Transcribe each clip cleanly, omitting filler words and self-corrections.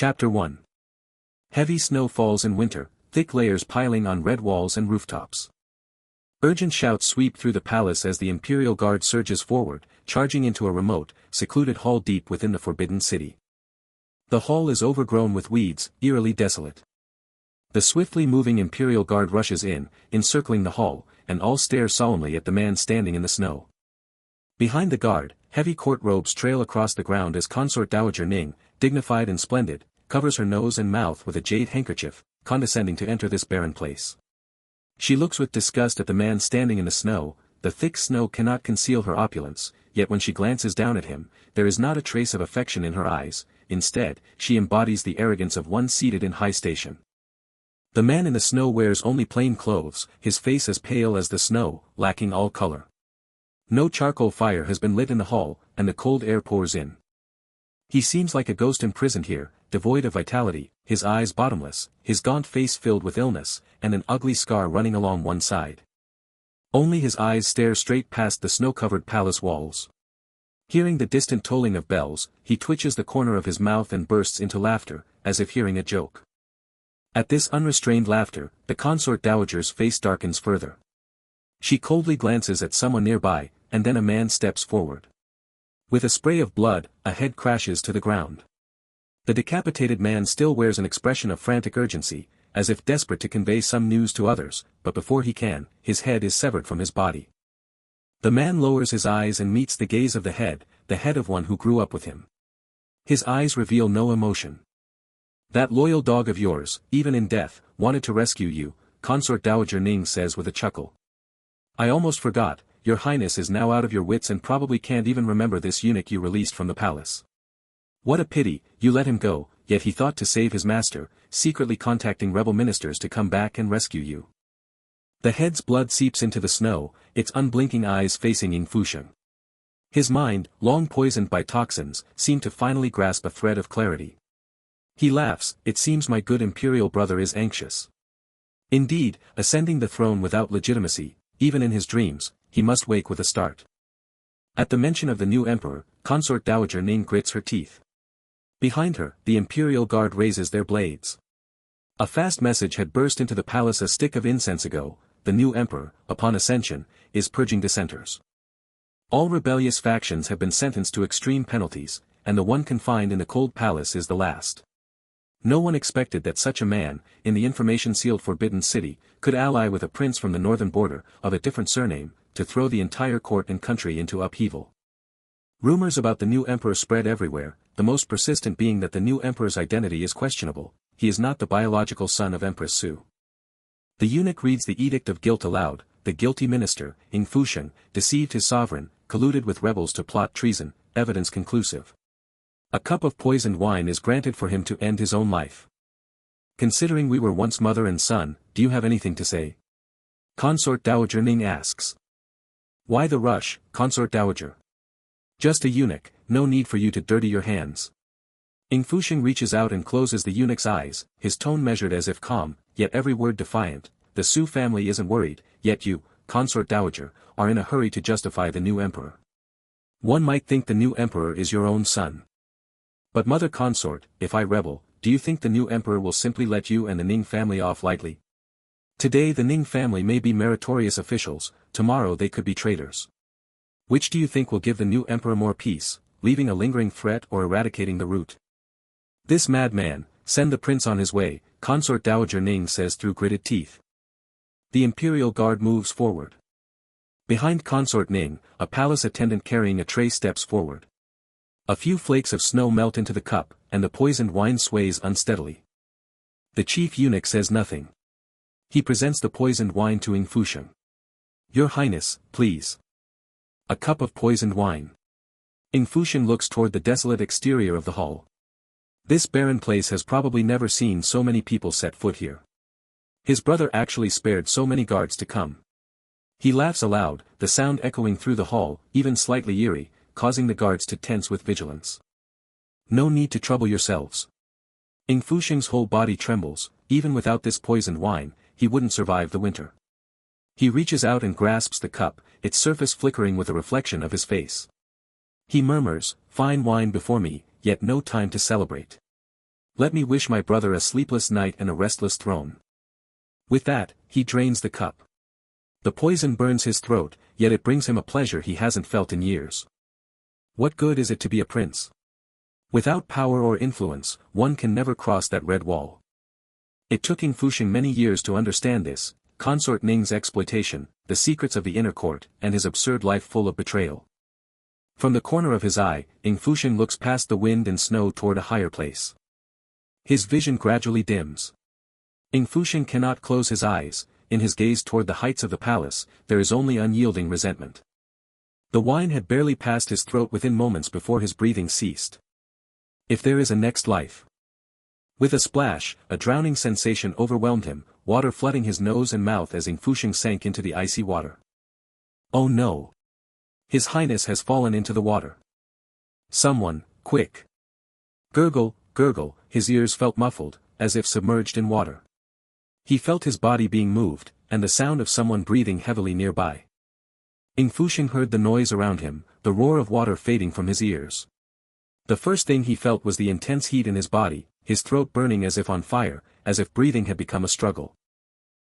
Chapter 1. Heavy snow falls in winter, thick layers piling on red walls and rooftops. Urgent shouts sweep through the palace as the Imperial Guard surges forward, charging into a remote, secluded hall deep within the Forbidden City. The hall is overgrown with weeds, eerily desolate. The swiftly moving Imperial Guard rushes in, encircling the hall, and all stare solemnly at the man standing in the snow. Behind the guard, heavy court robes trail across the ground as Consort Dowager Ning, dignified and splendid, covers her nose and mouth with a jade handkerchief, condescending to enter this barren place. She looks with disgust at the man standing in the snow. The thick snow cannot conceal her opulence, yet when she glances down at him, there is not a trace of affection in her eyes. Instead, she embodies the arrogance of one seated in high station. The man in the snow wears only plain clothes, his face as pale as the snow, lacking all color. No charcoal fire has been lit in the hall, and the cold air pours in. He seems like a ghost imprisoned here, devoid of vitality, his eyes bottomless, his gaunt face filled with illness, and an ugly scar running along one side. Only his eyes stare straight past the snow-covered palace walls. Hearing the distant tolling of bells, he twitches the corner of his mouth and bursts into laughter, as if hearing a joke. At this unrestrained laughter, the consort dowager's face darkens further. She coldly glances at someone nearby, and then a man steps forward. With a spray of blood, a head crashes to the ground. The decapitated man still wears an expression of frantic urgency, as if desperate to convey some news to others, but before he can, his head is severed from his body. The man lowers his eyes and meets the gaze of the head of one who grew up with him. His eyes reveal no emotion. "That loyal dog of yours, even in death, wanted to rescue you," Consort Dowager Ning says with a chuckle. "I almost forgot, your highness is now out of your wits and probably can't even remember this eunuch you released from the palace. What a pity, you let him go, yet he thought to save his master, secretly contacting rebel ministers to come back and rescue you." The head's blood seeps into the snow, its unblinking eyes facing Ying Fusheng. His mind, long poisoned by toxins, seemed to finally grasp a thread of clarity. He laughs. "It seems my good imperial brother is anxious. Indeed, ascending the throne without legitimacy, even in his dreams, he must wake with a start." At the mention of the new emperor, Consort Dowager Ning grits her teeth. Behind her, the Imperial Guard raises their blades. A fast message had burst into the palace a stick of incense ago. The new emperor, upon ascension, is purging dissenters. All rebellious factions have been sentenced to extreme penalties, and the one confined in the cold palace is the last. No one expected that such a man, in the information-sealed Forbidden City, could ally with a prince from the northern border, of a different surname, to throw the entire court and country into upheaval. Rumors about the new emperor spread everywhere, the most persistent being that the new emperor's identity is questionable. He is not the biological son of Empress Xu. The eunuch reads the edict of guilt aloud. The guilty minister, Ying Fusheng, deceived his sovereign, colluded with rebels to plot treason, evidence conclusive. A cup of poisoned wine is granted for him to end his own life. "Considering we were once mother and son, do you have anything to say?" Consort Dowager Ning asks. "Why the rush, Consort Dowager? Just a eunuch, no need for you to dirty your hands." Ying Fusheng reaches out and closes the eunuch's eyes, his tone measured as if calm, yet every word defiant. "The Xu family isn't worried, yet you, Consort Dowager, are in a hurry to justify the new emperor. One might think the new emperor is your own son. But mother consort, if I rebel, do you think the new emperor will simply let you and the Ning family off lightly? Today the Ning family may be meritorious officials, tomorrow they could be traitors. Which do you think will give the new emperor more peace, leaving a lingering threat or eradicating the root? This madman, send the prince on his way," Consort Dowager Ning says through gritted teeth. The Imperial Guard moves forward. Behind Consort Ning, a palace attendant carrying a tray steps forward. A few flakes of snow melt into the cup, and the poisoned wine sways unsteadily. The chief eunuch says nothing. He presents the poisoned wine to Ying Fusheng. "Your Highness, please. A cup of poisoned wine." Ying Fusheng looks toward the desolate exterior of the hall. This barren place has probably never seen so many people set foot here. His brother actually spared so many guards to come. He laughs aloud, the sound echoing through the hall, even slightly eerie, causing the guards to tense with vigilance. "No need to trouble yourselves." Ying Fusheng's whole body trembles. Even without this poisoned wine, he wouldn't survive the winter. He reaches out and grasps the cup, its surface flickering with a reflection of his face. He murmurs, "Fine wine before me, yet no time to celebrate. Let me wish my brother a sleepless night and a restless throne. With that, he drains the cup. The poison burns his throat, yet it brings him a pleasure he hasn't felt in years. What good is it to be a prince? Without power or influence, one can never cross that red wall. It took Ying Fusheng many years to understand this, Consort Ning's exploitation, the secrets of the inner court, and his absurd life full of betrayal. From the corner of his eye, Ying Fusheng looks past the wind and snow toward a higher place. His vision gradually dims. Ying Fusheng cannot close his eyes, in his gaze toward the heights of the palace, there is only unyielding resentment. The wine had barely passed his throat within moments before his breathing ceased. If there is a next life. With a splash, a drowning sensation overwhelmed him, water flooding his nose and mouth as Ying Fusheng sank into the icy water. Oh no! His Highness has fallen into the water. Someone, quick! Gurgle, gurgle, his ears felt muffled, as if submerged in water. He felt his body being moved, and the sound of someone breathing heavily nearby. Ying Fusheng heard the noise around him, the roar of water fading from his ears. The first thing he felt was the intense heat in his body, his throat burning as if on fire, as if breathing had become a struggle.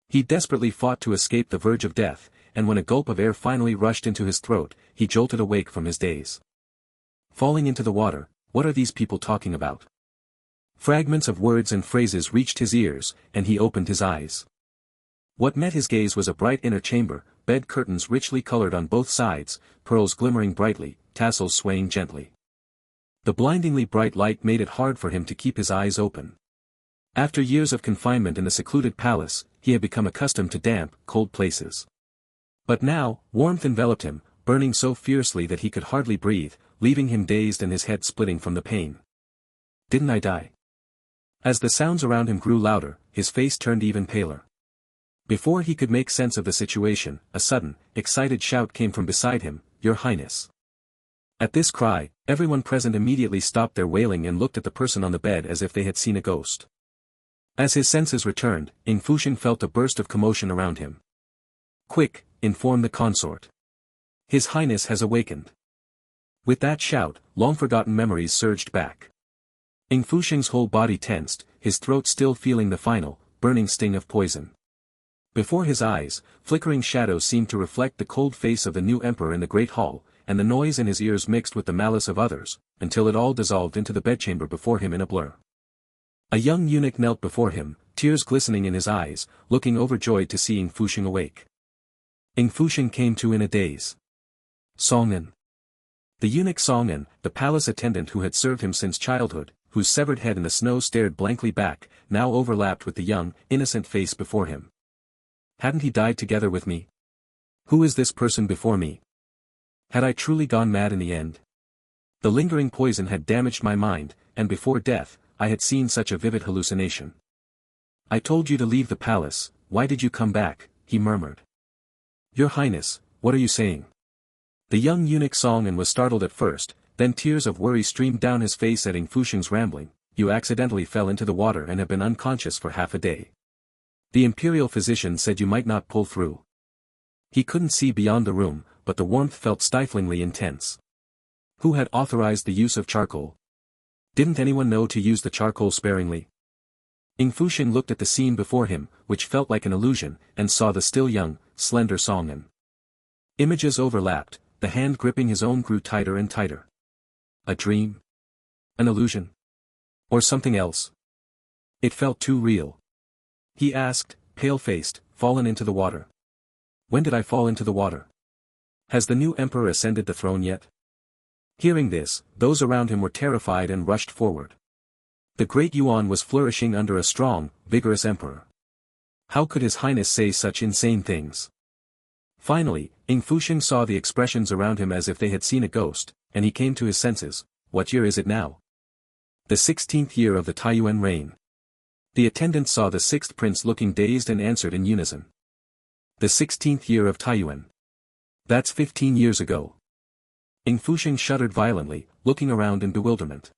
He desperately fought to escape the verge of death, and when a gulp of air finally rushed into his throat, he jolted awake from his daze. Falling into the water, what are these people talking about? Fragments of words and phrases reached his ears, and he opened his eyes. What met his gaze was a bright inner chamber, bed curtains richly colored on both sides, pearls glimmering brightly, tassels swaying gently. The blindingly bright light made it hard for him to keep his eyes open. After years of confinement in the secluded palace, he had become accustomed to damp, cold places. But now, warmth enveloped him, burning so fiercely that he could hardly breathe, leaving him dazed and his head splitting from the pain. Didn't I die? As the sounds around him grew louder, his face turned even paler. Before he could make sense of the situation, a sudden, excited shout came from beside him, "Your Highness." At this cry, everyone present immediately stopped their wailing and looked at the person on the bed as if they had seen a ghost. As his senses returned, Ying Fusheng felt a burst of commotion around him. "Quick, inform the consort. His Highness has awakened." With that shout, long-forgotten memories surged back. Ying Fusheng's whole body tensed, his throat still feeling the final, burning sting of poison. Before his eyes, flickering shadows seemed to reflect the cold face of the new emperor in the great hall, and the noise in his ears mixed with the malice of others, until it all dissolved into the bedchamber before him in a blur. A young eunuch knelt before him, tears glistening in his eyes, looking overjoyed to see Ying Fusheng awake. Ying Fusheng came to in a daze. Songen. The eunuch Songen, the palace attendant who had served him since childhood, whose severed head in the snow stared blankly back, now overlapped with the young, innocent face before him. Hadn't he died together with me? Who is this person before me? Had I truly gone mad in the end? The lingering poison had damaged my mind, and before death, I had seen such a vivid hallucination. I told you to leave the palace, why did you come back? He murmured. Your Highness, what are you saying? The young eunuch Songen was startled at first, then tears of worry streamed down his face at Ying Fusheng's rambling. You accidentally fell into the water and have been unconscious for half a day. The imperial physician said you might not pull through. He couldn't see beyond the room, but the warmth felt stiflingly intense. Who had authorized the use of charcoal? Didn't anyone know to use the charcoal sparingly? Ying Fusheng looked at the scene before him, which felt like an illusion, and saw the still young, slender Songen. Images overlapped, the hand gripping his own grew tighter and tighter. A dream? An illusion? Or something else? It felt too real. He asked, pale-faced, fallen into the water. When did I fall into the water? Has the new emperor ascended the throne yet? Hearing this, those around him were terrified and rushed forward. The great Yuan was flourishing under a strong, vigorous emperor. How could his highness say such insane things? Finally, Ying Fusheng saw the expressions around him as if they had seen a ghost, and he came to his senses. What year is it now? The 16th year of the Taiyuan reign. The attendant saw the 6th prince looking dazed and answered in unison. The 16th year of Taiyuan. That's 15 years ago. Ying Fusheng shuddered violently, looking around in bewilderment.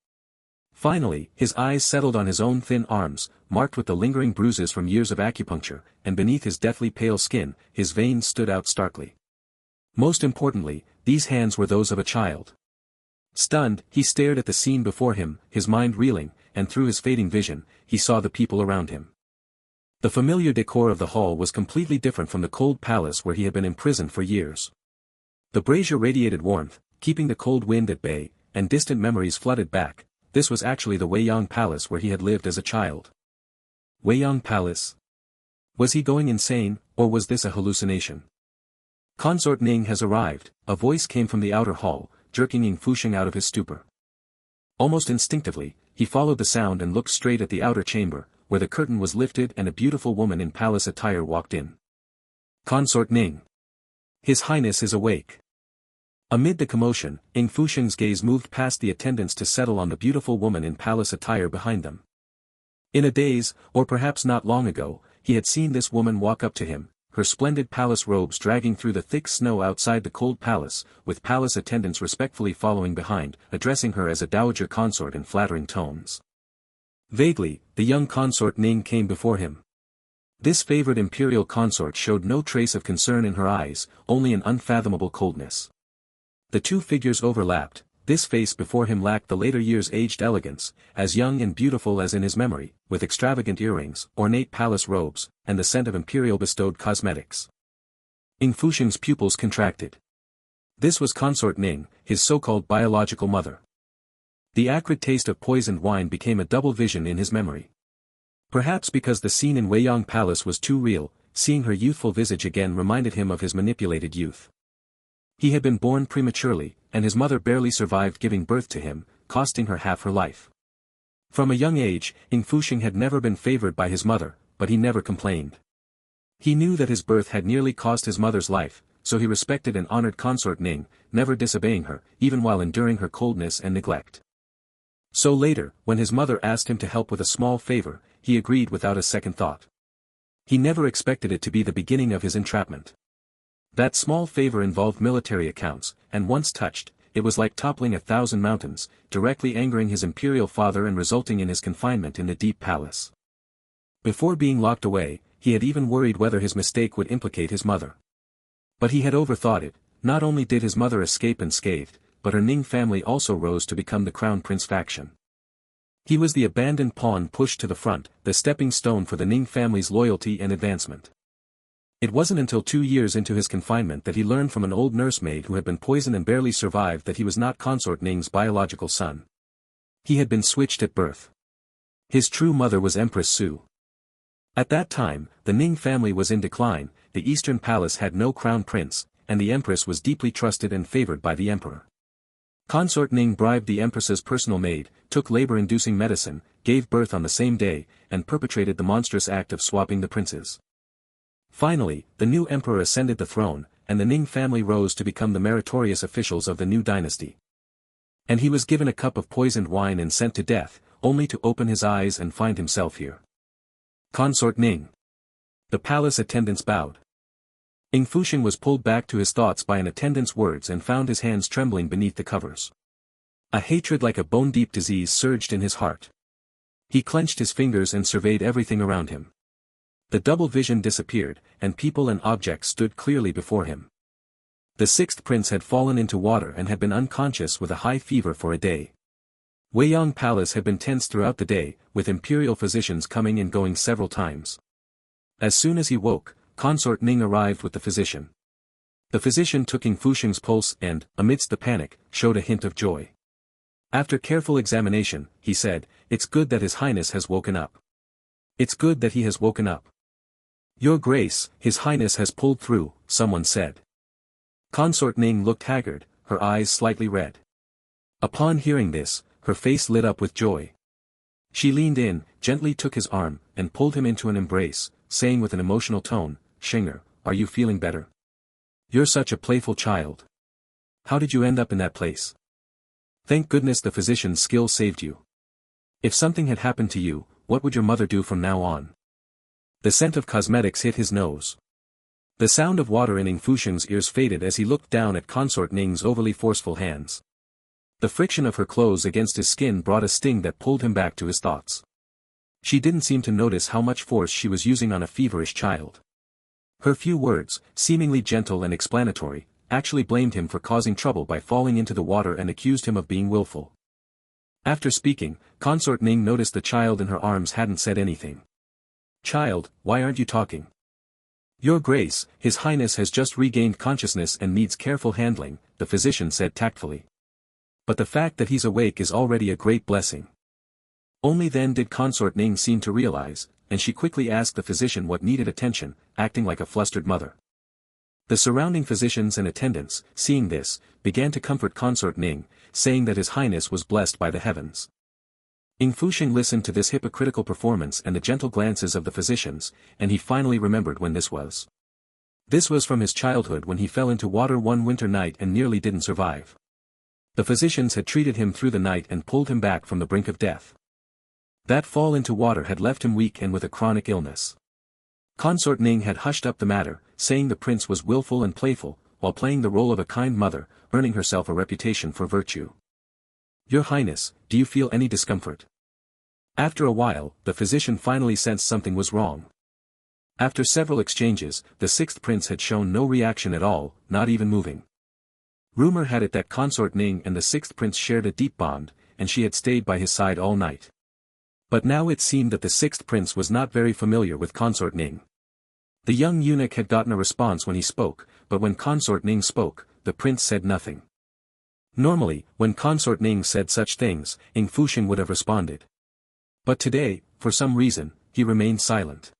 Finally, his eyes settled on his own thin arms, marked with the lingering bruises from years of acupuncture, and beneath his deathly pale skin, his veins stood out starkly. Most importantly, these hands were those of a child. Stunned, he stared at the scene before him, his mind reeling, and through his fading vision, he saw the people around him. The familiar decor of the hall was completely different from the cold palace where he had been imprisoned for years. The brazier radiated warmth, keeping the cold wind at bay, and distant memories flooded back. This was actually the Weiyang Palace where he had lived as a child. Weiyang Palace? Was he going insane, or was this a hallucination? Consort Ning has arrived, a voice came from the outer hall, jerking Ying Fusheng out of his stupor. Almost instinctively, he followed the sound and looked straight at the outer chamber, where the curtain was lifted and a beautiful woman in palace attire walked in. Consort Ning. His Highness is awake. Amid the commotion, Ying Fusheng's gaze moved past the attendants to settle on the beautiful woman in palace attire behind them. In a daze, or perhaps not long ago, he had seen this woman walk up to him, her splendid palace robes dragging through the thick snow outside the cold palace, with palace attendants respectfully following behind, addressing her as a dowager consort in flattering tones. Vaguely, the young Consort Ning came before him. This favored imperial consort showed no trace of concern in her eyes, only an unfathomable coldness. The two figures overlapped. This face before him lacked the later years' aged elegance, as young and beautiful as in his memory, with extravagant earrings, ornate palace robes, and the scent of imperial bestowed cosmetics. Ying Fusheng's pupils contracted. This was Consort Ning, his so-called biological mother. The acrid taste of poisoned wine became a double vision in his memory. Perhaps because the scene in Weiyang Palace was too real, seeing her youthful visage again reminded him of his manipulated youth. He had been born prematurely, and his mother barely survived giving birth to him, costing her half her life. From a young age, Ying Fusheng had never been favored by his mother, but he never complained. He knew that his birth had nearly cost his mother's life, so he respected and honored Consort Ning, never disobeying her, even while enduring her coldness and neglect. So later, when his mother asked him to help with a small favor, he agreed without a second thought. He never expected it to be the beginning of his entrapment. That small favor involved military accounts, and once touched, it was like toppling 1,000 mountains, directly angering his imperial father and resulting in his confinement in the deep palace. Before being locked away, he had even worried whether his mistake would implicate his mother. But he had overthought it. Not only did his mother escape unscathed, but her Ning family also rose to become the Crown Prince faction. He was the abandoned pawn pushed to the front, the stepping stone for the Ning family's loyalty and advancement. It wasn't until 2 years into his confinement that he learned from an old nursemaid who had been poisoned and barely survived that he was not Consort Ning's biological son. He had been switched at birth. His true mother was Empress Xu. At that time, the Ning family was in decline, the Eastern Palace had no crown prince, and the Empress was deeply trusted and favored by the Emperor. Consort Ning bribed the Empress's personal maid, took labor-inducing medicine, gave birth on the same day, and perpetrated the monstrous act of swapping the princes. Finally, the new emperor ascended the throne, and the Ning family rose to become the meritorious officials of the new dynasty. And he was given a cup of poisoned wine and sent to death, only to open his eyes and find himself here. Consort Ning. The palace attendants bowed. Ying Fusheng was pulled back to his thoughts by an attendant's words and found his hands trembling beneath the covers. A hatred like a bone-deep disease surged in his heart. He clenched his fingers and surveyed everything around him. The double vision disappeared, and people and objects stood clearly before him. The sixth prince had fallen into water and had been unconscious with a high fever for a day. Weiyang Palace had been tense throughout the day, with imperial physicians coming and going several times. As soon as he woke, Consort Ning arrived with the physician. The physician took Ying Fusheng's pulse and, amidst the panic, showed a hint of joy. After careful examination, he said, "It's good that His Highness has woken up. It's good that he has woken up. Your Grace, His Highness has pulled through," someone said. Consort Ning looked haggard, her eyes slightly red. Upon hearing this, her face lit up with joy. She leaned in, gently took his arm, and pulled him into an embrace, saying with an emotional tone, "Shenger, are you feeling better? You're such a playful child. How did you end up in that place? Thank goodness the physician's skill saved you. If something had happened to you, what would your mother do from now on?" The scent of cosmetics hit his nose. The sound of water in Ying Fusheng's ears faded as he looked down at Consort Ning's overly forceful hands. The friction of her clothes against his skin brought a sting that pulled him back to his thoughts. She didn't seem to notice how much force she was using on a feverish child. Her few words, seemingly gentle and explanatory, actually blamed him for causing trouble by falling into the water and accused him of being willful. After speaking, Consort Ning noticed the child in her arms hadn't said anything. "Child, why aren't you talking?" "Your Grace, His Highness has just regained consciousness and needs careful handling," the physician said tactfully. "But the fact that he's awake is already a great blessing." Only then did Consort Ning seem to realize, and she quickly asked the physician what needed attention, acting like a flustered mother. The surrounding physicians and attendants, seeing this, began to comfort Consort Ning, saying that His Highness was blessed by the heavens. Ying Fusheng listened to this hypocritical performance and the gentle glances of the physicians, and he finally remembered when this was. This was from his childhood when he fell into water one winter night and nearly didn't survive. The physicians had treated him through the night and pulled him back from the brink of death. That fall into water had left him weak and with a chronic illness. Consort Ning had hushed up the matter, saying the prince was willful and playful, while playing the role of a kind mother, earning herself a reputation for virtue. "Your Highness, do you feel any discomfort?" After a while, the physician finally sensed something was wrong. After several exchanges, the sixth prince had shown no reaction at all, not even moving. Rumor had it that Consort Ning and the sixth prince shared a deep bond, and she had stayed by his side all night. But now it seemed that the sixth prince was not very familiar with Consort Ning. The young eunuch had gotten a response when he spoke, but when Consort Ning spoke, the prince said nothing. Normally, when Consort Ning said such things, Ying Fusheng would have responded. But today, for some reason, he remained silent.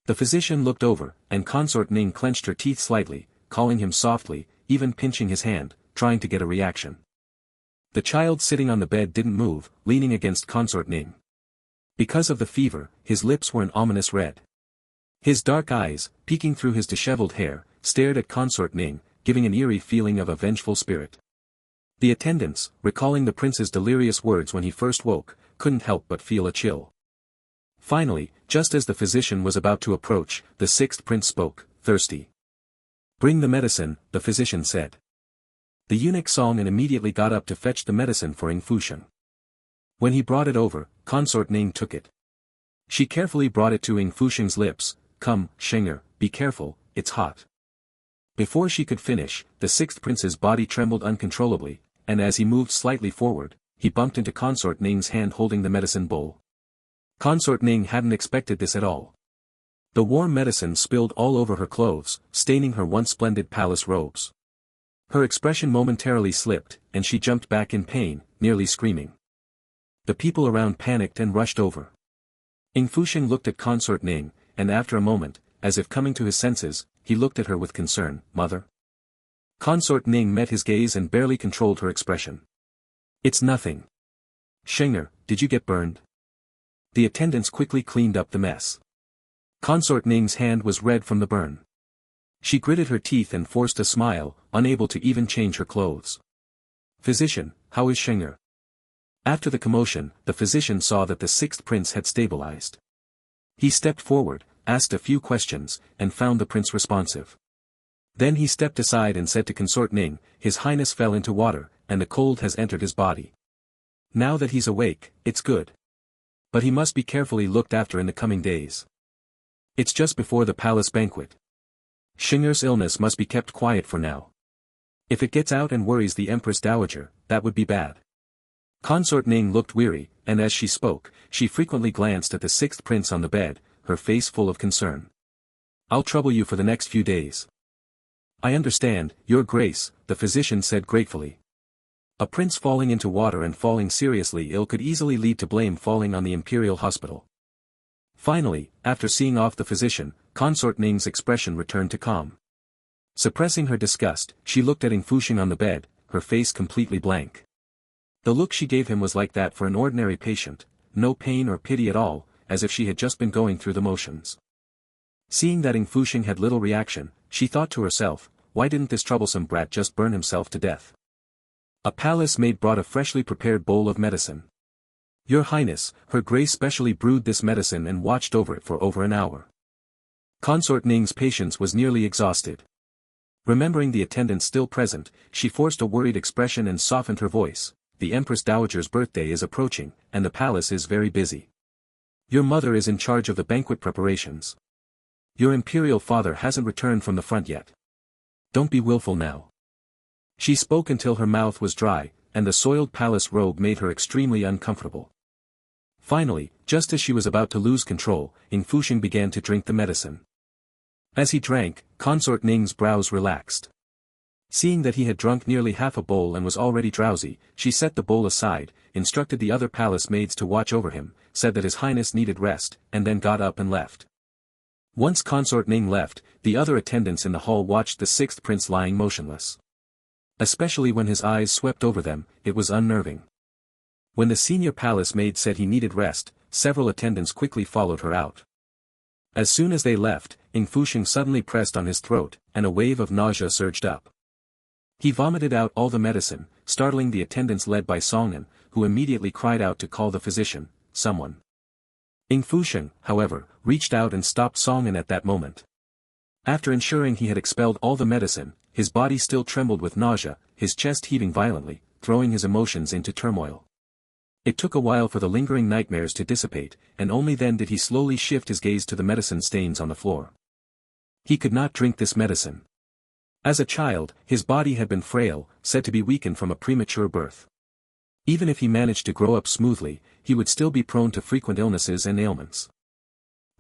The physician looked over, and Consort Ning clenched her teeth slightly, calling him softly, even pinching his hand, trying to get a reaction. The child sitting on the bed didn't move, leaning against Consort Ning. Because of the fever, his lips were an ominous red. His dark eyes, peeking through his disheveled hair, stared at Consort Ning, giving an eerie feeling of a vengeful spirit. The attendants, recalling the prince's delirious words when he first woke, couldn't help but feel a chill. Finally, just as the physician was about to approach, the sixth prince spoke, thirsty. "Bring the medicine," the physician said. The eunuch saw and immediately got up to fetch the medicine for Ying Fusheng. When he brought it over, Consort Ning took it. She carefully brought it to Ying Fusheng's lips. "Come, Shenger, be careful, it's hot." Before she could finish, the sixth prince's body trembled uncontrollably, and as he moved slightly forward, he bumped into Consort Ning's hand holding the medicine bowl. Consort Ning hadn't expected this at all. The warm medicine spilled all over her clothes, staining her once splendid palace robes. Her expression momentarily slipped, and she jumped back in pain, nearly screaming. The people around panicked and rushed over. Ying Fusheng looked at Consort Ning, and after a moment, as if coming to his senses, he looked at her with concern. "Mother?" Consort Ning met his gaze and barely controlled her expression. "It's nothing." "Shenger, did you get burned?" The attendants quickly cleaned up the mess. Consort Ning's hand was red from the burn. She gritted her teeth and forced a smile, unable to even change her clothes. "Physician, how is Shenger?" After the commotion, the physician saw that the sixth prince had stabilized. He stepped forward, asked a few questions, and found the prince responsive. Then he stepped aside and said to Consort Ning, "His Highness fell into water, and the cold has entered his body. Now that he's awake, it's good. But he must be carefully looked after in the coming days. It's just before the palace banquet. Shenger's illness must be kept quiet for now. If it gets out and worries the Empress Dowager, that would be bad." Consort Ning looked weary, and as she spoke, she frequently glanced at the sixth prince on the bed, her face full of concern. "I'll trouble you for the next few days." "I understand, Your Grace," the physician said gratefully. A prince falling into water and falling seriously ill could easily lead to blame falling on the imperial hospital. Finally, after seeing off the physician, Consort Ning's expression returned to calm. Suppressing her disgust, she looked at Ying Fusheng on the bed, her face completely blank. The look she gave him was like that for an ordinary patient, no pain or pity at all, as if she had just been going through the motions. Seeing that Ying Fusheng had little reaction, she thought to herself, why didn't this troublesome brat just burn himself to death? A palace maid brought a freshly prepared bowl of medicine. "Your Highness, Her Grace specially brewed this medicine and watched over it for over an hour." Consort Ning's patience was nearly exhausted. Remembering the attendants still present, she forced a worried expression and softened her voice. "The Empress Dowager's birthday is approaching, and the palace is very busy. Your mother is in charge of the banquet preparations. Your imperial father hasn't returned from the front yet. Don't be willful now." She spoke until her mouth was dry, and the soiled palace robe made her extremely uncomfortable. Finally, just as she was about to lose control, Ying Fusheng began to drink the medicine. As he drank, Consort Ning's brows relaxed. Seeing that he had drunk nearly half a bowl and was already drowsy, she set the bowl aside, instructed the other palace maids to watch over him, said that His Highness needed rest, and then got up and left. Once Consort Ning left, the other attendants in the hall watched the sixth prince lying motionless. Especially when his eyes swept over them, it was unnerving. When the senior palace maid said he needed rest, several attendants quickly followed her out. As soon as they left, Ying Fusheng suddenly pressed on his throat, and a wave of nausea surged up. He vomited out all the medicine, startling the attendants led by Cining, who immediately cried out to call the physician, someone. Ying Fusheng, however, reached out and stopped Cining at that moment. After ensuring he had expelled all the medicine, his body still trembled with nausea, his chest heaving violently, throwing his emotions into turmoil. It took a while for the lingering nightmares to dissipate, and only then did he slowly shift his gaze to the medicine stains on the floor. He could not drink this medicine. As a child, his body had been frail, said to be weakened from a premature birth. Even if he managed to grow up smoothly, he would still be prone to frequent illnesses and ailments.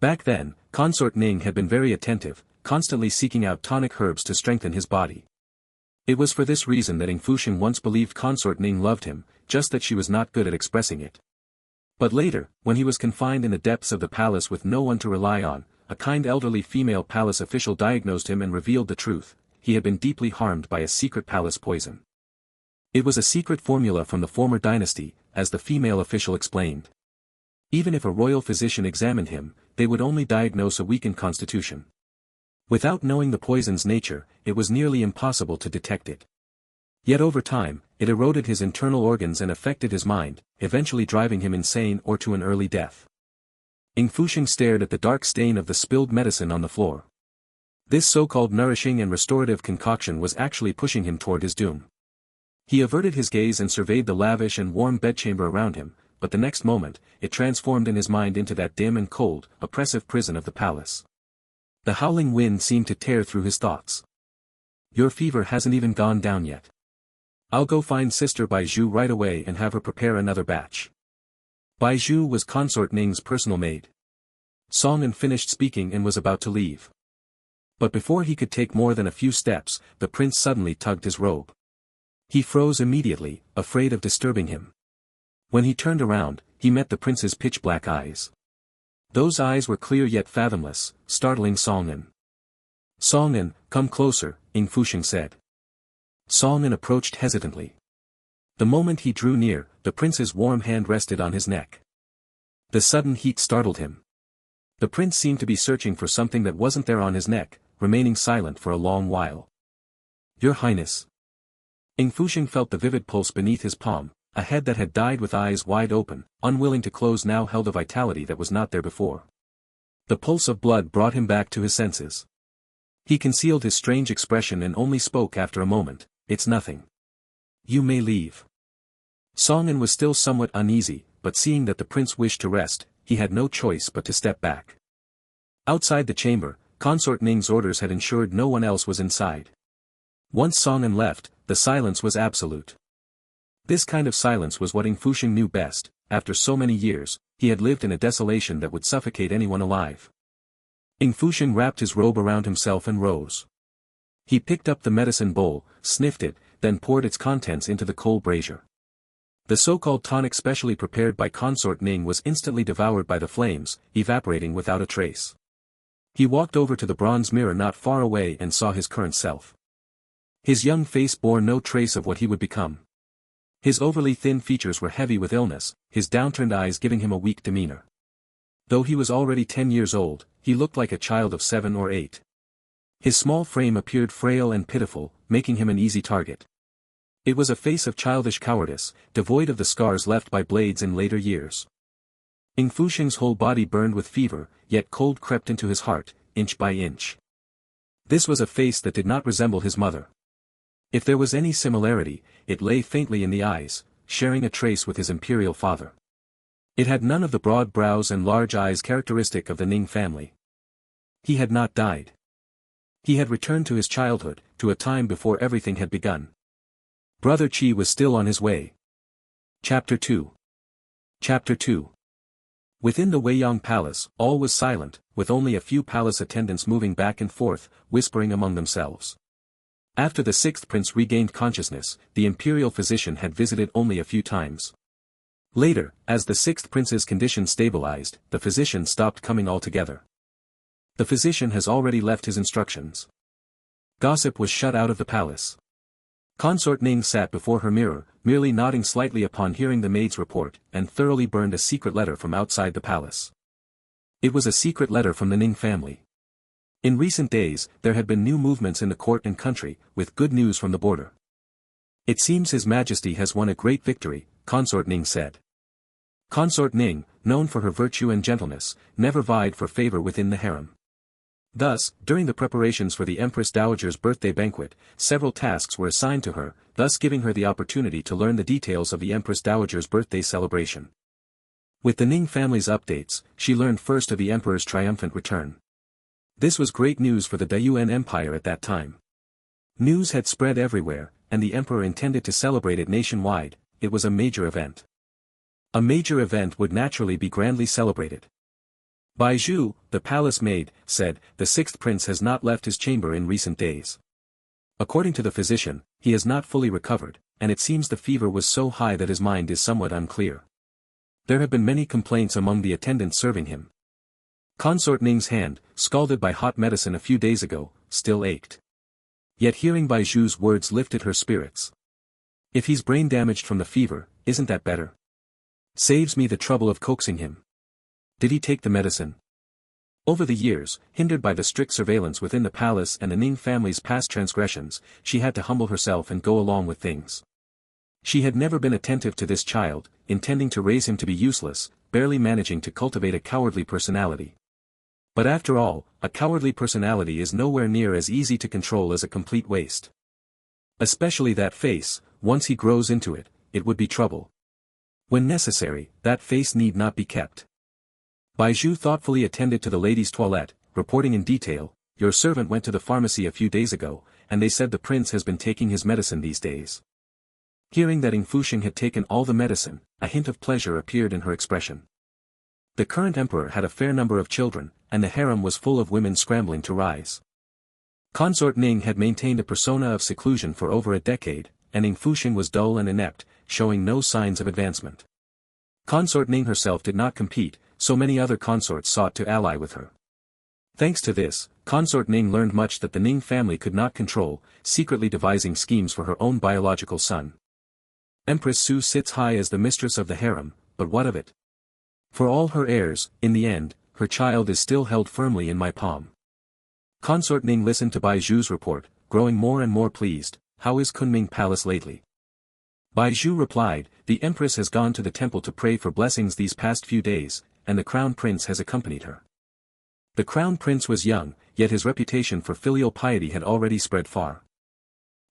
Back then, Consort Ning had been very attentive, constantly seeking out tonic herbs to strengthen his body. It was for this reason that Ying Fusheng once believed Consort Ning loved him, just that she was not good at expressing it. But later, when he was confined in the depths of the palace with no one to rely on, a kind elderly female palace official diagnosed him and revealed the truth: he had been deeply harmed by a secret palace poison. It was a secret formula from the former dynasty, as the female official explained. Even if a royal physician examined him, they would only diagnose a weakened constitution. Without knowing the poison's nature, it was nearly impossible to detect it. Yet over time, it eroded his internal organs and affected his mind, eventually driving him insane or to an early death. Ying Fusheng stared at the dark stain of the spilled medicine on the floor. This so-called nourishing and restorative concoction was actually pushing him toward his doom. He averted his gaze and surveyed the lavish and warm bedchamber around him, but the next moment, it transformed in his mind into that dim and cold, oppressive prison of the palace. The howling wind seemed to tear through his thoughts. Your fever hasn't even gone down yet. I'll go find Sister Baizhu right away and have her prepare another batch. Baizhu was Consort Ning's personal maid. Cining finished speaking and was about to leave. But before he could take more than a few steps, the prince suddenly tugged his robe. He froze immediately, afraid of disturbing him. When he turned around, he met the prince's pitch-black eyes. Those eyes were clear yet fathomless, startling Cining. Cining, come closer, Ying Fusheng said. Cining approached hesitantly. The moment he drew near, the prince's warm hand rested on his neck. The sudden heat startled him. The prince seemed to be searching for something that wasn't there on his neck, remaining silent for a long while. Your Highness. Ying Fusheng felt the vivid pulse beneath his palm. A head that had died with eyes wide open, unwilling to close now held a vitality that was not there before. The pulse of blood brought him back to his senses. He concealed his strange expression and only spoke after a moment, it's nothing. You may leave. Cining was still somewhat uneasy, but seeing that the prince wished to rest, he had no choice but to step back. Outside the chamber, Consort Ning's orders had ensured no one else was inside. Once Cining left, the silence was absolute. This kind of silence was what Ying Fusheng knew best. After so many years, he had lived in a desolation that would suffocate anyone alive. Ying Fusheng wrapped his robe around himself and rose. He picked up the medicine bowl, sniffed it, then poured its contents into the coal brazier. The so-called tonic specially prepared by Consort Ning was instantly devoured by the flames, evaporating without a trace. He walked over to the bronze mirror not far away and saw his current self. His young face bore no trace of what he would become. His overly thin features were heavy with illness, his downturned eyes giving him a weak demeanor. Though he was already 10 years old, he looked like a child of 7 or 8. His small frame appeared frail and pitiful, making him an easy target. It was a face of childish cowardice, devoid of the scars left by blades in later years. Ying Fusheng's whole body burned with fever, yet cold crept into his heart, inch by inch. This was a face that did not resemble his mother. If there was any similarity, it lay faintly in the eyes, sharing a trace with his imperial father. It had none of the broad brows and large eyes characteristic of the Ning family. He had not died. He had returned to his childhood, to a time before everything had begun. Brother Qi was still on his way. Chapter 2. Chapter 2. Within the Weiyang palace, all was silent, with only a few palace attendants moving back and forth, whispering among themselves. After the sixth prince regained consciousness, the imperial physician had visited only a few times. Later, as the sixth prince's condition stabilized, the physician stopped coming altogether. The physician has already left his instructions. Gossip was shut out of the palace. Consort Ning sat before her mirror, merely nodding slightly upon hearing the maid's report, and thoroughly burned a secret letter from outside the palace. It was a secret letter from the Ning family. In recent days, there had been new movements in the court and country, with good news from the border. It seems His Majesty has won a great victory, Consort Ning said. Consort Ning, known for her virtue and gentleness, never vied for favor within the harem. Thus, during the preparations for the Empress Dowager's birthday banquet, several tasks were assigned to her, thus giving her the opportunity to learn the details of the Empress Dowager's birthday celebration. With the Ning family's updates, she learned first of the Emperor's triumphant return. This was great news for the Dayuan Empire at that time. News had spread everywhere, and the Emperor intended to celebrate it nationwide. It was a major event. A major event would naturally be grandly celebrated. Zhu, the palace maid, said, the sixth prince has not left his chamber in recent days. According to the physician, he has not fully recovered, and it seems the fever was so high that his mind is somewhat unclear. There have been many complaints among the attendants serving him. Consort Ning's hand, scalded by hot medicine a few days ago, still ached. Yet hearing Zhu's words lifted her spirits. If he's brain damaged from the fever, isn't that better? Saves me the trouble of coaxing him. Did he take the medicine? Over the years, hindered by the strict surveillance within the palace and the Ning family's past transgressions, she had to humble herself and go along with things. She had never been attentive to this child, intending to raise him to be useless, barely managing to cultivate a cowardly personality. But after all, a cowardly personality is nowhere near as easy to control as a complete waste. Especially that face, once he grows into it, it would be trouble. When necessary, that face need not be kept. Zhu thoughtfully attended to the lady's toilette, reporting in detail, your servant went to the pharmacy a few days ago, and they said the prince has been taking his medicine these days. Hearing that Ying Fusheng had taken all the medicine, a hint of pleasure appeared in her expression. The current emperor had a fair number of children, and the harem was full of women scrambling to rise. Consort Ning had maintained a persona of seclusion for over a decade, and Ying Fusheng was dull and inept, showing no signs of advancement. Consort Ning herself did not compete, so many other consorts sought to ally with her. Thanks to this, Consort Ning learned much that the Ning family could not control, secretly devising schemes for her own biological son. Empress Xu sits high as the mistress of the harem, but what of it? For all her airs, in the end, her child is still held firmly in my palm. Consort Ning listened to Zhu's report, growing more and more pleased. How is Kunming Palace lately? Zhu replied, the empress has gone to the temple to pray for blessings these past few days, and the crown prince has accompanied her. The crown prince was young, yet his reputation for filial piety had already spread far.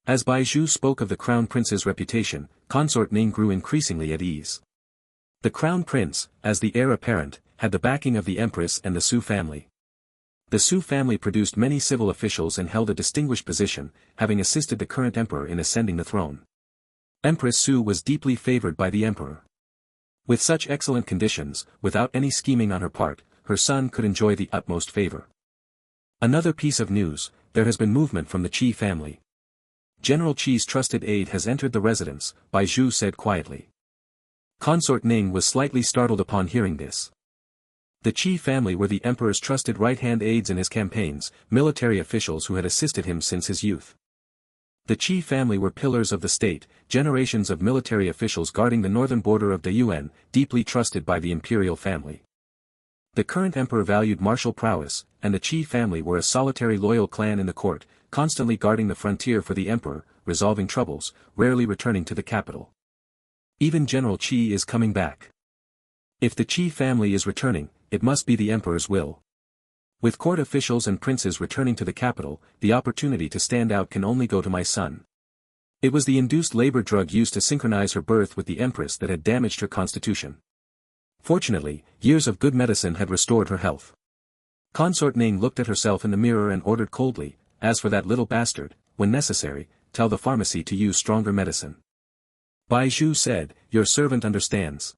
As Zhu spoke of the crown prince's reputation, Consort Ning grew increasingly at ease. The crown prince, as the heir apparent, had the backing of the empress and the Xu family. The Xu family produced many civil officials and held a distinguished position, having assisted the current emperor in ascending the throne. Empress Xu was deeply favored by the emperor. With such excellent conditions, without any scheming on her part, her son could enjoy the utmost favor. Another piece of news, there has been movement from the Qi family. General Qi's trusted aide has entered the residence, Zhu said quietly. Consort Ning was slightly startled upon hearing this. The Qi family were the emperor's trusted right-hand aides in his campaigns, military officials who had assisted him since his youth. The Qi family were pillars of the state, generations of military officials guarding the northern border of the Yuan, deeply trusted by the imperial family. The current emperor valued martial prowess, and the Qi family were a solitary loyal clan in the court, constantly guarding the frontier for the emperor, resolving troubles, rarely returning to the capital. Even General Qi is coming back. If the Qi family is returning, it must be the emperor's will. With court officials and princes returning to the capital, the opportunity to stand out can only go to my son. It was the induced labor drug used to synchronize her birth with the empress that had damaged her constitution. Fortunately, years of good medicine had restored her health. Consort Ning looked at herself in the mirror and ordered coldly, as for that little bastard, when necessary, tell the pharmacy to use stronger medicine. Bai Zhu said, your servant understands.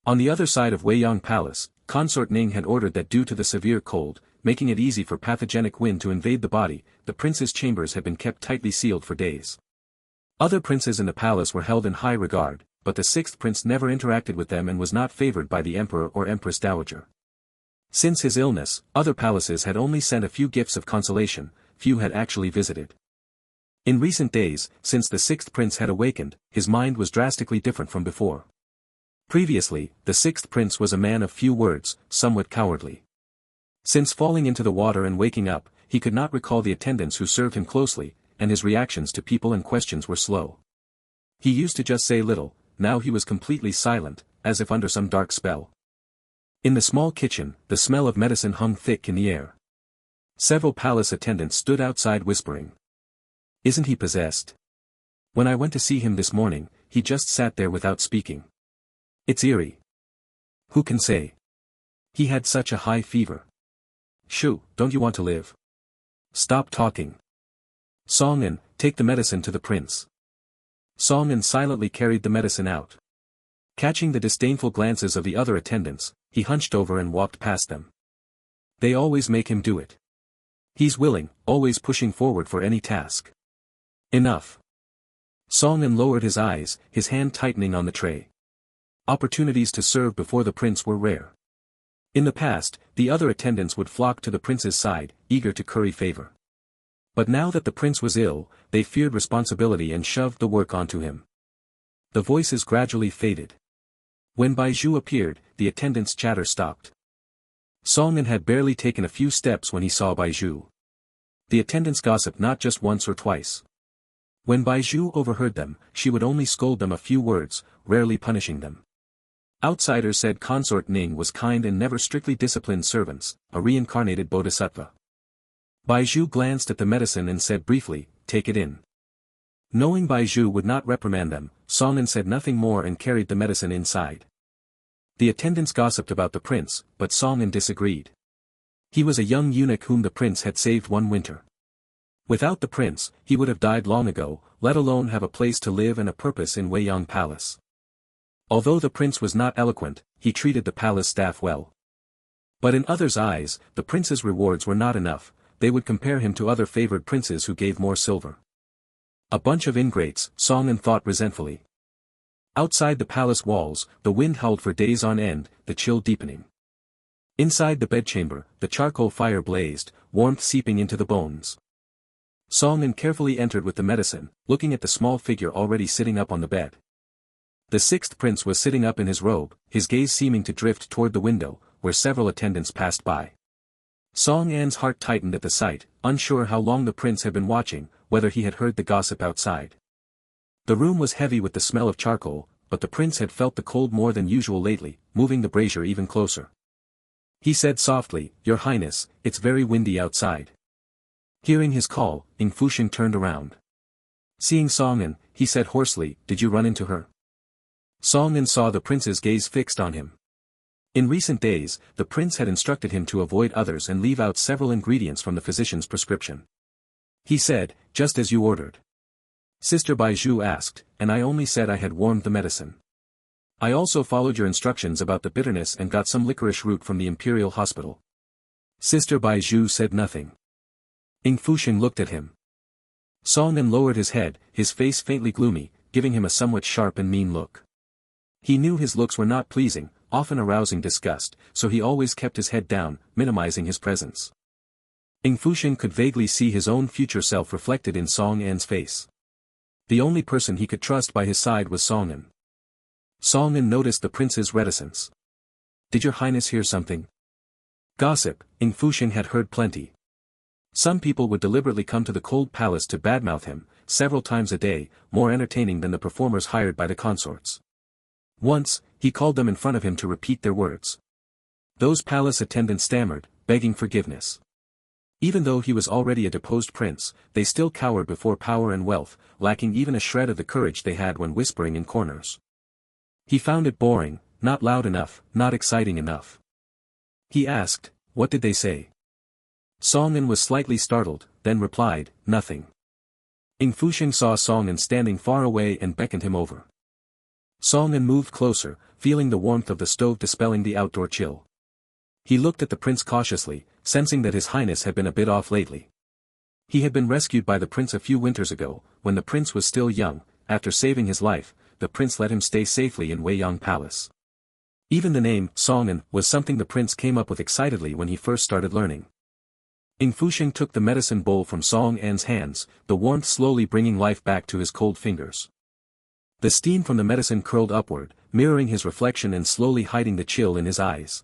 On the other side of Weiyang Palace, Consort Ning had ordered that due to the severe cold, making it easy for pathogenic wind to invade the body, the prince's chambers had been kept tightly sealed for days. Other princes in the palace were held in high regard, but the sixth prince never interacted with them and was not favored by the emperor or empress dowager. Since his illness, other palaces had only sent a few gifts of consolation, few had actually visited. In recent days, since the sixth prince had awakened, his mind was drastically different from before. Previously, the sixth prince was a man of few words, somewhat cowardly. Since falling into the water and waking up, he could not recall the attendants who served him closely, and his reactions to people and questions were slow. He used to just say little, now he was completely silent, as if under some dark spell. In the small kitchen, the smell of medicine hung thick in the air. Several palace attendants stood outside whispering. Isn't he possessed? When I went to see him this morning, he just sat there without speaking. It's eerie. Who can say? He had such a high fever. Shoo, don't you want to live? Stop talking. Song-an, take the medicine to the prince. Song-an silently carried the medicine out. Catching the disdainful glances of the other attendants, he hunched over and walked past them. They always make him do it. He's willing, always pushing forward for any task. Enough. Song-an lowered his eyes, his hand tightening on the tray. Opportunities to serve before the prince were rare. In the past, the other attendants would flock to the prince's side, eager to curry favor. But now that the prince was ill, they feared responsibility and shoved the work onto him. The voices gradually faded. When Bai Zhu appeared, the attendants' chatter stopped. Song-an had barely taken a few steps when he saw Bai Zhu. The attendants gossiped not just once or twice. When Bai Zhu overheard them, she would only scold them a few words, rarely punishing them. Outsiders said Consort Ning was kind and never strictly disciplined servants, a reincarnated bodhisattva. Bai Zhu glanced at the medicine and said briefly, take it in. Knowing Bai Zhu would not reprimand them, Song-an said nothing more and carried the medicine inside. The attendants gossiped about the prince, but Song-an disagreed. He was a young eunuch whom the prince had saved one winter. Without the prince, he would have died long ago, let alone have a place to live and a purpose in Weiyang Palace. Although the prince was not eloquent, he treated the palace staff well. But in others' eyes, the prince's rewards were not enough, they would compare him to other favored princes who gave more silver. A bunch of ingrates, Song-an thought resentfully. Outside the palace walls, the wind howled for days on end, the chill deepening. Inside the bedchamber, the charcoal fire blazed, warmth seeping into the bones. Song-an carefully entered with the medicine, looking at the small figure already sitting up on the bed. The sixth prince was sitting up in his robe, his gaze seeming to drift toward the window, where several attendants passed by. Song-an's heart tightened at the sight, unsure how long the prince had been watching, whether he had heard the gossip outside. The room was heavy with the smell of charcoal, but the prince had felt the cold more than usual lately, moving the brazier even closer. He said softly, Your Highness, it's very windy outside. Hearing his call, Ying Fusheng turned around. Seeing Song-an, he said hoarsely, Did you run into her? Song-an saw the prince's gaze fixed on him. In recent days, the prince had instructed him to avoid others and leave out several ingredients from the physician's prescription. He said, just as you ordered. Sister Bai Zhu asked, and I only said I had warmed the medicine. I also followed your instructions about the bitterness and got some licorice root from the imperial hospital. Sister Bai Zhu said nothing. Ying Fusheng looked at him. Song-an lowered his head, his face faintly gloomy, giving him a somewhat sharp and mean look. He knew his looks were not pleasing, often arousing disgust, so he always kept his head down, minimizing his presence. Ying Fusheng could vaguely see his own future self reflected in Song-an's face. The only person he could trust by his side was Song-an. Song-an noticed the prince's reticence. Did your highness hear something? Gossip, Ying Fusheng had heard plenty. Some people would deliberately come to the cold palace to badmouth him, several times a day, more entertaining than the performers hired by the consorts. Once, he called them in front of him to repeat their words. Those palace attendants stammered, begging forgiveness. Even though he was already a deposed prince, they still cowered before power and wealth, lacking even a shred of the courage they had when whispering in corners. He found it boring, not loud enough, not exciting enough. He asked, what did they say? Song-an was slightly startled, then replied, nothing. Ying Fusheng saw Song standing far away and beckoned him over. Song moved closer, feeling the warmth of the stove dispelling the outdoor chill. He looked at the prince cautiously, sensing that his highness had been a bit off lately. He had been rescued by the prince a few winters ago, when the prince was still young. After saving his life, the prince let him stay safely in Weiyang Palace. Even the name, Song, was something the prince came up with excitedly when he first started learning. Ying Fusheng took the medicine bowl from Song's hands, the warmth slowly bringing life back to his cold fingers. The steam from the medicine curled upward, mirroring his reflection and slowly hiding the chill in his eyes.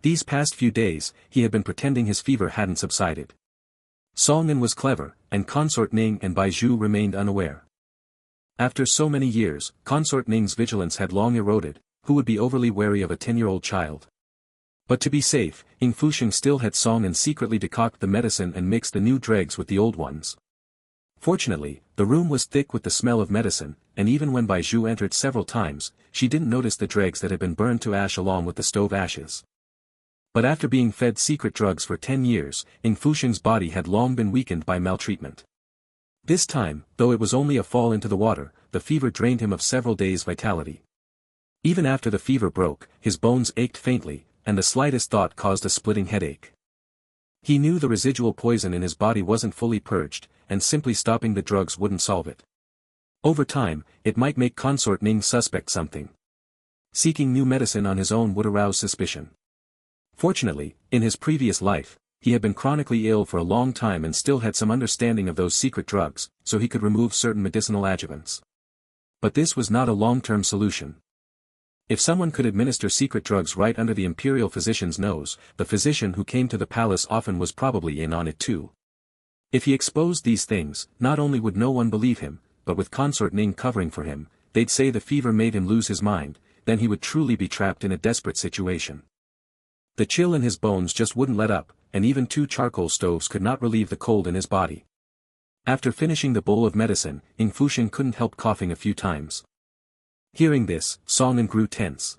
These past few days, he had been pretending his fever hadn't subsided. Song was clever, and Consort Ning and Zhu remained unaware. After so many years, Consort Ning's vigilance had long eroded. Who would be overly wary of a 10-year-old child? But to be safe, Ying Fusheng still had Song secretly decoct the medicine and mix the new dregs with the old ones. Fortunately, the room was thick with the smell of medicine, and even when Zhu entered several times, she didn't notice the dregs that had been burned to ash along with the stove ashes. But after being fed secret drugs for 10 years, Ying Fusheng's body had long been weakened by maltreatment. This time, though it was only a fall into the water, the fever drained him of several days' vitality. Even after the fever broke, his bones ached faintly, and the slightest thought caused a splitting headache. He knew the residual poison in his body wasn't fully purged, and simply stopping the drugs wouldn't solve it. Over time, it might make Consort Ning suspect something. Seeking new medicine on his own would arouse suspicion. Fortunately, in his previous life, he had been chronically ill for a long time and still had some understanding of those secret drugs, so he could remove certain medicinal adjuvants. But this was not a long-term solution. If someone could administer secret drugs right under the imperial physician's nose, the physician who came to the palace often was probably in on it too. If he exposed these things, not only would no one believe him, but with Consort Ning covering for him, they'd say the fever made him lose his mind, then he would truly be trapped in a desperate situation. The chill in his bones just wouldn't let up, and even 2 charcoal stoves could not relieve the cold in his body. After finishing the bowl of medicine, Ying Fusheng couldn't help coughing a few times. Hearing this, Song grew tense.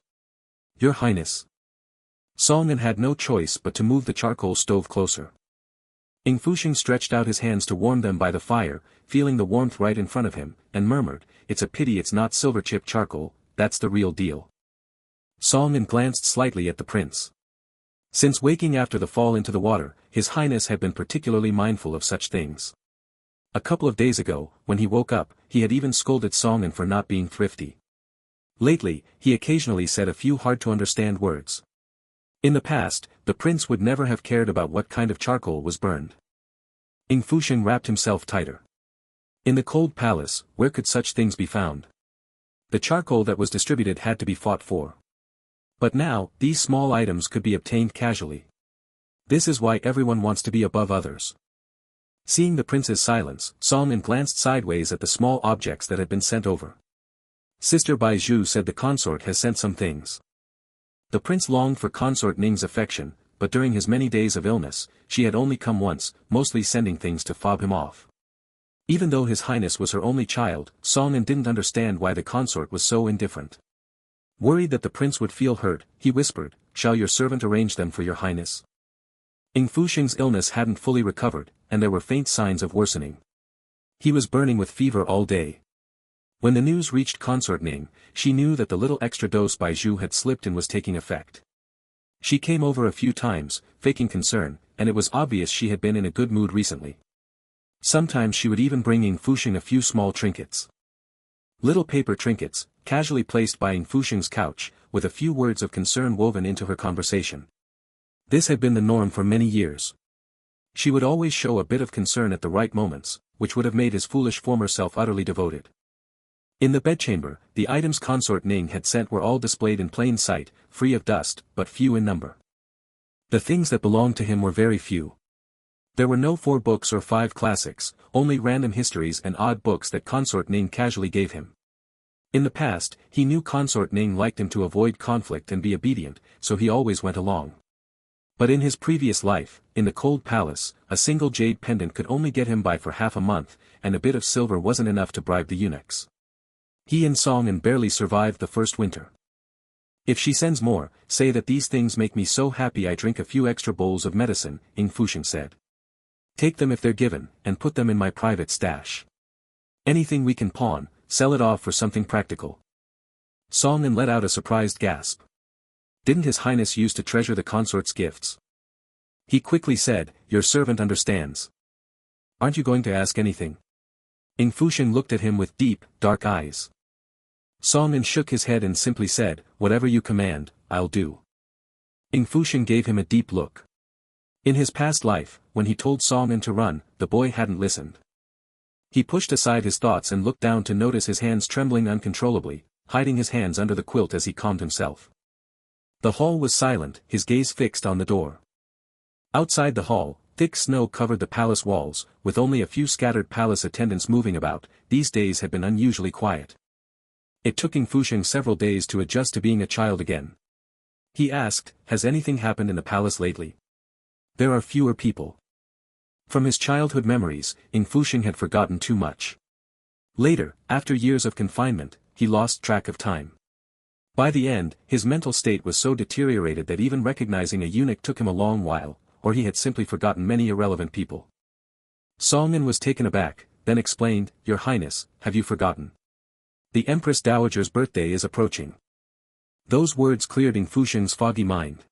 Your Highness. Song had no choice but to move the charcoal stove closer. Ying Fusheng stretched out his hands to warm them by the fire, feeling the warmth right in front of him, and murmured, "It's a pity it's not silver-chip charcoal, that's the real deal." Song glanced slightly at the prince. Since waking after the fall into the water, His Highness had been particularly mindful of such things. A couple of days ago, when he woke up, he had even scolded Song for not being thrifty. Lately, he occasionally said a few hard-to-understand words. In the past, the prince would never have cared about what kind of charcoal was burned. Ying Fusheng wrapped himself tighter. In the cold palace, where could such things be found? The charcoal that was distributed had to be fought for. But now, these small items could be obtained casually. This is why everyone wants to be above others. Seeing the prince's silence, Song glanced sideways at the small objects that had been sent over. Sister Zhu said the consort has sent some things. The prince longed for Consort Ning's affection, but during his many days of illness, she had only come once, mostly sending things to fob him off. Even though His Highness was her only child, Song didn't understand why the consort was so indifferent. Worried that the prince would feel hurt, he whispered, "Shall your servant arrange them for your highness?" Ying Fusheng's illness hadn't fully recovered, and there were faint signs of worsening. He was burning with fever all day. When the news reached Consort Ning, she knew that the little extra dose by Zhu had slipped and was taking effect. She came over a few times, faking concern, and it was obvious she had been in a good mood recently. Sometimes she would even bring Ying Fusheng a few small trinkets. Little paper trinkets, casually placed by Ying Fusheng's couch, with a few words of concern woven into her conversation. This had been the norm for many years. She would always show a bit of concern at the right moments, which would have made his foolish former self utterly devoted. In the bedchamber, the items Consort Ning had sent were all displayed in plain sight, free of dust, but few in number. The things that belonged to him were very few. There were no 4 books or 5 classics, only random histories and odd books that Consort Ning casually gave him. In the past, he knew Consort Ning liked him to avoid conflict and be obedient, so he always went along. But in his previous life, in the cold palace, a single jade pendant could only get him by for half a month, and a bit of silver wasn't enough to bribe the eunuchs. He and Song barely survived the first winter. If she sends more, say that these things make me so happy I drink a few extra bowls of medicine, Ying Fusheng said. Take them if they're given, and put them in my private stash. Anything we can pawn, sell it off for something practical. Cining let out a surprised gasp. Didn't His Highness used to treasure the consort's gifts? He quickly said, your servant understands. Aren't you going to ask anything? Ying Fusheng looked at him with deep, dark eyes. Cining shook his head and simply said, whatever you command, I'll do. Ying Fusheng gave him a deep look. In his past life, when he told Cining to run, the boy hadn't listened. He pushed aside his thoughts and looked down to notice his hands trembling uncontrollably, hiding his hands under the quilt as he calmed himself. The hall was silent, his gaze fixed on the door. Outside the hall, thick snow covered the palace walls, with only a few scattered palace attendants moving about. These days had been unusually quiet. It took Ying Fusheng several days to adjust to being a child again. He asked, has anything happened in the palace lately? There are fewer people. From his childhood memories, Ying Fusheng had forgotten too much. Later, after years of confinement, he lost track of time. By the end, his mental state was so deteriorated that even recognizing a eunuch took him a long while, or he had simply forgotten many irrelevant people. Cining was taken aback, then explained, Your Highness, have you forgotten? The Empress Dowager's birthday is approaching. Those words cleared Ying Fusheng's foggy mind.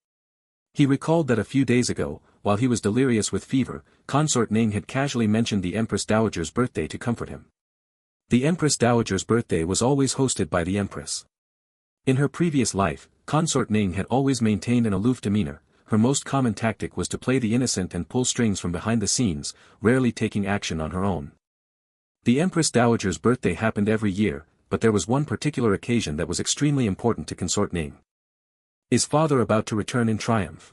He recalled that a few days ago, while he was delirious with fever, Consort Ning had casually mentioned the Empress Dowager's birthday to comfort him. The Empress Dowager's birthday was always hosted by the Empress. In her previous life, Consort Ning had always maintained an aloof demeanor. Her most common tactic was to play the innocent and pull strings from behind the scenes, rarely taking action on her own. The Empress Dowager's birthday happened every year, but there was one particular occasion that was extremely important to Consort Ning. Is father about to return in triumph?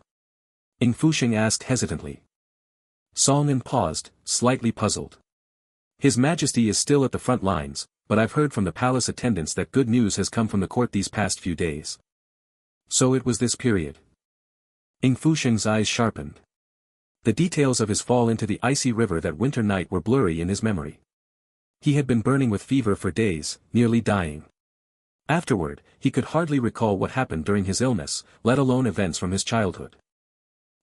Ying Fusheng asked hesitantly. Cining paused, slightly puzzled. His Majesty is still at the front lines, but I've heard from the palace attendants that good news has come from the court these past few days. So it was this period. Ying Fusheng's eyes sharpened. The details of his fall into the icy river that winter night were blurry in his memory. He had been burning with fever for days, nearly dying. Afterward, he could hardly recall what happened during his illness, let alone events from his childhood.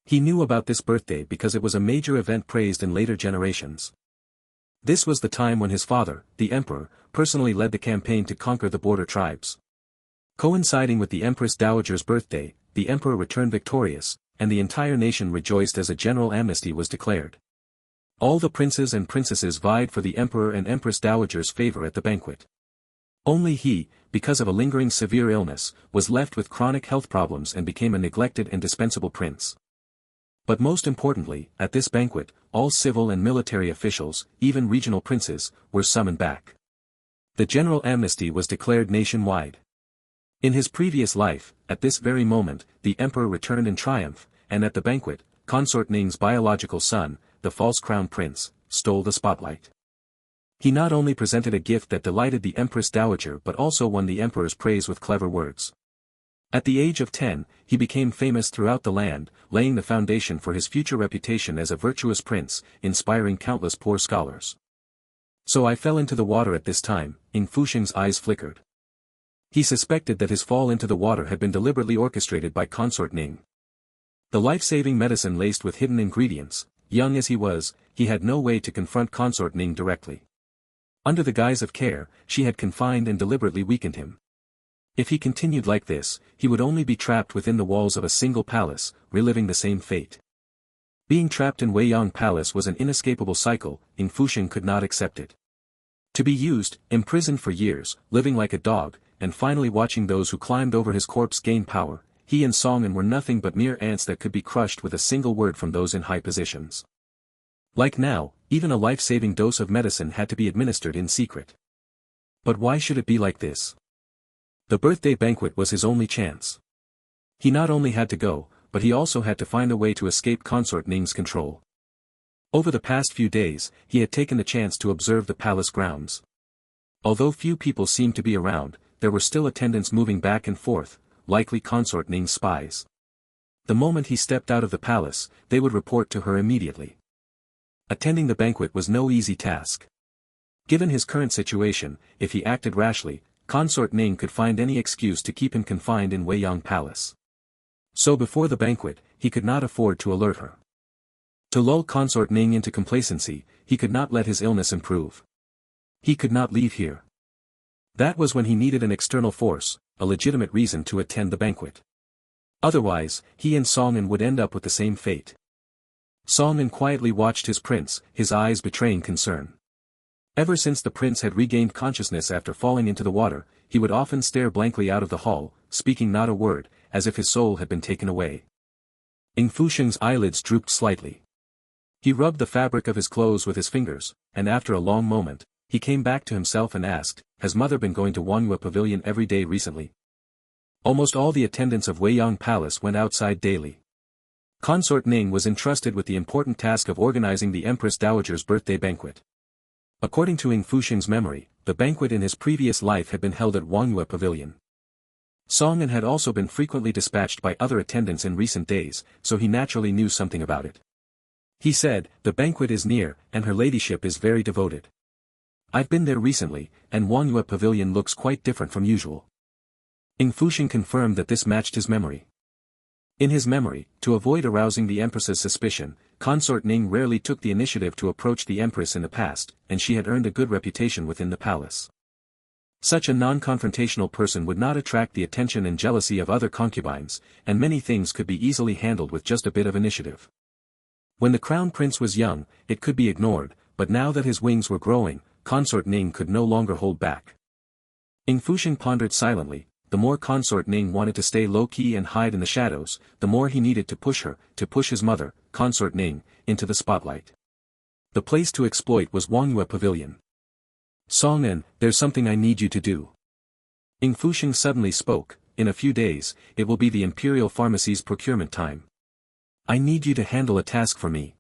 He knew about this birthday because it was a major event praised in later generations. This was the time when his father, the emperor, personally led the campaign to conquer the border tribes. Coinciding with the Empress Dowager's birthday, the emperor returned victorious, and the entire nation rejoiced as a general amnesty was declared. All the princes and princesses vied for the emperor and Empress Dowager's favor at the banquet. Only he, because of a lingering severe illness, was left with chronic health problems and became a neglected and dispensable prince. But most importantly, at this banquet, all civil and military officials, even regional princes, were summoned back. The general amnesty was declared nationwide. In his previous life, at this very moment, the emperor returned in triumph, and at the banquet, Consort Ning's biological son, the false crown prince, stole the spotlight. He not only presented a gift that delighted the Empress Dowager but also won the emperor's praise with clever words. At the age of 10, he became famous throughout the land, laying the foundation for his future reputation as a virtuous prince, inspiring countless poor scholars. So I fell into the water at this time. Ying Fusheng's eyes flickered. He suspected that his fall into the water had been deliberately orchestrated by Consort Ning. The life-saving medicine laced with hidden ingredients, young as he was, he had no way to confront Consort Ning directly. Under the guise of care, she had confined and deliberately weakened him. If he continued like this, he would only be trapped within the walls of a single palace, reliving the same fate. Being trapped in Weiyang Palace was an inescapable cycle. Ying Fusheng could not accept it. To be used, imprisoned for years, living like a dog, and finally watching those who climbed over his corpse gain power, he and Cining were nothing but mere ants that could be crushed with a single word from those in high positions. Like now, even a life-saving dose of medicine had to be administered in secret. But why should it be like this? The birthday banquet was his only chance. He not only had to go, but he also had to find a way to escape Consort Ning's control. Over the past few days, he had taken the chance to observe the palace grounds. Although few people seemed to be around, there were still attendants moving back and forth, likely Consort Ning's spies. The moment he stepped out of the palace, they would report to her immediately. Attending the banquet was no easy task. Given his current situation, if he acted rashly, Consort Ning could find any excuse to keep him confined in Weiyang Palace. So before the banquet, he could not afford to alert her. To lull Consort Ning into complacency, he could not let his illness improve. He could not leave here. That was when he needed an external force, a legitimate reason to attend the banquet. Otherwise, he and Song would end up with the same fate. Song quietly watched his prince, his eyes betraying concern. Ever since the prince had regained consciousness after falling into the water, he would often stare blankly out of the hall, speaking not a word, as if his soul had been taken away. Ying Fusheng's eyelids drooped slightly. He rubbed the fabric of his clothes with his fingers, and after a long moment, he came back to himself and asked, "Has mother been going to Wangyue Pavilion every day recently?" Almost all the attendants of Weiyang Palace went outside daily. Consort Ning was entrusted with the important task of organizing the Empress Dowager's birthday banquet. According to Ying Fusheng's memory, the banquet in his previous life had been held at Wangyue Pavilion. Song had also been frequently dispatched by other attendants in recent days, so he naturally knew something about it. He said, "The banquet is near, and her ladyship is very devoted. I've been there recently, and Wangyue Pavilion looks quite different from usual." Ying Fusheng confirmed that this matched his memory. In his memory, to avoid arousing the Empress's suspicion, Consort Ning rarely took the initiative to approach the Empress in the past, and she had earned a good reputation within the palace. Such a non-confrontational person would not attract the attention and jealousy of other concubines, and many things could be easily handled with just a bit of initiative. When the crown prince was young, it could be ignored, but now that his wings were growing, Consort Ning could no longer hold back. Ying Fusheng pondered silently. The more Consort Ning wanted to stay low-key and hide in the shadows, the more he needed to push her, to push his mother, Consort Ning, into the spotlight. The place to exploit was Wangyue Pavilion. "Song, there's something I need you to do." Ying Fusheng suddenly spoke, "In a few days, it will be the Imperial Pharmacy's procurement time. I need you to handle a task for me."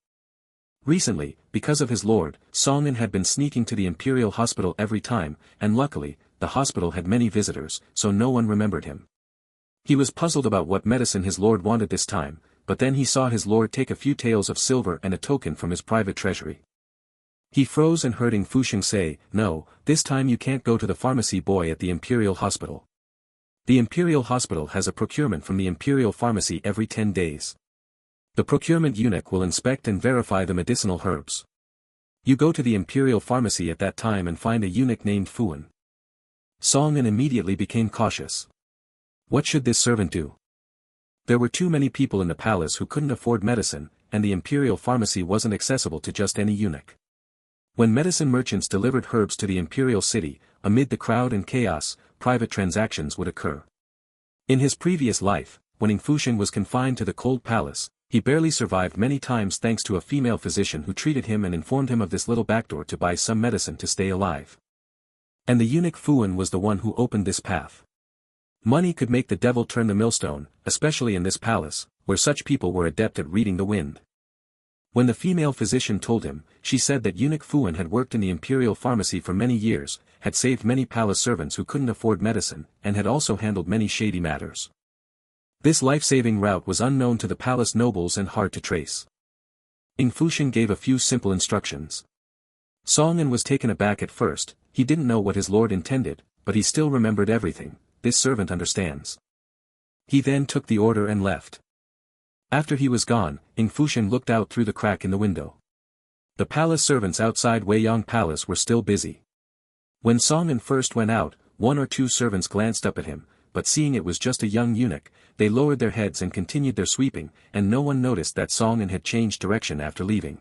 Recently, because of his lord, Song had been sneaking to the Imperial Hospital every time, and luckily, the hospital had many visitors, so no one remembered him. He was puzzled about what medicine his lord wanted this time, but then he saw his lord take a few taels of silver and a token from his private treasury. He froze and heard Ying Fusheng say, "No, this time you can't go to the pharmacy boy at the Imperial Hospital. The Imperial Hospital has a procurement from the Imperial Pharmacy every 10 days. The procurement eunuch will inspect and verify the medicinal herbs. You go to the Imperial Pharmacy at that time and find a eunuch named Fuan." Song immediately became cautious. What should this servant do? There were too many people in the palace who couldn't afford medicine, and the Imperial Pharmacy wasn't accessible to just any eunuch. When medicine merchants delivered herbs to the Imperial City, amid the crowd and chaos, private transactions would occur. In his previous life, when Ying Fusheng was confined to the cold palace, he barely survived many times thanks to a female physician who treated him and informed him of this little backdoor to buy some medicine to stay alive. And the eunuch Fuan was the one who opened this path. Money could make the devil turn the millstone, especially in this palace, where such people were adept at reading the wind. When the female physician told him, she said that eunuch Fuan had worked in the Imperial Pharmacy for many years, had saved many palace servants who couldn't afford medicine, and had also handled many shady matters. This life-saving route was unknown to the palace nobles and hard to trace. Ying Fusheng gave a few simple instructions. Song was taken aback at first. He didn't know what his lord intended, but he still remembered everything. This servant understands. He then took the order and left. After he was gone, Ying Fusheng looked out through the crack in the window. The palace servants outside Weiyang Palace were still busy. When Song first went out, one or two servants glanced up at him, but seeing it was just a young eunuch, they lowered their heads and continued their sweeping, and no one noticed that Song had changed direction after leaving.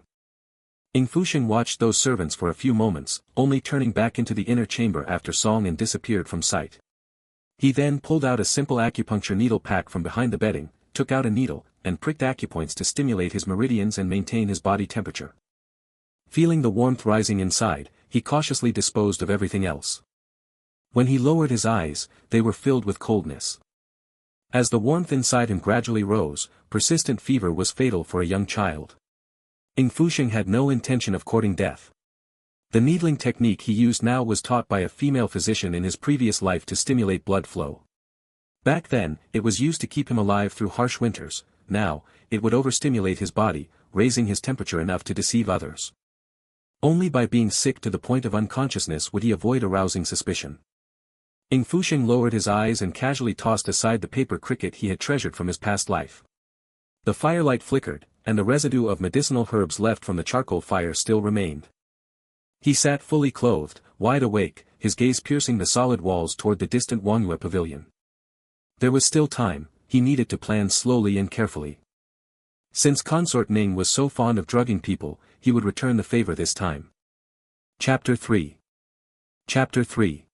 Ying Fusheng watched those servants for a few moments, only turning back into the inner chamber after Song disappeared from sight. He then pulled out a simple acupuncture needle pack from behind the bedding, took out a needle, and pricked acupoints to stimulate his meridians and maintain his body temperature. Feeling the warmth rising inside, he cautiously disposed of everything else. When he lowered his eyes, they were filled with coldness. As the warmth inside him gradually rose, persistent fever was fatal for a young child. Ying Fusheng had no intention of courting death. The needling technique he used now was taught by a female physician in his previous life to stimulate blood flow. Back then, it was used to keep him alive through harsh winters. Now, it would overstimulate his body, raising his temperature enough to deceive others. Only by being sick to the point of unconsciousness would he avoid arousing suspicion. Ying Fusheng lowered his eyes and casually tossed aside the paper cricket he had treasured from his past life. The firelight flickered, and the residue of medicinal herbs left from the charcoal fire still remained. He sat fully clothed, wide awake, his gaze piercing the solid walls toward the distant Wangyue pavilion. There was still time, he needed to plan slowly and carefully. Since Consort Ning was so fond of drugging people, he would return the favor this time. Chapter 3. Chapter 3.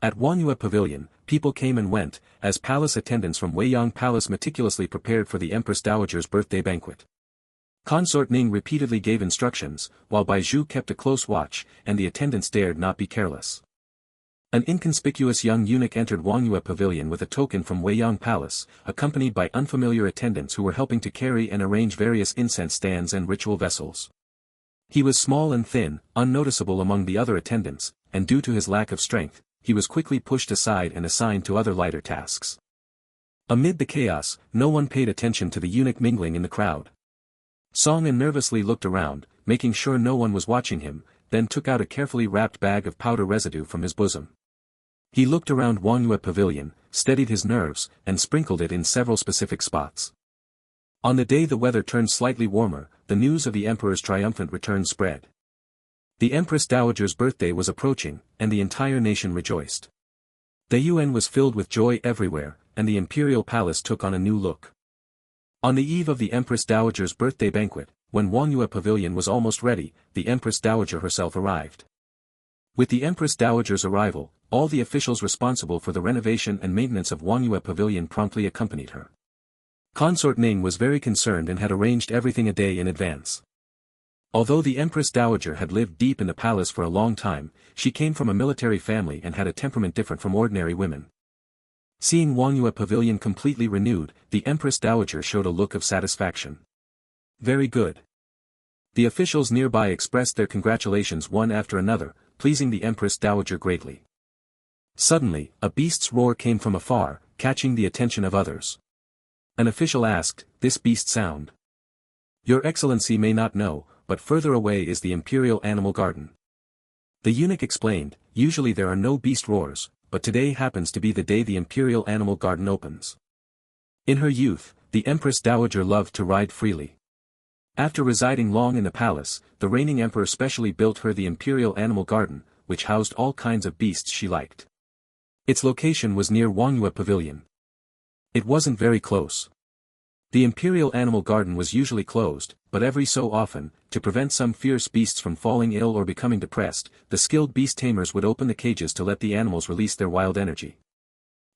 At Wangyue Pavilion, people came and went, as palace attendants from Weiyang Palace meticulously prepared for the Empress Dowager's birthday banquet. Consort Ning repeatedly gave instructions, while Zhu kept a close watch, and the attendants dared not be careless. An inconspicuous young eunuch entered Wangyue Pavilion with a token from Weiyang Palace, accompanied by unfamiliar attendants who were helping to carry and arrange various incense stands and ritual vessels. He was small and thin, unnoticeable among the other attendants, and due to his lack of strength, he was quickly pushed aside and assigned to other lighter tasks. Amid the chaos, no one paid attention to the eunuch mingling in the crowd. Song nervously looked around, making sure no one was watching him, then took out a carefully wrapped bag of powder residue from his bosom. He looked around Wangyue Pavilion, steadied his nerves, and sprinkled it in several specific spots. On the day the weather turned slightly warmer, the news of the Emperor's triumphant return spread. The Empress Dowager's birthday was approaching, and the entire nation rejoiced. The UN was filled with joy everywhere, and the imperial palace took on a new look. On the eve of the Empress Dowager's birthday banquet, when Wangyue Pavilion was almost ready, the Empress Dowager herself arrived. With the Empress Dowager's arrival, all the officials responsible for the renovation and maintenance of Wangyue Pavilion promptly accompanied her. Consort Ning was very concerned and had arranged everything a day in advance. Although the Empress Dowager had lived deep in the palace for a long time, she came from a military family and had a temperament different from ordinary women. Seeing Wangyue Pavilion completely renewed, the Empress Dowager showed a look of satisfaction. Very good. The officials nearby expressed their congratulations one after another, pleasing the Empress Dowager greatly. Suddenly, a beast's roar came from afar, catching the attention of others. An official asked, "This beast sound? Your Excellency may not know, but further away is the Imperial Animal Garden." The eunuch explained, "Usually there are no beast roars, but today happens to be the day the Imperial Animal Garden opens." In her youth, the Empress Dowager loved to ride freely. After residing long in the palace, the reigning emperor specially built her the Imperial Animal Garden, which housed all kinds of beasts she liked. Its location was near Wangyue Pavilion. It wasn't very close. The Imperial Animal Garden was usually closed, but every so often, to prevent some fierce beasts from falling ill or becoming depressed, the skilled beast tamers would open the cages to let the animals release their wild energy.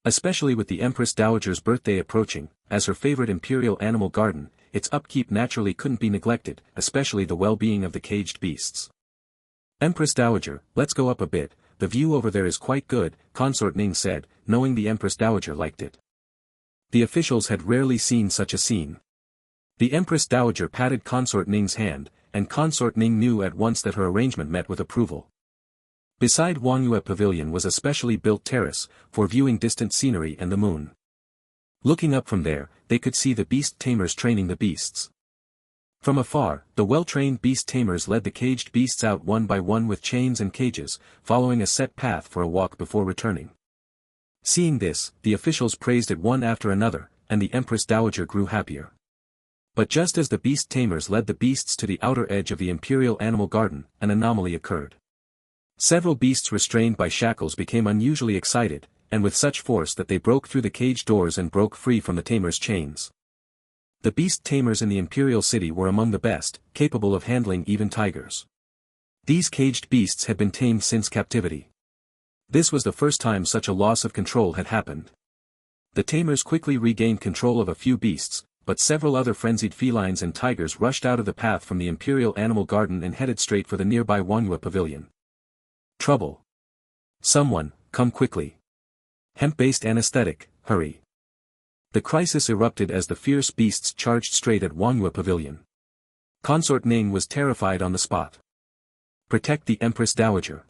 Especially with the Empress Dowager's birthday approaching, as her favorite Imperial Animal Garden, its upkeep naturally couldn't be neglected, especially the well-being of the caged beasts. "Empress Dowager, let's go up a bit, the view over there is quite good," Consort Ning said, knowing the Empress Dowager liked it. The officials had rarely seen such a scene. The Empress Dowager patted Consort Ning's hand, and Consort Ning knew at once that her arrangement met with approval. Beside Wangyue Pavilion was a specially built terrace, for viewing distant scenery and the moon. Looking up from there, they could see the beast tamers training the beasts. From afar, the well-trained beast tamers led the caged beasts out one by one with chains and cages, following a set path for a walk before returning. Seeing this, the officials praised it one after another, and the Empress Dowager grew happier. But just as the beast tamers led the beasts to the outer edge of the Imperial Animal Garden, an anomaly occurred. Several beasts restrained by shackles became unusually excited, and with such force that they broke through the cage doors and broke free from the tamers' chains. The beast tamers in the Imperial City were among the best, capable of handling even tigers. These caged beasts had been tamed since captivity. This was the first time such a loss of control had happened. The tamers quickly regained control of a few beasts, but several other frenzied felines and tigers rushed out of the path from the Imperial Animal Garden and headed straight for the nearby Wangyue Pavilion. Trouble. Someone, come quickly. Hemp-based anesthetic, hurry. The crisis erupted as the fierce beasts charged straight at Wangyue Pavilion. Consort Ning was terrified on the spot. Protect the Empress Dowager.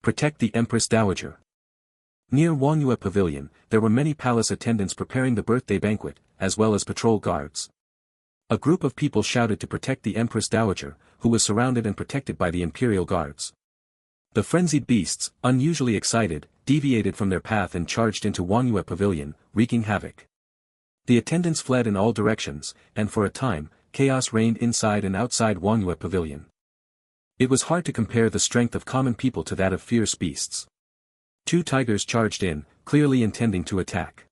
Protect the Empress Dowager. Near Wangyue Pavilion, there were many palace attendants preparing the birthday banquet, as well as patrol guards. A group of people shouted to protect the Empress Dowager, who was surrounded and protected by the Imperial Guards. The frenzied beasts, unusually excited, deviated from their path and charged into Wangyue Pavilion, wreaking havoc. The attendants fled in all directions, and for a time, chaos reigned inside and outside Wangyue Pavilion. It was hard to compare the strength of common people to that of fierce beasts. 2 tigers charged in, clearly intending to attack.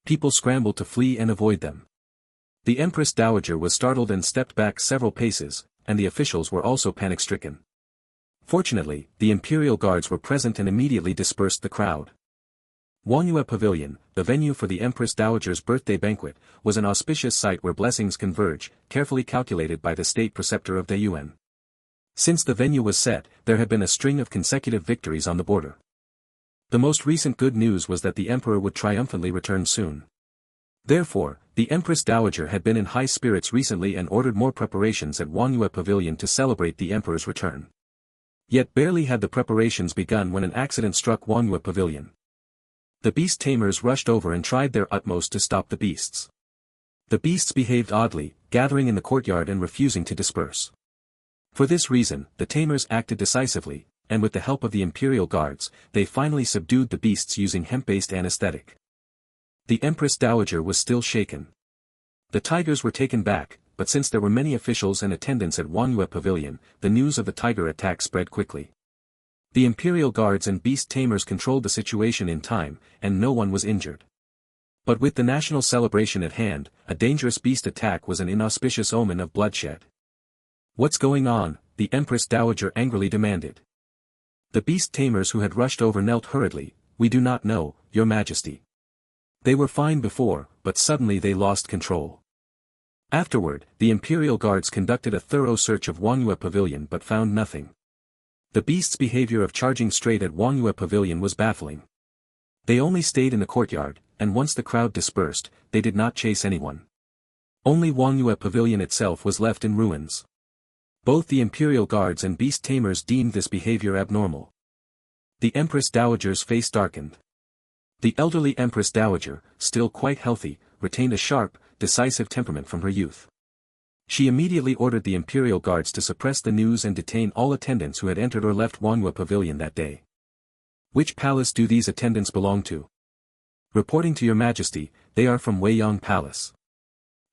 People scrambled to flee and avoid them. The Empress Dowager was startled and stepped back several paces, and the officials were also panic-stricken. Fortunately, the Imperial Guards were present and immediately dispersed the crowd. Wangyue Pavilion, the venue for the Empress Dowager's birthday banquet, was an auspicious site where blessings converge, carefully calculated by the state preceptor of Yuan. Since the venue was set, there had been a string of consecutive victories on the border. The most recent good news was that the emperor would triumphantly return soon. Therefore, the Empress Dowager had been in high spirits recently and ordered more preparations at Wangyue Pavilion to celebrate the emperor's return. Yet barely had the preparations begun when an accident struck Wangyue Pavilion. The beast tamers rushed over and tried their utmost to stop the beasts. The beasts behaved oddly, gathering in the courtyard and refusing to disperse. For this reason, the tamers acted decisively, and with the help of the Imperial Guards, they finally subdued the beasts using hemp-based anesthetic. The Empress Dowager was still shaken. The tigers were taken back, but since there were many officials and attendants at Wangyue Pavilion, the news of the tiger attack spread quickly. The Imperial Guards and beast tamers controlled the situation in time, and no one was injured. But with the national celebration at hand, a dangerous beast attack was an inauspicious omen of bloodshed. "What's going on?" the Empress Dowager angrily demanded. The beast tamers who had rushed over knelt hurriedly. "We do not know, Your Majesty. They were fine before, but suddenly they lost control." Afterward, the Imperial Guards conducted a thorough search of Wangyue Pavilion but found nothing. The beasts' behavior of charging straight at Wangyue Pavilion was baffling. They only stayed in the courtyard, and once the crowd dispersed, they did not chase anyone. Only Wangyue Pavilion itself was left in ruins. Both the Imperial Guards and beast tamers deemed this behavior abnormal. The Empress Dowager's face darkened. The elderly Empress Dowager, still quite healthy, retained a sharp, decisive temperament from her youth. She immediately ordered the Imperial Guards to suppress the news and detain all attendants who had entered or left Wangyue Pavilion that day. "Which palace do these attendants belong to?" "Reporting to Your Majesty, they are from Weiyang Palace."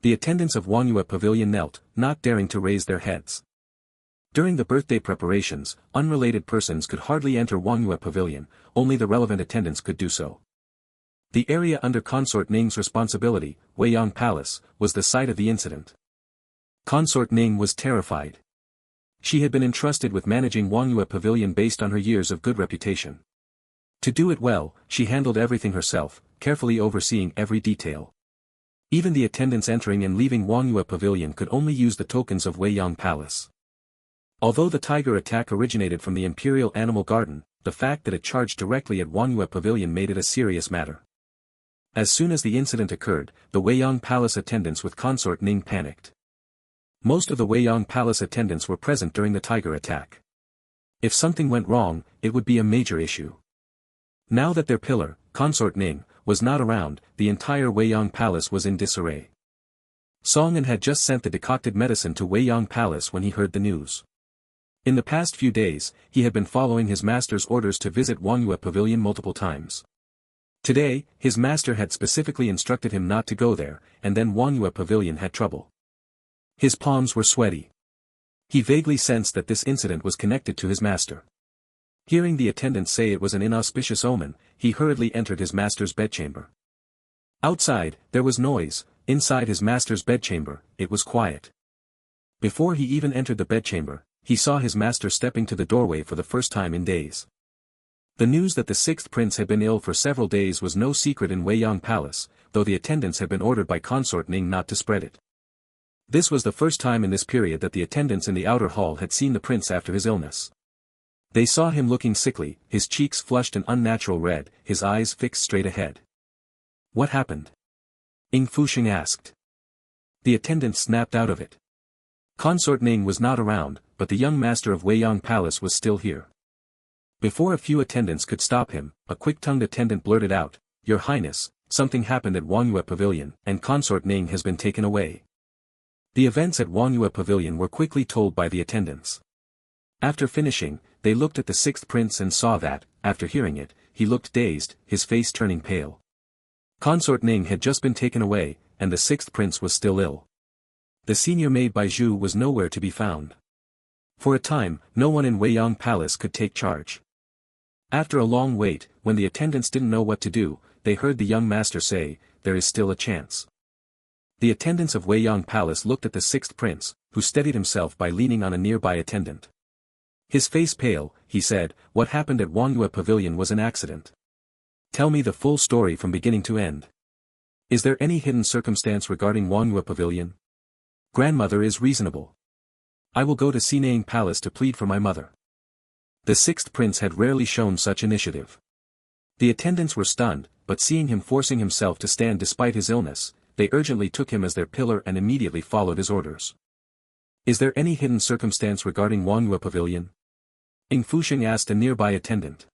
The attendants of Wangyue Pavilion knelt, not daring to raise their heads. During the birthday preparations, unrelated persons could hardly enter Wangyue Pavilion, only the relevant attendants could do so. The area under Consort Ning's responsibility, Weiyang Palace, was the site of the incident. Consort Ning was terrified. She had been entrusted with managing Wangyue Pavilion based on her years of good reputation. To do it well, she handled everything herself, carefully overseeing every detail. Even the attendants entering and leaving Wangyue Pavilion could only use the tokens of Weiyang Palace. Although the tiger attack originated from the Imperial Animal Garden, the fact that it charged directly at Wangyue Pavilion made it a serious matter. As soon as the incident occurred, the Weiyang Palace attendants with Consort Ning panicked. Most of the Weiyang Palace attendants were present during the tiger attack. If something went wrong, it would be a major issue. Now that their pillar, Consort Ning, was not around, the entire Weiyang Palace was in disarray. Songan had just sent the decocted medicine to Weiyang Palace when he heard the news. In the past few days, he had been following his master's orders to visit Wangyue Pavilion multiple times. Today, his master had specifically instructed him not to go there, and then Wangyue Pavilion had trouble. His palms were sweaty. He vaguely sensed that this incident was connected to his master. Hearing the attendants say it was an inauspicious omen, he hurriedly entered his master's bedchamber. Outside, there was noise. Inside his master's bedchamber, it was quiet. Before he even entered the bedchamber, he saw his master stepping to the doorway for the first time in days. The news that the sixth prince had been ill for several days was no secret in Weiyang Palace, though the attendants had been ordered by Consort Ning not to spread it. This was the first time in this period that the attendants in the outer hall had seen the prince after his illness. They saw him looking sickly, his cheeks flushed an unnatural red, his eyes fixed straight ahead. "What happened?" Ying Fusheng asked. The attendants snapped out of it. Consort Ning was not around, but the young master of Weiyang Palace was still here. Before a few attendants could stop him, a quick-tongued attendant blurted out, "Your Highness, something happened at Wangyue Pavilion, and Consort Ning has been taken away." The events at Wangyue Pavilion were quickly told by the attendants. After finishing, they looked at the sixth prince and saw that, after hearing it, he looked dazed, his face turning pale. Consort Ning had just been taken away, and the sixth prince was still ill. The senior maid by Xu was nowhere to be found. For a time, no one in Weiyang Palace could take charge. After a long wait, when the attendants didn't know what to do, they heard the young master say, "There is still a chance." The attendants of Weiyang Palace looked at the sixth prince, who steadied himself by leaning on a nearby attendant. His face pale, he said, "What happened at Wangyue Pavilion was an accident. Tell me the full story from beginning to end. Is there any hidden circumstance regarding Wangyue Pavilion? Grandmother is reasonable. I will go to Cining Palace to plead for my mother." The sixth prince had rarely shown such initiative. The attendants were stunned, but seeing him forcing himself to stand despite his illness, they urgently took him as their pillar and immediately followed his orders. "Is there any hidden circumstance regarding Wangyue Pavilion?" Ying Fusheng asked a nearby attendant.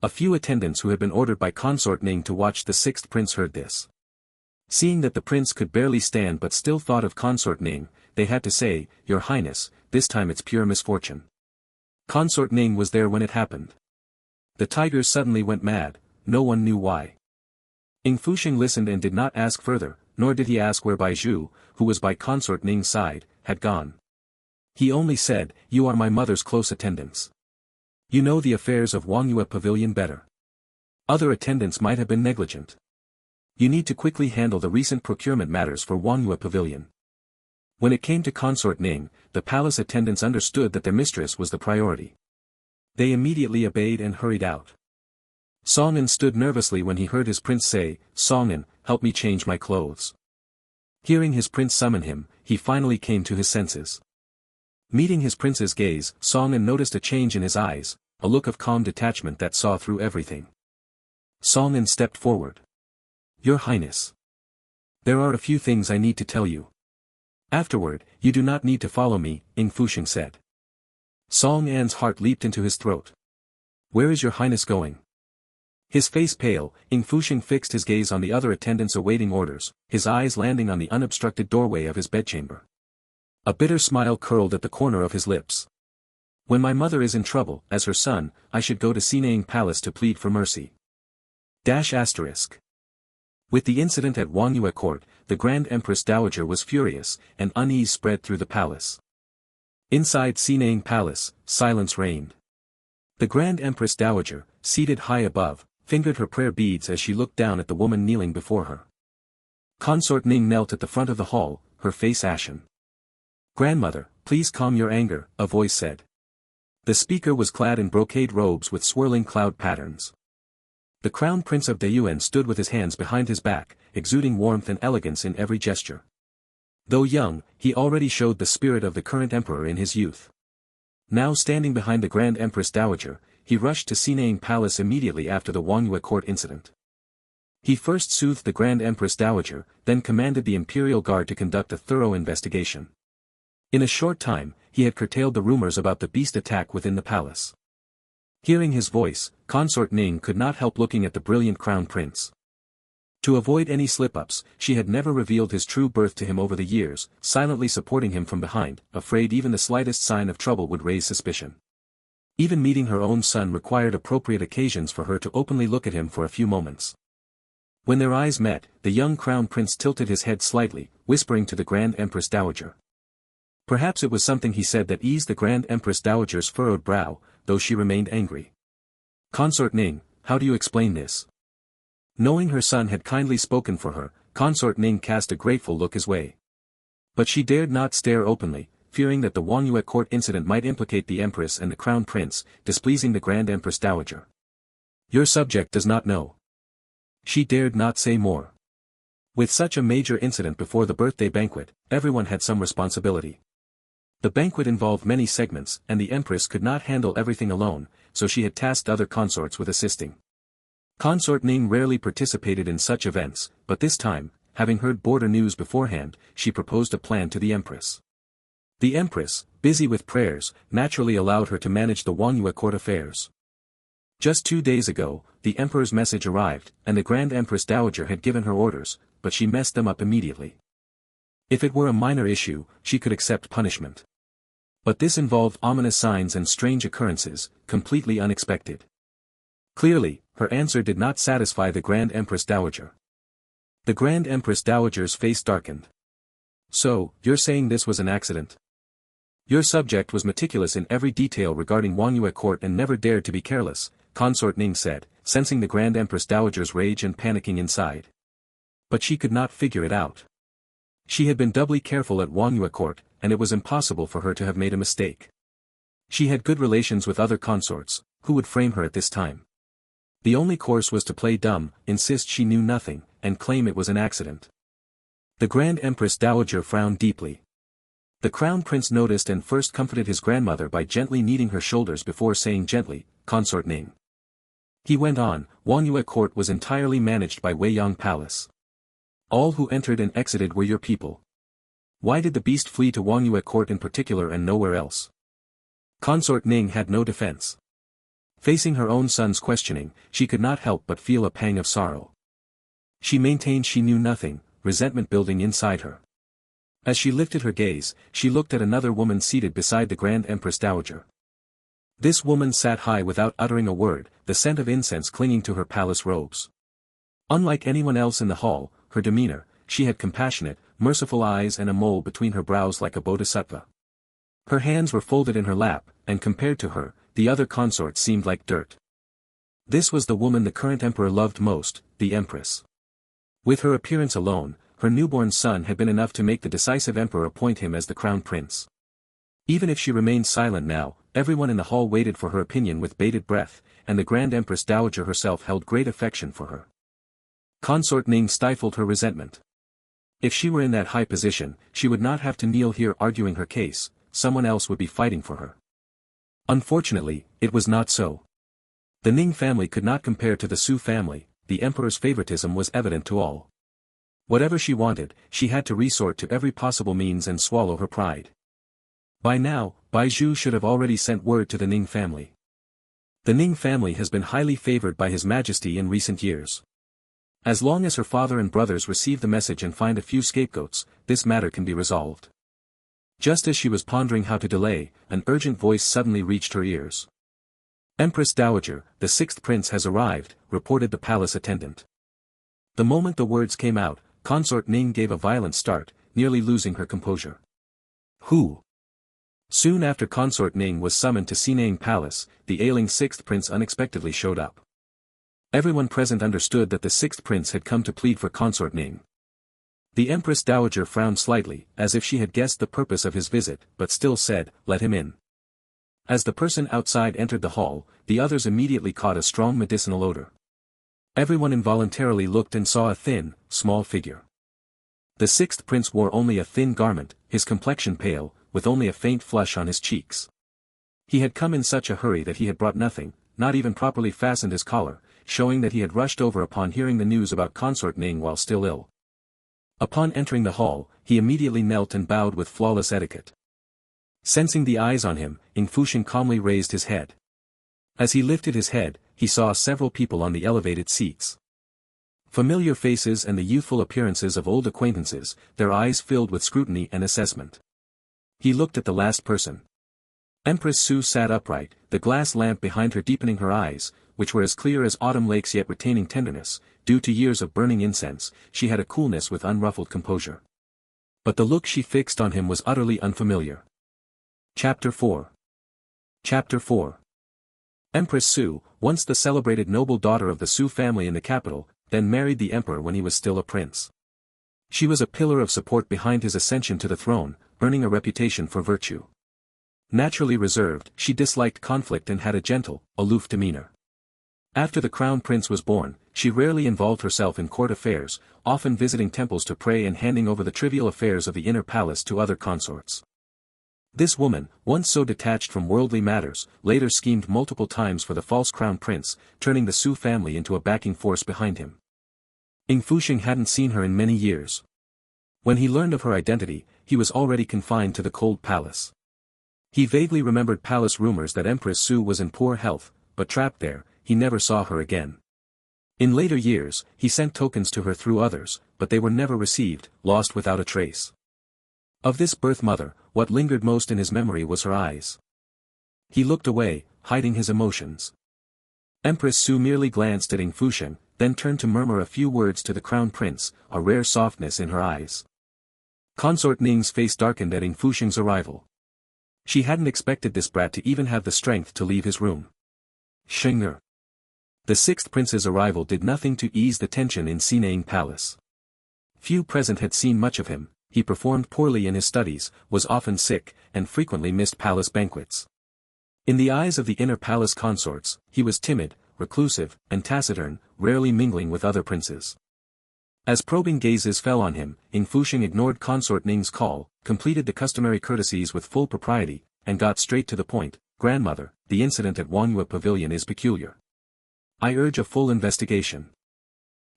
A few attendants who had been ordered by Consort Ning to watch the sixth prince heard this. Seeing that the prince could barely stand but still thought of Consort Ning, they had to say, "Your Highness, this time it's pure misfortune. Consort Ning was there when it happened. The tigers suddenly went mad, no one knew why." Ying Fusheng listened and did not ask further, nor did he ask where Bai Zhu, who was by Consort Ning's side, had gone. He only said, "You are my mother's close attendants. You know the affairs of Wangyue Pavilion better. Other attendants might have been negligent. You need to quickly handle the recent procurement matters for Wangyue Pavilion." When it came to Consort Ning, the palace attendants understood that their mistress was the priority. They immediately obeyed and hurried out. Songen stood nervously when he heard his prince say, "Songen, help me change my clothes." Hearing his prince summon him, he finally came to his senses. Meeting his prince's gaze, Songen noticed a change in his eyes, a look of calm detachment that saw through everything. Songen stepped forward. "Your Highness. There are a few things I need to tell you. Afterward, you do not need to follow me," Ying Fusheng said. Song An's heart leaped into his throat. "Where is your Highness going?" His face pale, Ying Fusheng fixed his gaze on the other attendants awaiting orders, his eyes landing on the unobstructed doorway of his bedchamber. A bitter smile curled at the corner of his lips. "When my mother is in trouble, as her son, I should go to Cining Palace to plead for mercy." With the incident at Wangyue Court, the Grand Empress Dowager was furious, and unease spread through the palace. Inside Cining Palace, silence reigned. The Grand Empress Dowager, seated high above, fingered her prayer beads as she looked down at the woman kneeling before her. Consort Ning knelt at the front of the hall, her face ashen. "Grandmother, please calm your anger," a voice said. The speaker was clad in brocade robes with swirling cloud patterns. The Crown Prince of Deyuan stood with his hands behind his back, exuding warmth and elegance in every gesture. Though young, he already showed the spirit of the current emperor in his youth. Now standing behind the Grand Empress Dowager, he rushed to Cining Palace immediately after the Wangyue Court incident. He first soothed the Grand Empress Dowager, then commanded the Imperial Guard to conduct a thorough investigation. In a short time, he had curtailed the rumors about the beast attack within the palace. Hearing his voice, Consort Ning could not help looking at the brilliant Crown Prince. To avoid any slip-ups, she had never revealed his true birth to him over the years, silently supporting him from behind, afraid even the slightest sign of trouble would raise suspicion. Even meeting her own son required appropriate occasions for her to openly look at him for a few moments. When their eyes met, the young Crown Prince tilted his head slightly, whispering to the Grand Empress Dowager. Perhaps it was something he said that eased the Grand Empress Dowager's furrowed brow, though she remained angry. "Consort Ning, how do you explain this?" Knowing her son had kindly spoken for her, Consort Ning cast a grateful look his way. But she dared not stare openly, fearing that the Wangyue Court incident might implicate the Empress and the Crown Prince, displeasing the Grand Empress Dowager. "Your subject does not know." She dared not say more. With such a major incident before the birthday banquet, everyone had some responsibility. The banquet involved many segments, and the Empress could not handle everything alone, so she had tasked other consorts with assisting. Consort Ning rarely participated in such events, but this time, having heard border news beforehand, she proposed a plan to the Empress. The Empress, busy with prayers, naturally allowed her to manage the Wangyue Court affairs. Just 2 days ago, the Emperor's message arrived, and the Grand Empress Dowager had given her orders, but she messed them up immediately. If it were a minor issue, she could accept punishment. But this involved ominous signs and strange occurrences, completely unexpected. Clearly, her answer did not satisfy the Grand Empress Dowager. The Grand Empress Dowager's face darkened. "So, you're saying this was an accident?" Your subject was meticulous in every detail regarding Wangyue court and never dared to be careless, Consort Ning said, sensing the Grand Empress Dowager's rage and panicking inside. But she could not figure it out. She had been doubly careful at Wangyue court, and it was impossible for her to have made a mistake. She had good relations with other consorts, who would frame her at this time. The only course was to play dumb, insist she knew nothing, and claim it was an accident. The Grand Empress Dowager frowned deeply. The Crown Prince noticed and first comforted his grandmother by gently kneading her shoulders before saying gently, Consort Ning. He went on, Wangyue court was entirely managed by Weiyang Palace. All who entered and exited were your people. Why did the beast flee to Wangyue court in particular and nowhere else? Consort Ning had no defense. Facing her own son's questioning, she could not help but feel a pang of sorrow. She maintained she knew nothing, resentment building inside her. As she lifted her gaze, she looked at another woman seated beside the Grand Empress Dowager. This woman sat high without uttering a word, the scent of incense clinging to her palace robes. Unlike anyone else in the hall, her demeanor, she had compassionate, merciful eyes and a mole between her brows like a bodhisattva. Her hands were folded in her lap, and compared to her, the other consorts seemed like dirt. This was the woman the current emperor loved most, the Empress. With her appearance alone, her newborn son had been enough to make the decisive emperor appoint him as the crown prince. Even if she remained silent now, everyone in the hall waited for her opinion with bated breath, and the Grand Empress Dowager herself held great affection for her. Consort Ning stifled her resentment. If she were in that high position, she would not have to kneel here arguing her case, someone else would be fighting for her. Unfortunately, it was not so. The Ning family could not compare to the Xu family, the emperor's favoritism was evident to all. Whatever she wanted, she had to resort to every possible means and swallow her pride. By now, Baizhu should have already sent word to the Ning family. The Ning family has been highly favored by His Majesty in recent years. As long as her father and brothers receive the message and find a few scapegoats, this matter can be resolved. Just as she was pondering how to delay, an urgent voice suddenly reached her ears. Empress Dowager, the sixth prince has arrived, reported the palace attendant. The moment the words came out, Consort Ning gave a violent start, nearly losing her composure. Who? Soon after Consort Ning was summoned to Cining Palace, the ailing sixth prince unexpectedly showed up. Everyone present understood that the sixth prince had come to plead for Consort Ning. The Empress Dowager frowned slightly, as if she had guessed the purpose of his visit, but still said, "Let him in." As the person outside entered the hall, the others immediately caught a strong medicinal odor. Everyone involuntarily looked and saw a thin, small figure. The sixth prince wore only a thin garment, his complexion pale, with only a faint flush on his cheeks. He had come in such a hurry that he had brought nothing, not even properly fastened his collar, showing that he had rushed over upon hearing the news about Consort Ning while still ill. Upon entering the hall, he immediately knelt and bowed with flawless etiquette. Sensing the eyes on him, Ying Fusheng calmly raised his head. As he lifted his head, he saw several people on the elevated seats. Familiar faces and the youthful appearances of old acquaintances, their eyes filled with scrutiny and assessment. He looked at the last person. Empress Xu sat upright, the glass lamp behind her deepening her eyes, which were as clear as autumn lakes yet retaining tenderness. Due to years of burning incense, she had a coolness with unruffled composure. But the look she fixed on him was utterly unfamiliar. Chapter 4. Chapter 4. Empress Xu, once the celebrated noble daughter of the Xu family in the capital, then married the emperor when he was still a prince. She was a pillar of support behind his ascension to the throne, earning a reputation for virtue. Naturally reserved, she disliked conflict and had a gentle, aloof demeanor. After the crown prince was born, she rarely involved herself in court affairs, often visiting temples to pray and handing over the trivial affairs of the inner palace to other consorts. This woman, once so detached from worldly matters, later schemed multiple times for the false crown prince, turning the Xu family into a backing force behind him. Ying Fusheng hadn't seen her in many years. When he learned of her identity, he was already confined to the cold palace. He vaguely remembered palace rumors that Empress Xu was in poor health, but trapped there, he never saw her again. In later years, he sent tokens to her through others, but they were never received, lost without a trace. Of this birth mother, what lingered most in his memory was her eyes. He looked away, hiding his emotions. Empress Xu merely glanced at Ying Fusheng, then turned to murmur a few words to the crown prince, a rare softness in her eyes. Consort Ning's face darkened at Ying Fusheng's arrival. She hadn't expected this brat to even have the strength to leave his room. Shenger. The sixth prince's arrival did nothing to ease the tension in Cining Palace. Few present had seen much of him. He performed poorly in his studies, was often sick, and frequently missed palace banquets. In the eyes of the inner palace consorts, he was timid, reclusive, and taciturn, rarely mingling with other princes. As probing gazes fell on him, Ying Fusheng ignored Consort Ning's call, completed the customary courtesies with full propriety, and got straight to the point. Grandmother, the incident at Wangyue Pavilion is peculiar. I urge a full investigation.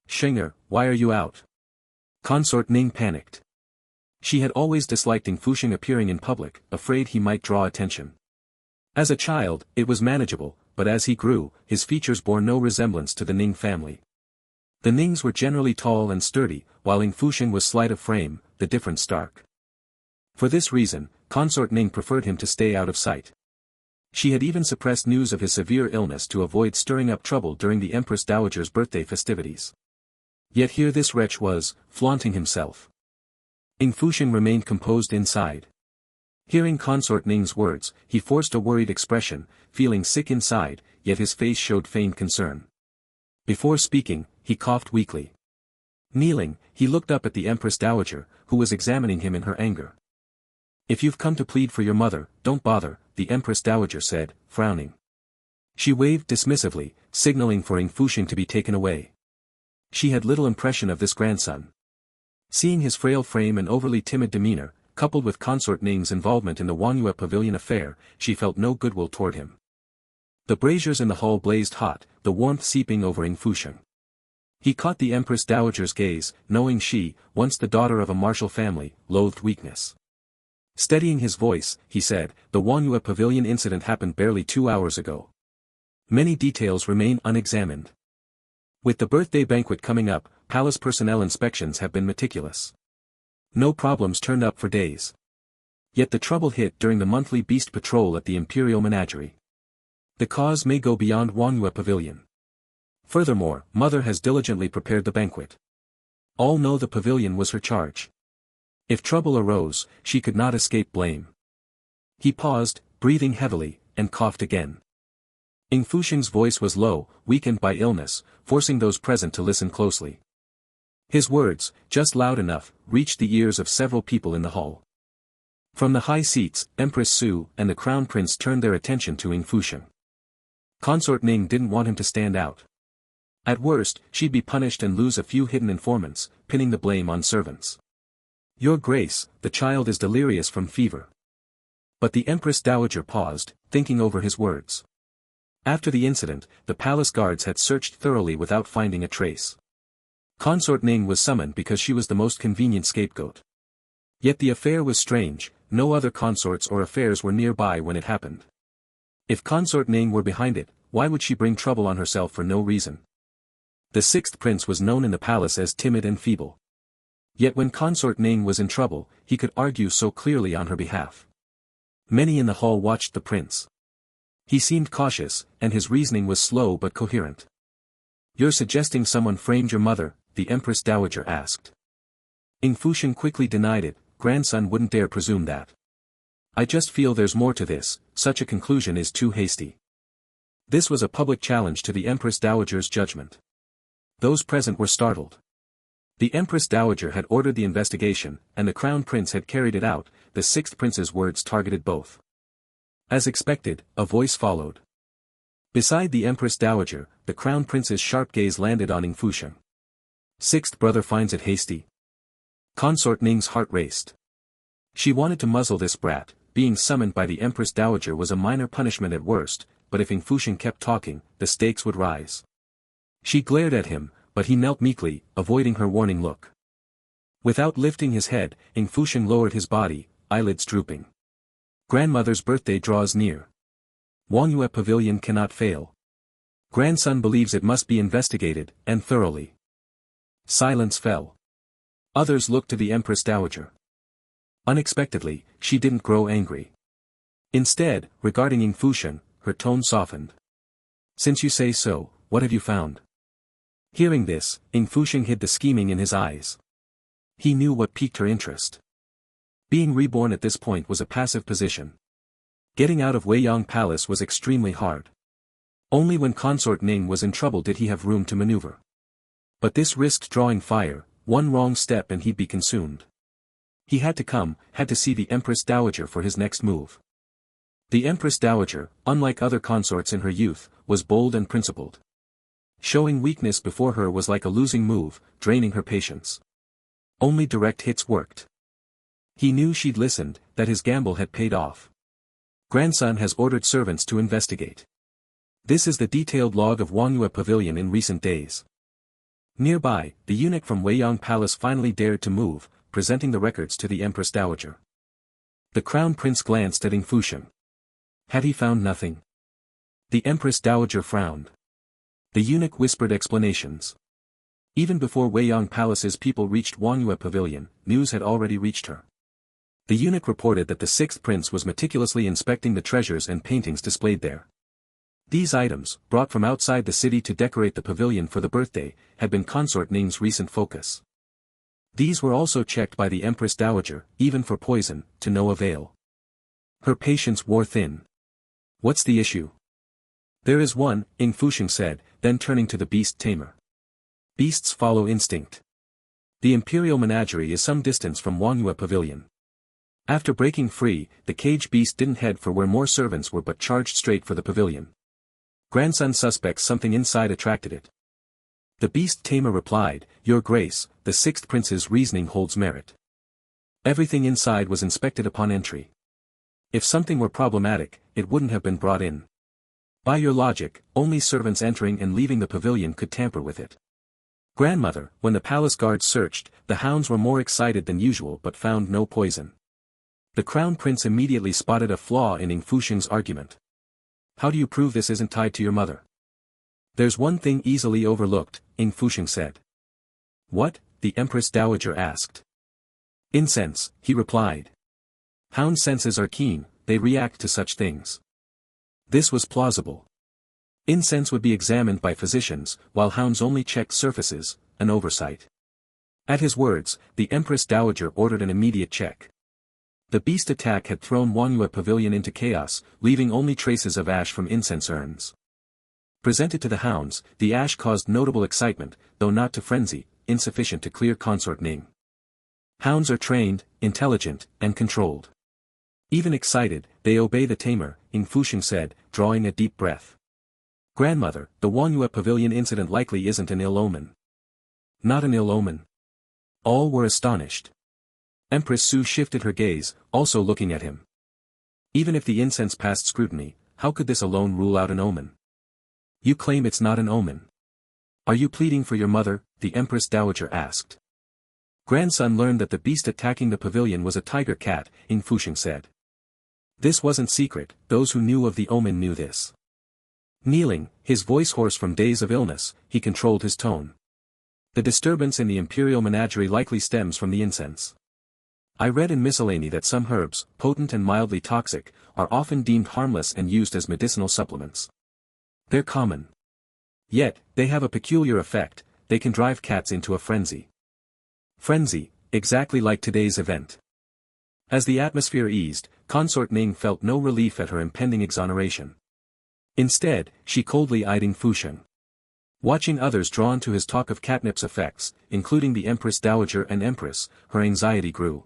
Shenger, why are you out? Consort Ning panicked. She had always disliked Ying Fusheng appearing in public, afraid he might draw attention. As a child, it was manageable, but as he grew, his features bore no resemblance to the Ning family. The Nings were generally tall and sturdy, while Ying Fusheng was slight of frame, the difference stark. For this reason, Consort Ning preferred him to stay out of sight. She had even suppressed news of his severe illness to avoid stirring up trouble during the Empress Dowager's birthday festivities. Yet here this wretch was, flaunting himself. Ying Fusheng remained composed inside. Hearing Consort Ning's words, he forced a worried expression, feeling sick inside, yet his face showed feigned concern. Before speaking, he coughed weakly. Kneeling, he looked up at the Empress Dowager, who was examining him in her anger. If you've come to plead for your mother, don't bother, the Empress Dowager said, frowning. She waved dismissively, signaling for Ying Fusheng to be taken away. She had little impression of this grandson. Seeing his frail frame and overly timid demeanor, coupled with Consort Ning's involvement in the Wangyue Pavilion affair, she felt no goodwill toward him. The braziers in the hall blazed hot, the warmth seeping over Ying Fusheng. He caught the Empress Dowager's gaze, knowing she, once the daughter of a martial family, loathed weakness. Steadying his voice, he said, the Wangyue Pavilion incident happened barely 2 hours ago. Many details remain unexamined. With the birthday banquet coming up, palace personnel inspections have been meticulous. No problems turned up for days. Yet the trouble hit during the monthly beast patrol at the Imperial Menagerie. The cause may go beyond Wangyue Pavilion. Furthermore, Mother has diligently prepared the banquet. All know the pavilion was her charge. If trouble arose, she could not escape blame. He paused, breathing heavily, and coughed again. Ying Fusheng's voice was low, weakened by illness, forcing those present to listen closely. His words, just loud enough, reached the ears of several people in the hall. From the high seats, Empress Xu and the Crown Prince turned their attention to Ying Fusheng. Consort Ning didn't want him to stand out. At worst, she'd be punished and lose a few hidden informants, pinning the blame on servants. Your Grace, the child is delirious from fever. But the Empress Dowager paused, thinking over his words. After the incident, the palace guards had searched thoroughly without finding a trace. Consort Ning was summoned because she was the most convenient scapegoat. Yet the affair was strange, no other consorts or affairs were nearby when it happened. If Consort Ning were behind it, why would she bring trouble on herself for no reason? The sixth prince was known in the palace as timid and feeble. Yet when Consort Ning was in trouble, he could argue so clearly on her behalf. Many in the hall watched the prince. He seemed cautious, and his reasoning was slow but coherent. You're suggesting someone framed your mother, the Empress Dowager asked. Ying Fusheng quickly denied it, grandson wouldn't dare presume that. I just feel there's more to this, such a conclusion is too hasty. This was a public challenge to the Empress Dowager's judgment. Those present were startled. The Empress Dowager had ordered the investigation, and the Crown Prince had carried it out. The sixth prince's words targeted both. As expected, a voice followed. Beside the Empress Dowager, the Crown Prince's sharp gaze landed on Ying Fusheng. Sixth brother finds it hasty. Consort Ning's heart raced. She wanted to muzzle this brat. Being summoned by the Empress Dowager was a minor punishment at worst, but if Ying Fusheng kept talking, the stakes would rise. She glared at him, but he knelt meekly, avoiding her warning look. Without lifting his head, Ying Fusheng lowered his body, eyelids drooping. Grandmother's birthday draws near. Wangyue Pavilion cannot fail. Grandson believes it must be investigated, and thoroughly. Silence fell. Others looked to the Empress Dowager. Unexpectedly, she didn't grow angry. Instead, regarding Ying Fusheng, her tone softened. Since you say so, what have you found? Hearing this, Ying Fusheng hid the scheming in his eyes. He knew what piqued her interest. Being reborn at this point was a passive position. Getting out of Weiyang Palace was extremely hard. Only when Consort Ning was in trouble did he have room to maneuver. But this risked drawing fire, one wrong step and he'd be consumed. He had to see the Empress Dowager for his next move. The Empress Dowager, unlike other consorts in her youth, was bold and principled. Showing weakness before her was like a losing move, draining her patience. Only direct hits worked. He knew she'd listened, that his gamble had paid off. Grandson has ordered servants to investigate. This is the detailed log of Wangyue Pavilion in recent days. Nearby, the eunuch from Weiyang Palace finally dared to move, presenting the records to the Empress Dowager. The Crown Prince glanced at Ying Fusheng. Had he found nothing? The Empress Dowager frowned. The eunuch whispered explanations. Even before Weiyang Palace's people reached Wangyue Pavilion, news had already reached her. The eunuch reported that the sixth prince was meticulously inspecting the treasures and paintings displayed there. These items, brought from outside the city to decorate the pavilion for the birthday, had been Consort Ning's recent focus. These were also checked by the Empress Dowager, even for poison, to no avail. Her patience wore thin. What's the issue? There is one, Ying Fusheng said, then turning to the beast tamer. Beasts follow instinct. The imperial menagerie is some distance from Wangyue Pavilion. After breaking free, the cage beast didn't head for where more servants were but charged straight for the pavilion. Grandson suspects something inside attracted it. The beast tamer replied, Your Grace, the sixth prince's reasoning holds merit. Everything inside was inspected upon entry. If something were problematic, it wouldn't have been brought in. By your logic, only servants entering and leaving the pavilion could tamper with it. Grandmother, when the palace guards searched, the hounds were more excited than usual but found no poison. The Crown Prince immediately spotted a flaw in Ying Fusheng's argument. How do you prove this isn't tied to your mother? There's one thing easily overlooked, Ying Fusheng said. What? The Empress Dowager asked. Incense, he replied. Hound senses are keen, they react to such things. This was plausible. Incense would be examined by physicians, while hounds only checked surfaces, an oversight. At his words, the Empress Dowager ordered an immediate check. The beast attack had thrown Wangyue Pavilion into chaos, leaving only traces of ash from incense urns. Presented to the hounds, the ash caused notable excitement, though not to frenzy, insufficient to clear Consort Ning. Hounds are trained, intelligent, and controlled. Even excited, they obey the tamer, Ying Fusheng said, drawing a deep breath. Grandmother, the Wangyue Pavilion incident likely isn't an ill omen. Not an ill omen. All were astonished. Empress Xu shifted her gaze, also looking at him. Even if the incense passed scrutiny, how could this alone rule out an omen? You claim it's not an omen. Are you pleading for your mother? The Empress Dowager asked. Grandson learned that the beast attacking the pavilion was a tiger cat, Ying Fusheng said. This wasn't secret, those who knew of the omen knew this. Kneeling, his voice hoarse from days of illness, he controlled his tone. The disturbance in the imperial menagerie likely stems from the incense. I read in miscellany that some herbs, potent and mildly toxic, are often deemed harmless and used as medicinal supplements. They're common. Yet, they have a peculiar effect, they can drive cats into a frenzy. Frenzy, exactly like today's event. As the atmosphere eased, Consort Ning felt no relief at her impending exoneration. Instead, she coldly eyed Ying Fusheng. Watching others drawn to his talk of catnip's effects, including the Empress Dowager and Empress, her anxiety grew.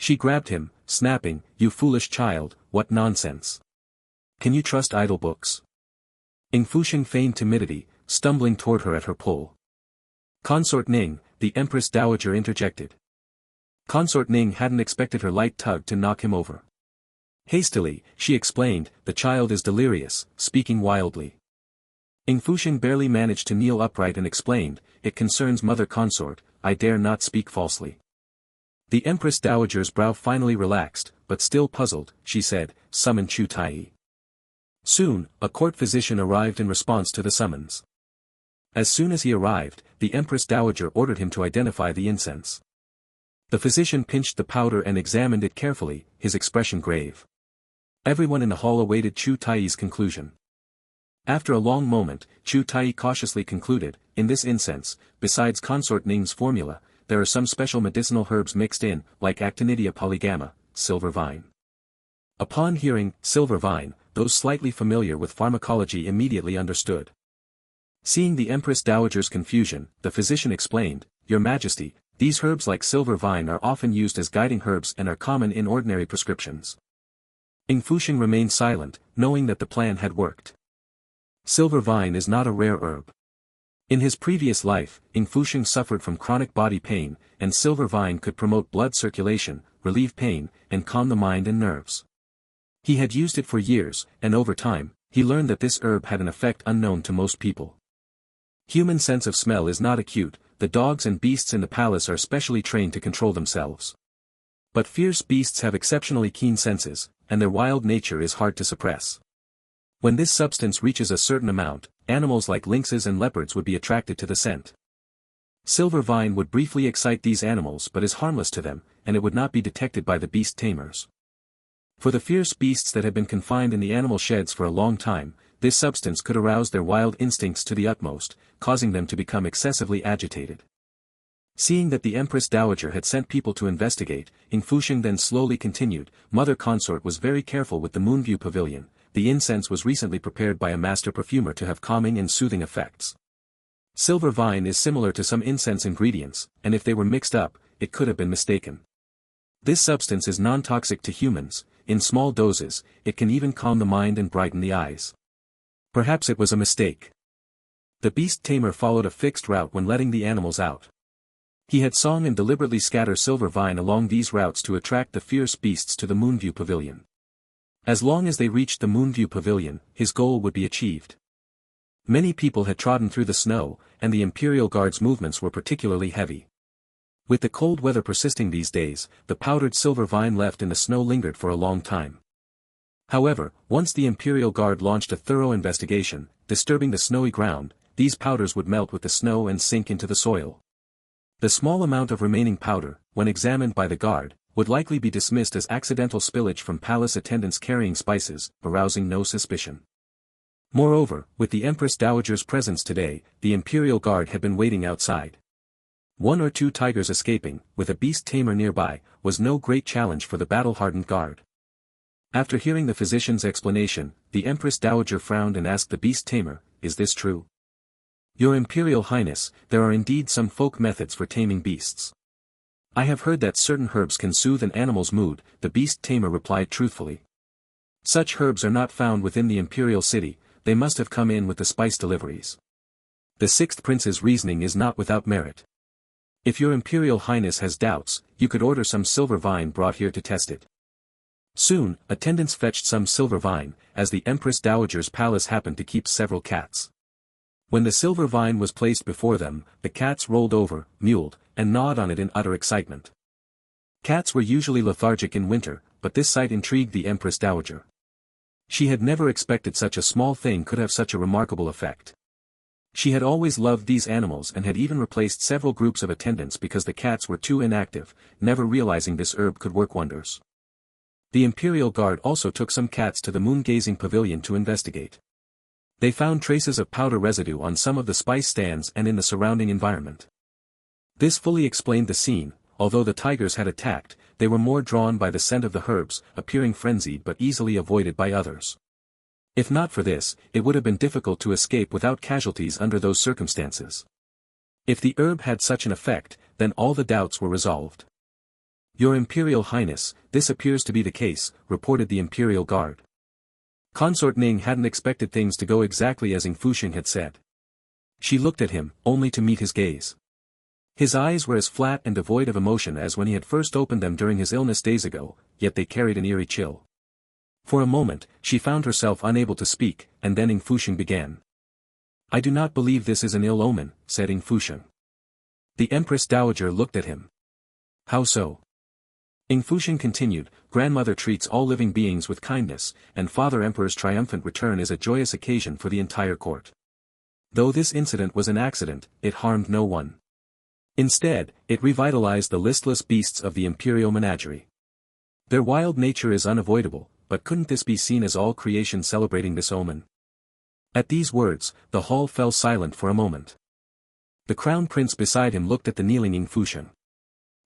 She grabbed him, snapping, You foolish child, what nonsense. Can you trust idle books? Ying Fusheng feigned timidity, stumbling toward her at her pull. Consort Ning, the Empress Dowager interjected. Consort Ning hadn't expected her light tug to knock him over. Hastily, she explained, the child is delirious, speaking wildly. Ying Fusheng barely managed to kneel upright and explained, It concerns Mother Consort, I dare not speak falsely. The Empress Dowager's brow finally relaxed, but still puzzled, she said, Summon Chu Tai. Soon, a court physician arrived in response to the summons. As soon as he arrived, the Empress Dowager ordered him to identify the incense. The physician pinched the powder and examined it carefully, his expression grave. Everyone in the hall awaited Chu Tai's conclusion. After a long moment, Chu Tai cautiously concluded, In this incense, besides Consort Ning's formula, there are some special medicinal herbs mixed in, like Actinidia polygama, silver vine. Upon hearing silver vine, those slightly familiar with pharmacology immediately understood. Seeing the Empress Dowager's confusion, the physician explained, "Your Majesty, these herbs like silver vine are often used as guiding herbs and are common in ordinary prescriptions." Ying Fusheng remained silent, knowing that the plan had worked. Silver vine is not a rare herb. In his previous life, Ying Fusheng suffered from chronic body pain, and silver vine could promote blood circulation, relieve pain, and calm the mind and nerves. He had used it for years, and over time, he learned that this herb had an effect unknown to most people. Human sense of smell is not acute, the dogs and beasts in the palace are specially trained to control themselves. But fierce beasts have exceptionally keen senses, and their wild nature is hard to suppress. When this substance reaches a certain amount, animals like lynxes and leopards would be attracted to the scent. Silver vine would briefly excite these animals but is harmless to them, and it would not be detected by the beast tamers. For the fierce beasts that have been confined in the animal sheds for a long time, this substance could arouse their wild instincts to the utmost, causing them to become excessively agitated. Seeing that the Empress Dowager had sent people to investigate, Ying Fusheng then slowly continued, "Mother Consort was very careful with the Moonview Pavilion. The incense was recently prepared by a master perfumer to have calming and soothing effects. Silver vine is similar to some incense ingredients, and if they were mixed up, it could have been mistaken. This substance is non-toxic to humans. In small doses, it can even calm the mind and brighten the eyes. Perhaps it was a mistake." The beast tamer followed a fixed route when letting the animals out. He had song and deliberately scatter silver vine along these routes to attract the fierce beasts to the Moonview Pavilion. As long as they reached the Moonview Pavilion, his goal would be achieved. Many people had trodden through the snow, and the Imperial Guard's movements were particularly heavy. With the cold weather persisting these days, the powdered silver vine left in the snow lingered for a long time. However, once the Imperial Guard launched a thorough investigation, disturbing the snowy ground, these powders would melt with the snow and sink into the soil. The small amount of remaining powder, when examined by the guard, would likely be dismissed as accidental spillage from palace attendants carrying spices, arousing no suspicion. Moreover, with the Empress Dowager's presence today, the Imperial Guard had been waiting outside. One or two tigers escaping, with a beast tamer nearby, was no great challenge for the battle-hardened guard. After hearing the physician's explanation, the Empress Dowager frowned and asked the beast tamer, "Is this true?" "Your Imperial Highness, there are indeed some folk methods for taming beasts. I have heard that certain herbs can soothe an animal's mood," the beast tamer replied truthfully. "Such herbs are not found within the Imperial City, they must have come in with the spice deliveries." The sixth prince's reasoning is not without merit. "If your Imperial Highness has doubts, you could order some silver vine brought here to test it." Soon, attendants fetched some silver vine, as the Empress Dowager's palace happened to keep several cats. When the silver vine was placed before them, the cats rolled over, mewed, and gnawed on it in utter excitement. Cats were usually lethargic in winter, but this sight intrigued the Empress Dowager. She had never expected such a small thing could have such a remarkable effect. She had always loved these animals and had even replaced several groups of attendants because the cats were too inactive, never realizing this herb could work wonders. The Imperial Guard also took some cats to the moon-gazing pavilion to investigate. They found traces of powder residue on some of the spice stands and in the surrounding environment. This fully explained the scene. Although the tigers had attacked, they were more drawn by the scent of the herbs, appearing frenzied but easily avoided by others. If not for this, it would have been difficult to escape without casualties under those circumstances. If the herb had such an effect, then all the doubts were resolved. "Your Imperial Highness, this appears to be the case," reported the Imperial Guard. Consort Ning hadn't expected things to go exactly as Ying Fusheng had said. She looked at him, only to meet his gaze. His eyes were as flat and devoid of emotion as when he had first opened them during his illness days ago, yet they carried an eerie chill. For a moment, she found herself unable to speak, and then Ying Fusheng began. "I do not believe this is an ill omen," said Ying Fusheng. The Empress Dowager looked at him. "How so?" Ying Fusheng continued, "Grandmother treats all living beings with kindness, and Father Emperor's triumphant return is a joyous occasion for the entire court. Though this incident was an accident, it harmed no one. Instead, it revitalized the listless beasts of the Imperial menagerie. Their wild nature is unavoidable, but couldn't this be seen as all creation celebrating this omen?" At these words, the hall fell silent for a moment. The crown prince beside him looked at the kneeling Ying Fusheng.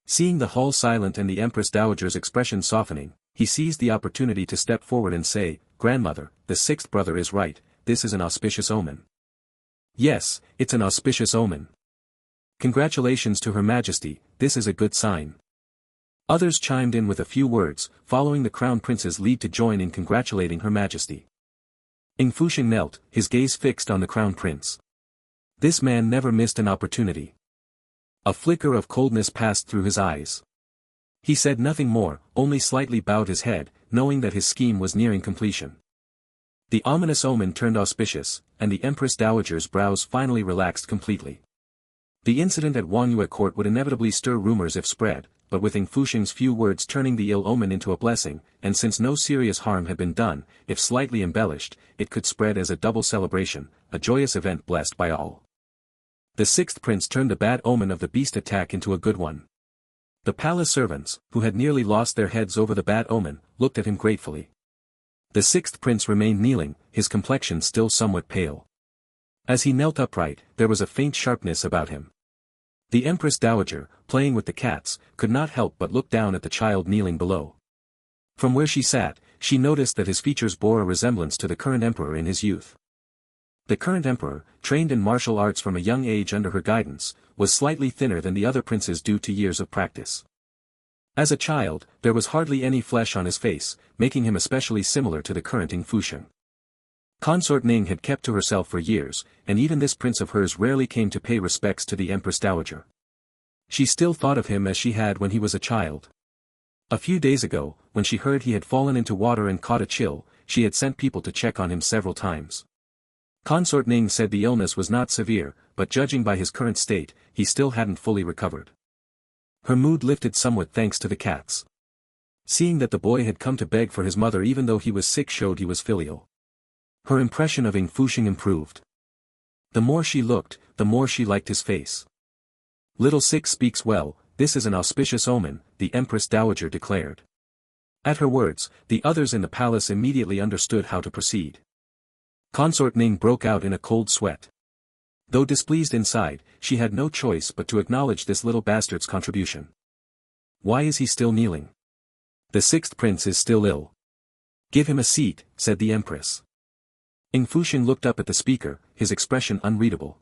Seeing the hall silent and the Empress Dowager's expression softening, He seized the opportunity to step forward and say, "Grandmother, the sixth brother is right, this is an auspicious omen." "Yes, it's an auspicious omen. Congratulations to Her Majesty, this is a good sign." Others chimed in with a few words, following the Crown Prince's lead to join in congratulating Her Majesty. Ying Fusheng knelt, his gaze fixed on the Crown Prince. This man never missed an opportunity. A flicker of coldness passed through his eyes. He said nothing more, only slightly bowed his head, knowing that his scheme was nearing completion. The ominous omen turned auspicious, and the Empress Dowager's brows finally relaxed completely. The incident at Wangyue court would inevitably stir rumors if spread, but with Ying Fusheng's few words turning the ill omen into a blessing, and since no serious harm had been done, if slightly embellished, it could spread as a double celebration, a joyous event blessed by all. The sixth prince turned the bad omen of the beast attack into a good one. The palace servants, who had nearly lost their heads over the bad omen, looked at him gratefully. The sixth prince remained kneeling, his complexion still somewhat pale. As he knelt upright, there was a faint sharpness about him. The Empress Dowager, playing with the cats, could not help but look down at the child kneeling below. From where she sat, she noticed that his features bore a resemblance to the current emperor in his youth. The current emperor, trained in martial arts from a young age under her guidance, was slightly thinner than the other princes due to years of practice. As a child, there was hardly any flesh on his face, making him especially similar to the current Ying Fusheng. Consort Ning had kept to herself for years, and even this prince of hers rarely came to pay respects to the Empress Dowager. She still thought of him as she had when he was a child. A few days ago, when she heard he had fallen into water and caught a chill, she had sent people to check on him several times. Consort Ning said the illness was not severe, but judging by his current state, he still hadn't fully recovered. Her mood lifted somewhat thanks to the cats. Seeing that the boy had come to beg for his mother even though he was sick showed he was filial. Her impression of Ying Fusheng improved. The more she looked, the more she liked his face. "Little Six speaks well, this is an auspicious omen," the Empress Dowager declared. At her words, the others in the palace immediately understood how to proceed. Consort Ning broke out in a cold sweat. Though displeased inside, she had no choice but to acknowledge this little bastard's contribution. Why is he still kneeling? The sixth prince is still ill. Give him a seat, said the Empress. Ying Fusheng looked up at the speaker, his expression unreadable.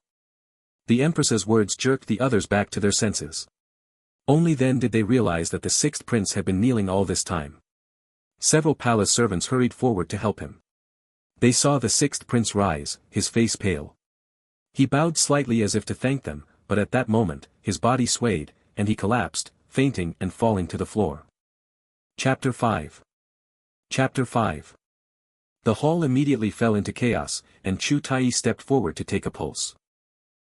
The Empress's words jerked the others back to their senses. Only then did they realize that the sixth prince had been kneeling all this time. Several palace servants hurried forward to help him. They saw the sixth prince rise, his face pale. He bowed slightly as if to thank them, but at that moment, his body swayed, and he collapsed, fainting and falling to the floor. Chapter 5. Chapter 5. The hall immediately fell into chaos, and Chu Tai stepped forward to take a pulse.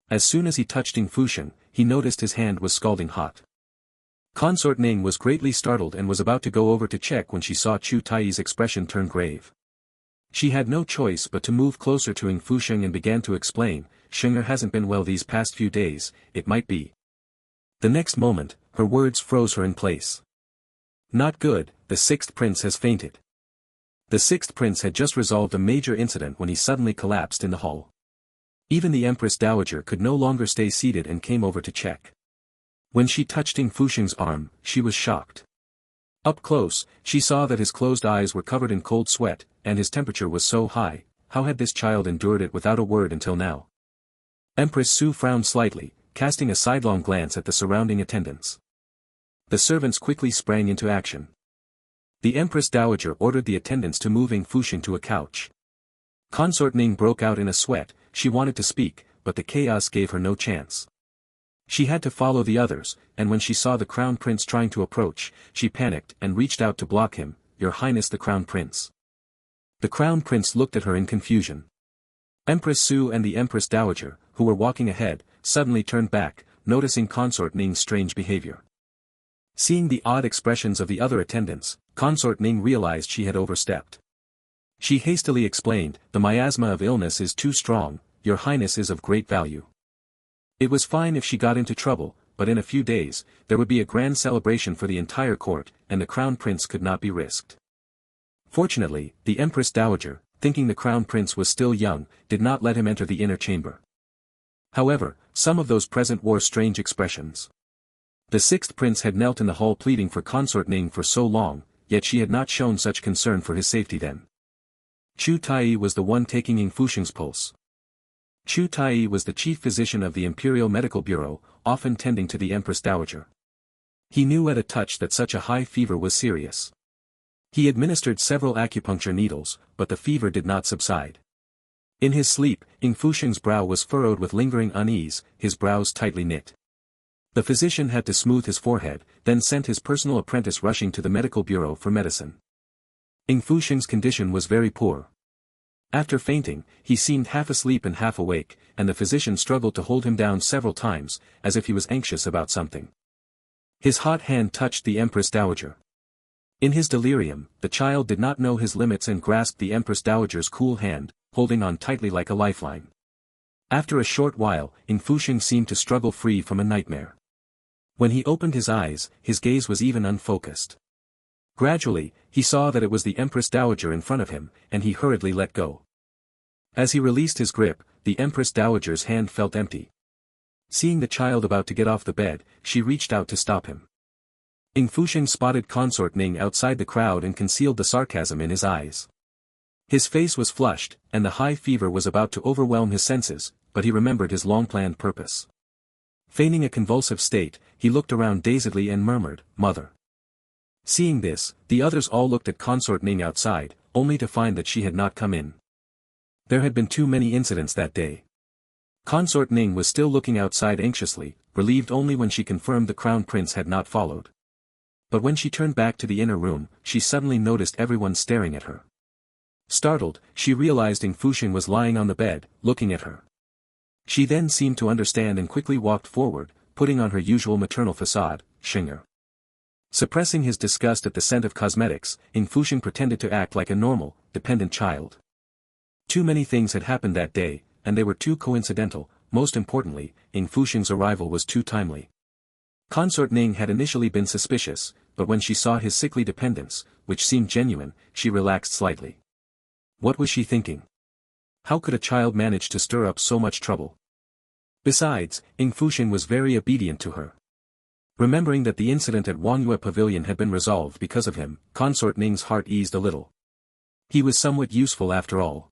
As soon as he touched Ying Fusheng, he noticed his hand was scalding hot. Consort Ning was greatly startled and was about to go over to check when she saw Chu Tai's expression turn grave. She had no choice but to move closer to Ying Fusheng and began to explain, "Shenger hasn't been well these past few days, it might be." The next moment, her words froze her in place. Not good, the sixth prince has fainted. The sixth prince had just resolved a major incident when he suddenly collapsed in the hall. Even the Empress Dowager could no longer stay seated and came over to check. When she touched Ying Fusheng's arm, she was shocked. Up close, she saw that his closed eyes were covered in cold sweat, and his temperature was so high. How had this child endured it without a word until now? Empress Xu frowned slightly, casting a sidelong glance at the surrounding attendants. The servants quickly sprang into action. The Empress Dowager ordered the attendants to move Ying Fusheng to a couch. Consort Ning broke out in a sweat. She wanted to speak, but the chaos gave her no chance. She had to follow the others, and when she saw the Crown Prince trying to approach, she panicked and reached out to block him. "Your Highness the Crown Prince." The Crown Prince looked at her in confusion. Empress Xu and the Empress Dowager, who were walking ahead, suddenly turned back, noticing Consort Ning's strange behavior. Seeing the odd expressions of the other attendants, Consort Ning realized she had overstepped. She hastily explained, "The miasma of illness is too strong, Your Highness is of great value." It was fine if she got into trouble, but in a few days, there would be a grand celebration for the entire court, and the Crown Prince could not be risked. Fortunately, the Empress Dowager, thinking the Crown Prince was still young, did not let him enter the inner chamber. However, some of those present wore strange expressions. The sixth prince had knelt in the hall pleading for Consort Ning for so long, yet she had not shown such concern for his safety then. Chu Tai was the one taking Ying Fusheng's pulse. Chu Tai was the chief physician of the Imperial Medical Bureau, often tending to the Empress Dowager. He knew at a touch that such a high fever was serious. He administered several acupuncture needles, but the fever did not subside. In his sleep, Ying Fusheng's brow was furrowed with lingering unease, his brows tightly knit. The physician had to smooth his forehead, then sent his personal apprentice rushing to the medical bureau for medicine. Ying Fusheng's condition was very poor. After fainting, he seemed half asleep and half awake, and the physician struggled to hold him down several times, as if he was anxious about something. His hot hand touched the Empress Dowager. In his delirium, the child did not know his limits and grasped the Empress Dowager's cool hand, holding on tightly like a lifeline. After a short while, Ying Fusheng seemed to struggle free from a nightmare. When he opened his eyes, his gaze was even unfocused. Gradually, he saw that it was the Empress Dowager in front of him, and he hurriedly let go. As he released his grip, the Empress Dowager's hand felt empty. Seeing the child about to get off the bed, she reached out to stop him. Ying Fusheng spotted Consort Ning outside the crowd and concealed the sarcasm in his eyes. His face was flushed, and the high fever was about to overwhelm his senses, but he remembered his long-planned purpose. Feigning a convulsive state, he looked around dazedly and murmured, "Mother." Seeing this, the others all looked at Consort Ning outside, only to find that she had not come in. There had been too many incidents that day. Consort Ning was still looking outside anxiously, relieved only when she confirmed the Crown Prince had not followed. But when she turned back to the inner room, she suddenly noticed everyone staring at her. Startled, she realized Ying Fusheng was lying on the bed, looking at her. She then seemed to understand and quickly walked forward, putting on her usual maternal facade, "Shinger." Suppressing his disgust at the scent of cosmetics, Ying Fusheng pretended to act like a normal, dependent child. Too many things had happened that day, and they were too coincidental. Most importantly, Ying Fusheng's arrival was too timely. Consort Ning had initially been suspicious, but when she saw his sickly dependence, which seemed genuine, she relaxed slightly. What was she thinking? How could a child manage to stir up so much trouble? Besides, Ying Fusheng was very obedient to her. Remembering that the incident at Wangyue Pavilion had been resolved because of him, Consort Ning's heart eased a little. He was somewhat useful after all.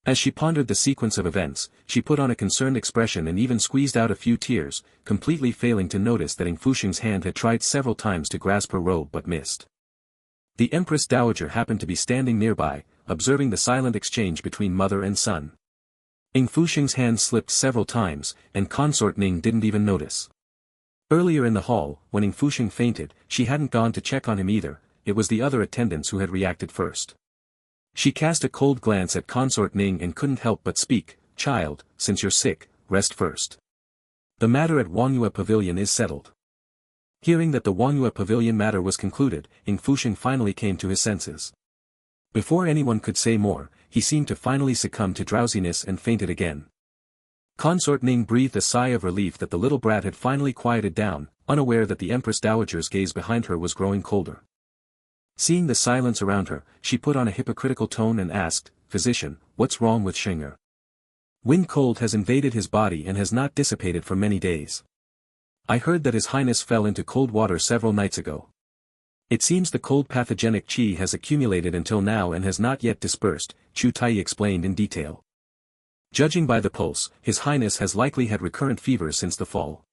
As she pondered the sequence of events, she put on a concerned expression and even squeezed out a few tears, completely failing to notice that Ying Fusheng's hand had tried several times to grasp her robe but missed. The Empress Dowager happened to be standing nearby, observing the silent exchange between mother and son. Ying Fusheng's hand slipped several times, and Consort Ning didn't even notice. Earlier in the hall, when Ying Fusheng fainted, she hadn't gone to check on him either, it was the other attendants who had reacted first. She cast a cold glance at Consort Ning and couldn't help but speak, "Child, since you're sick, rest first. The matter at Wangyue Pavilion is settled." Hearing that the Wangyue Pavilion matter was concluded, Ying Fusheng finally came to his senses. Before anyone could say more, he seemed to finally succumb to drowsiness and fainted again. Consort Ning breathed a sigh of relief that the little brat had finally quieted down, unaware that the Empress Dowager's gaze behind her was growing colder. Seeing the silence around her, she put on a hypocritical tone and asked, "Physician, what's wrong with Shinger? Wind cold has invaded his body and has not dissipated for many days. I heard that His Highness fell into cold water several nights ago. It seems the cold pathogenic qi has accumulated until now and has not yet dispersed," Chu Tai explained in detail. "Judging by the pulse, His Highness has likely had recurrent fevers since the fall.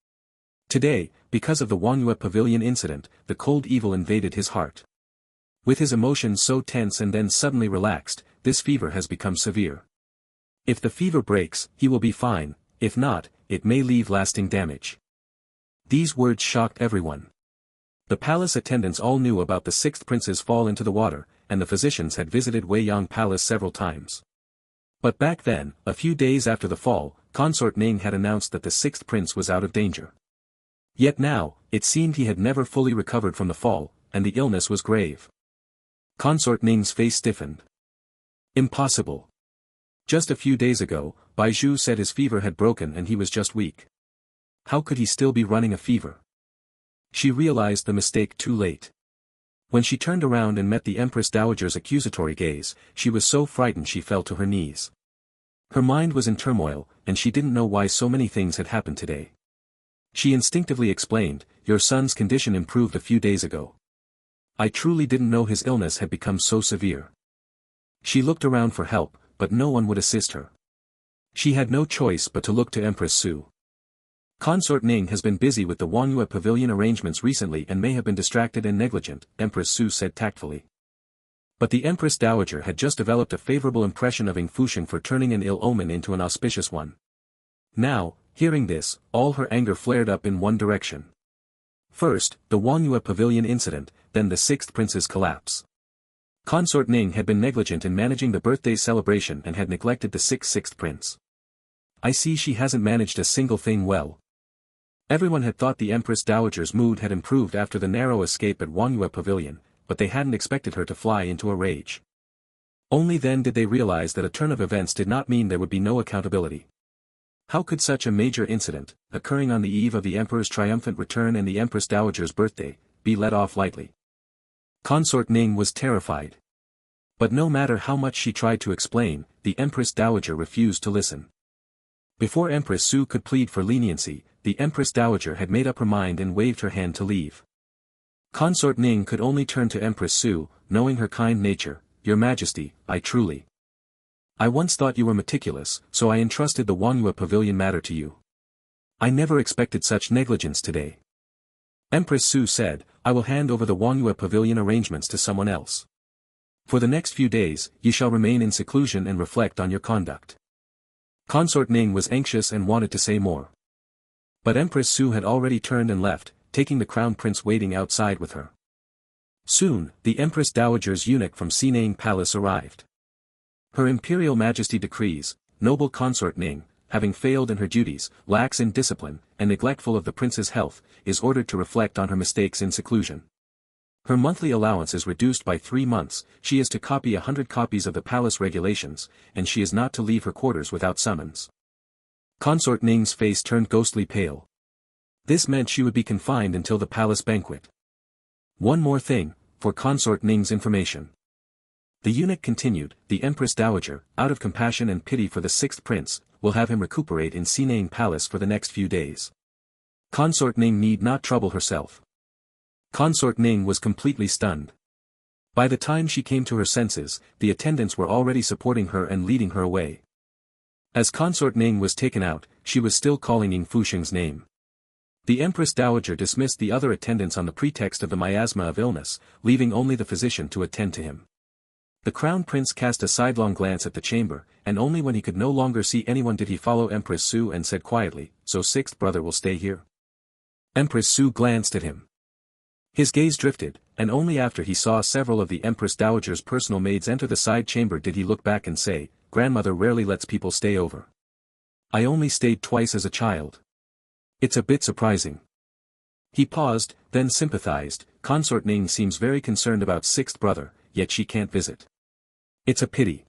Today, because of the Wangyue Pavilion incident, the cold evil invaded his heart. With his emotions so tense and then suddenly relaxed, this fever has become severe. If the fever breaks, he will be fine, if not, it may leave lasting damage." These words shocked everyone. The palace attendants all knew about the sixth prince's fall into the water, and the physicians had visited Weiyang Palace several times. But back then, a few days after the fall, Consort Ning had announced that the sixth prince was out of danger. Yet now, it seemed he had never fully recovered from the fall, and the illness was grave. Consort Ning's face stiffened. Impossible. Just a few days ago, Baizhu said his fever had broken and he was just weak. How could he still be running a fever? She realized the mistake too late. When she turned around and met the Empress Dowager's accusatory gaze, she was so frightened she fell to her knees. Her mind was in turmoil, and she didn't know why so many things had happened today. She instinctively explained, "Your son's condition improved a few days ago. I truly didn't know his illness had become so severe. She looked around for help, but no one would assist her. She had no choice but to look to Empress Xu. Consort Ning has been busy with the Wangyue pavilion arrangements recently and may have been distracted and negligent, Empress Xu said tactfully. But the Empress Dowager had just developed a favorable impression of Ying Fusheng for turning an ill omen into an auspicious one. Now, hearing this, all her anger flared up in one direction. First, the Wangyue pavilion incident, then the sixth prince's collapse. Consort Ning had been negligent in managing the birthday celebration and had neglected the sixth prince. I see she hasn't managed a single thing well. Everyone had thought the Empress Dowager's mood had improved after the narrow escape at Wangyue Pavilion, but they hadn't expected her to fly into a rage. Only then did they realize that a turn of events did not mean there would be no accountability. How could such a major incident, occurring on the eve of the Emperor's triumphant return and the Empress Dowager's birthday, be let off lightly? Consort Ning was terrified. But no matter how much she tried to explain, the Empress Dowager refused to listen. Before Empress Xu could plead for leniency, the Empress Dowager had made up her mind and waved her hand to leave. Consort Ning could only turn to Empress Xu, knowing her kind nature. Your Majesty, I once thought you were meticulous, so I entrusted the Wangyue Pavilion matter to you. I never expected such negligence today. Empress Xu said, I will hand over the Wangyue Pavilion arrangements to someone else. For the next few days, you shall remain in seclusion and reflect on your conduct. Consort Ning was anxious and wanted to say more. But Empress Xu had already turned and left, taking the crown prince waiting outside with her. Soon, the Empress Dowager's eunuch from Cining Palace arrived. Her Imperial Majesty decrees, noble Consort Ning, having failed in her duties, lax in discipline, and neglectful of the prince's health, is ordered to reflect on her mistakes in seclusion. Her monthly allowance is reduced by 3 months, she is to copy 100 copies of the palace regulations, and she is not to leave her quarters without summons. Consort Ning's face turned ghostly pale. This meant she would be confined until the palace banquet. One more thing, for Consort Ning's information. The eunuch continued, the Empress Dowager, out of compassion and pity for the sixth prince, will have him recuperate in Cining Palace for the next few days. Consort Ning need not trouble herself. Consort Ning was completely stunned. By the time she came to her senses, the attendants were already supporting her and leading her away. As Consort Ning was taken out, she was still calling Ying Fusheng's name. The Empress Dowager dismissed the other attendants on the pretext of the miasma of illness, leaving only the physician to attend to him. The crown prince cast a sidelong glance at the chamber, and only when he could no longer see anyone did he follow Empress Xu and said quietly, so sixth brother will stay here? Empress Xu glanced at him. His gaze drifted, and only after he saw several of the Empress Dowager's personal maids enter the side chamber did he look back and say, grandmother rarely lets people stay over. I only stayed twice as a child. It's a bit surprising. He paused, then sympathized, Consort Ning seems very concerned about sixth brother, yet she can't visit. It's a pity.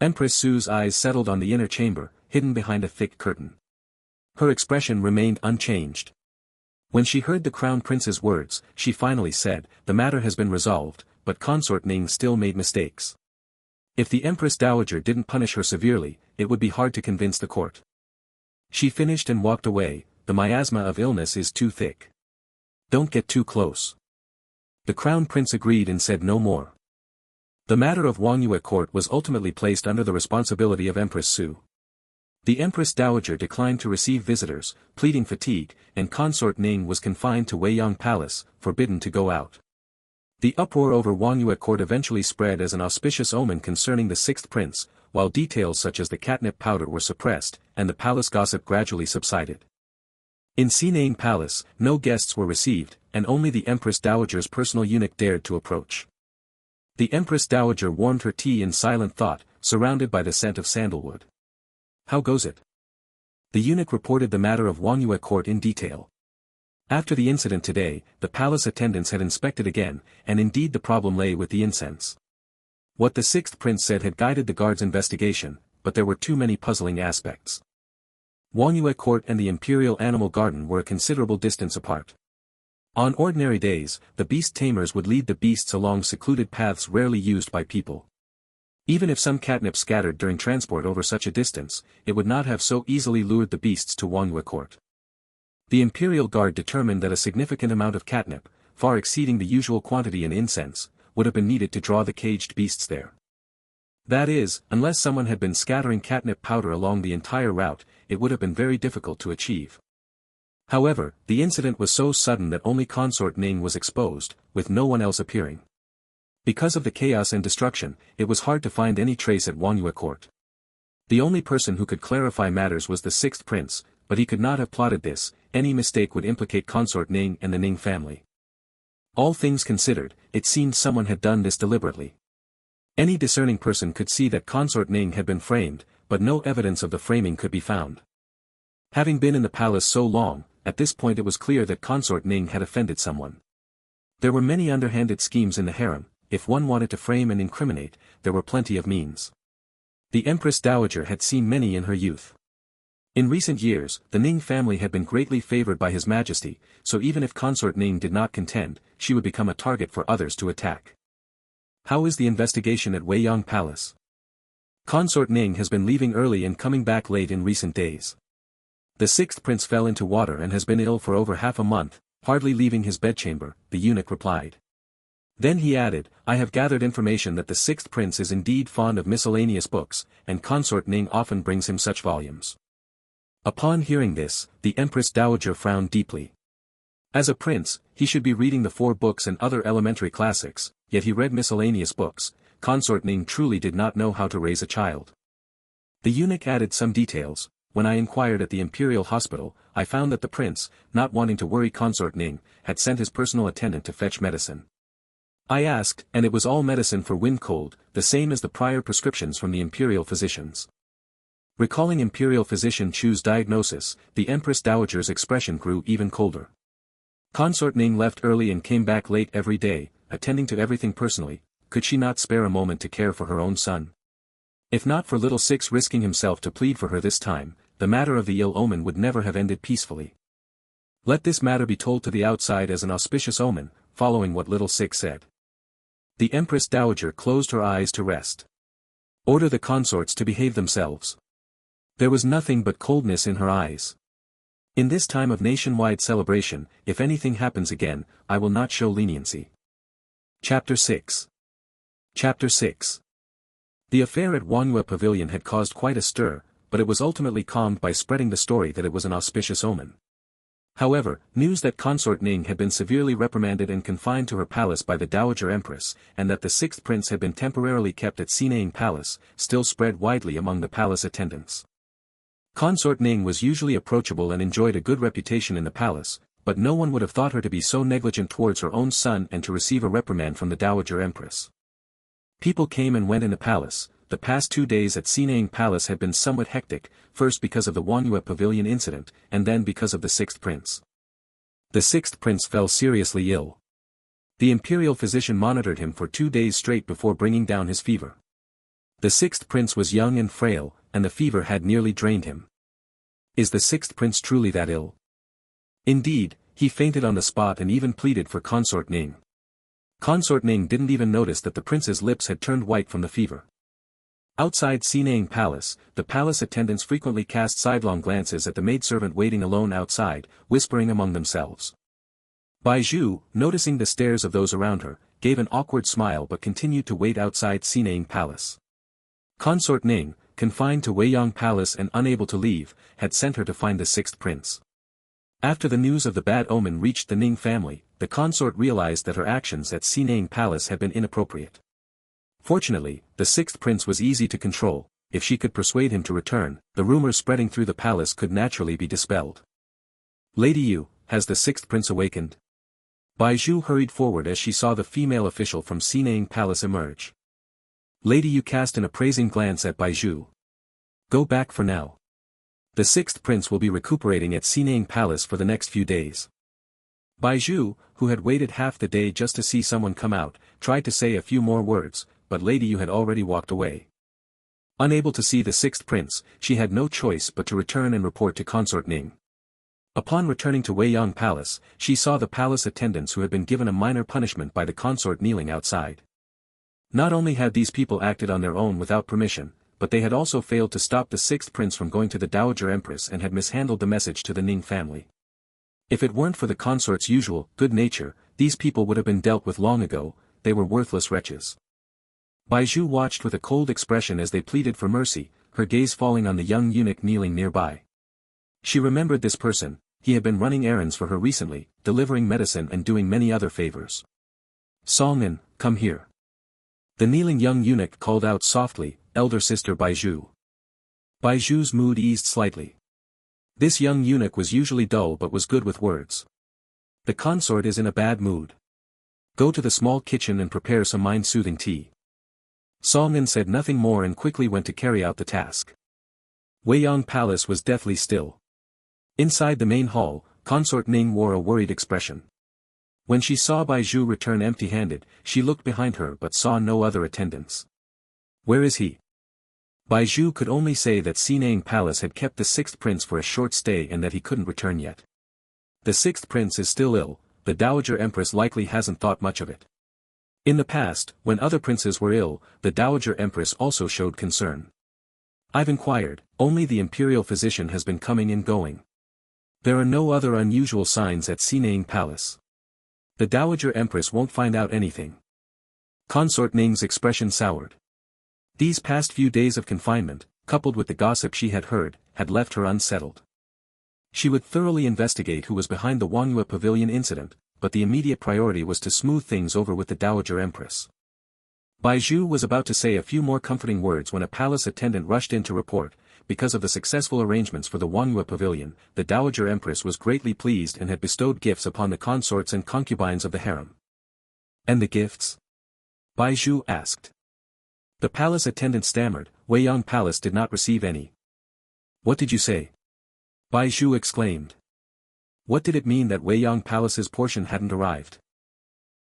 Empress Xu's eyes settled on the inner chamber, hidden behind a thick curtain. Her expression remained unchanged. When she heard the crown prince's words, she finally said, the matter has been resolved, but Consort Ning still made mistakes. If the Empress Dowager didn't punish her severely, it would be hard to convince the court. She finished and walked away, the miasma of illness is too thick. Don't get too close. The crown prince agreed and said no more. The matter of Wangyue court was ultimately placed under the responsibility of Empress Xu. The Empress Dowager declined to receive visitors, pleading fatigue, and Consort Ning was confined to Weiyang Palace, forbidden to go out. The uproar over Wangyue court eventually spread as an auspicious omen concerning the sixth prince, while details such as the catnip powder were suppressed, and the palace gossip gradually subsided. In Cining Palace, no guests were received, and only the Empress Dowager's personal eunuch dared to approach. The Empress Dowager warmed her tea in silent thought, surrounded by the scent of sandalwood. How goes it? The eunuch reported the matter of Wangyue court in detail. After the incident today, the palace attendants had inspected again, and indeed the problem lay with the incense. What the sixth prince said had guided the guard's investigation, but there were too many puzzling aspects. Wangyue court and the Imperial Animal Garden were a considerable distance apart. On ordinary days, the beast tamers would lead the beasts along secluded paths rarely used by people. Even if some catnip scattered during transport over such a distance, it would not have so easily lured the beasts to Wangyue court. The Imperial Guard determined that a significant amount of catnip, far exceeding the usual quantity in incense, would have been needed to draw the caged beasts there. That is, unless someone had been scattering catnip powder along the entire route, it would have been very difficult to achieve. However, the incident was so sudden that only Consort Ning was exposed, with no one else appearing. Because of the chaos and destruction, it was hard to find any trace at Wangyue court. The only person who could clarify matters was the sixth prince, but he could not have plotted this. Any mistake would implicate Consort Ning and the Ning family. All things considered, it seemed someone had done this deliberately. Any discerning person could see that Consort Ning had been framed, but no evidence of the framing could be found. Having been in the palace so long, at this point it was clear that Consort Ning had offended someone. There were many underhanded schemes in the harem. If one wanted to frame and incriminate, there were plenty of means. The Empress Dowager had seen many in her youth. In recent years, the Ning family had been greatly favored by His Majesty, so even if Consort Ning did not contend, she would become a target for others to attack. How is the investigation at Weiyang Palace? Consort Ning has been leaving early and coming back late in recent days. The sixth prince fell into water and has been ill for over half a month, hardly leaving his bedchamber, the eunuch replied. Then he added, I have gathered information that the sixth prince is indeed fond of miscellaneous books, and Consort Ning often brings him such volumes. Upon hearing this, the Empress Dowager frowned deeply. As a prince, he should be reading the 4 books and other elementary classics, yet he read miscellaneous books. Consort Ning truly did not know how to raise a child. The eunuch added some details. When I inquired at the imperial hospital, I found that the prince, not wanting to worry Consort Ning, had sent his personal attendant to fetch medicine. I asked, and it was all medicine for wind cold, the same as the prior prescriptions from the imperial physicians. Recalling imperial physician Chu's diagnosis, the Empress Dowager's expression grew even colder. Consort Ning left early and came back late every day, attending to everything personally. Could she not spare a moment to care for her own son? If not for little Six risking himself to plead for her this time, the matter of the ill omen would never have ended peacefully. Let this matter be told to the outside as an auspicious omen, following what little Six said. The Empress Dowager closed her eyes to rest. Order the consorts to behave themselves. There was nothing but coldness in her eyes. In this time of nationwide celebration, if anything happens again, I will not show leniency. Chapter 6. Chapter 6. The affair at Wangyue Pavilion had caused quite a stir, but it was ultimately calmed by spreading the story that it was an auspicious omen. However, news that Consort Ning had been severely reprimanded and confined to her palace by the Dowager Empress, and that the sixth prince had been temporarily kept at Cining Palace, still spread widely among the palace attendants. Consort Ning was usually approachable and enjoyed a good reputation in the palace, but no one would have thought her to be so negligent towards her own son and to receive a reprimand from the Dowager Empress. People came and went in the palace. The past 2 days at Cining Palace had been somewhat hectic, first because of the Wangyue Pavilion incident, and then because of the sixth prince. The sixth prince fell seriously ill. The imperial physician monitored him for 2 days straight before bringing down his fever. The sixth prince was young and frail, and the fever had nearly drained him. Is the sixth prince truly that ill? Indeed, he fainted on the spot and even pleaded for Consort Ning. Consort Ning didn't even notice that the prince's lips had turned white from the fever. Outside Cining Palace, the palace attendants frequently cast sidelong glances at the maidservant waiting alone outside, whispering among themselves. Baizhu, noticing the stares of those around her, gave an awkward smile but continued to wait outside Cining Palace. Consort Ning, confined to Weiyang Palace and unable to leave, had sent her to find the sixth prince. After the news of the bad omen reached the Ning family, the consort realized that her actions at Cining Palace had been inappropriate. Fortunately, the sixth prince was easy to control. If she could persuade him to return, the rumors spreading through the palace could naturally be dispelled. Lady Yu, has the sixth prince awakened? Baizhu hurried forward as she saw the female official from Cining Palace emerge. Lady Yu cast an appraising glance at Baizhu. Go back for now. The sixth prince will be recuperating at Cining Palace for the next few days. Baizhu, who had waited half the day just to see someone come out, tried to say a few more words, but Lady Yu had already walked away. Unable to see the sixth prince, she had no choice but to return and report to Consort Ning. Upon returning to Weiyang Palace, she saw the palace attendants who had been given a minor punishment by the consort kneeling outside. Not only had these people acted on their own without permission, but they had also failed to stop the sixth prince from going to the Dowager Empress and had mishandled the message to the Ning family. If it weren't for the consort's usual good nature, these people would have been dealt with long ago. They were worthless wretches. Baizhu watched with a cold expression as they pleaded for mercy, her gaze falling on the young eunuch kneeling nearby. She remembered this person. He had been running errands for her recently, delivering medicine and doing many other favors. Songin, come here. The kneeling young eunuch called out softly, elder sister Baizhu. Baizhu's mood eased slightly. This young eunuch was usually dull but was good with words. The consort is in a bad mood. Go to the small kitchen and prepare some mind-soothing tea. Songin said nothing more and quickly went to carry out the task. Weiyang Palace was deathly still. Inside the main hall, Consort Ning wore a worried expression. When she saw Baizhu return empty-handed, she looked behind her but saw no other attendants. Where is he? Baizhu could only say that Cining Palace had kept the sixth prince for a short stay and that he couldn't return yet. The sixth prince is still ill, the Dowager Empress likely hasn't thought much of it. In the past, when other princes were ill, the Dowager Empress also showed concern. I've inquired, only the imperial physician has been coming and going. There are no other unusual signs at Cining Palace. The Dowager Empress won't find out anything. Consort Ning's expression soured. These past few days of confinement, coupled with the gossip she had heard, had left her unsettled. She would thoroughly investigate who was behind the Wangyue Pavilion incident, but the immediate priority was to smooth things over with the Dowager Empress. Baizhu was about to say a few more comforting words when a palace attendant rushed in to report. Because of the successful arrangements for the Wangyue Pavilion, the Dowager Empress was greatly pleased and had bestowed gifts upon the consorts and concubines of the harem. And the gifts? Baizhu asked. The palace attendant stammered, Weiyang Palace did not receive any. What did you say? Baizhu exclaimed. What did it mean that Weiyang Palace's portion hadn't arrived?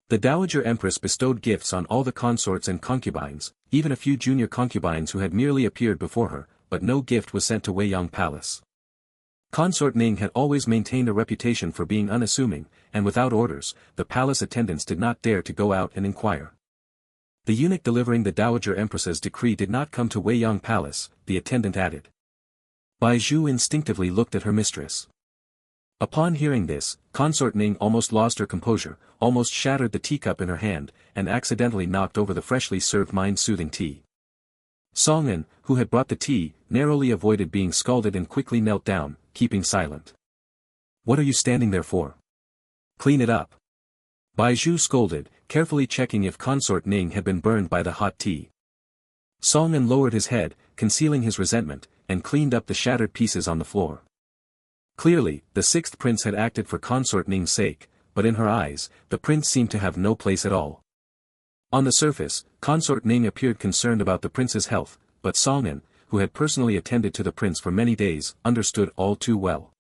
The Dowager Empress bestowed gifts on all the consorts and concubines, even a few junior concubines who had merely appeared before her, but no gift was sent to Weiyang Palace. Consort Ning had always maintained a reputation for being unassuming, and without orders, the palace attendants did not dare to go out and inquire. The eunuch delivering the Dowager Empress's decree did not come to Weiyang Palace, the attendant added. Baizhu instinctively looked at her mistress. Upon hearing this, Consort Ning almost lost her composure, almost shattered the teacup in her hand, and accidentally knocked over the freshly served mind-soothing tea. Songin, who had brought the tea, narrowly avoided being scalded and quickly knelt down, keeping silent. What are you standing there for? Clean it up. Baizhu scolded, carefully checking if Consort Ning had been burned by the hot tea. Songin lowered his head, concealing his resentment, and cleaned up the shattered pieces on the floor. Clearly, the sixth prince had acted for Consort Ning's sake, but in her eyes, the prince seemed to have no place at all. On the surface, Consort Ning appeared concerned about the prince's health, but Songin, who had personally attended to the prince for many days, understood all too well.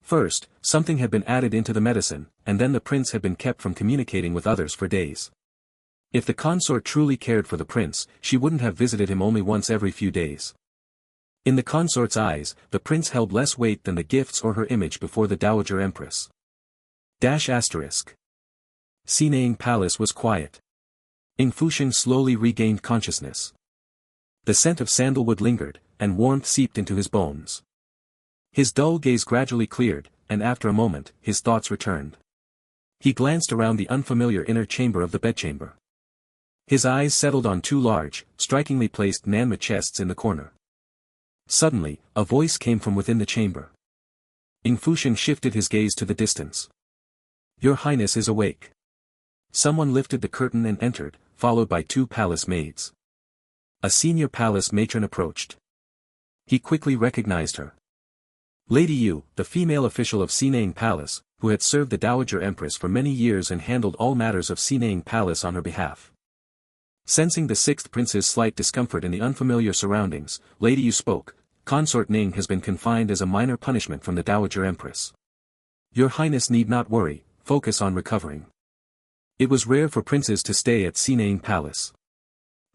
First, something had been added into the medicine, and then the prince had been kept from communicating with others for days. If the consort truly cared for the prince, she wouldn't have visited him only once every few days. In the consort's eyes, the prince held less weight than the gifts or her image before the Dowager Empress. Cining Palace was quiet. Ying Fusheng slowly regained consciousness. The scent of sandalwood lingered, and warmth seeped into his bones. His dull gaze gradually cleared, and after a moment, his thoughts returned. He glanced around the unfamiliar inner chamber of the bedchamber. His eyes settled on two large, strikingly placed Danmei chests in the corner. Suddenly, a voice came from within the chamber. Ying Fusheng shifted his gaze to the distance. Your Highness is awake. Someone lifted the curtain and entered, followed by two palace maids. A senior palace matron approached. He quickly recognized her. Lady Yu, the female official of Cining Palace, who had served the Dowager Empress for many years and handled all matters of Cining Palace on her behalf. Sensing the sixth prince's slight discomfort in the unfamiliar surroundings, Lady Yu spoke. Consort Ning has been confined as a minor punishment from the Dowager Empress. Your Highness need not worry, focus on recovering. It was rare for princes to stay at Cining Palace.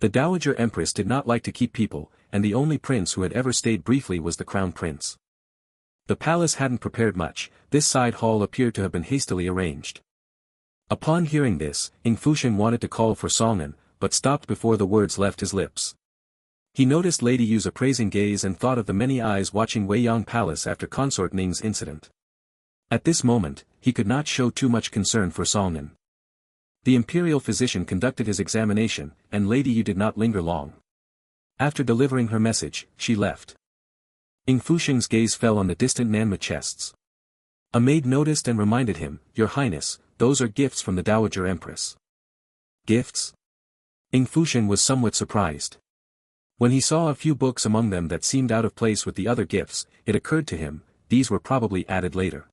The Dowager Empress did not like to keep people, and the only prince who had ever stayed briefly was the Crown Prince. The palace hadn't prepared much, this side hall appeared to have been hastily arranged. Upon hearing this, Ying Fusheng wanted to call for Songin, but stopped before the words left his lips. He noticed Lady Yu's appraising gaze and thought of the many eyes watching Weiyang Palace after Consort Ning's incident. At this moment, he could not show too much concern for Cining. The imperial physician conducted his examination, and Lady Yu did not linger long. After delivering her message, she left. Ying Fusheng's gaze fell on the distant Danmei chests. A maid noticed and reminded him, "Your Highness, those are gifts from the Dowager Empress." Gifts? Ying Fusheng was somewhat surprised. When he saw a few books among them that seemed out of place with the other gifts, it occurred to him, these were probably added later.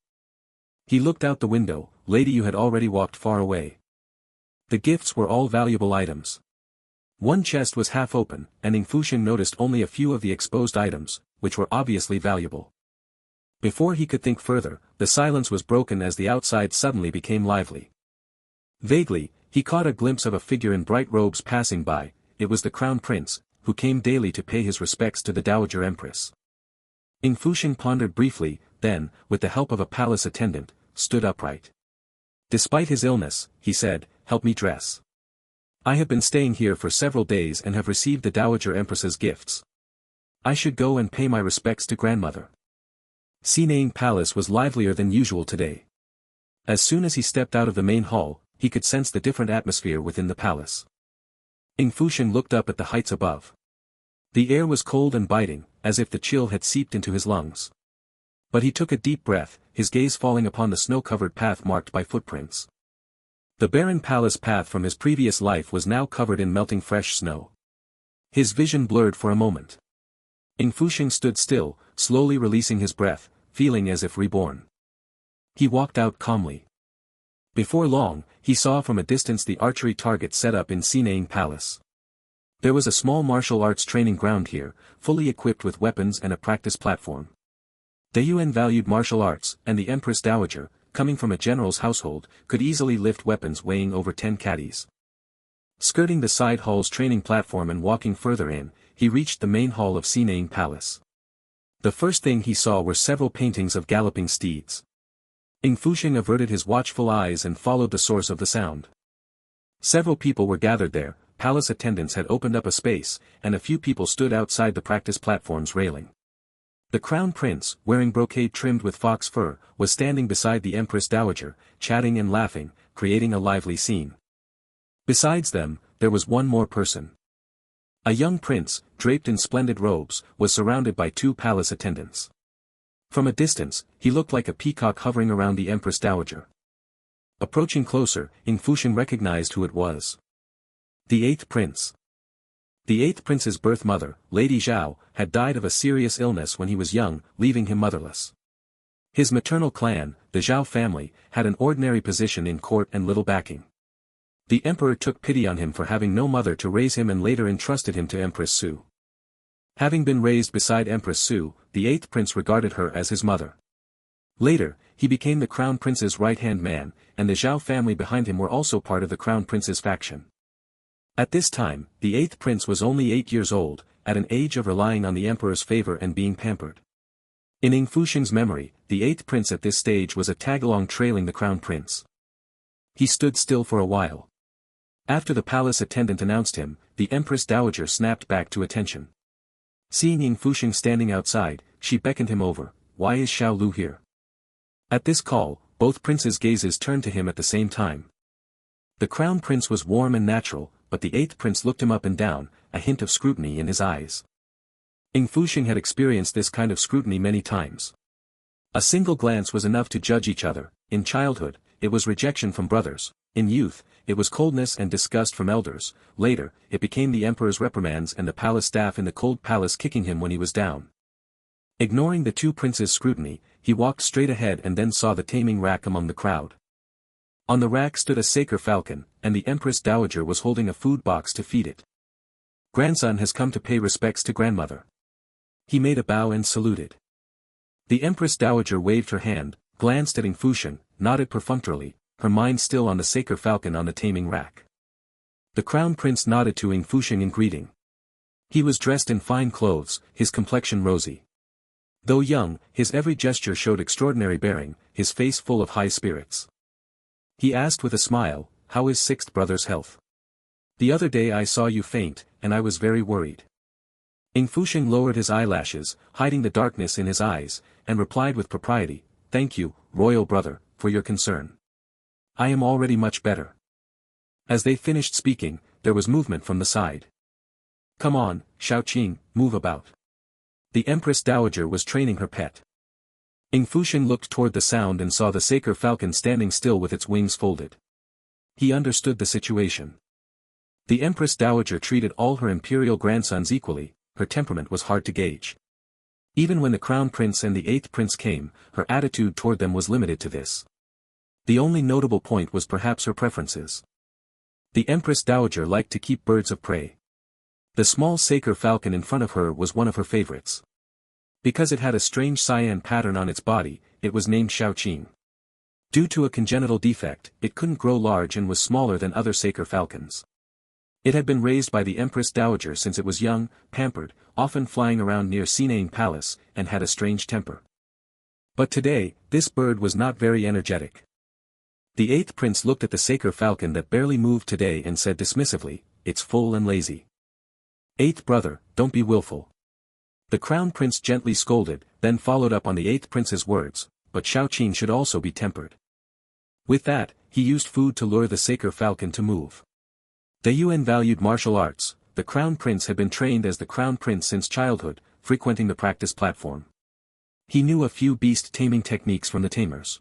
He looked out the window. Lady Yu had already walked far away. The gifts were all valuable items. One chest was half open, and Ying Fusheng noticed only a few of the exposed items, which were obviously valuable. Before he could think further, the silence was broken as the outside suddenly became lively. Vaguely, he caught a glimpse of a figure in bright robes passing by. It was the Crown Prince, who came daily to pay his respects to the Dowager Empress. Ying Fusheng pondered briefly, then, with the help of a palace attendant, stood upright. Despite his illness, he said, "Help me dress. I have been staying here for several days and have received the Dowager Empress's gifts. I should go and pay my respects to grandmother." Cining Palace was livelier than usual today. As soon as he stepped out of the main hall, he could sense the different atmosphere within the palace. Ying Fusheng looked up at the heights above. The air was cold and biting, as if the chill had seeped into his lungs. But he took a deep breath, his gaze falling upon the snow-covered path marked by footprints. The barren palace path from his previous life was now covered in melting fresh snow. His vision blurred for a moment. Ying Fusheng stood still, slowly releasing his breath, feeling as if reborn. He walked out calmly. Before long, he saw from a distance the archery target set up in Cining Palace. There was a small martial arts training ground here, fully equipped with weapons and a practice platform. The Yuan valued martial arts, and the Empress Dowager, coming from a general's household, could easily lift weapons weighing over 10 caddies. Skirting the side hall's training platform and walking further in, he reached the main hall of Cining Palace. The first thing he saw were several paintings of galloping steeds. Ying Fusheng averted his watchful eyes and followed the source of the sound. Several people were gathered there, palace attendants had opened up a space, and a few people stood outside the practice platform's railing. The Crown Prince, wearing brocade trimmed with fox fur, was standing beside the Empress Dowager, chatting and laughing, creating a lively scene. Besides them, there was one more person. A young prince, draped in splendid robes, was surrounded by two palace attendants. From a distance, he looked like a peacock hovering around the Empress Dowager. Approaching closer, Ying Fusheng recognized who it was. The eighth prince. The eighth prince's birth mother, Lady Zhao, had died of a serious illness when he was young, leaving him motherless. His maternal clan, the Zhao family, had an ordinary position in court and little backing. The emperor took pity on him for having no mother to raise him and later entrusted him to Empress Xu. Having been raised beside Empress Xu, the eighth prince regarded her as his mother. Later, he became the crown prince's right-hand man, and the Zhao family behind him were also part of the crown prince's faction. At this time, the eighth prince was only 8 years old, at an age of relying on the emperor's favor and being pampered. In Ying Fusheng's memory, the eighth prince at this stage was a tagalong trailing the crown prince. He stood still for a while. After the palace attendant announced him, the Empress Dowager snapped back to attention. Seeing Ying Fusheng standing outside, she beckoned him over. "Why is Xiao Lu here?" At this call, both princes' gazes turned to him at the same time. The crown prince was warm and natural, but the eighth prince looked him up and down, a hint of scrutiny in his eyes. Ying Fusheng had experienced this kind of scrutiny many times. A single glance was enough to judge each other. In childhood, it was rejection from brothers. In youth, it was coldness and disgust from elders. Later, it became the emperor's reprimands and the palace staff in the cold palace kicking him when he was down. Ignoring the two princes' scrutiny, he walked straight ahead and then saw the taming rack among the crowd. On the rack stood a saker falcon, and the Empress Dowager was holding a food box to feed it. "Grandson has come to pay respects to grandmother." He made a bow and saluted. The Empress Dowager waved her hand, glanced at Ying Fusheng, nodded perfunctorily, her mind still on the saker falcon on the taming rack. The crown prince nodded to Ying Fusheng in greeting. He was dressed in fine clothes, his complexion rosy. Though young, his every gesture showed extraordinary bearing, his face full of high spirits. He asked with a smile, "How is sixth brother's health? The other day I saw you faint, and I was very worried." Ying Fusheng lowered his eyelashes, hiding the darkness in his eyes, and replied with propriety, "Thank you, royal brother, for your concern. I am already much better." As they finished speaking, there was movement from the side. "Come on, Xiaoqing, move about." The Empress Dowager was training her pet. Ying Fusheng looked toward the sound and saw the Saker falcon standing still with its wings folded. He understood the situation. The Empress Dowager treated all her imperial grandsons equally, her temperament was hard to gauge. Even when the Crown Prince and the 8th Prince came, her attitude toward them was limited to this. The only notable point was perhaps her preferences. The Empress Dowager liked to keep birds of prey. The small Saker falcon in front of her was one of her favorites. Because it had a strange cyan pattern on its body, it was named Xiaoqing. Due to a congenital defect, it couldn't grow large and was smaller than other Saker falcons. It had been raised by the Empress Dowager since it was young, pampered, often flying around near Cining Palace, and had a strange temper. But today, this bird was not very energetic. The 8th Prince looked at the Saker falcon that barely moved today and said dismissively, "It's full and lazy." "8th brother, don't be willful." The Crown Prince gently scolded, then followed up on the 8th Prince's words, "But Xiaoqing should also be tempered." With that, he used food to lure the Saker falcon to move. The Yuan valued martial arts. The Crown Prince had been trained as the Crown Prince since childhood, frequenting the practice platform. He knew a few beast-taming techniques from the tamers.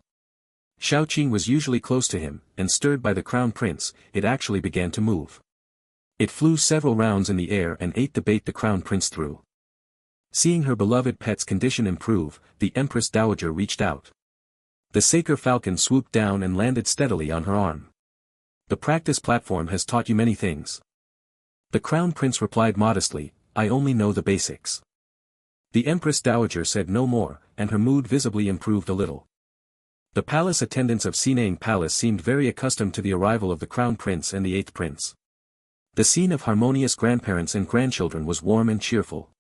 Xiaoqing was usually close to him, and stirred by the Crown Prince, it actually began to move. It flew several rounds in the air and ate the bait the Crown Prince threw. Seeing her beloved pet's condition improve, the Empress Dowager reached out. The Saker falcon swooped down and landed steadily on her arm. "The practice platform has taught you many things." The Crown Prince replied modestly, "I only know the basics." The Empress Dowager said no more, and her mood visibly improved a little. The palace attendants of Cining Palace seemed very accustomed to the arrival of the Crown Prince and the 8th Prince. The scene of harmonious grandparents and grandchildren was warm and cheerful.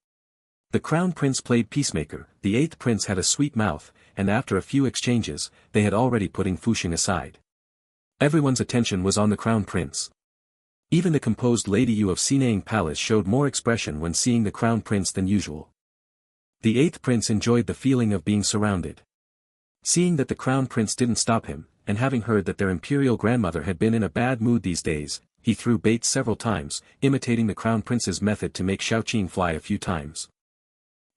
The Crown Prince played peacemaker, the 8th Prince had a sweet mouth, and after a few exchanges, they had already putting Fusheng aside. Everyone's attention was on the Crown Prince. Even the composed Lady Yu of Cining Palace showed more expression when seeing the Crown Prince than usual. The 8th Prince enjoyed the feeling of being surrounded. Seeing that the Crown Prince didn't stop him, and having heard that their imperial grandmother had been in a bad mood these days, he threw bait several times, imitating the Crown Prince's method to make Xiaoqing fly a few times.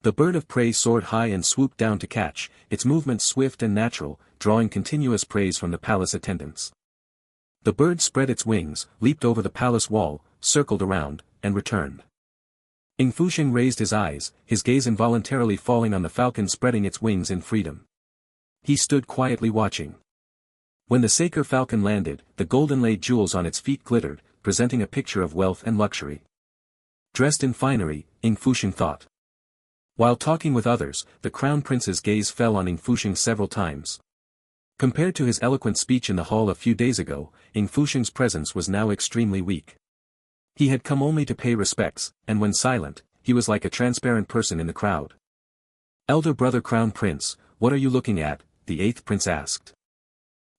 The bird of prey soared high and swooped down to catch, its movements swift and natural, drawing continuous praise from the palace attendants. The bird spread its wings, leaped over the palace wall, circled around, and returned. Ying Fusheng raised his eyes, his gaze involuntarily falling on the falcon spreading its wings in freedom. He stood quietly watching. When the Saker falcon landed, the golden-laid jewels on its feet glittered, presenting a picture of wealth and luxury. Dressed in finery, Ying Fusheng thought. While talking with others, the Crown Prince's gaze fell on Ying Fusheng several times. Compared to his eloquent speech in the hall a few days ago, Ying Fusheng's presence was now extremely weak. He had come only to pay respects, and when silent, he was like a transparent person in the crowd. "Elder brother Crown Prince, what are you looking at?" the 8th Prince asked.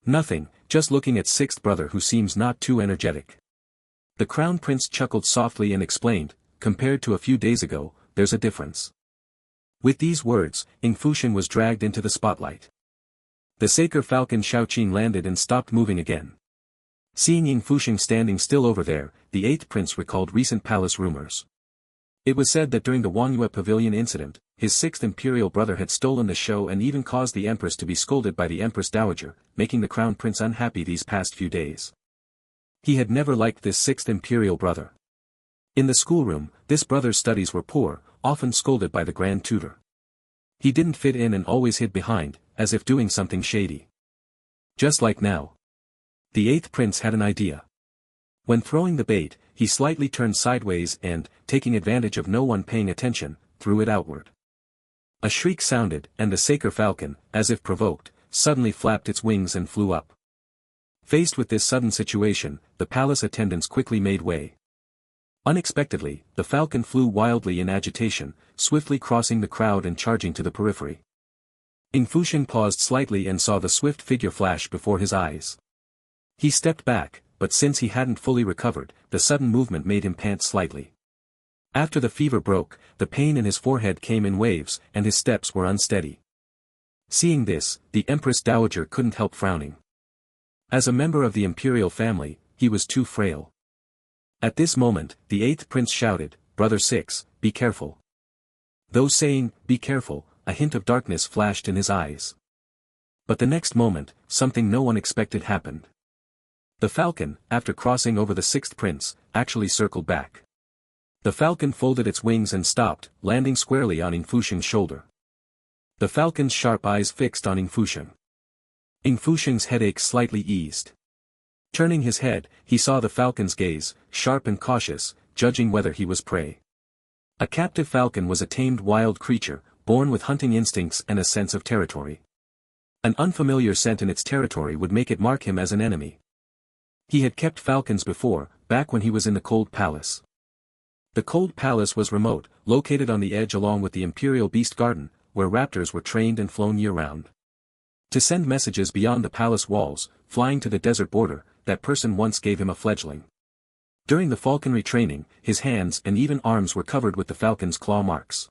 "Nothing, just looking at 6th brother who seems not too energetic." The Crown Prince chuckled softly and explained, "Compared to a few days ago, there's a difference." With these words, Ying Fusheng was dragged into the spotlight. The Saker falcon Xiaoqing landed and stopped moving again. Seeing Ying Fusheng standing still over there, the 8th Prince recalled recent palace rumors. It was said that during the Wangyue Pavilion incident, his 6th imperial brother had stolen the show and even caused the Empress to be scolded by the Empress Dowager, making the Crown Prince unhappy these past few days. He had never liked this 6th imperial brother. In the schoolroom, this brother's studies were poor, often scolded by the Grand Tutor. He didn't fit in and always hid behind, as if doing something shady. Just like now. The 8th Prince had an idea. When throwing the bait, he slightly turned sideways and, taking advantage of no one paying attention, threw it outward. A shriek sounded, and the Saker falcon, as if provoked, suddenly flapped its wings and flew up. Faced with this sudden situation, the palace attendants quickly made way. Unexpectedly, the falcon flew wildly in agitation, swiftly crossing the crowd and charging to the periphery. Ying Fusheng paused slightly and saw the swift figure flash before his eyes. He stepped back, but since he hadn't fully recovered, the sudden movement made him pant slightly. After the fever broke, the pain in his forehead came in waves, and his steps were unsteady. Seeing this, the Empress Dowager couldn't help frowning. As a member of the imperial family, he was too frail. At this moment, the 8th prince shouted, "Brother 6, be careful." Though saying, "Be careful," a hint of darkness flashed in his eyes. But the next moment, something no one expected happened. The falcon, after crossing over the 6th prince, actually circled back. The falcon folded its wings and stopped, landing squarely on Ying Fusheng's shoulder. The falcon's sharp eyes fixed on Ying Fusheng. Ying Fusheng's headache slightly eased. Turning his head, he saw the falcon's gaze, sharp and cautious, judging whether he was prey. A captive falcon was a tamed wild creature, born with hunting instincts and a sense of territory. An unfamiliar scent in its territory would make it mark him as an enemy. He had kept falcons before, back when he was in the Cold Palace. The Cold Palace was remote, located on the edge along with the Imperial Beast Garden, where raptors were trained and flown year-round. To send messages beyond the palace walls, flying to the desert border, that person once gave him a fledgling. During the falconry training, his hands and even arms were covered with the falcon's claw marks.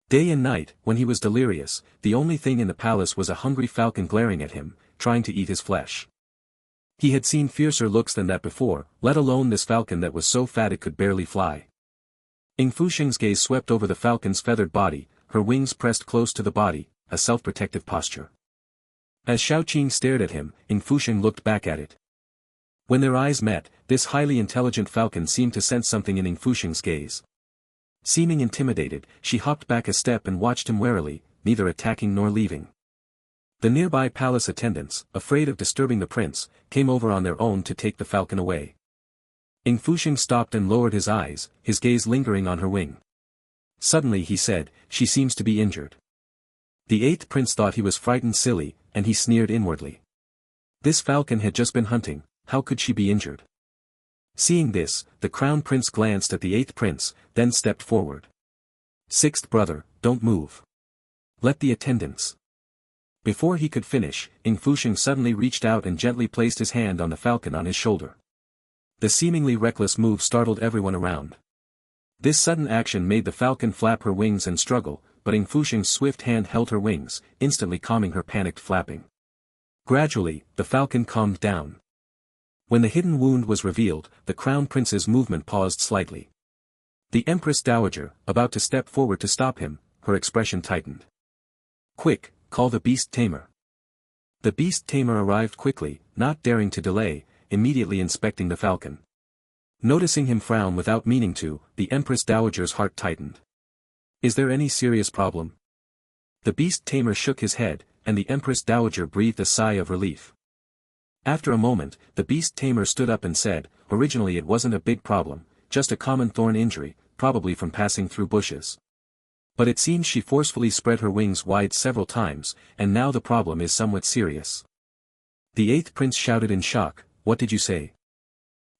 Day and night, when he was delirious, the only thing in the palace was a hungry falcon glaring at him, trying to eat his flesh. He had seen fiercer looks than that before, let alone this falcon that was so fat it could barely fly. Ying Fusheng's gaze swept over the falcon's feathered body, her wings pressed close to the body, a self-protective posture. As Xiaoqing stared at him, Ying Fusheng looked back at it. When their eyes met, this highly intelligent falcon seemed to sense something in Ying Fusheng's gaze. Seeming intimidated, she hopped back a step and watched him warily, neither attacking nor leaving. The nearby palace attendants, afraid of disturbing the prince, came over on their own to take the falcon away. Ying Fusheng stopped and lowered his eyes, his gaze lingering on her wing. Suddenly he said, "She seems to be injured." The 8th prince thought he was frightened silly, and he sneered inwardly. This falcon had just been hunting, how could she be injured? Seeing this, the crown prince glanced at the 8th prince, then stepped forward. "6th brother, don't move. Let the attendants." Before he could finish, Ying Fusheng suddenly reached out and gently placed his hand on the falcon on his shoulder. The seemingly reckless move startled everyone around. This sudden action made the falcon flap her wings and struggle, but Ying Fusheng's swift hand held her wings, instantly calming her panicked flapping. Gradually, the falcon calmed down. When the hidden wound was revealed, the crown prince's movement paused slightly. The Empress Dowager, about to step forward to stop him, her expression tightened. "Quick, call the beast tamer." The beast tamer arrived quickly, not daring to delay, immediately inspecting the falcon. Noticing him frown without meaning to, the Empress Dowager's heart tightened. "Is there any serious problem?" The beast tamer shook his head, and the Empress Dowager breathed a sigh of relief. After a moment, the beast tamer stood up and said, "Originally it wasn't a big problem, just a common thorn injury, probably from passing through bushes. But it seems she forcefully spread her wings wide several times, and now the problem is somewhat serious." The 8th prince shouted in shock, "What did you say?"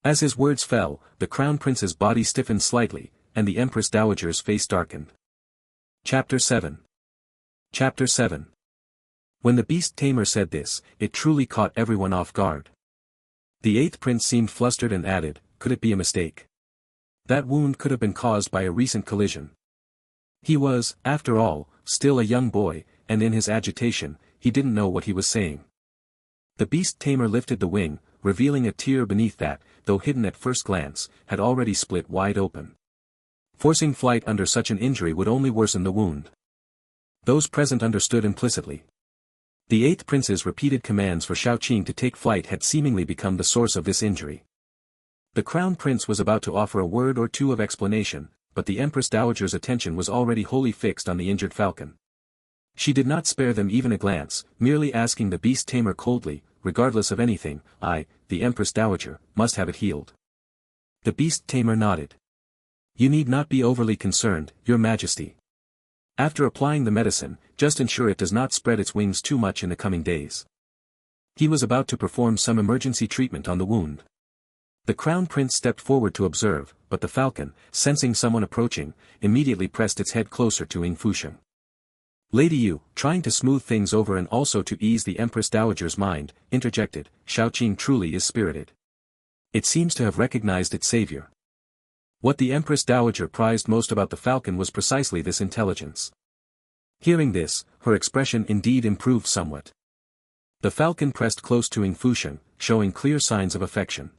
As his words fell, the crown prince's body stiffened slightly, and the Empress Dowager's face darkened. Chapter 7. Chapter 7. When the beast tamer said this, it truly caught everyone off guard. The 8th prince seemed flustered and added, "Could it be a mistake? That wound could have been caused by a recent collision." He was, after all, still a young boy, and in his agitation, he didn't know what he was saying. The beast tamer lifted the wing, revealing a tear beneath that, though hidden at first glance, had already split wide open. Forcing flight under such an injury would only worsen the wound. Those present understood implicitly. The 8th prince's repeated commands for Xiaoqing to take flight had seemingly become the source of this injury. The crown prince was about to offer a word or two of explanation, but the Empress Dowager's attention was already wholly fixed on the injured falcon. She did not spare them even a glance, merely asking the beast tamer coldly, "Regardless of anything, the Empress Dowager, must have it healed." The beast tamer nodded. "You need not be overly concerned, Your Majesty. After applying the medicine, just ensure it does not spread its wings too much in the coming days." He was about to perform some emergency treatment on the wound. The crown prince stepped forward to observe, but the falcon, sensing someone approaching, immediately pressed its head closer to Ying Fusheng. "Lady Yu," trying to smooth things over and also to ease the Empress Dowager's mind, interjected, "Xiaoqing truly is spirited. It seems to have recognized its savior." What the Empress Dowager prized most about the falcon was precisely this intelligence. Hearing this, her expression indeed improved somewhat. The falcon pressed close to Ying Fusheng, showing clear signs of affection.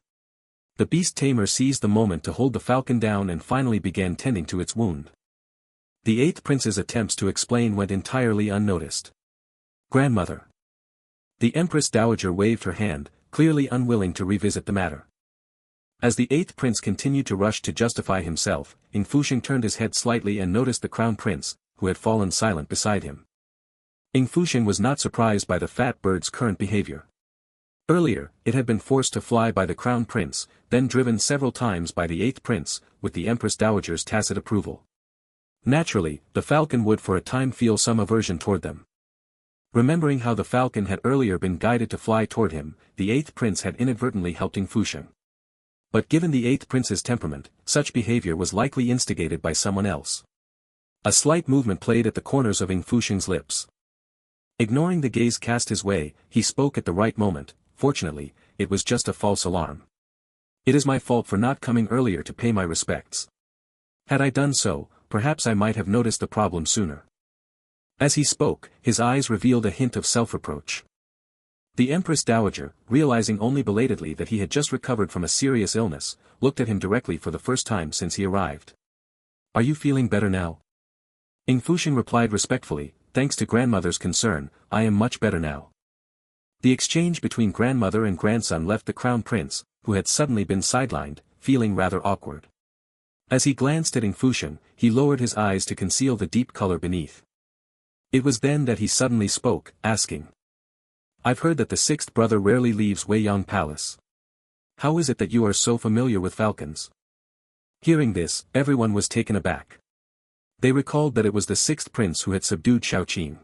The beast tamer seized the moment to hold the falcon down and finally began tending to its wound. The eighth prince's attempts to explain went entirely unnoticed. Grandmother. The Empress Dowager waved her hand, clearly unwilling to revisit the matter. As the eighth prince continued to rush to justify himself, Ying Fusheng turned his head slightly and noticed the crown prince, who had fallen silent beside him. Ying Fusheng was not surprised by the fat bird's current behavior. Earlier, it had been forced to fly by the crown prince, then driven several times by the eighth prince, with the Empress Dowager's tacit approval. Naturally, the falcon would for a time feel some aversion toward them. Remembering how the falcon had earlier been guided to fly toward him, the eighth prince had inadvertently helped Ying Fusheng. But given the eighth prince's temperament, such behavior was likely instigated by someone else. A slight movement played at the corners of Ying Fusheng's lips. Ignoring the gaze cast his way, he spoke at the right moment. Fortunately, it was just a false alarm. It is my fault for not coming earlier to pay my respects. Had I done so, perhaps I might have noticed the problem sooner. As he spoke, his eyes revealed a hint of self-reproach. The Empress Dowager, realizing only belatedly that he had just recovered from a serious illness, looked at him directly for the first time since he arrived. Are you feeling better now? Ying Fusheng replied respectfully, thanks to grandmother's concern, I am much better now. The exchange between grandmother and grandson left the crown prince, who had suddenly been sidelined, feeling rather awkward. As he glanced at Ying Fusheng, he lowered his eyes to conceal the deep color beneath. It was then that he suddenly spoke, asking. I've heard that the sixth brother rarely leaves Weiyang Palace. How is it that you are so familiar with falcons? Hearing this, everyone was taken aback. They recalled that it was the sixth prince who had subdued Xiaoqing.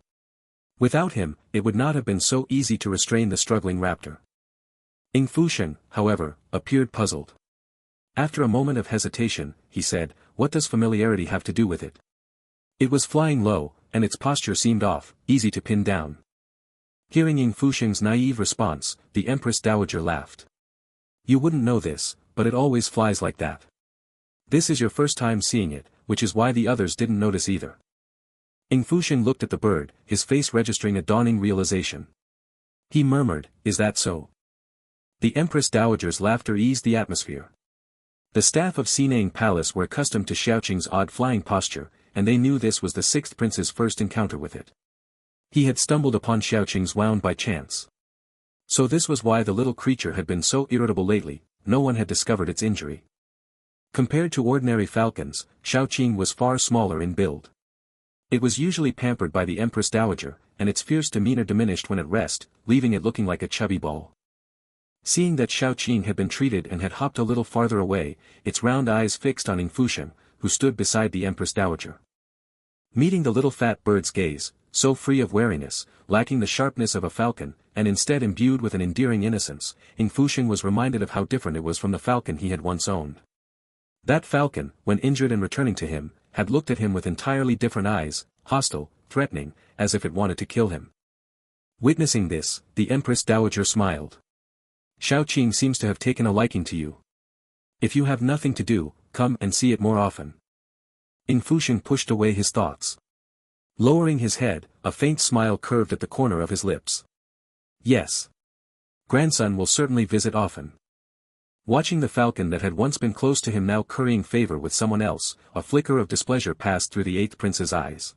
Without him, it would not have been so easy to restrain the struggling raptor. Ying Fusheng, however, appeared puzzled. After a moment of hesitation, he said, what does familiarity have to do with it? It was flying low, and its posture seemed off, easy to pin down. Hearing Ying Fusheng's naive response, the Empress Dowager laughed. You wouldn't know this, but it always flies like that. This is your first time seeing it, which is why the others didn't notice either. Ying Fusheng looked at the bird, his face registering a dawning realization. He murmured, is that so? The Empress Dowager's laughter eased the atmosphere. The staff of Cining Palace were accustomed to Xiaoqing's odd flying posture, and they knew this was the sixth prince's first encounter with it. He had stumbled upon Xiaoqing's wound by chance. So this was why the little creature had been so irritable lately, no one had discovered its injury. Compared to ordinary falcons, Xiaoqing was far smaller in build. It was usually pampered by the Empress Dowager, and its fierce demeanor diminished when at rest, leaving it looking like a chubby ball. Seeing that Xiaoqing had been treated and had hopped a little farther away, its round eyes fixed on Ying Fusheng, who stood beside the Empress Dowager. Meeting the little fat bird's gaze, so free of wariness, lacking the sharpness of a falcon, and instead imbued with an endearing innocence, Ying Fusheng was reminded of how different it was from the falcon he had once owned. That falcon, when injured and returning to him, had looked at him with entirely different eyes, hostile, threatening, as if it wanted to kill him. Witnessing this, the Empress Dowager smiled. Xiaoqing seems to have taken a liking to you. If you have nothing to do, come and see it more often. Ying Fusheng pushed away his thoughts. Lowering his head, a faint smile curved at the corner of his lips. Yes. Grandson will certainly visit often. Watching the falcon that had once been close to him now currying favor with someone else, a flicker of displeasure passed through the eighth prince's eyes.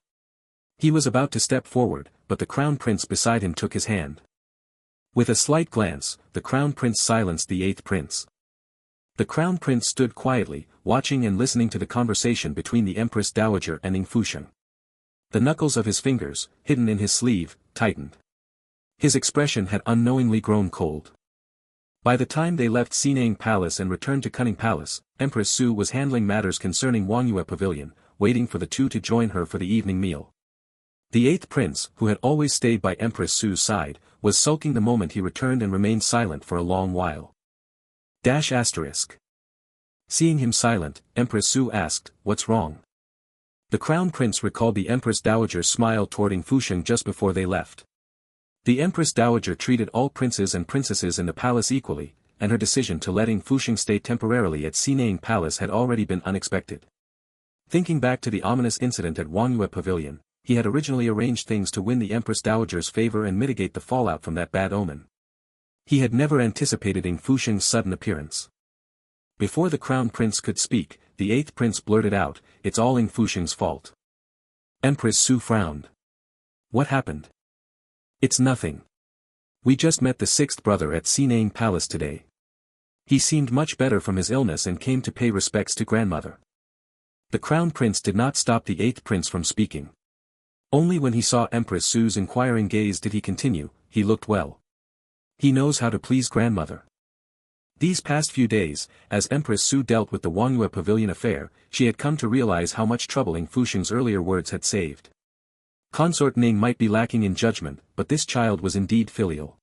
He was about to step forward, but the crown prince beside him took his hand. With a slight glance, the crown prince silenced the eighth prince. The crown prince stood quietly, watching and listening to the conversation between the Empress Dowager and Ying Fusheng. The knuckles of his fingers, hidden in his sleeve, tightened. His expression had unknowingly grown cold. By the time they left Cining Palace and returned to Cunning Palace, Empress Xu was handling matters concerning Wangyue Pavilion, waiting for the two to join her for the evening meal. The eighth prince, who had always stayed by Empress Xu's side, was sulking the moment he returned and remained silent for a long while. Seeing him silent, Empress Xu asked, what's wrong? The crown prince recalled the Empress Dowager's smile toward Ying Fusheng just before they left. The Empress Dowager treated all princes and princesses in the palace equally, and her decision to let Ying Fusheng stay temporarily at Cining Palace had already been unexpected. Thinking back to the ominous incident at Wangyue Pavilion, he had originally arranged things to win the Empress Dowager's favor and mitigate the fallout from that bad omen. He had never anticipated Ying Fusheng's sudden appearance. Before the Crown Prince could speak, the 8th Prince blurted out, "It's all Ying Fusheng's fault." Empress Xu frowned. "What happened?" "It's nothing. We just met the 6th brother at Cining Palace today. He seemed much better from his illness and came to pay respects to grandmother." The Crown Prince did not stop the 8th Prince from speaking. Only when he saw Empress Xu's inquiring gaze did he continue, "He looked well. He knows how to please grandmother." These past few days, as Empress Xu dealt with the Wangyue Pavilion affair, she had come to realize how much trouble Ying Fusheng's earlier words had saved. Consort Ning might be lacking in judgment, but this child was indeed filial.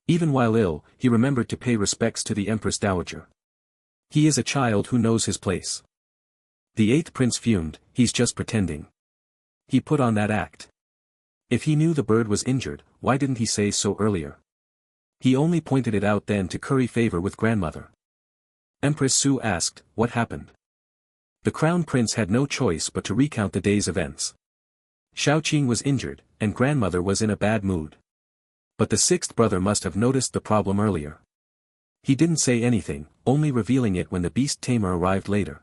Even while ill, he remembered to pay respects to the Empress Dowager. He is a child who knows his place. The 8th Prince fumed, "He's just pretending. He put on that act. If he knew the bird was injured, why didn't he say so earlier? He only pointed it out then to curry favor with grandmother." Empress Xu asked, "What happened?" The Crown Prince had no choice but to recount the day's events. Shaoqing was injured, and grandmother was in a bad mood. But the 6th brother must have noticed the problem earlier. He didn't say anything, only revealing it when the beast tamer arrived later.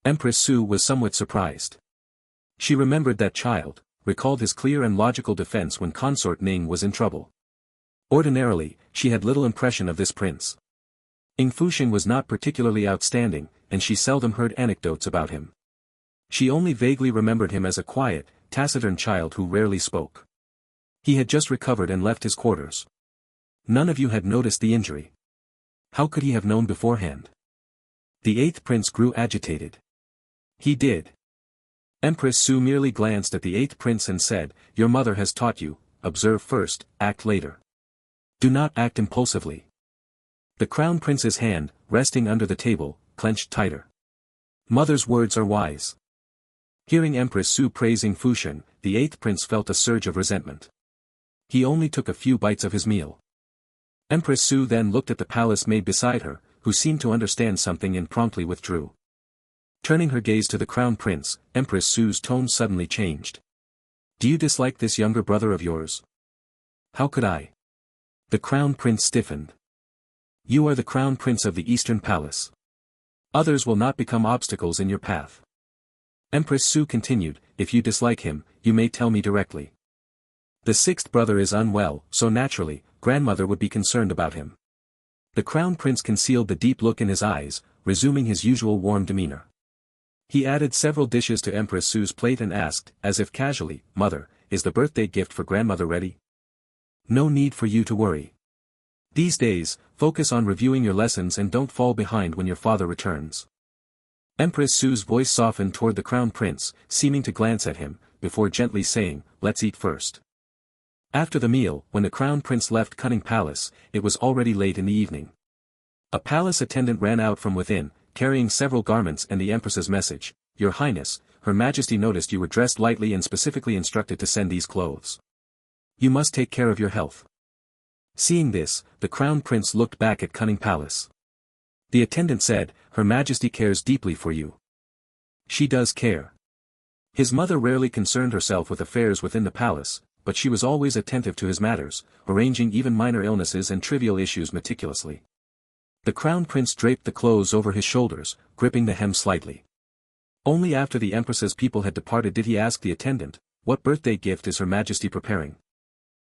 Empress Xu was somewhat surprised. She remembered that child, recalled his clear and logical defense when Consort Ning was in trouble. Ordinarily, she had little impression of this prince. Ying Fusheng was not particularly outstanding, and she seldom heard anecdotes about him. She only vaguely remembered him as a quiet, taciturn child who rarely spoke. He had just recovered and left his quarters. None of you had noticed the injury. How could he have known beforehand? The 8th Prince grew agitated. He did. Empress Xu merely glanced at the 8th Prince and said, "Your mother has taught you, observe first, act later. Do not act impulsively." The Crown Prince's hand, resting under the table, clenched tighter. Mother's words are wise. Hearing Empress Xu praising Fusheng, the 8th Prince felt a surge of resentment. He only took a few bites of his meal. Empress Xu then looked at the palace maid beside her, who seemed to understand something and promptly withdrew. Turning her gaze to the Crown Prince, Empress Xu's tone suddenly changed. "Do you dislike this younger brother of yours?" "How could I?" The Crown Prince stiffened. "You are the Crown Prince of the Eastern Palace. Others will not become obstacles in your path." Empress Xu continued, "If you dislike him, you may tell me directly. The 6th brother is unwell, so naturally, grandmother would be concerned about him." The Crown Prince concealed the deep look in his eyes, resuming his usual warm demeanor. He added several dishes to Empress Xu's plate and asked, as if casually, "Mother, is the birthday gift for grandmother ready?" "No need for you to worry. These days, focus on reviewing your lessons and don't fall behind when your father returns." Empress Xu's voice softened toward the Crown Prince, seeming to glance at him, before gently saying, "Let's eat first." After the meal, when the Crown Prince left Cunning Palace, it was already late in the evening. A palace attendant ran out from within, carrying several garments and the Empress's message, "Your Highness, Her Majesty noticed you were dressed lightly and specifically instructed to send these clothes. You must take care of your health." Seeing this, the Crown Prince looked back at Cunning Palace. The attendant said, "Her Majesty cares deeply for you." She does care. His mother rarely concerned herself with affairs within the palace, but she was always attentive to his matters, arranging even minor illnesses and trivial issues meticulously. The Crown Prince draped the clothes over his shoulders, gripping the hem slightly. Only after the Empress's people had departed did he ask the attendant, "What birthday gift is Her Majesty preparing?"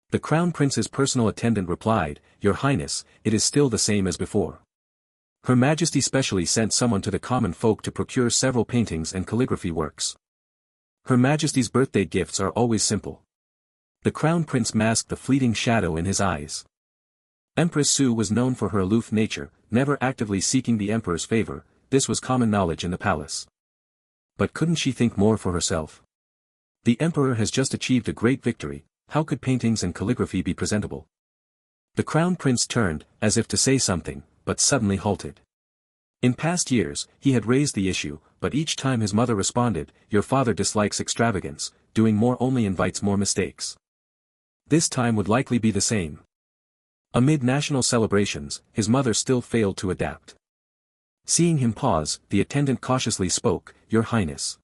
The Crown Prince's personal attendant replied, "Your Highness, it is still the same as before. Her Majesty specially sent someone to the common folk to procure several paintings and calligraphy works. Her Majesty's birthday gifts are always simple." The Crown Prince masked the fleeting shadow in his eyes. Empress Xu was known for her aloof nature, never actively seeking the Emperor's favor. This was common knowledge in the palace. But couldn't she think more for herself? The Emperor has just achieved a great victory, how could paintings and calligraphy be presentable? The Crown Prince turned, as if to say something, but suddenly halted. In past years, he had raised the issue, but each time his mother responded, "Your father dislikes extravagance, doing more only invites more mistakes." This time would likely be the same. Amid national celebrations, his mother still failed to adapt. Seeing him pause, the attendant cautiously spoke, "Your Highness.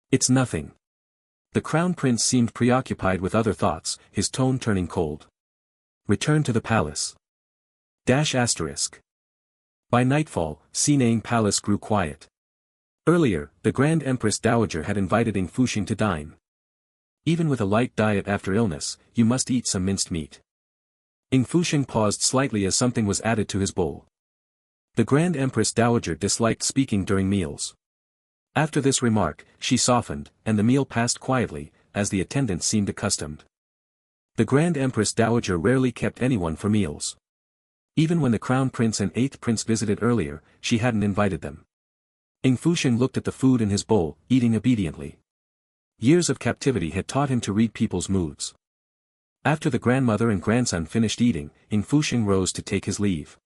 It's nothing." The crown prince seemed preoccupied with other thoughts, his tone turning cold. Return to the palace. By nightfall, Cining Palace grew quiet. Earlier, the Grand Empress Dowager had invited Ying Fusheng to dine. Even with a light diet after illness, you must eat some minced meat. Ying Fusheng paused slightly as something was added to his bowl. The Grand Empress Dowager disliked speaking during meals. After this remark, she softened, and the meal passed quietly, as the attendants seemed accustomed. The Grand Empress Dowager rarely kept anyone for meals. Even when the Crown Prince and 8th Prince visited earlier, she hadn't invited them. Ying Fusheng looked at the food in his bowl, eating obediently. Years of captivity had taught him to read people's moods. After the grandmother and grandson finished eating, Ying Fusheng rose to take his leave.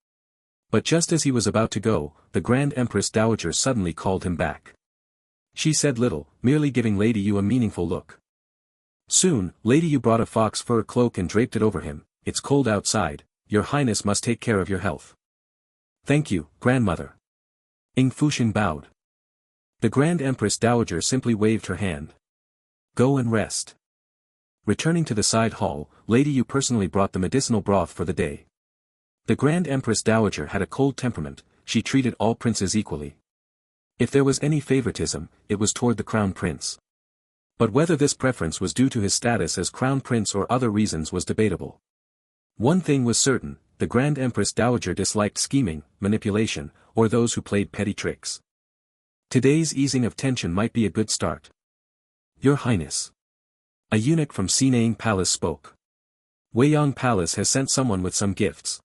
But just as he was about to go, the Grand Empress Dowager suddenly called him back. She said little, merely giving Lady Yu a meaningful look. Soon, Lady Yu brought a fox fur cloak and draped it over him. It's cold outside, Your Highness must take care of your health. Thank you, grandmother. Ying Fusheng bowed. The Grand Empress Dowager simply waved her hand. Go and rest. Returning to the side hall, Lady Yu personally brought the medicinal broth for the day. The Grand Empress Dowager had a cold temperament, she treated all princes equally. If there was any favoritism, it was toward the Crown Prince. But whether this preference was due to his status as Crown Prince or other reasons was debatable. One thing was certain, the Grand Empress Dowager disliked scheming, manipulation, or those who played petty tricks. Today's easing of tension might be a good start. Your Highness. A eunuch from Cining Palace spoke. Weiyang Palace has sent someone with some gifts.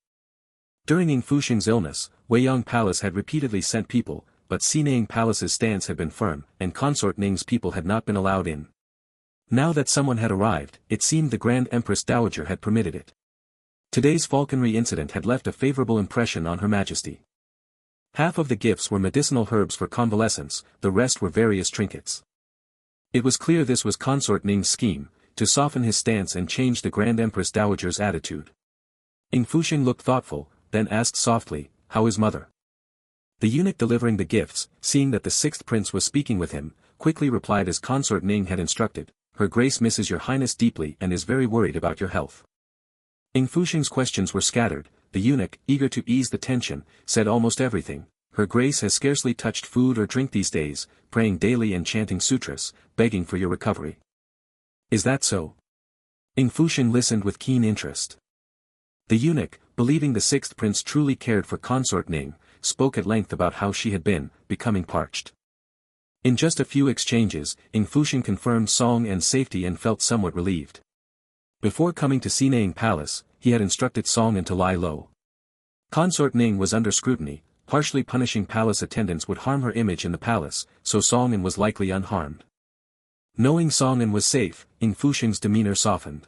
During Ying Fusheng's illness, Weiyang Palace had repeatedly sent people, but Cining Palace's stance had been firm, and Consort Ning's people had not been allowed in. Now that someone had arrived, it seemed the Grand Empress Dowager had permitted it. Today's falconry incident had left a favorable impression on Her Majesty. Half of the gifts were medicinal herbs for convalescence, the rest were various trinkets. It was clear this was Consort Ning's scheme, to soften his stance and change the Grand Empress Dowager's attitude. Ying Fusheng looked thoughtful, then asked softly, how is mother? The eunuch delivering the gifts, seeing that the 6th prince was speaking with him, quickly replied as Consort Ning had instructed, Her Grace misses your Highness deeply and is very worried about your health. Ying Fusheng's questions were scattered, the eunuch, eager to ease the tension, said almost everything. Her Grace has scarcely touched food or drink these days, praying daily and chanting sutras, begging for your recovery. Is that so? Ying Fusheng listened with keen interest. The eunuch, believing the 6th prince truly cared for Consort Ning, spoke at length about how she had been, becoming parched. In just a few exchanges, Ying Fusheng confirmed song and safety and felt somewhat relieved. Before coming to Cining Palace, he had instructed Song to lie low. Consort Ning was under scrutiny, harshly punishing palace attendants would harm her image in the palace, so Song was likely unharmed. Knowing Song was safe, Ying Fusheng's demeanor softened.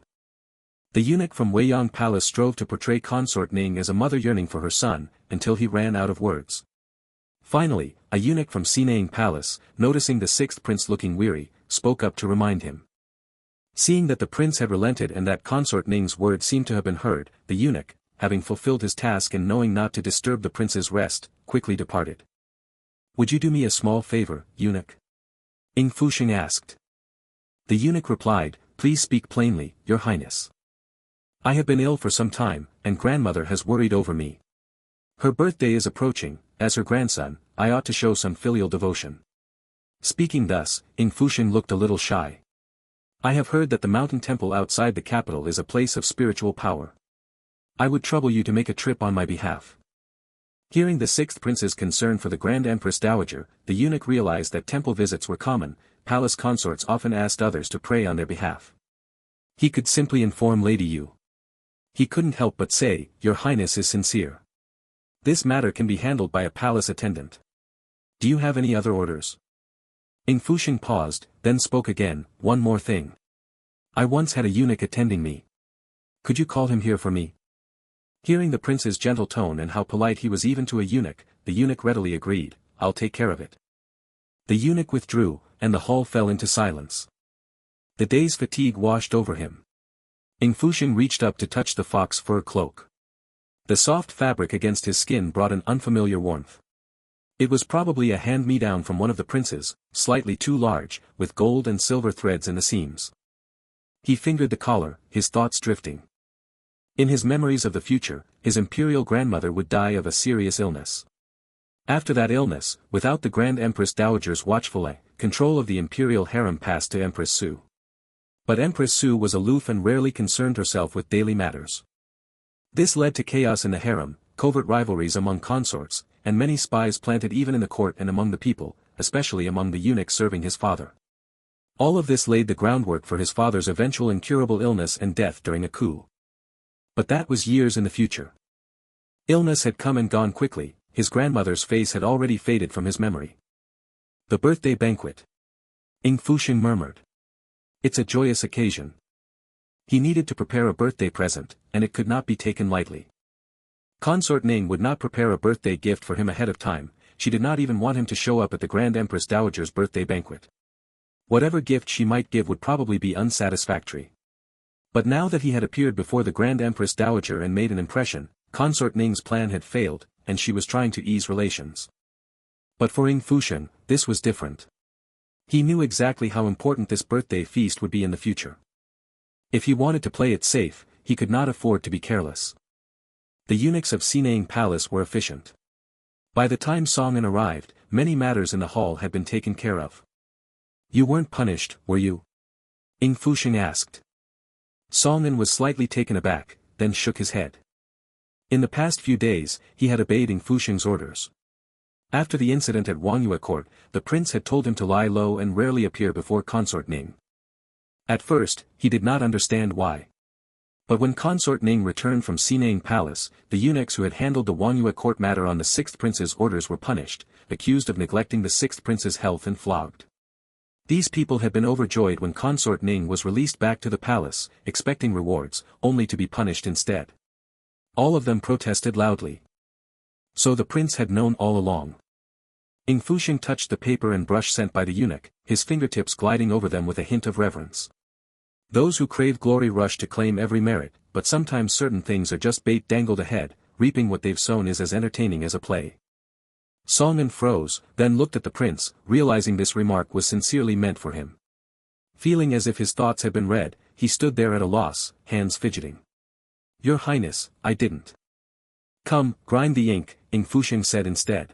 The eunuch from Weiyang Palace strove to portray Consort Ning as a mother yearning for her son, until he ran out of words. Finally, a eunuch from Cining Palace, noticing the 6th prince looking weary, spoke up to remind him. Seeing that the prince had relented and that Consort Ning's words seemed to have been heard, the eunuch, having fulfilled his task and knowing not to disturb the prince's rest, quickly departed. Would you do me a small favor, eunuch? Ying Fusheng asked. The eunuch replied, Please speak plainly, Your Highness. I have been ill for some time, and grandmother has worried over me. Her birthday is approaching, as her grandson, I ought to show some filial devotion. Speaking thus, Ying Fusheng looked a little shy. I have heard that the mountain temple outside the capital is a place of spiritual power. I would trouble you to make a trip on my behalf. Hearing the 6th prince's concern for the Grand Empress Dowager, the eunuch realized that temple visits were common, palace consorts often asked others to pray on their behalf. He could simply inform Lady Yu. He couldn't help but say, Your Highness is sincere. This matter can be handled by a palace attendant. Do you have any other orders? Ying Fusheng paused, then spoke again, one more thing. I once had a eunuch attending me. Could you call him here for me? Hearing the prince's gentle tone and how polite he was even to a eunuch, the eunuch readily agreed, I'll take care of it. The eunuch withdrew, and the hall fell into silence. The day's fatigue washed over him. Ying Fusheng reached up to touch the fox fur cloak. The soft fabric against his skin brought an unfamiliar warmth. It was probably a hand-me-down from one of the princes, slightly too large, with gold and silver threads in the seams. He fingered the collar, his thoughts drifting. In his memories of the future, his imperial grandmother would die of a serious illness. After that illness, without the Grand Empress Dowager's watchful eye, control of the imperial harem passed to Empress Xu. But Empress Xu was aloof and rarely concerned herself with daily matters. This led to chaos in the harem, covert rivalries among consorts, and many spies planted even in the court and among the people, especially among the eunuchs serving his father. All of this laid the groundwork for his father's eventual incurable illness and death during a coup. But that was years in the future. Illness had come and gone quickly, his grandmother's face had already faded from his memory. The birthday banquet. Ying Fusheng murmured. It's a joyous occasion. He needed to prepare a birthday present, and it could not be taken lightly. Consort Ning would not prepare a birthday gift for him ahead of time, she did not even want him to show up at the Grand Empress Dowager's birthday banquet. Whatever gift she might give would probably be unsatisfactory. But now that he had appeared before the Grand Empress Dowager and made an impression, Consort Ning's plan had failed, and she was trying to ease relations. But for Ying Fusheng, this was different. He knew exactly how important this birthday feast would be in the future. If he wanted to play it safe, he could not afford to be careless. The eunuchs of Cining Palace were efficient. By the time Song An arrived, many matters in the hall had been taken care of. You weren't punished, were you? Ying Fusheng asked. Song An was slightly taken aback, then shook his head. In the past few days, he had obeyed Ying Fusheng's orders. After the incident at Wangyue court, the prince had told him to lie low and rarely appear before Consort Ning. At first, he did not understand why. But when Consort Ning returned from Cining Palace, the eunuchs who had handled the Wangyue court matter on the sixth prince's orders were punished, accused of neglecting the sixth prince's health and flogged. These people had been overjoyed when Consort Ning was released back to the palace, expecting rewards, only to be punished instead. All of them protested loudly. So the prince had known all along. Ying Fusheng touched the paper and brush sent by the eunuch, his fingertips gliding over them with a hint of reverence. Those who crave glory rush to claim every merit, but sometimes certain things are just bait dangled ahead, reaping what they've sown is as entertaining as a play. Song An froze, then looked at the prince, realizing this remark was sincerely meant for him. Feeling as if his thoughts had been read, he stood there at a loss, hands fidgeting. Your Highness, I didn't. Come, grind the ink, Ying Fusheng said instead.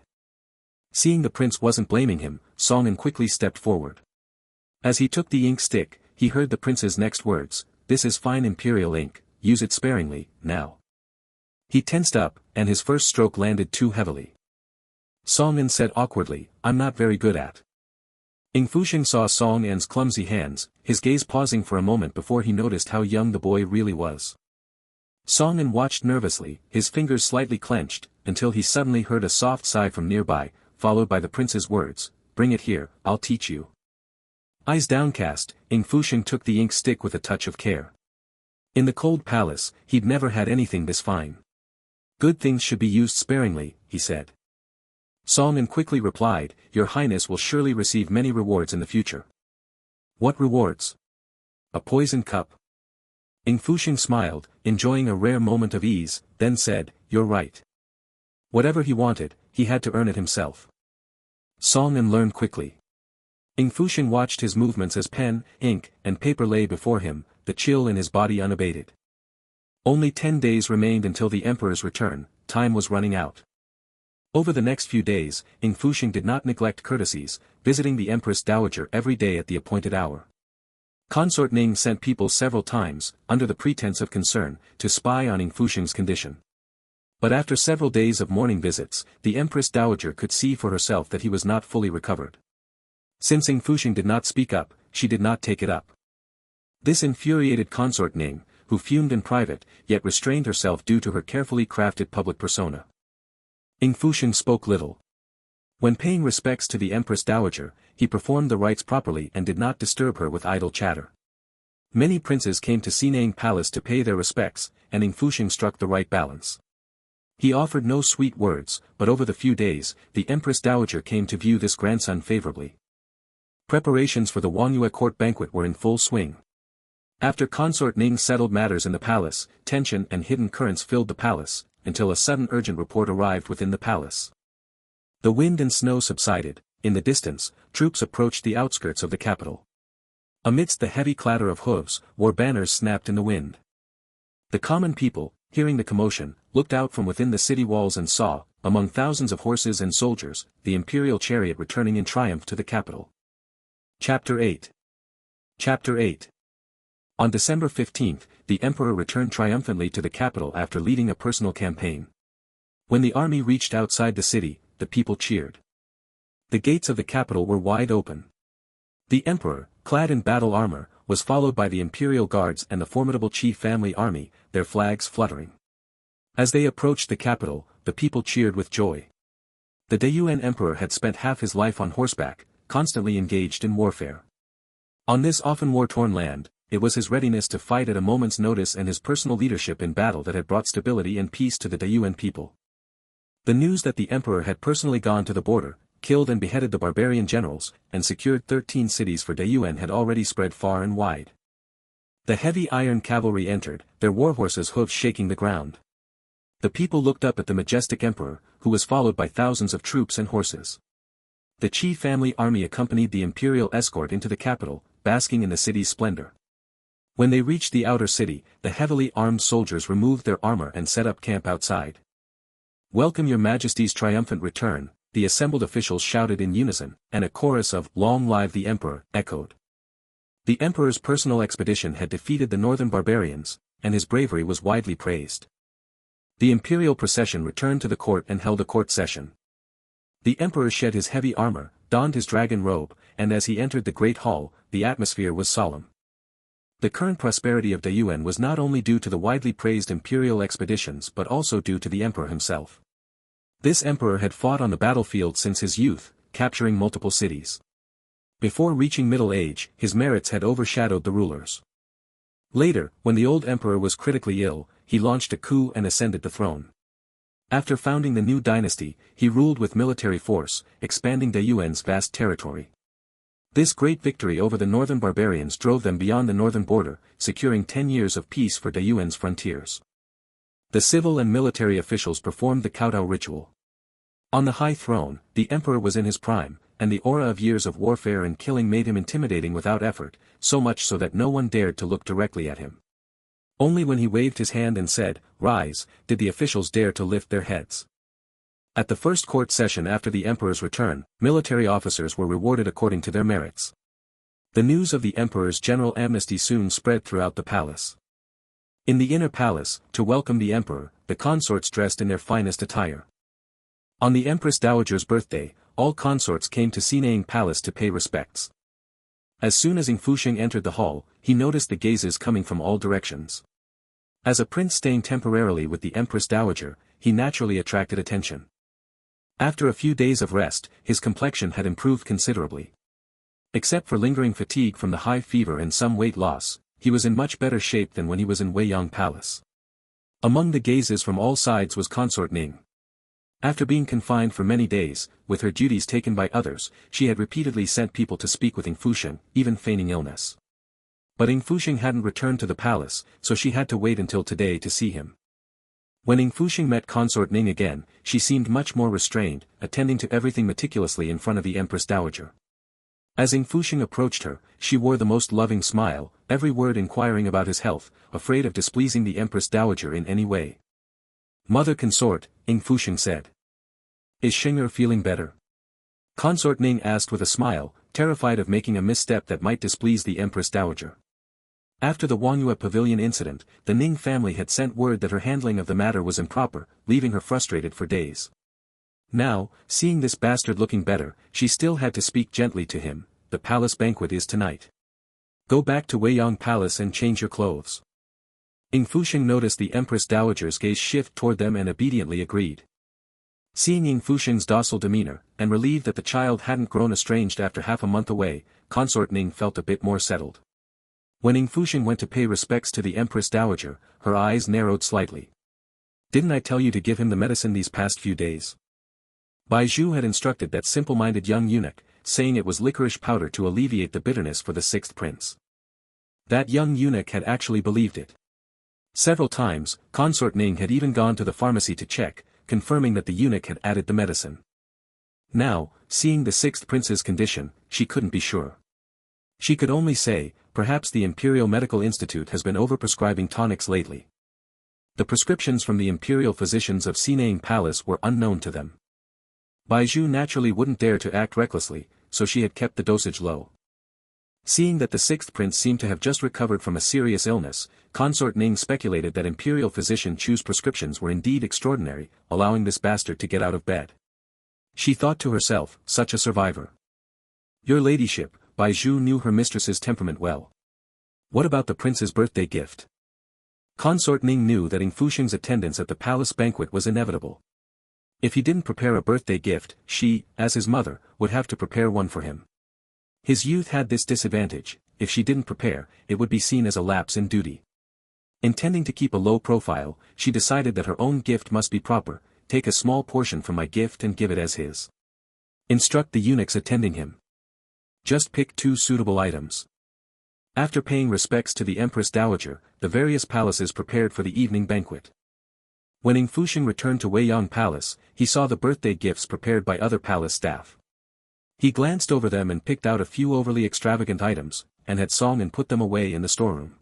Seeing the prince wasn't blaming him, Song An quickly stepped forward. As he took the ink stick, he heard the prince's next words, this is fine imperial ink, use it sparingly, now. He tensed up, and his first stroke landed too heavily. Song An said awkwardly, I'm not very good at. Ying Fusheng saw Song An's clumsy hands, his gaze pausing for a moment before he noticed how young the boy really was. Song An watched nervously, his fingers slightly clenched, until he suddenly heard a soft sigh from nearby, followed by the prince's words, bring it here, I'll teach you. Eyes downcast, Ying Fusheng took the ink stick with a touch of care. In the cold palace, he'd never had anything this fine. Good things should be used sparingly, he said. Song An quickly replied, Your Highness will surely receive many rewards in the future. What rewards? A poison cup? Ying Fusheng smiled, enjoying a rare moment of ease, then said, You're right. Whatever he wanted, he had to earn it himself. Song An learned quickly. Ying Fusheng watched his movements as pen, ink, and paper lay before him, the chill in his body unabated. Only 10 days remained until the emperor's return, time was running out. Over the next few days, Ying Fusheng did not neglect courtesies, visiting the Empress Dowager every day at the appointed hour. Consort Ning sent people several times, under the pretense of concern, to spy on Ying Fusheng's condition. But after several days of morning visits, the Empress Dowager could see for herself that he was not fully recovered. Since Ying Fusheng did not speak up, she did not take it up. This infuriated Consort Ning, who fumed in private, yet restrained herself due to her carefully crafted public persona. Ying Fusheng spoke little. When paying respects to the Empress Dowager, he performed the rites properly and did not disturb her with idle chatter. Many princes came to Cining Palace to pay their respects, and Ying Fusheng struck the right balance. He offered no sweet words, but over the few days, the Empress Dowager came to view this grandson favorably. Preparations for the Wangyue court banquet were in full swing. After Consort Ning settled matters in the palace, tension and hidden currents filled the palace, until a sudden urgent report arrived within the palace. The wind and snow subsided. In the distance, troops approached the outskirts of the capital. Amidst the heavy clatter of hooves, war banners snapped in the wind. The common people, hearing the commotion, looked out from within the city walls and saw, among thousands of horses and soldiers, the imperial chariot returning in triumph to the capital. Chapter 8. Chapter 8. On December 15, the emperor returned triumphantly to the capital after leading a personal campaign. When the army reached outside the city, the people cheered. The gates of the capital were wide open. The emperor, clad in battle armor, was followed by the imperial guards and the formidable chief family army, their flags fluttering. As they approached the capital, the people cheered with joy. The Daiyuan emperor had spent half his life on horseback, constantly engaged in warfare. On this often war-torn land, it was his readiness to fight at a moment's notice and his personal leadership in battle that had brought stability and peace to the Daiyuan people. The news that the emperor had personally gone to the border, killed and beheaded the barbarian generals, and secured 13 cities for Daiyuan had already spread far and wide. The heavy iron cavalry entered, their warhorses' hooves shaking the ground. The people looked up at the majestic emperor, who was followed by thousands of troops and horses. The chief family army accompanied the imperial escort into the capital, basking in the city's splendor. When they reached the outer city, the heavily armed soldiers removed their armor and set up camp outside. "Welcome your majesty's triumphant return," the assembled officials shouted in unison, and a chorus of "Long live the emperor" echoed. The emperor's personal expedition had defeated the northern barbarians, and his bravery was widely praised. The imperial procession returned to the court and held a court session. The emperor shed his heavy armor, donned his dragon robe, and as he entered the great hall, the atmosphere was solemn. The current prosperity of Daiyuan was not only due to the widely praised imperial expeditions but also due to the emperor himself. This emperor had fought on the battlefield since his youth, capturing multiple cities. Before reaching middle age, his merits had overshadowed the rulers. Later, when the old emperor was critically ill, he launched a coup and ascended the throne. After founding the new dynasty, he ruled with military force, expanding Daiyuan's vast territory. This great victory over the northern barbarians drove them beyond the northern border, securing 10 years of peace for Daiyuan's frontiers. The civil and military officials performed the kowtow ritual. On the high throne, the emperor was in his prime, and the aura of years of warfare and killing made him intimidating without effort, so much so that no one dared to look directly at him. Only when he waved his hand and said, "Rise," did the officials dare to lift their heads. At the first court session after the emperor's return, military officers were rewarded according to their merits. The news of the emperor's general amnesty soon spread throughout the palace. In the inner palace, to welcome the emperor, the consorts dressed in their finest attire. On the Empress Dowager's birthday, all consorts came to Cining Palace to pay respects. As soon as Ying Fusheng entered the hall, he noticed the gazes coming from all directions. As a prince staying temporarily with the Empress Dowager, he naturally attracted attention. After a few days of rest, his complexion had improved considerably. Except for lingering fatigue from the high fever and some weight loss, he was in much better shape than when he was in Weiyang Palace. Among the gazes from all sides was Consort Ning. After being confined for many days, with her duties taken by others, she had repeatedly sent people to speak with Ying Fusheng, even feigning illness. But Ying Fusheng hadn't returned to the palace, so she had to wait until today to see him. When Ying Fusheng met Consort Ning again, she seemed much more restrained, attending to everything meticulously in front of the Empress Dowager. As Ying Fusheng approached her, she wore the most loving smile, every word inquiring about his health, afraid of displeasing the Empress Dowager in any way. "Mother consort," Ying Fusheng said. "Is Shenger feeling better?" Consort Ning asked with a smile, terrified of making a misstep that might displease the Empress Dowager. After the Wangyue Pavilion incident, the Ning family had sent word that her handling of the matter was improper, leaving her frustrated for days. Now, seeing this bastard looking better, she still had to speak gently to him. "The palace banquet is tonight. Go back to Weiyang Palace and change your clothes." Ying Fusheng noticed the Empress Dowager's gaze shift toward them and obediently agreed. Seeing Ying Fusheng's docile demeanor, and relieved that the child hadn't grown estranged after half a month away, Consort Ning felt a bit more settled. When Ying Fusheng went to pay respects to the Empress Dowager, her eyes narrowed slightly. "Didn't I tell you to give him the medicine these past few days?" Baizhu had instructed that simple-minded young eunuch, saying it was licorice powder to alleviate the bitterness for the sixth prince. That young eunuch had actually believed it. Several times, Consort Ning had even gone to the pharmacy to check, confirming that the eunuch had added the medicine. Now, seeing the sixth prince's condition, she couldn't be sure. She could only say, perhaps the Imperial Medical Institute has been overprescribing tonics lately. The prescriptions from the imperial physicians of Cining Palace were unknown to them. Baizhu naturally wouldn't dare to act recklessly, so she had kept the dosage low. Seeing that the sixth prince seemed to have just recovered from a serious illness, Consort Ning speculated that imperial physician Chu's prescriptions were indeed extraordinary, allowing this bastard to get out of bed. She thought to herself, such a survivor. Your ladyship, Baizhu knew her mistress's temperament well. What about the prince's birthday gift? Consort Ning knew that Ying Fusheng's attendance at the palace banquet was inevitable. If he didn't prepare a birthday gift, she, as his mother, would have to prepare one for him. His youth had this disadvantage: if she didn't prepare, it would be seen as a lapse in duty. Intending to keep a low profile, she decided that her own gift must be proper. Take a small portion from my gift and give it as his. Instruct the eunuchs attending him. Just pick 2 suitable items. After paying respects to the Empress Dowager, the various palaces prepared for the evening banquet. When Ying Fusheng returned to Weiyang Palace, he saw the birthday gifts prepared by other palace staff. He glanced over them and picked out a few overly extravagant items, and had Song and put them away in the storeroom.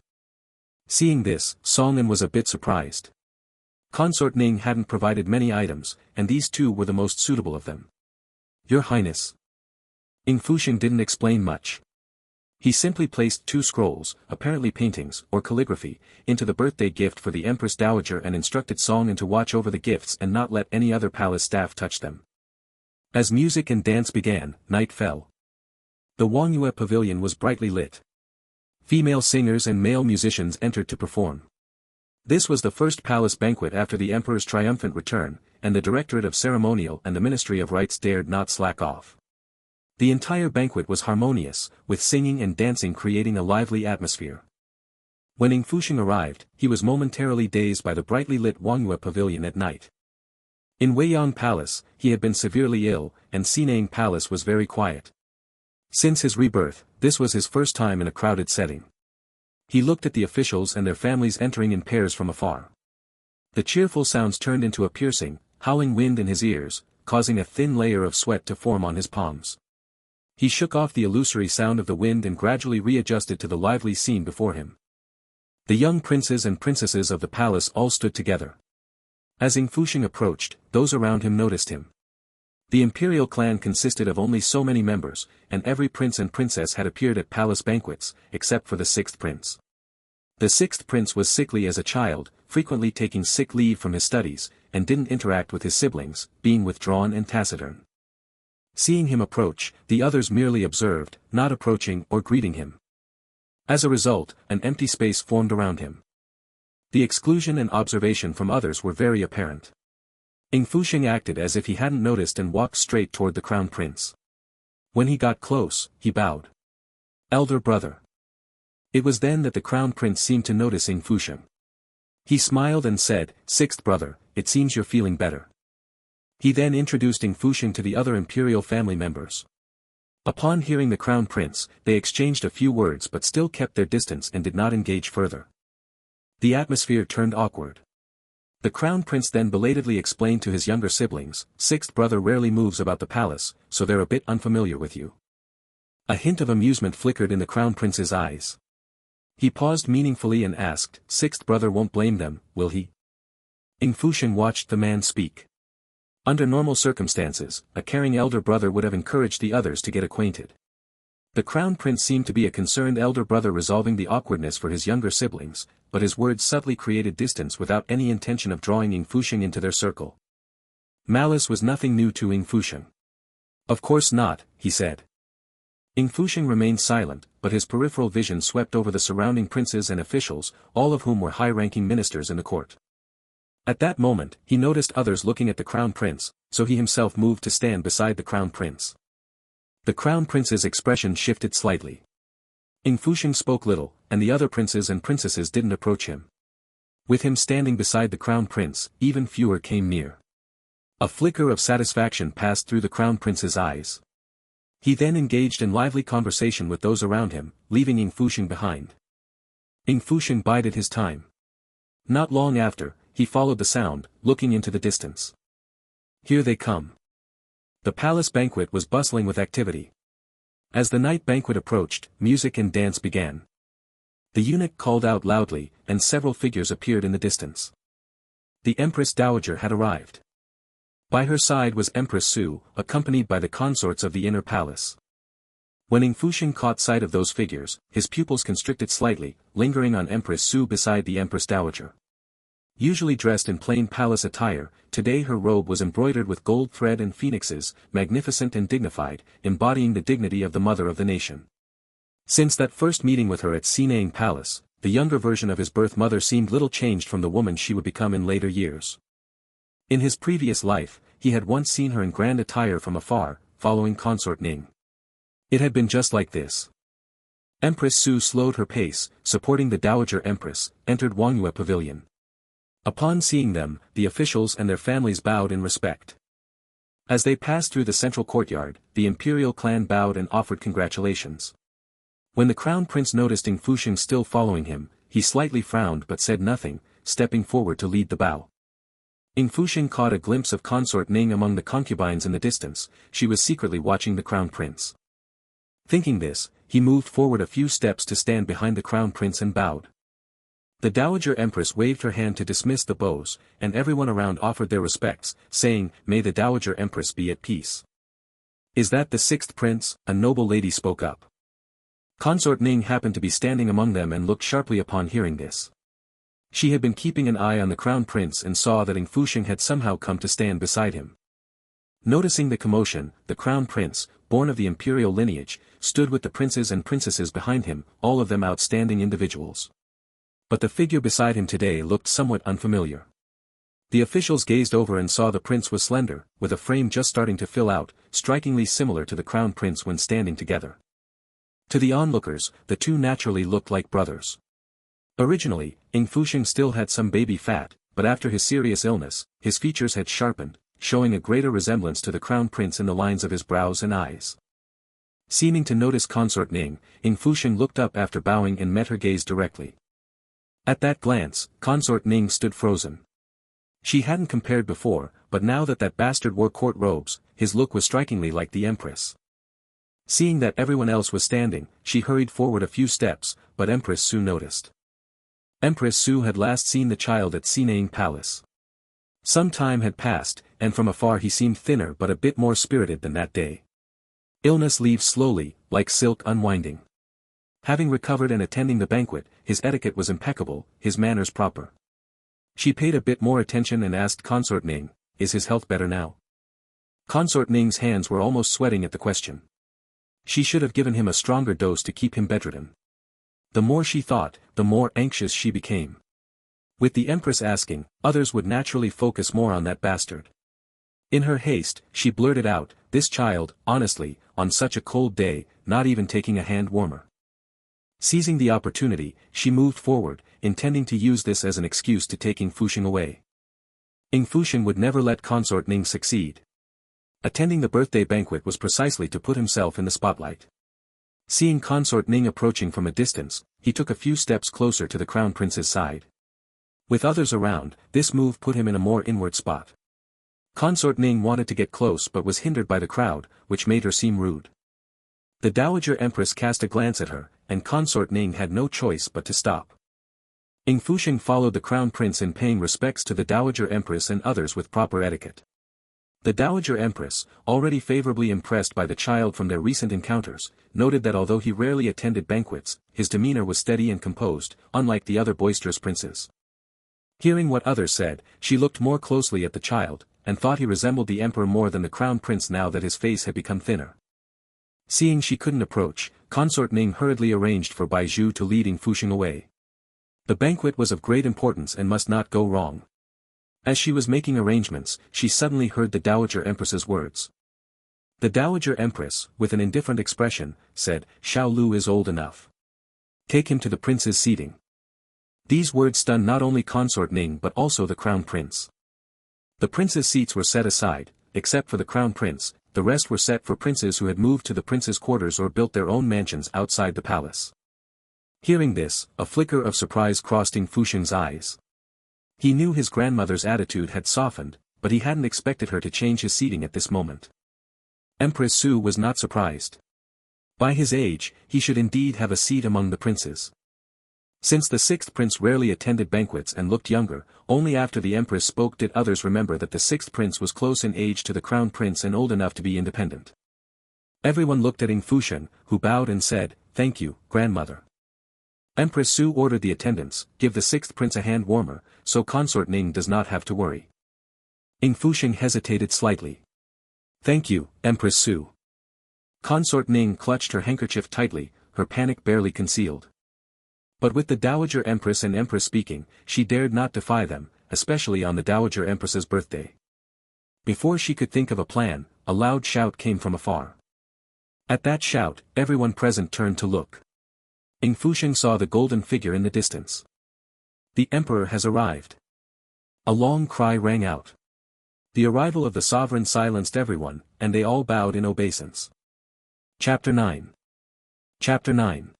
Seeing this, Song and was a bit surprised. Consort Ning hadn't provided many items, and these 2 were the most suitable of them. Your Highness. Ying Fusheng didn't explain much. He simply placed 2 scrolls, apparently paintings or calligraphy, into the birthday gift for the Empress Dowager and instructed Song and to watch over the gifts and not let any other palace staff touch them. As music and dance began, night fell. The Wangyue pavilion was brightly lit. Female singers and male musicians entered to perform. This was the first palace banquet after the emperor's triumphant return, and the Directorate of Ceremonial and the Ministry of Rites dared not slack off. The entire banquet was harmonious, with singing and dancing creating a lively atmosphere. When Ying Fusheng arrived, he was momentarily dazed by the brightly lit Wangyue pavilion at night. In Weiyang Palace, he had been severely ill, and Cining Palace was very quiet. Since his rebirth, this was his first time in a crowded setting. He looked at the officials and their families entering in pairs from afar. The cheerful sounds turned into a piercing, howling wind in his ears, causing a thin layer of sweat to form on his palms. He shook off the illusory sound of the wind and gradually readjusted to the lively scene before him. The young princes and princesses of the palace all stood together. As Ying Fusheng approached, those around him noticed him. The imperial clan consisted of only so many members, and every prince and princess had appeared at palace banquets, except for the sixth prince. The sixth prince was sickly as a child, frequently taking sick leave from his studies, and didn't interact with his siblings, being withdrawn and taciturn. Seeing him approach, the others merely observed, not approaching or greeting him. As a result, an empty space formed around him. The exclusion and observation from others were very apparent. Ying Fusheng acted as if he hadn't noticed and walked straight toward the crown prince. When he got close, he bowed. Elder brother. It was then that the crown prince seemed to notice Ying Fusheng. He smiled and said, "Sixth brother, it seems you're feeling better." He then introduced Ying Fusheng to the other imperial family members. Upon hearing the crown prince, they exchanged a few words but still kept their distance and did not engage further. The atmosphere turned awkward. The crown prince then belatedly explained to his younger siblings, "Sixth brother rarely moves about the palace, so they're a bit unfamiliar with you." A hint of amusement flickered in the crown prince's eyes. He paused meaningfully and asked, "Sixth brother won't blame them, will he?" Ying Fusheng watched the man speak. Under normal circumstances, a caring elder brother would have encouraged the others to get acquainted. The crown prince seemed to be a concerned elder brother resolving the awkwardness for his younger siblings, but his words subtly created distance without any intention of drawing Ying Fusheng into their circle. Malice was nothing new to Ying Fusheng. "Of course not," he said. Ying Fusheng remained silent, but his peripheral vision swept over the surrounding princes and officials, all of whom were high-ranking ministers in the court. At that moment, he noticed others looking at the crown prince, so he himself moved to stand beside the crown prince. The crown prince's expression shifted slightly. Ying Fusheng spoke little, and the other princes and princesses didn't approach him. With him standing beside the crown prince, even fewer came near. A flicker of satisfaction passed through the crown prince's eyes. He then engaged in lively conversation with those around him, leaving Ying Fusheng behind. Ying Fusheng bided his time. Not long after, he followed the sound, looking into the distance. "Here they come." The palace banquet was bustling with activity. As the night banquet approached, music and dance began. The eunuch called out loudly, and several figures appeared in the distance. The Empress Dowager had arrived. By her side was Empress Xu, accompanied by the consorts of the inner palace. When Ying Fusheng caught sight of those figures, his pupils constricted slightly, lingering on Empress Xu beside the Empress Dowager. Usually dressed in plain palace attire, today her robe was embroidered with gold thread and phoenixes, magnificent and dignified, embodying the dignity of the mother of the nation. Since that first meeting with her at Cining Palace, the younger version of his birth mother seemed little changed from the woman she would become in later years. In his previous life, he had once seen her in grand attire from afar, following Consort Ning. It had been just like this. Empress Xu slowed her pace, supporting the Dowager Empress, entered Wangyue Pavilion. Upon seeing them, the officials and their families bowed in respect. As they passed through the central courtyard, the imperial clan bowed and offered congratulations. When the crown prince noticed Ying Fusheng still following him, he slightly frowned but said nothing, stepping forward to lead the bow. Ying Fusheng caught a glimpse of Consort Ning among the concubines in the distance. She was secretly watching the crown prince. Thinking this, he moved forward a few steps to stand behind the crown prince and bowed. The Dowager Empress waved her hand to dismiss the bows, and everyone around offered their respects, saying, "May the Dowager Empress be at peace." "Is that the sixth prince?" a noble lady spoke up. Consort Ning happened to be standing among them and looked sharply upon hearing this. She had been keeping an eye on the crown prince and saw that Ying Fusheng had somehow come to stand beside him. Noticing the commotion, the crown prince, born of the imperial lineage, stood with the princes and princesses behind him, all of them outstanding individuals. But the figure beside him today looked somewhat unfamiliar. The officials gazed over and saw the prince was slender, with a frame just starting to fill out, strikingly similar to the crown prince when standing together. To the onlookers, the two naturally looked like brothers. Originally, Ying Fusheng still had some baby fat, but after his serious illness, his features had sharpened, showing a greater resemblance to the crown prince in the lines of his brows and eyes. Seeming to notice Consort Ning, Ying Fusheng looked up after bowing and met her gaze directly. At that glance, Consort Ning stood frozen. She hadn't compared before, but now that bastard wore court robes, his look was strikingly like the Empress. Seeing that everyone else was standing, she hurried forward a few steps, but Empress Xu noticed. Empress Xu had last seen the child at Cining Palace. Some time had passed, and from afar he seemed thinner but a bit more spirited than that day. Illness leaves slowly, like silk unwinding. Having recovered and attending the banquet, his etiquette was impeccable, his manners proper. She paid a bit more attention and asked Consort Ning, "Is his health better now?" Consort Ning's hands were almost sweating at the question. She should have given him a stronger dose to keep him bedridden. The more she thought, the more anxious she became. With the Empress asking, others would naturally focus more on that bastard. In her haste, she blurted out, "This child, honestly, on such a cold day, not even taking a hand warmer." Seizing the opportunity, she moved forward, intending to use this as an excuse to take Ying Fusheng away. Ying Fusheng would never let Consort Ning succeed. Attending the birthday banquet was precisely to put himself in the spotlight. Seeing Consort Ning approaching from a distance, he took a few steps closer to the crown prince's side. With others around, this move put him in a more inward spot. Consort Ning wanted to get close but was hindered by the crowd, which made her seem rude. The Dowager Empress cast a glance at her, and Consort Ning had no choice but to stop. Ying Fusheng followed the crown prince in paying respects to the Dowager Empress and others with proper etiquette. The Dowager Empress, already favorably impressed by the child from their recent encounters, noted that although he rarely attended banquets, his demeanor was steady and composed, unlike the other boisterous princes. Hearing what others said, she looked more closely at the child, and thought he resembled the emperor more than the crown prince now that his face had become thinner. Seeing she couldn't approach, Consort Ning hurriedly arranged for Bai Zhu to lead Ying Fusheng away. The banquet was of great importance and must not go wrong. As she was making arrangements, she suddenly heard the Dowager Empress's words. The Dowager Empress, with an indifferent expression, said, "Xiao Lu is old enough. Take him to the prince's seating." These words stunned not only Consort Ning but also the crown prince. The prince's seats were set aside, except for the crown prince, the rest were set for princes who had moved to the prince's quarters or built their own mansions outside the palace. Hearing this, a flicker of surprise crossed Ying Fusheng's eyes. He knew his grandmother's attitude had softened, but he hadn't expected her to change his seating at this moment. Empress Xu was not surprised. By his age, he should indeed have a seat among the princes. Since the sixth prince rarely attended banquets and looked younger, only after the empress spoke did others remember that the sixth prince was close in age to the crown prince and old enough to be independent. Everyone looked at Ying Fusheng, who bowed and said, "Thank you, grandmother." Empress Xu ordered the attendants, "Give the sixth prince a hand warmer, so Consort Ning does not have to worry." Ying Fusheng hesitated slightly. "Thank you, Empress Xu." Consort Ning clutched her handkerchief tightly, her panic barely concealed. But with the Dowager Empress and Empress speaking, she dared not defy them, especially on the Dowager Empress's birthday. Before she could think of a plan, a loud shout came from afar. At that shout, everyone present turned to look. Ying Fusheng saw the golden figure in the distance. "The Emperor has arrived." A long cry rang out. The arrival of the sovereign silenced everyone, and they all bowed in obeisance. Chapter 9. Chapter 9.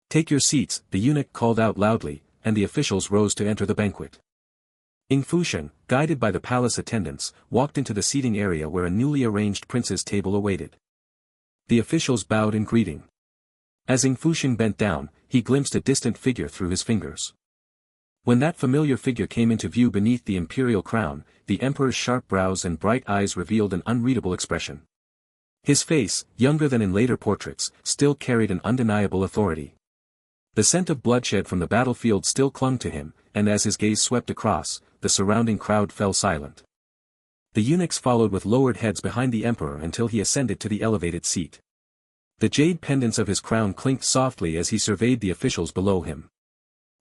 "Take your seats," the eunuch called out loudly, and the officials rose to enter the banquet. Ying Fusheng, guided by the palace attendants, walked into the seating area where a newly arranged prince's table awaited. The officials bowed in greeting. As Ying Fusheng bent down, he glimpsed a distant figure through his fingers. When that familiar figure came into view beneath the imperial crown, the emperor's sharp brows and bright eyes revealed an unreadable expression. His face, younger than in later portraits, still carried an undeniable authority. The scent of bloodshed from the battlefield still clung to him, and as his gaze swept across, the surrounding crowd fell silent. The eunuchs followed with lowered heads behind the emperor until he ascended to the elevated seat. The jade pendants of his crown clinked softly as he surveyed the officials below him.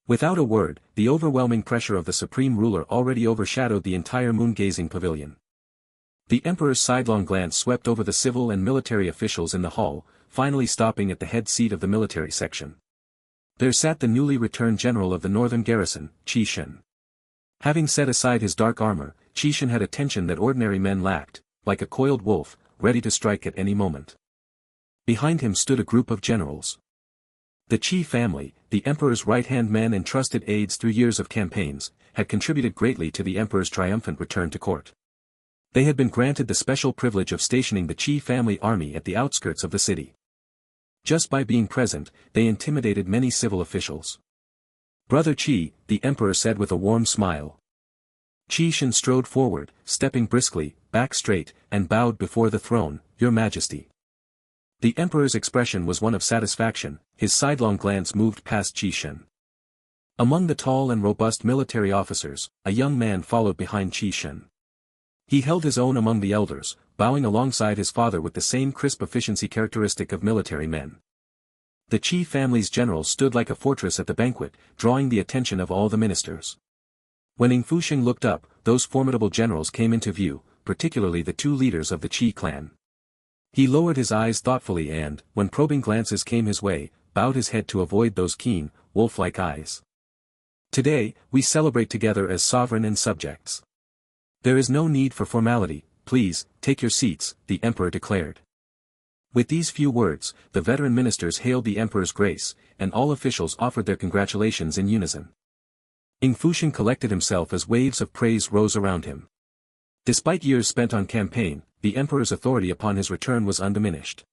Without a word, the overwhelming pressure of the supreme ruler already overshadowed the entire moon-gazing pavilion. The emperor's sidelong glance swept over the civil and military officials in the hall, finally stopping at the head seat of the military section. There sat the newly returned general of the northern garrison, Shen. Having set aside his dark armor, Shen had a tension that ordinary men lacked, like a coiled wolf, ready to strike at any moment. Behind him stood a group of generals. The Qi family, the emperor's right-hand men and trusted aides through years of campaigns, had contributed greatly to the emperor's triumphant return to court. They had been granted the special privilege of stationing the Qi family army at the outskirts of the city. Just by being present, they intimidated many civil officials. "Brother Qi," the emperor said with a warm smile. Shen strode forward, stepping briskly, back straight, and bowed before the throne, "Your Majesty." The emperor's expression was one of satisfaction, his sidelong glance moved past Shen. Among the tall and robust military officers, a young man followed behind Shen. He held his own among the elders, bowing alongside his father with the same crisp efficiency characteristic of military men. The Qi family's generals stood like a fortress at the banquet, drawing the attention of all the ministers. When Ying Fusheng looked up, those formidable generals came into view, particularly the two leaders of the Qi clan. He lowered his eyes thoughtfully and, when probing glances came his way, bowed his head to avoid those keen, wolf-like eyes. "Today, we celebrate together as sovereign and subjects. There is no need for formality, please, take your seats," the emperor declared. With these few words, the veteran ministers hailed the emperor's grace, and all officials offered their congratulations in unison. Ying Fusheng collected himself as waves of praise rose around him. Despite years spent on campaign, the emperor's authority upon his return was undiminished.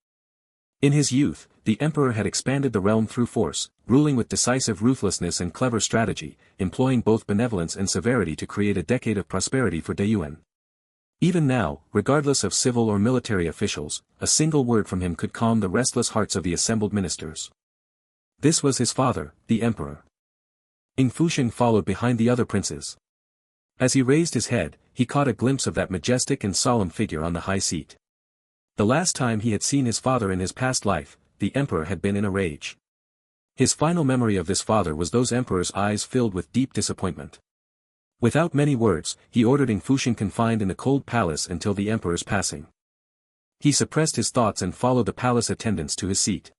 In his youth, the emperor had expanded the realm through force, ruling with decisive ruthlessness and clever strategy, employing both benevolence and severity to create a decade of prosperity for Deyuan. Even now, regardless of civil or military officials, a single word from him could calm the restless hearts of the assembled ministers. This was his father, the emperor. Ying Fusheng followed behind the other princes. As he raised his head, he caught a glimpse of that majestic and solemn figure on the high seat. The last time he had seen his father in his past life, the emperor had been in a rage. His final memory of this father was those emperor's eyes filled with deep disappointment. Without many words, he ordered Ying Fusheng confined in the cold palace until the emperor's passing. He suppressed his thoughts and followed the palace attendants to his seat.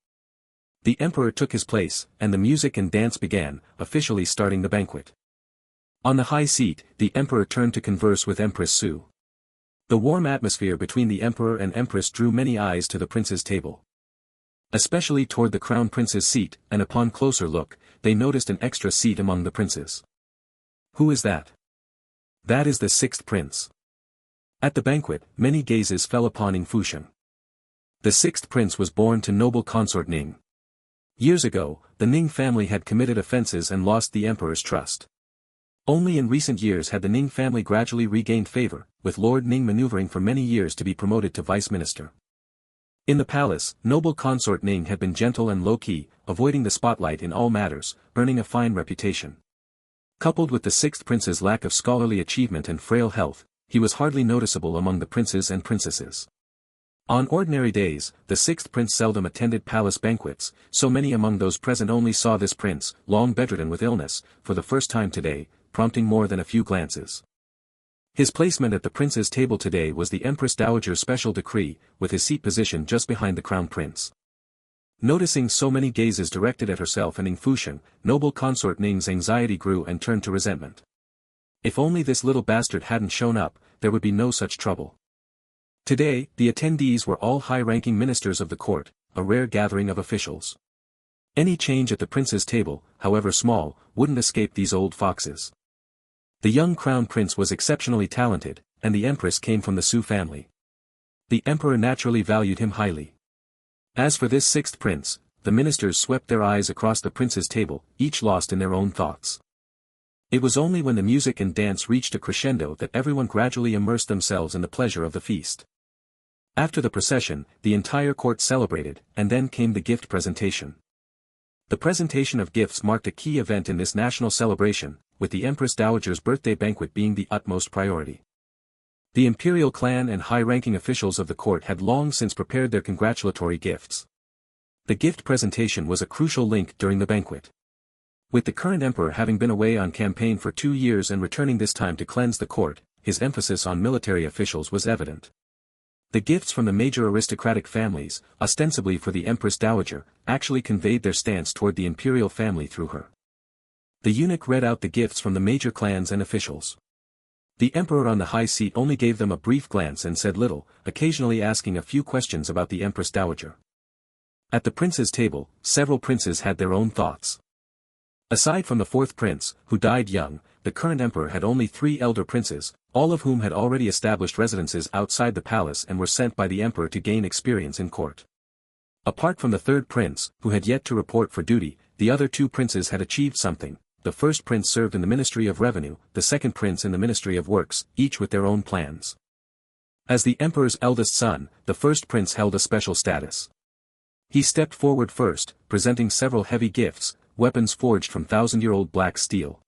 The emperor took his place, and the music and dance began, officially starting the banquet. On the high seat, the emperor turned to converse with Empress Xu. The warm atmosphere between the emperor and empress drew many eyes to the prince's table. Especially toward the crown prince's seat, and upon closer look, they noticed an extra seat among the princes. "Who is that?" "That is the sixth prince." At the banquet, many gazes fell upon Ying Fusheng. The sixth prince was born to noble Consort Ning. Years ago, the Ning family had committed offenses and lost the emperor's trust. Only in recent years had the Ning family gradually regained favor, with Lord Ning maneuvering for many years to be promoted to vice minister. In the palace, noble Consort Ning had been gentle and low-key, avoiding the spotlight in all matters, earning a fine reputation. Coupled with the sixth prince's lack of scholarly achievement and frail health, he was hardly noticeable among the princes and princesses. On ordinary days, the sixth prince seldom attended palace banquets, so many among those present only saw this prince, long bedridden with illness, for the first time today, prompting more than a few glances. His placement at the prince's table today was the Empress Dowager's special decree, with his seat positioned just behind the crown prince. Noticing so many gazes directed at herself and Ying Fusheng, noble Consort Ning's anxiety grew and turned to resentment. If only this little bastard hadn't shown up, there would be no such trouble. Today, the attendees were all high-ranking ministers of the court, a rare gathering of officials. Any change at the prince's table, however small, wouldn't escape these old foxes. The young crown prince was exceptionally talented, and the empress came from the Xu family. The emperor naturally valued him highly. As for this sixth prince, the ministers swept their eyes across the prince's table, each lost in their own thoughts. It was only when the music and dance reached a crescendo that everyone gradually immersed themselves in the pleasure of the feast. After the procession, the entire court celebrated, and then came the gift presentation. The presentation of gifts marked a key event in this national celebration, with the Empress Dowager's birthday banquet being the utmost priority. The imperial clan and high-ranking officials of the court had long since prepared their congratulatory gifts. The gift presentation was a crucial link during the banquet. With the current emperor having been away on campaign for 2 years and returning this time to cleanse the court, his emphasis on military officials was evident. The gifts from the major aristocratic families, ostensibly for the Empress Dowager, actually conveyed their stance toward the imperial family through her. The eunuch read out the gifts from the major clans and officials. The emperor on the high seat only gave them a brief glance and said little, occasionally asking a few questions about the Empress Dowager. At the prince's table, several princes had their own thoughts. Aside from the fourth prince, who died young, the current emperor had only 3 elder princes, all of whom had already established residences outside the palace and were sent by the emperor to gain experience in court. Apart from the third prince, who had yet to report for duty, the other 2 princes had achieved something. The first prince served in the Ministry of Revenue, the second prince in the Ministry of Works, each with their own plans. As the emperor's eldest son, the first prince held a special status. He stepped forward first, presenting several heavy gifts, weapons forged from 1,000-year-old black steel.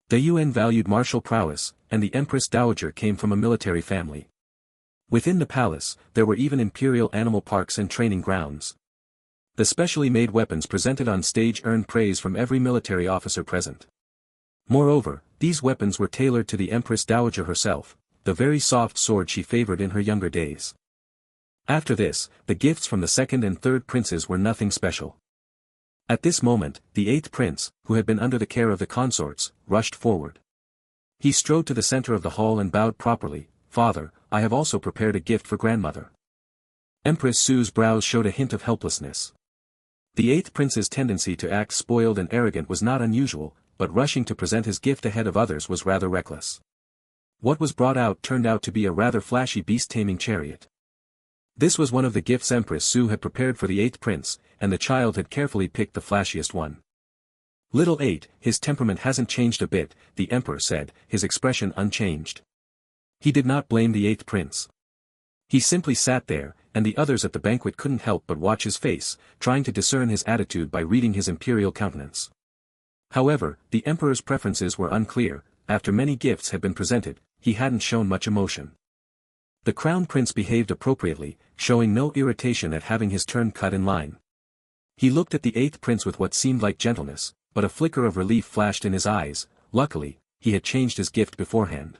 The Yuan valued martial prowess, and the Empress Dowager came from a military family. Within the palace, there were even imperial animal parks and training grounds. The specially made weapons presented on stage earned praise from every military officer present. Moreover, these weapons were tailored to the Empress Dowager herself, the very soft sword she favored in her younger days. After this, the gifts from the second and third princes were nothing special. At this moment, the eighth prince, who had been under the care of the consorts, rushed forward. He strode to the center of the hall and bowed properly. "Father, I have also prepared a gift for grandmother." Empress Xu's brows showed a hint of helplessness. The eighth prince's tendency to act spoiled and arrogant was not unusual, but rushing to present his gift ahead of others was rather reckless. What was brought out turned out to be a rather flashy beast-taming chariot. This was one of the gifts Empress Xu had prepared for the eighth prince, and the child had carefully picked the flashiest one. "Little 8, his temperament hasn't changed a bit," the emperor said, his expression unchanged. He did not blame the eighth prince. He simply sat there, and the others at the banquet couldn't help but watch his face, trying to discern his attitude by reading his imperial countenance. However, the emperor's preferences were unclear. After many gifts had been presented, he hadn't shown much emotion. The crown prince behaved appropriately, showing no irritation at having his turn cut in line. He looked at the eighth prince with what seemed like gentleness, but a flicker of relief flashed in his eyes. Luckily, he had changed his gift beforehand.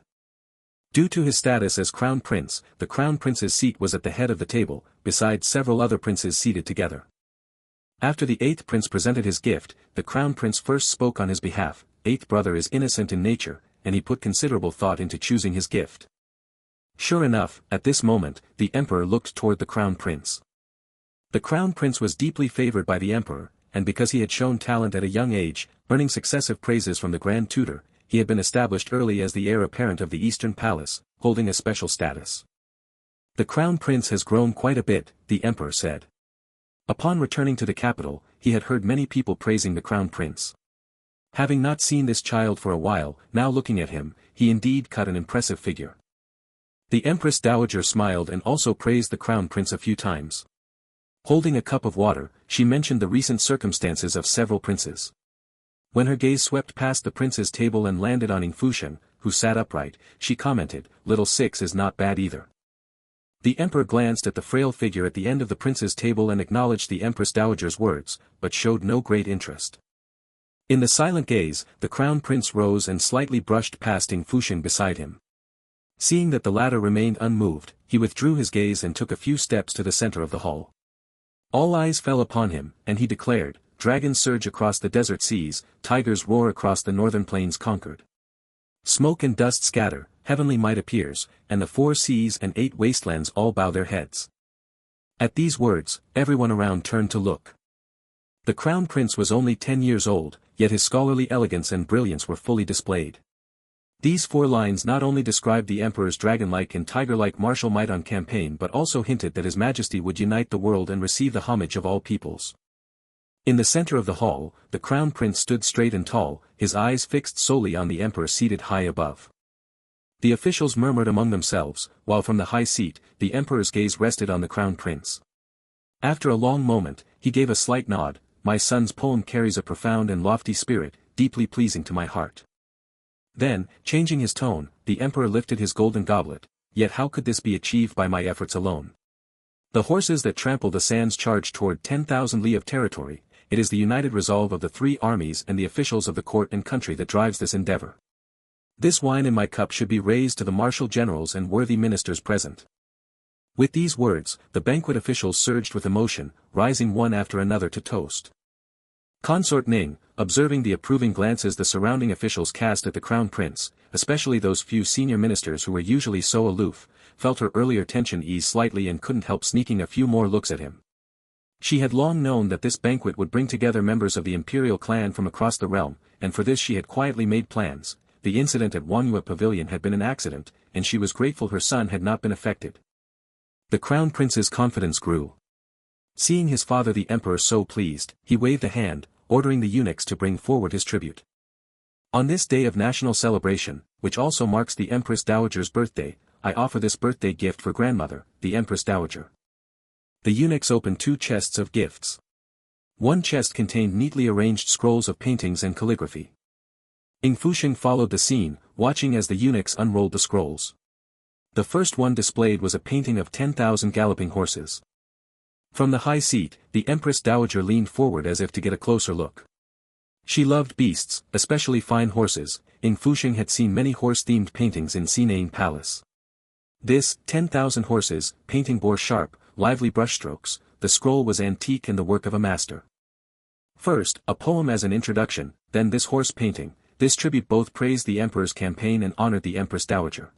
Due to his status as crown prince, the crown prince's seat was at the head of the table, besides several other princes seated together. After the eighth prince presented his gift, the crown prince first spoke on his behalf. "Eighth brother is innocent in nature, and he put considerable thought into choosing his gift." Sure enough, at this moment, the emperor looked toward the crown prince. The crown prince was deeply favored by the emperor, and because he had shown talent at a young age, earning successive praises from the grand tutor, he had been established early as the heir apparent of the Eastern Palace, holding a special status. The crown prince has grown quite a bit, the emperor said. Upon returning to the capital, he had heard many people praising the crown prince. Having not seen this child for a while, now looking at him, he indeed cut an impressive figure. The Empress Dowager smiled and also praised the crown prince a few times. Holding a cup of water, she mentioned the recent circumstances of several princes. When her gaze swept past the prince's table and landed on Ying Fusheng, who sat upright, she commented, "Little Six is not bad either." The emperor glanced at the frail figure at the end of the prince's table and acknowledged the Empress Dowager's words, but showed no great interest. In the silent gaze, the crown prince rose and slightly brushed past Ying Fusheng beside him. Seeing that the latter remained unmoved, he withdrew his gaze and took a few steps to the center of the hall. All eyes fell upon him, and he declared, "Dragons surge across the desert seas, tigers roar across the northern plains conquered. Smoke and dust scatter, heavenly might appears, and the 4 seas and 8 wastelands all bow their heads." At these words, everyone around turned to look. The crown prince was only 10 years old, yet his scholarly elegance and brilliance were fully displayed. These 4 lines not only described the emperor's dragon-like and tiger-like martial might on campaign but also hinted that his majesty would unite the world and receive the homage of all peoples. In the center of the hall, the crown prince stood straight and tall, his eyes fixed solely on the emperor seated high above. The officials murmured among themselves, while from the high seat, the emperor's gaze rested on the crown prince. After a long moment, he gave a slight nod. "My son's poem carries a profound and lofty spirit, deeply pleasing to my heart." Then, changing his tone, the emperor lifted his golden goblet. "Yet how could this be achieved by my efforts alone? The horses that trample the sands charge toward 10,000 li of territory. It is the united resolve of the 3 armies and the officials of the court and country that drives this endeavor. This wine in my cup should be raised to the martial generals and worthy ministers present." With these words, the banquet officials surged with emotion, rising one after another to toast. Consort Ning, observing the approving glances the surrounding officials cast at the crown prince, especially those few senior ministers who were usually so aloof, felt her earlier tension ease slightly and couldn't help sneaking a few more looks at him. She had long known that this banquet would bring together members of the imperial clan from across the realm, and for this she had quietly made plans. The incident at Wangyue Pavilion had been an accident, and she was grateful her son had not been affected. The crown prince's confidence grew. Seeing his father the emperor so pleased, he waved a hand, ordering the eunuchs to bring forward his tribute. "On this day of national celebration, which also marks the Empress Dowager's birthday, I offer this birthday gift for grandmother, the Empress Dowager." The eunuchs opened 2 chests of gifts. One chest contained neatly arranged scrolls of paintings and calligraphy. Ying Fusheng followed the scene, watching as the eunuchs unrolled the scrolls. The first one displayed was a painting of 10,000 galloping horses. From the high seat, the Empress Dowager leaned forward as if to get a closer look. She loved beasts, especially fine horses. Ying Fusheng had seen many horse-themed paintings in Cining Palace. This, 10,000 horses, painting bore sharp, lively brushstrokes. The scroll was antique and the work of a master. First, a poem as an introduction, then this horse painting. This tribute both praised the emperor's campaign and honored the Empress Dowager.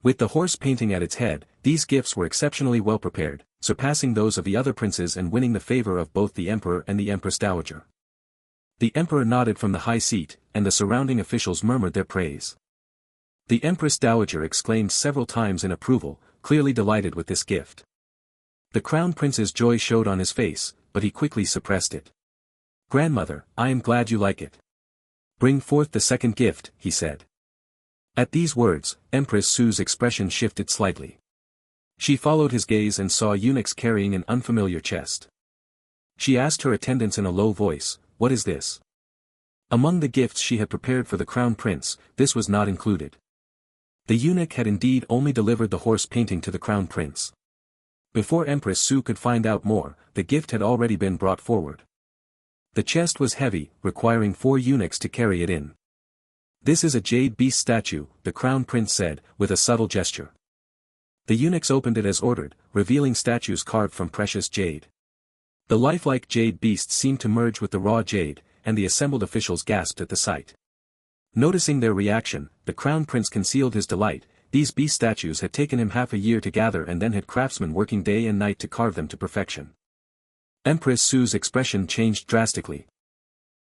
With the horse painting at its head, these gifts were exceptionally well prepared, surpassing those of the other princes and winning the favor of both the emperor and the Empress Dowager. The emperor nodded from the high seat, and the surrounding officials murmured their praise. The Empress Dowager exclaimed several times in approval, clearly delighted with this gift. The crown prince's joy showed on his face, but he quickly suppressed it. "Grandmother, I am glad you like it. Bring forth the second gift," he said. At these words, Empress Xu's expression shifted slightly. She followed his gaze and saw eunuchs carrying an unfamiliar chest. She asked her attendants in a low voice, "What is this?" Among the gifts she had prepared for the crown prince, this was not included. The eunuch had indeed only delivered the horse painting to the crown prince. Before Empress Xu could find out more, the gift had already been brought forward. The chest was heavy, requiring 4 eunuchs to carry it in. "This is a jade beast statue," the crown prince said, with a subtle gesture. The eunuchs opened it as ordered, revealing statues carved from precious jade. The lifelike jade beasts seemed to merge with the raw jade, and the assembled officials gasped at the sight. Noticing their reaction, the crown prince concealed his delight. These beast statues had taken him half a year to gather and then had craftsmen working day and night to carve them to perfection. Empress Xu's expression changed drastically.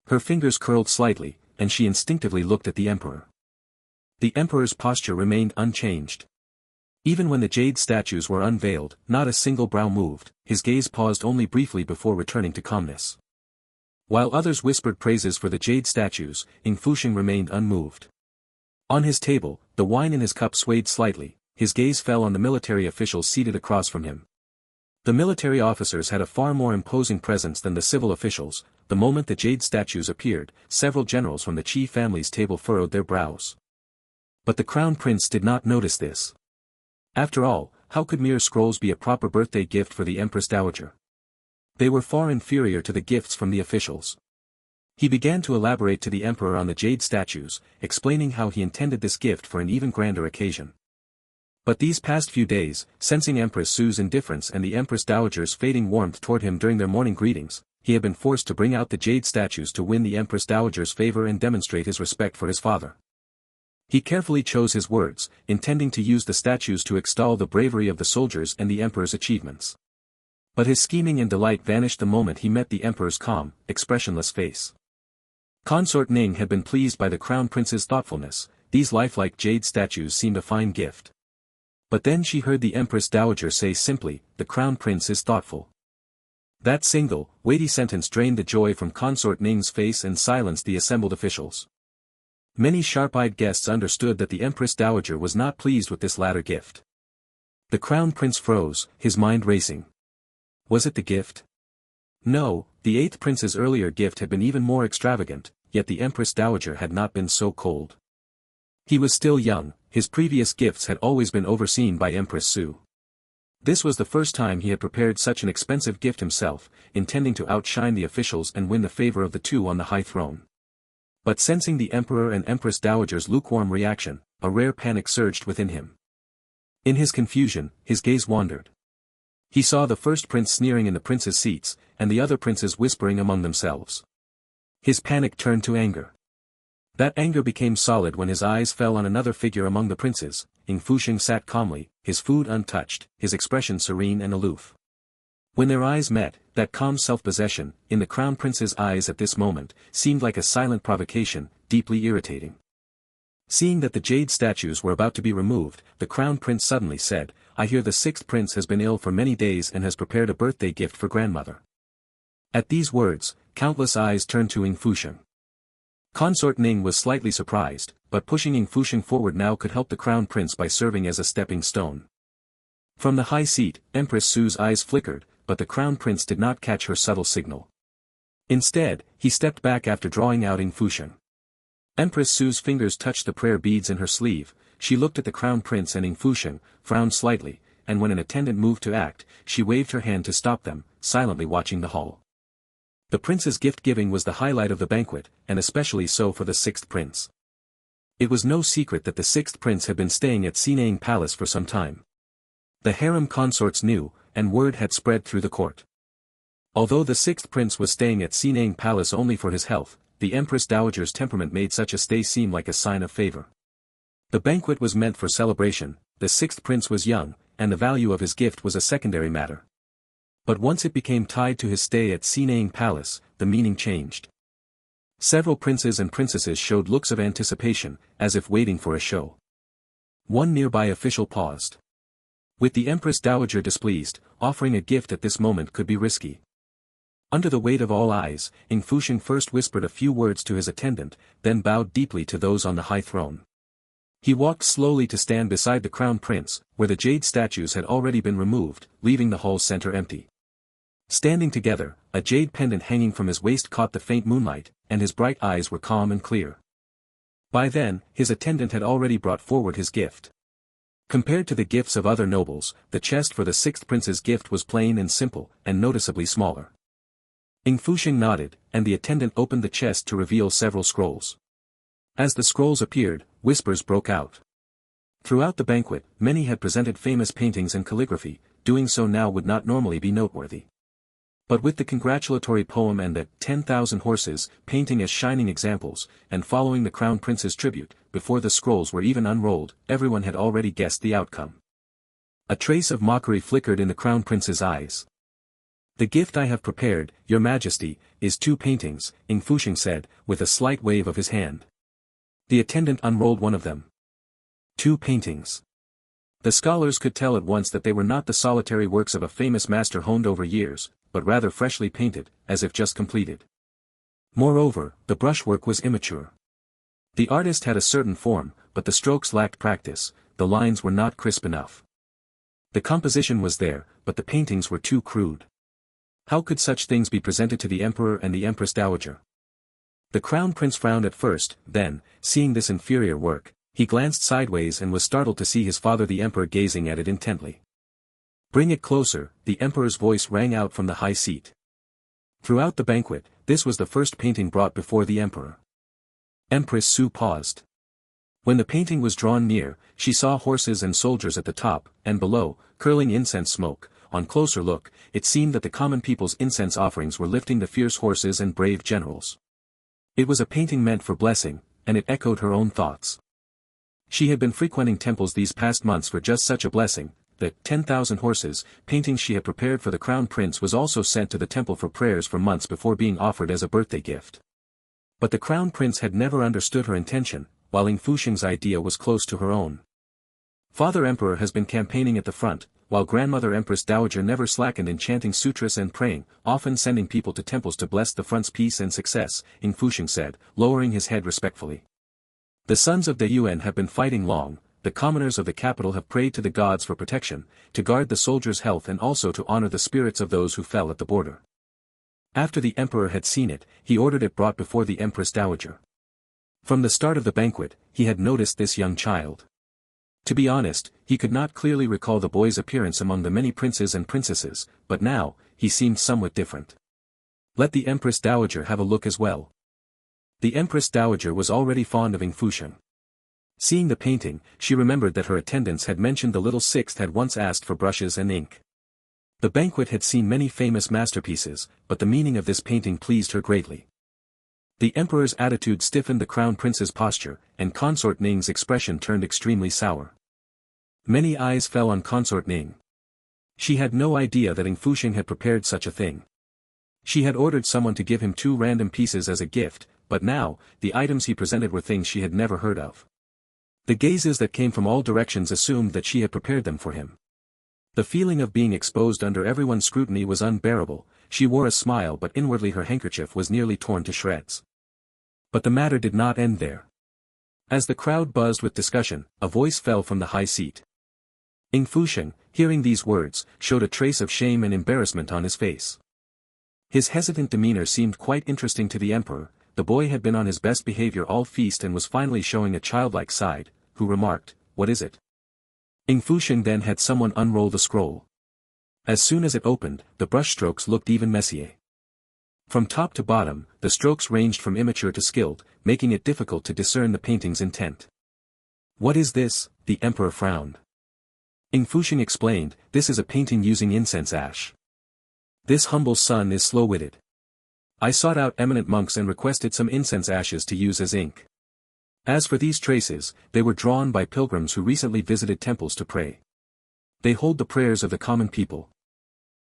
Her fingers curled slightly, and she instinctively looked at the emperor. The emperor's posture remained unchanged. Even when the jade statues were unveiled, not a single brow moved, his gaze paused only briefly before returning to calmness. While others whispered praises for the jade statues, Ying Fusheng remained unmoved. On his table, the wine in his cup swayed slightly, his gaze fell on the military officials seated across from him. The military officers had a far more imposing presence than the civil officials. The moment the jade statues appeared, several generals from the Qi family's table furrowed their brows. But the crown prince did not notice this. After all, how could mere scrolls be a proper birthday gift for the Empress Dowager? They were far inferior to the gifts from the officials. He began to elaborate to the emperor on the jade statues, explaining how he intended this gift for an even grander occasion. But these past few days, sensing Empress Xu's indifference and the Empress Dowager's fading warmth toward him during their morning greetings, he had been forced to bring out the jade statues to win the Empress Dowager's favor and demonstrate his respect for his father. He carefully chose his words, intending to use the statues to extol the bravery of the soldiers and the emperor's achievements. But his scheming and delight vanished the moment he met the emperor's calm, expressionless face. Consort Ning had been pleased by the crown prince's thoughtfulness. These lifelike jade statues seemed a fine gift. But then she heard the Empress Dowager say simply, "The crown prince is thoughtful." That single, weighty sentence drained the joy from Consort Ning's face and silenced the assembled officials. Many sharp-eyed guests understood that the Empress Dowager was not pleased with this latter gift. The crown prince froze, his mind racing. Was it the gift? No, the eighth prince's earlier gift had been even more extravagant, yet the Empress Dowager had not been so cold. He was still young, his previous gifts had always been overseen by Empress Xu. This was the first time he had prepared such an expensive gift himself, intending to outshine the officials and win the favor of the two on the high throne. But sensing the Emperor and Empress Dowager's lukewarm reaction, a rare panic surged within him. In his confusion, his gaze wandered. He saw the first prince sneering in the princes' seats, and the other princes whispering among themselves. His panic turned to anger. That anger became solid when his eyes fell on another figure among the princes. Ying Fusheng sat calmly, his food untouched, his expression serene and aloof. When their eyes met, that calm self-possession, in the crown prince's eyes at this moment, seemed like a silent provocation, deeply irritating. Seeing that the jade statues were about to be removed, the crown prince suddenly said, "I hear the sixth prince has been ill for many days and has prepared a birthday gift for grandmother." At these words, countless eyes turned to Ying Fusheng. Consort Ning was slightly surprised, but pushing Ying Fusheng forward now could help the crown prince by serving as a stepping stone. From the high seat, Empress Xu's eyes flickered, but the crown prince did not catch her subtle signal. Instead, he stepped back after drawing out Ying Fusheng. Empress Xu's fingers touched the prayer beads in her sleeve. She looked at the crown prince and Ying Fusheng, frowned slightly, and when an attendant moved to act, she waved her hand to stop them, silently watching the hall. The prince's gift-giving was the highlight of the banquet, and especially so for the sixth prince. It was no secret that the sixth prince had been staying at Cining Palace for some time. The harem consorts knew, and word had spread through the court. Although the sixth prince was staying at Cining Palace only for his health, the Empress Dowager's temperament made such a stay seem like a sign of favor. The banquet was meant for celebration, the sixth prince was young, and the value of his gift was a secondary matter. But once it became tied to his stay at Cining Palace, the meaning changed. Several princes and princesses showed looks of anticipation, as if waiting for a show. One nearby official paused. With the Empress Dowager displeased, offering a gift at this moment could be risky. Under the weight of all eyes, Ying Fusheng first whispered a few words to his attendant, then bowed deeply to those on the high throne. He walked slowly to stand beside the crown prince, where the jade statues had already been removed, leaving the hall's center empty. Standing together, a jade pendant hanging from his waist caught the faint moonlight, and his bright eyes were calm and clear. By then, his attendant had already brought forward his gift. Compared to the gifts of other nobles, the chest for the sixth prince's gift was plain and simple, and noticeably smaller. Ying Fusheng nodded, and the attendant opened the chest to reveal several scrolls. As the scrolls appeared, whispers broke out. Throughout the banquet, many had presented famous paintings and calligraphy. Doing so now would not normally be noteworthy. But with the congratulatory poem and the 10,000 horses painting as shining examples, and following the crown prince's tribute, before the scrolls were even unrolled, everyone had already guessed the outcome. A trace of mockery flickered in the crown prince's eyes. "The gift I have prepared, your majesty, is 2 paintings, Ying Fusheng said, with a slight wave of his hand. The attendant unrolled one of them. 2 paintings. The scholars could tell at once that they were not the solitary works of a famous master honed over years, but rather freshly painted, as if just completed. Moreover, the brushwork was immature. The artist had a certain form, but the strokes lacked practice, the lines were not crisp enough. The composition was there, but the paintings were too crude. How could such things be presented to the emperor and the empress dowager? The crown prince frowned at first, then, seeing this inferior work, he glanced sideways and was startled to see his father the emperor gazing at it intently. "Bring it closer," the emperor's voice rang out from the high seat. Throughout the banquet, this was the first painting brought before the emperor. Empress Xu paused. When the painting was drawn near, she saw horses and soldiers at the top, and below, curling incense smoke. On closer look, it seemed that the common people's incense offerings were lifting the fierce horses and brave generals. It was a painting meant for blessing, and it echoed her own thoughts. She had been frequenting temples these past months for just such a blessing. The 10,000 horses painting she had prepared for the crown prince was also sent to the temple for prayers for months before being offered as a birthday gift. But the crown prince had never understood her intention, while Ying Fusheng's idea was close to her own. Father Emperor has been campaigning at the front, while Grandmother Empress Dowager never slackened in chanting sutras and praying, often sending people to temples to bless the front's peace and success, Ying Fusheng said, lowering his head respectfully. The sons of the Yuan have been fighting long, the commoners of the capital have prayed to the gods for protection, to guard the soldiers' health and also to honor the spirits of those who fell at the border. After the emperor had seen it, he ordered it brought before the Empress Dowager. From the start of the banquet, he had noticed this young child. To be honest, he could not clearly recall the boy's appearance among the many princes and princesses, but now, he seemed somewhat different. Let the Empress Dowager have a look as well. The Empress Dowager was already fond of Ying Fusheng. Seeing the painting, she remembered that her attendants had mentioned the little sixth had once asked for brushes and ink. The banquet had seen many famous masterpieces, but the meaning of this painting pleased her greatly. The emperor's attitude stiffened the crown prince's posture, and Consort Ning's expression turned extremely sour. Many eyes fell on Consort Ning. She had no idea that Ying Fusheng had prepared such a thing. She had ordered someone to give him 2 random pieces as a gift, but now, the items he presented were things she had never heard of. The gazes that came from all directions assumed that she had prepared them for him. The feeling of being exposed under everyone's scrutiny was unbearable. She wore a smile, but inwardly her handkerchief was nearly torn to shreds. But the matter did not end there. As the crowd buzzed with discussion, a voice fell from the high seat. Ying Fusheng, hearing these words, showed a trace of shame and embarrassment on his face. His hesitant demeanor seemed quite interesting to the emperor. The boy had been on his best behavior all feast and was finally showing a childlike side, who remarked, "What is it?" Ying Fusheng then had someone unroll the scroll. As soon as it opened, the brushstrokes looked even messier. From top to bottom, the strokes ranged from immature to skilled, making it difficult to discern the painting's intent. "What is this?" the emperor frowned. Ying Fusheng explained, "This is a painting using incense ash. This humble son is slow-witted. I sought out eminent monks and requested some incense ashes to use as ink. As for these traces, they were drawn by pilgrims who recently visited temples to pray. They hold the prayers of the common people."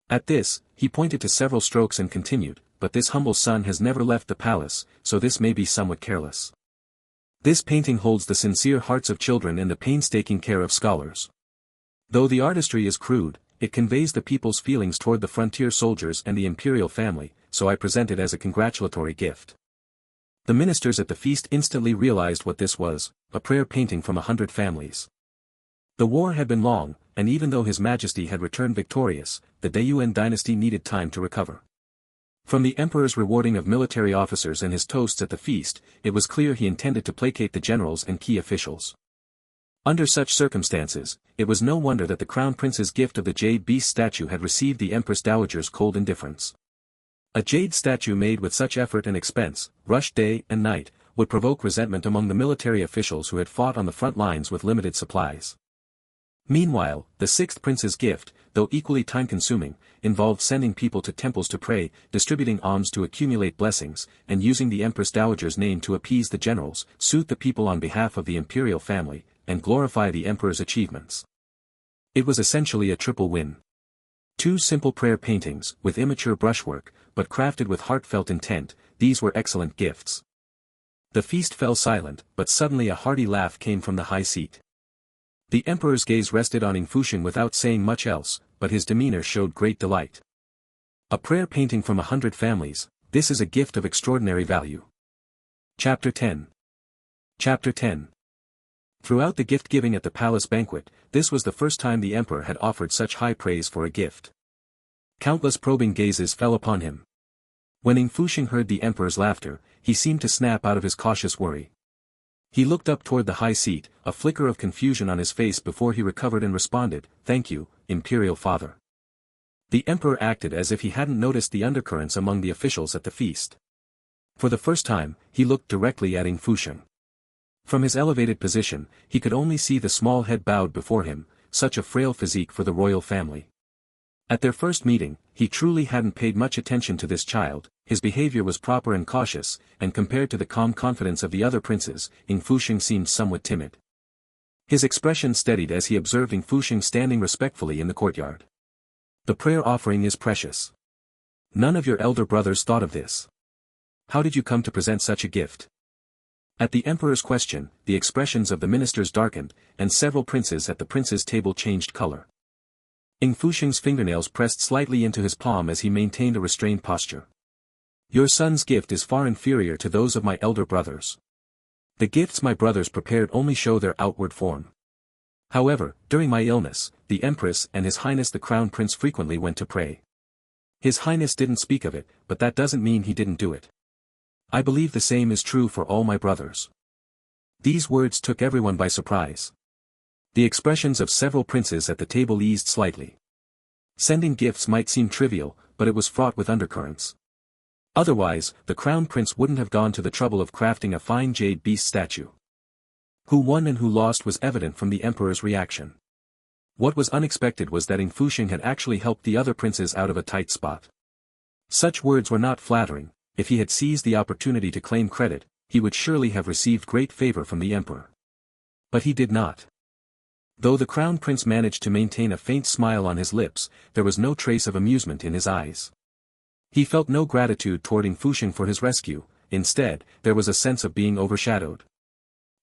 At this, he pointed to several strokes and continued, "But this humble son has never left the palace, so this may be somewhat careless. This painting holds the sincere hearts of children and the painstaking care of scholars. Though the artistry is crude, it conveys the people's feelings toward the frontier soldiers and the imperial family, so I present it as a congratulatory gift." The ministers at the feast instantly realized what this was, a prayer painting from 100 families. The war had been long, and even though His Majesty had returned victorious, the Yuan dynasty needed time to recover. From the emperor's rewarding of military officers and his toasts at the feast, it was clear he intended to placate the generals and key officials. Under such circumstances, it was no wonder that the crown prince's gift of the jade beast statue had received the Empress Dowager's cold indifference. A jade statue made with such effort and expense, rushed day and night, would provoke resentment among the military officials who had fought on the front lines with limited supplies. Meanwhile, the sixth prince's gift, though equally time-consuming, involved sending people to temples to pray, distributing alms to accumulate blessings, and using the Empress Dowager's name to appease the generals, soothe the people on behalf of the imperial family, and glorify the emperor's achievements. It was essentially a triple win. 2 simple prayer paintings, with immature brushwork, but crafted with heartfelt intent, these were excellent gifts. The feast fell silent, but suddenly a hearty laugh came from the high seat. The emperor's gaze rested on Ying Fusheng without saying much else, but his demeanor showed great delight. A prayer painting from 100 families, this is a gift of extraordinary value. Chapter 10. Chapter 10. Throughout the gift-giving at the palace banquet, this was the first time the emperor had offered such high praise for a gift. Countless probing gazes fell upon him. When Ying Fusheng heard the emperor's laughter, he seemed to snap out of his cautious worry. He looked up toward the high seat, a flicker of confusion on his face before he recovered and responded, "Thank you, Imperial Father." The emperor acted as if he hadn't noticed the undercurrents among the officials at the feast. For the first time, he looked directly at Ying Fusheng. From his elevated position, he could only see the small head bowed before him, such a frail physique for the royal family. At their first meeting, he truly hadn't paid much attention to this child, his behavior was proper and cautious, and compared to the calm confidence of the other princes, Ying Fusheng seemed somewhat timid. His expression steadied as he observed Ying Fusheng standing respectfully in the courtyard. "The prayer offering is precious. None of your elder brothers thought of this. How did you come to present such a gift?" At the emperor's question, the expressions of the ministers darkened, and several princes at the prince's table changed color. Ying Fusheng's fingernails pressed slightly into his palm as he maintained a restrained posture. "Your son's gift is far inferior to those of my elder brothers. The gifts my brothers prepared only show their outward form. However, during my illness, the Empress and His Highness the Crown Prince frequently went to pray. His Highness didn't speak of it, but that doesn't mean he didn't do it. I believe the same is true for all my brothers." These words took everyone by surprise. The expressions of several princes at the table eased slightly. Sending gifts might seem trivial, but it was fraught with undercurrents. Otherwise, the Crown Prince wouldn't have gone to the trouble of crafting a fine jade beast statue. Who won and who lost was evident from the Emperor's reaction. What was unexpected was that Ying Fusheng had actually helped the other princes out of a tight spot. Such words were not flattering. If he had seized the opportunity to claim credit, he would surely have received great favor from the Emperor. But he did not. Though the Crown Prince managed to maintain a faint smile on his lips, there was no trace of amusement in his eyes. He felt no gratitude toward Ying Fusheng for his rescue, instead, there was a sense of being overshadowed.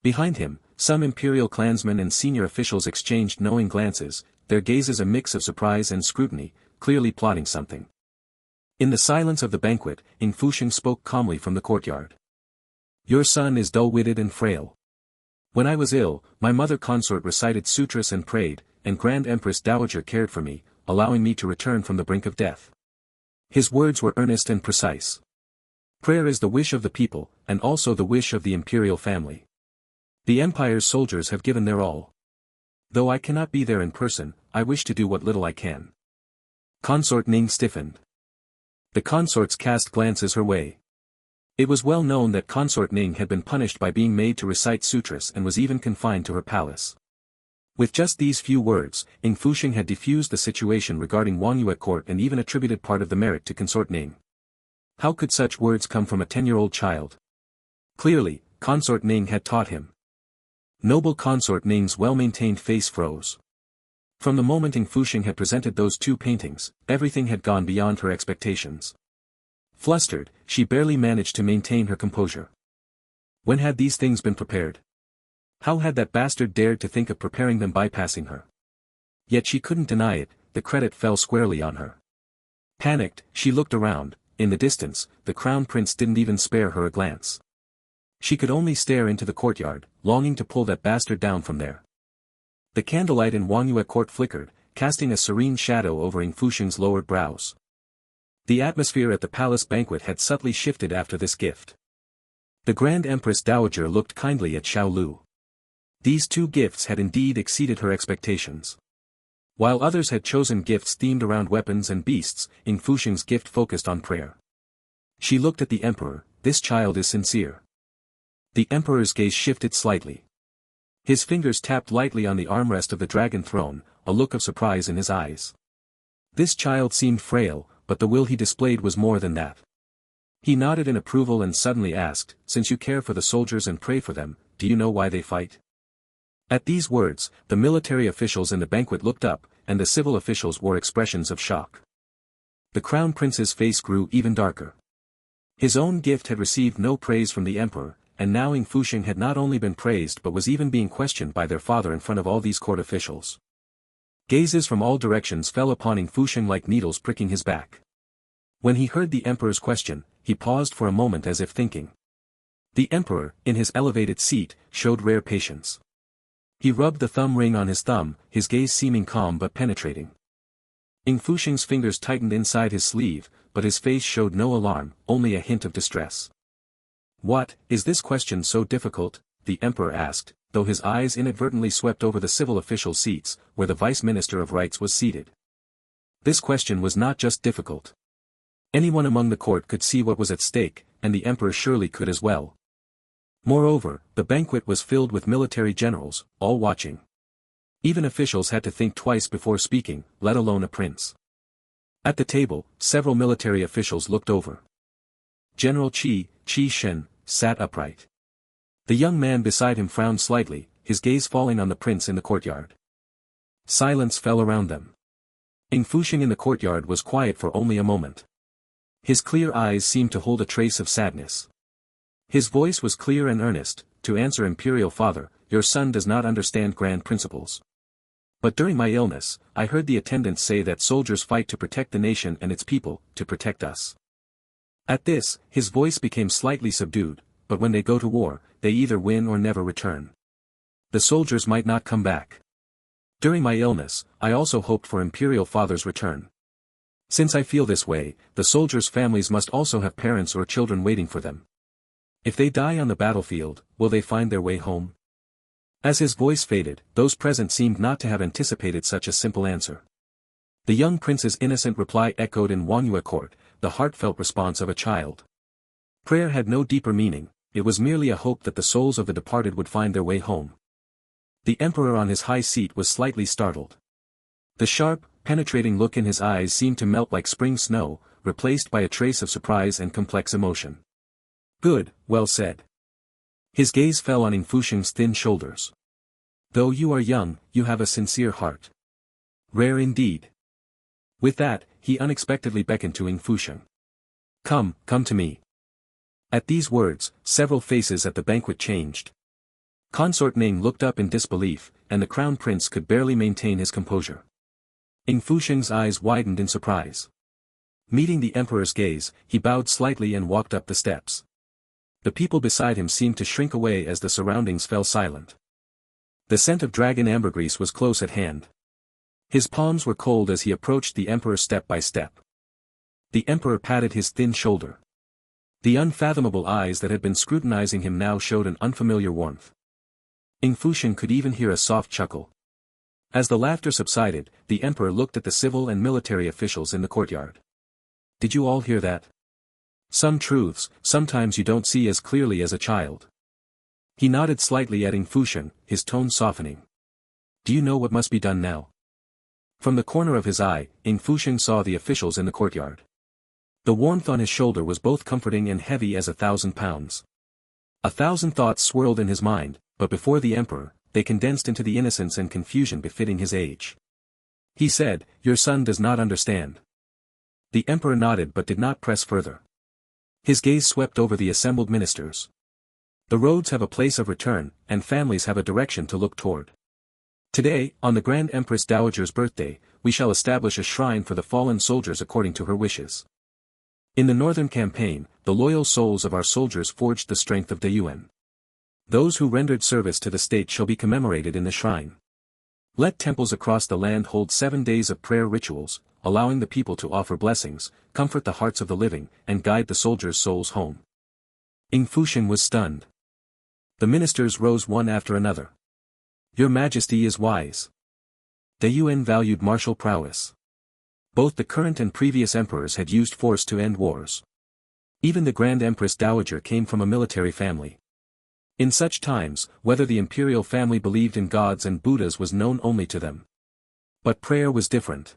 Behind him, some imperial clansmen and senior officials exchanged knowing glances, their gazes a mix of surprise and scrutiny, clearly plotting something. In the silence of the banquet, Ying Fusheng spoke calmly from the courtyard. "Your son is dull-witted and frail. When I was ill, my mother consort recited sutras and prayed, and Grand Empress Dowager cared for me, allowing me to return from the brink of death." His words were earnest and precise. Prayer is the wish of the people, and also the wish of the imperial family. The Empire's soldiers have given their all. Though I cannot be there in person, I wish to do what little I can. Consort Ning stiffened. The consorts cast glances her way. It was well known that Consort Ning had been punished by being made to recite sutras and was even confined to her palace. With just these few words, Ying Fusheng had diffused the situation regarding Wangyue at court and even attributed part of the merit to Consort Ning. How could such words come from a 10-year-old child? Clearly, Consort Ning had taught him. Noble Consort Ning's well-maintained face froze. From the moment Ying Fusheng had presented those two paintings, everything had gone beyond her expectations. Flustered, she barely managed to maintain her composure. When had these things been prepared? How had that bastard dared to think of preparing them bypassing her? Yet she couldn't deny it, the credit fell squarely on her. Panicked, she looked around. In the distance, the Crown Prince didn't even spare her a glance. She could only stare into the courtyard, longing to pull that bastard down from there. The candlelight in Wangyue court flickered, casting a serene shadow over Ying Fusheng's lowered brows. The atmosphere at the palace banquet had subtly shifted after this gift. The Grand Empress Dowager looked kindly at Xiao Lu. These two gifts had indeed exceeded her expectations. While others had chosen gifts themed around weapons and beasts, Ying Fusheng's gift focused on prayer. She looked at the Emperor. This child is sincere. The Emperor's gaze shifted slightly. His fingers tapped lightly on the armrest of the dragon throne, a look of surprise in his eyes. This child seemed frail, but the will he displayed was more than that. He nodded in approval and suddenly asked, "Since you care for the soldiers and pray for them, do you know why they fight?" At these words, the military officials in the banquet looked up, and the civil officials wore expressions of shock. The Crown Prince's face grew even darker. His own gift had received no praise from the Emperor, and now Ying Fusheng had not only been praised but was even being questioned by their father in front of all these court officials. Gazes from all directions fell upon Ying Fusheng like needles pricking his back. When he heard the emperor's question, he paused for a moment as if thinking. The emperor, in his elevated seat, showed rare patience. He rubbed the thumb ring on his thumb, his gaze seeming calm but penetrating. Ying Fusheng's fingers tightened inside his sleeve, but his face showed no alarm, only a hint of distress. "What, is this question so difficult?" the emperor asked, though his eyes inadvertently swept over the civil official seats, where the vice minister of rights was seated. This question was not just difficult. Anyone among the court could see what was at stake, and the emperor surely could as well. Moreover, the banquet was filled with military generals, all watching. Even officials had to think twice before speaking, let alone a prince. At the table, several military officials looked over. General Shen, sat upright. The young man beside him frowned slightly, his gaze falling on the prince in the courtyard. Silence fell around them. Ying Fusheng in the courtyard was quiet for only a moment. His clear eyes seemed to hold a trace of sadness. His voice was clear and earnest. "To answer Imperial Father, your son does not understand grand principles. But during my illness, I heard the attendants say that soldiers fight to protect the nation and its people, to protect us." At this, his voice became slightly subdued, "but when they go to war, they either win or never return. The soldiers might not come back. During my illness, I also hoped for Imperial Father's return. Since I feel this way, the soldiers' families must also have parents or children waiting for them. If they die on the battlefield, will they find their way home?" As his voice faded, those present seemed not to have anticipated such a simple answer. The young prince's innocent reply echoed in Wangyue court, the heartfelt response of a child. Prayer had no deeper meaning, it was merely a hope that the souls of the departed would find their way home. The emperor on his high seat was slightly startled. The sharp, penetrating look in his eyes seemed to melt like spring snow, replaced by a trace of surprise and complex emotion. "Good, well said." His gaze fell on Ying Fusheng's thin shoulders. "Though you are young, you have a sincere heart. Rare indeed." With that, he unexpectedly beckoned to Ying Fusheng. Come to me." At these words, several faces at the banquet changed. Consort Ning looked up in disbelief, and the crown prince could barely maintain his composure. Ying Fusheng's eyes widened in surprise. Meeting the emperor's gaze, he bowed slightly and walked up the steps. The people beside him seemed to shrink away as the surroundings fell silent. The scent of dragon ambergris was close at hand. His palms were cold as he approached the emperor step by step. The emperor patted his thin shoulder. The unfathomable eyes that had been scrutinizing him now showed an unfamiliar warmth. Ying Fusheng could even hear a soft chuckle. As the laughter subsided, the emperor looked at the civil and military officials in the courtyard. "Did you all hear that? Some truths, sometimes you don't see as clearly as a child." He nodded slightly at Ying Fusheng, his tone softening. "Do you know what must be done now?" From the corner of his eye, Ying Fusheng saw the officials in the courtyard. The warmth on his shoulder was both comforting and heavy as 1,000 pounds. 1,000 thoughts swirled in his mind, but before the emperor, they condensed into the innocence and confusion befitting his age. He said, "Your son does not understand." The emperor nodded but did not press further. His gaze swept over the assembled ministers. The roads have a place of return, and families have a direction to look toward. Today, on the Grand Empress Dowager's birthday, we shall establish a shrine for the fallen soldiers according to her wishes. In the northern campaign, the loyal souls of our soldiers forged the strength of the Yuan. Those who rendered service to the state shall be commemorated in the shrine. Let temples across the land hold 7 days of prayer rituals, allowing the people to offer blessings, comfort the hearts of the living, and guide the soldiers' souls home. Ying Fusheng was stunned. The ministers rose one after another. "Your Majesty is wise." The Yuan valued martial prowess. Both the current and previous emperors had used force to end wars. Even the Grand Empress Dowager came from a military family. In such times, whether the imperial family believed in gods and Buddhas was known only to them. But prayer was different.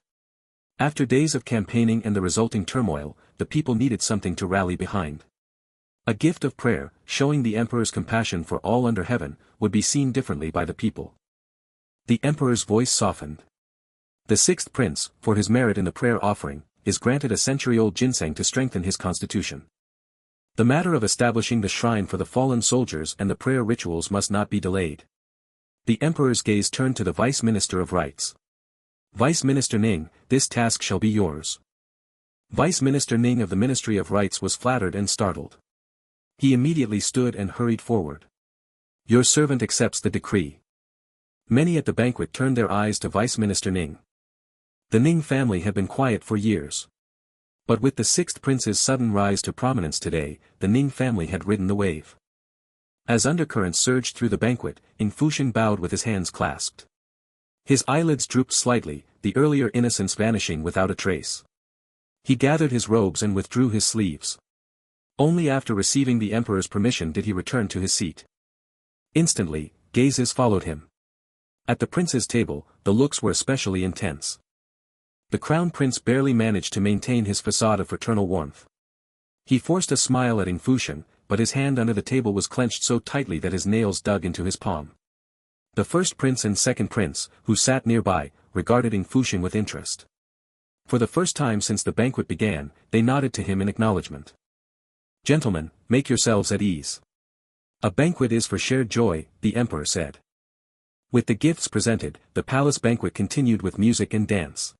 After days of campaigning and the resulting turmoil, the people needed something to rally behind. A gift of prayer, showing the emperor's compassion for all under heaven, would be seen differently by the people. The emperor's voice softened. The sixth prince, for his merit in the prayer offering, is granted a century-old ginseng to strengthen his constitution. The matter of establishing the shrine for the fallen soldiers and the prayer rituals must not be delayed. The emperor's gaze turned to the vice minister of rites. Vice Minister Ning, this task shall be yours. Vice Minister Ning of the Ministry of Rites was flattered and startled. He immediately stood and hurried forward. Your servant accepts the decree. Many at the banquet turned their eyes to Vice Minister Ning. The Ning family had been quiet for years. But with the sixth prince's sudden rise to prominence today, the Ning family had ridden the wave. As undercurrents surged through the banquet, Ying Fusheng bowed with his hands clasped. His eyelids drooped slightly, the earlier innocence vanishing without a trace. He gathered his robes and withdrew his sleeves. Only after receiving the emperor's permission did he return to his seat. Instantly, gazes followed him. At the prince's table, the looks were especially intense. The crown prince barely managed to maintain his facade of fraternal warmth. He forced a smile at Ying Fusheng, but his hand under the table was clenched so tightly that his nails dug into his palm. The first prince and second prince, who sat nearby, regarded Ying Fusheng with interest. For the first time since the banquet began, they nodded to him in acknowledgement. Gentlemen, make yourselves at ease. A banquet is for shared joy, the emperor said. With the gifts presented, the palace banquet continued with music and dance.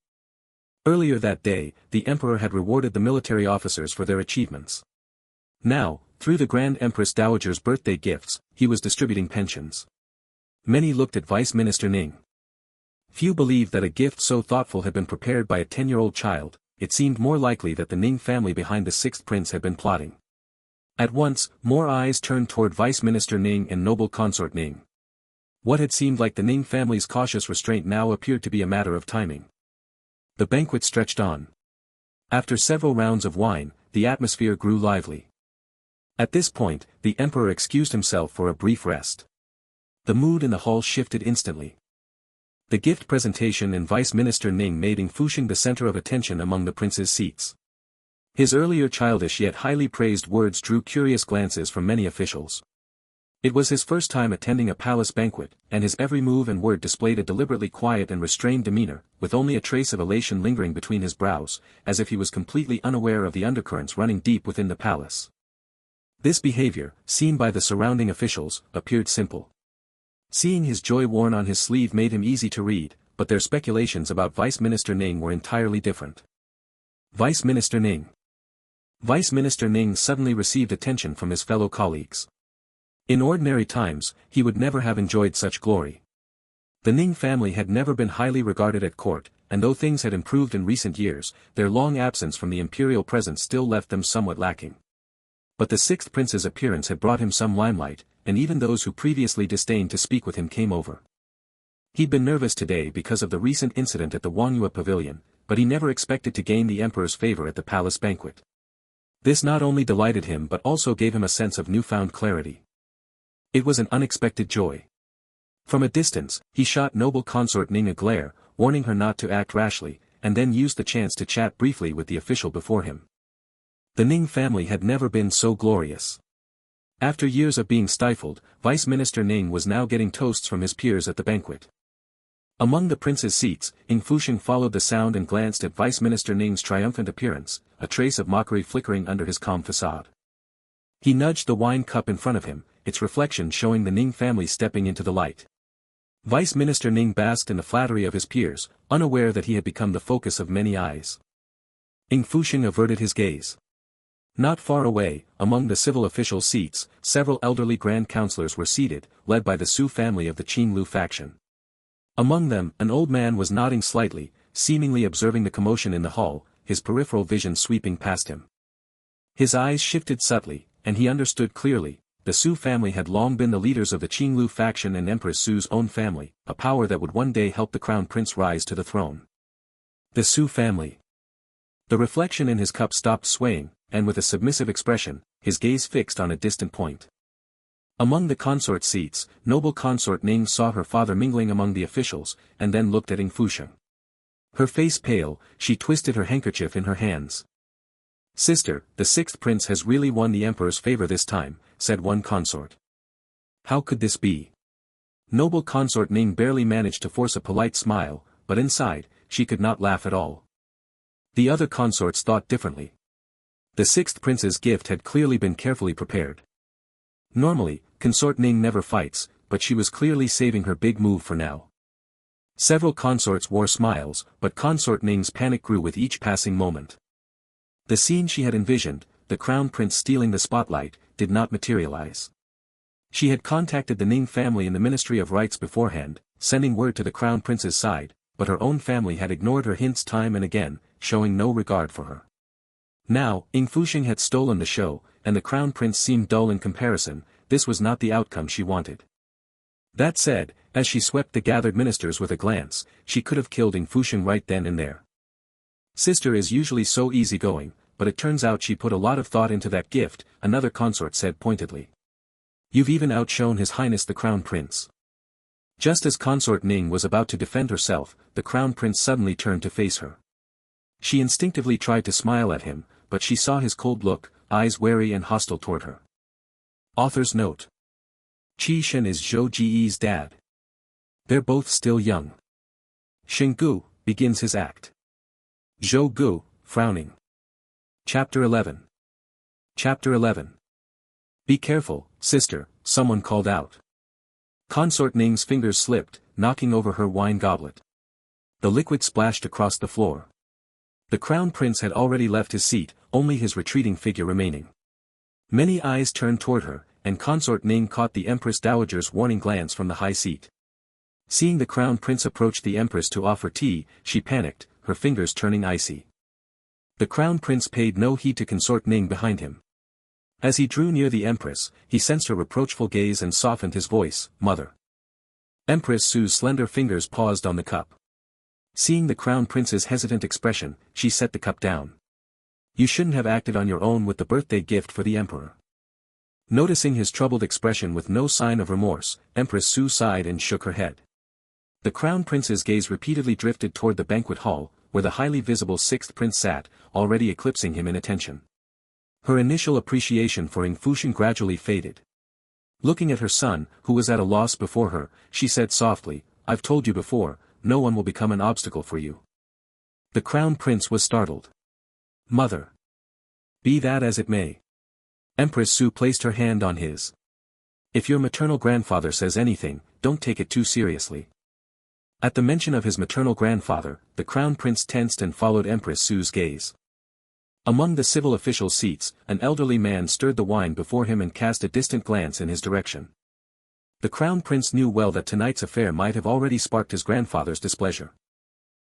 Earlier that day, the emperor had rewarded the military officers for their achievements. Now, through the Grand Empress Dowager's birthday gifts, he was distributing pensions. Many looked at Vice Minister Ning. Few believed that a gift so thoughtful had been prepared by a 10-year-old child. It seemed more likely that the Ning family behind the sixth prince had been plotting. At once, more eyes turned toward Vice Minister Ning and noble Consort Ning. What had seemed like the Ning family's cautious restraint now appeared to be a matter of timing. The banquet stretched on. After several rounds of wine, the atmosphere grew lively. At this point, the emperor excused himself for a brief rest. The mood in the hall shifted instantly. The gift presentation and Vice Minister Ning made Ying Fusheng the center of attention among the prince's seats. His earlier childish yet highly praised words drew curious glances from many officials. It was his first time attending a palace banquet, and his every move and word displayed a deliberately quiet and restrained demeanor, with only a trace of elation lingering between his brows, as if he was completely unaware of the undercurrents running deep within the palace. This behavior, seen by the surrounding officials, appeared simple. Seeing his joy worn on his sleeve made him easy to read, but their speculations about Vice Minister Ning were entirely different. Vice Minister Ning. Vice Minister Ning suddenly received attention from his fellow colleagues. In ordinary times, he would never have enjoyed such glory. The Ning family had never been highly regarded at court, and though things had improved in recent years, their long absence from the imperial presence still left them somewhat lacking. But the sixth prince's appearance had brought him some limelight, and even those who previously disdained to speak with him came over. He'd been nervous today because of the recent incident at the Wangyue pavilion, but he never expected to gain the emperor's favor at the palace banquet. This not only delighted him but also gave him a sense of newfound clarity. It was an unexpected joy. From a distance, he shot noble Consort Ning a glare, warning her not to act rashly, and then used the chance to chat briefly with the official before him. The Ning family had never been so glorious. After years of being stifled, Vice Minister Ning was now getting toasts from his peers at the banquet. Among the prince's seats, Ying Fusheng followed the sound and glanced at Vice Minister Ning's triumphant appearance, a trace of mockery flickering under his calm facade. He nudged the wine cup in front of him, its reflection showing the Ning family stepping into the light. Vice Minister Ning basked in the flattery of his peers, unaware that he had become the focus of many eyes. Ying Fusheng averted his gaze. Not far away, among the civil official seats, several elderly grand counselors were seated, led by the Xu family of the Qinglu faction. Among them, an old man was nodding slightly, seemingly observing the commotion in the hall, his peripheral vision sweeping past him. His eyes shifted subtly, and he understood clearly. The Xu family had long been the leaders of the Qinglu faction and Empress Xu's own family, a power that would one day help the crown prince rise to the throne. The Xu family. The reflection in his cup stopped swaying, and with a submissive expression, his gaze fixed on a distant point. Among the consort seats, noble Consort Ning saw her father mingling among the officials, and then looked at Ying Fusheng. Her face pale, she twisted her handkerchief in her hands. Sister, the sixth prince has really won the emperor's favor this time, said one consort. How could this be? Noble Consort Ning barely managed to force a polite smile, but inside, she could not laugh at all. The other consorts thought differently. The sixth prince's gift had clearly been carefully prepared. Normally, Consort Ning never fights, but she was clearly saving her big move for now. Several consorts wore smiles, but Consort Ning's panic grew with each passing moment. The scene she had envisioned, the crown prince stealing the spotlight, did not materialize. She had contacted the Ning family in the Ministry of Rights beforehand, sending word to the crown prince's side, but her own family had ignored her hints time and again, showing no regard for her. Now, Ying Fusheng had stolen the show, and the crown prince seemed dull in comparison. This was not the outcome she wanted. That said, as she swept the gathered ministers with a glance, she could have killed Ying Fusheng right then and there. Sister is usually so easygoing, but it turns out she put a lot of thought into that gift, another consort said pointedly. You've even outshone His Highness the Crown Prince. Just as Consort Ning was about to defend herself, the Crown Prince suddenly turned to face her. She instinctively tried to smile at him, but she saw his cold look, eyes wary and hostile toward her. Author's note. Shen is Zhou Ji's dad. They're both still young. Shen Gu begins his act. Zhou Gu, frowning. Chapter 11. Chapter 11. Be careful, sister, someone called out. Consort Ning's fingers slipped, knocking over her wine goblet. The liquid splashed across the floor. The crown prince had already left his seat, only his retreating figure remaining. Many eyes turned toward her, and Consort Ning caught the Empress Dowager's warning glance from the high seat. Seeing the crown prince approach the Empress to offer tea, she panicked, her fingers turning icy. The crown prince paid no heed to Consort Ning behind him. As he drew near the Empress, he sensed her reproachful gaze and softened his voice, "Mother." Empress Xu's slender fingers paused on the cup. Seeing the crown prince's hesitant expression, she set the cup down. You shouldn't have acted on your own with the birthday gift for the emperor. Noticing his troubled expression with no sign of remorse, Empress Xu sighed and shook her head. The crown prince's gaze repeatedly drifted toward the banquet hall, where the highly visible sixth prince sat, already eclipsing him in attention. Her initial appreciation for Ying Fusheng gradually faded. Looking at her son, who was at a loss before her, she said softly, "I've told you before, no one will become an obstacle for you." The crown prince was startled. "Mother." "Be that as it may." Empress Xu placed her hand on his. "If your maternal grandfather says anything, don't take it too seriously." At the mention of his maternal grandfather, the crown prince tensed and followed Empress Xu's gaze. Among the civil officials' seats, an elderly man stirred the wine before him and cast a distant glance in his direction. The crown prince knew well that tonight's affair might have already sparked his grandfather's displeasure.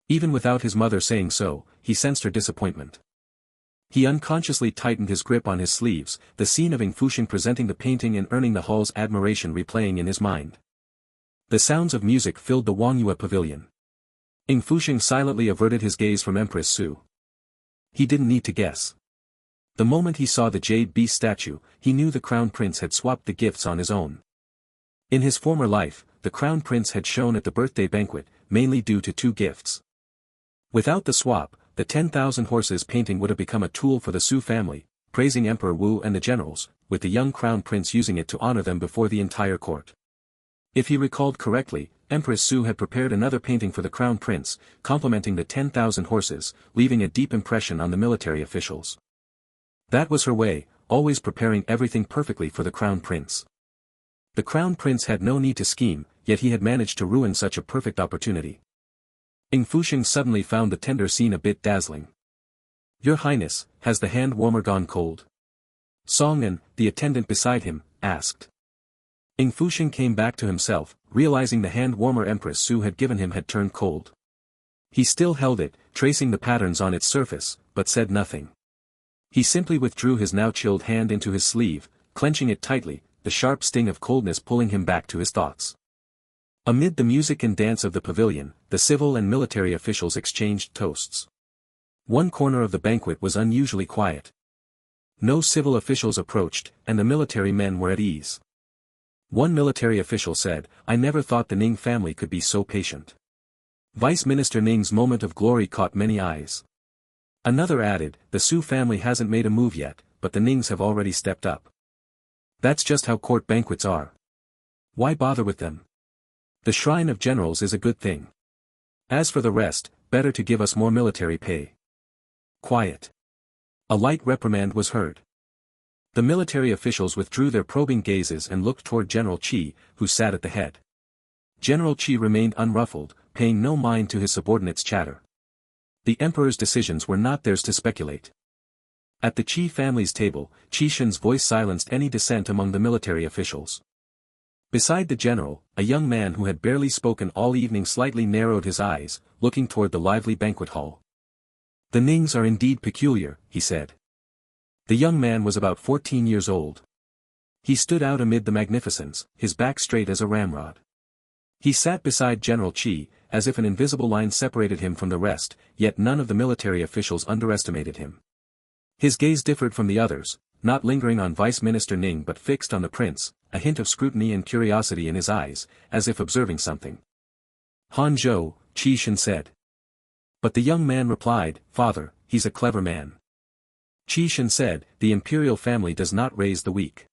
Even without his mother saying so, he sensed her disappointment. He unconsciously tightened his grip on his sleeves, the scene of Ying Fusheng presenting the painting and earning the hall's admiration replaying in his mind. The sounds of music filled the Wangyue pavilion. Ying Fusheng silently averted his gaze from Empress Xu. He didn't need to guess. The moment he saw the jade beast statue, he knew the crown prince had swapped the gifts on his own. In his former life, the crown prince had shone at the birthday banquet, mainly due to two gifts. Without the swap, the 10,000 horses painting would have become a tool for the Xu family, praising Emperor Wu and the generals, with the young crown prince using it to honor them before the entire court. If he recalled correctly, Empress Xu had prepared another painting for the crown prince, complimenting the 10,000 horses, leaving a deep impression on the military officials. That was her way, always preparing everything perfectly for the crown prince. The crown prince had no need to scheme, yet he had managed to ruin such a perfect opportunity. Ying Fusheng suddenly found the tender scene a bit dazzling. "Your Highness, has the hand warmer gone cold?" Songnan, the attendant beside him, asked. Ying Fusheng came back to himself, realizing the hand warmer Empress Xu had given him had turned cold. He still held it, tracing the patterns on its surface, but said nothing. He simply withdrew his now chilled hand into his sleeve, clenching it tightly, the sharp sting of coldness pulling him back to his thoughts. Amid the music and dance of the pavilion, the civil and military officials exchanged toasts. One corner of the banquet was unusually quiet. No civil officials approached, and the military men were at ease. One military official said, "I never thought the Ning family could be so patient." Vice Minister Ning's moment of glory caught many eyes. Another added, "The Xu family hasn't made a move yet, but the Nings have already stepped up. That's just how court banquets are. Why bother with them? The shrine of generals is a good thing. As for the rest, better to give us more military pay." Quiet. A light reprimand was heard. The military officials withdrew their probing gazes and looked toward General Qi, who sat at the head. General Qi remained unruffled, paying no mind to his subordinates' chatter. The emperor's decisions were not theirs to speculate. At the Qi family's table, Qi Shen's voice silenced any dissent among the military officials. Beside the general, a young man who had barely spoken all evening slightly narrowed his eyes, looking toward the lively banquet hall. "The Nings are indeed peculiar," he said. The young man was about 14 years old. He stood out amid the magnificence, his back straight as a ramrod. He sat beside General Qi, as if an invisible line separated him from the rest, yet none of the military officials underestimated him. His gaze differed from the others, not lingering on Vice Minister Ning but fixed on the prince, a hint of scrutiny and curiosity in his eyes, as if observing something. "Hanzhou," Qi Shen said. But the young man replied, "Father, he's a clever man." Qi Shen said, "The imperial family does not raise the weak."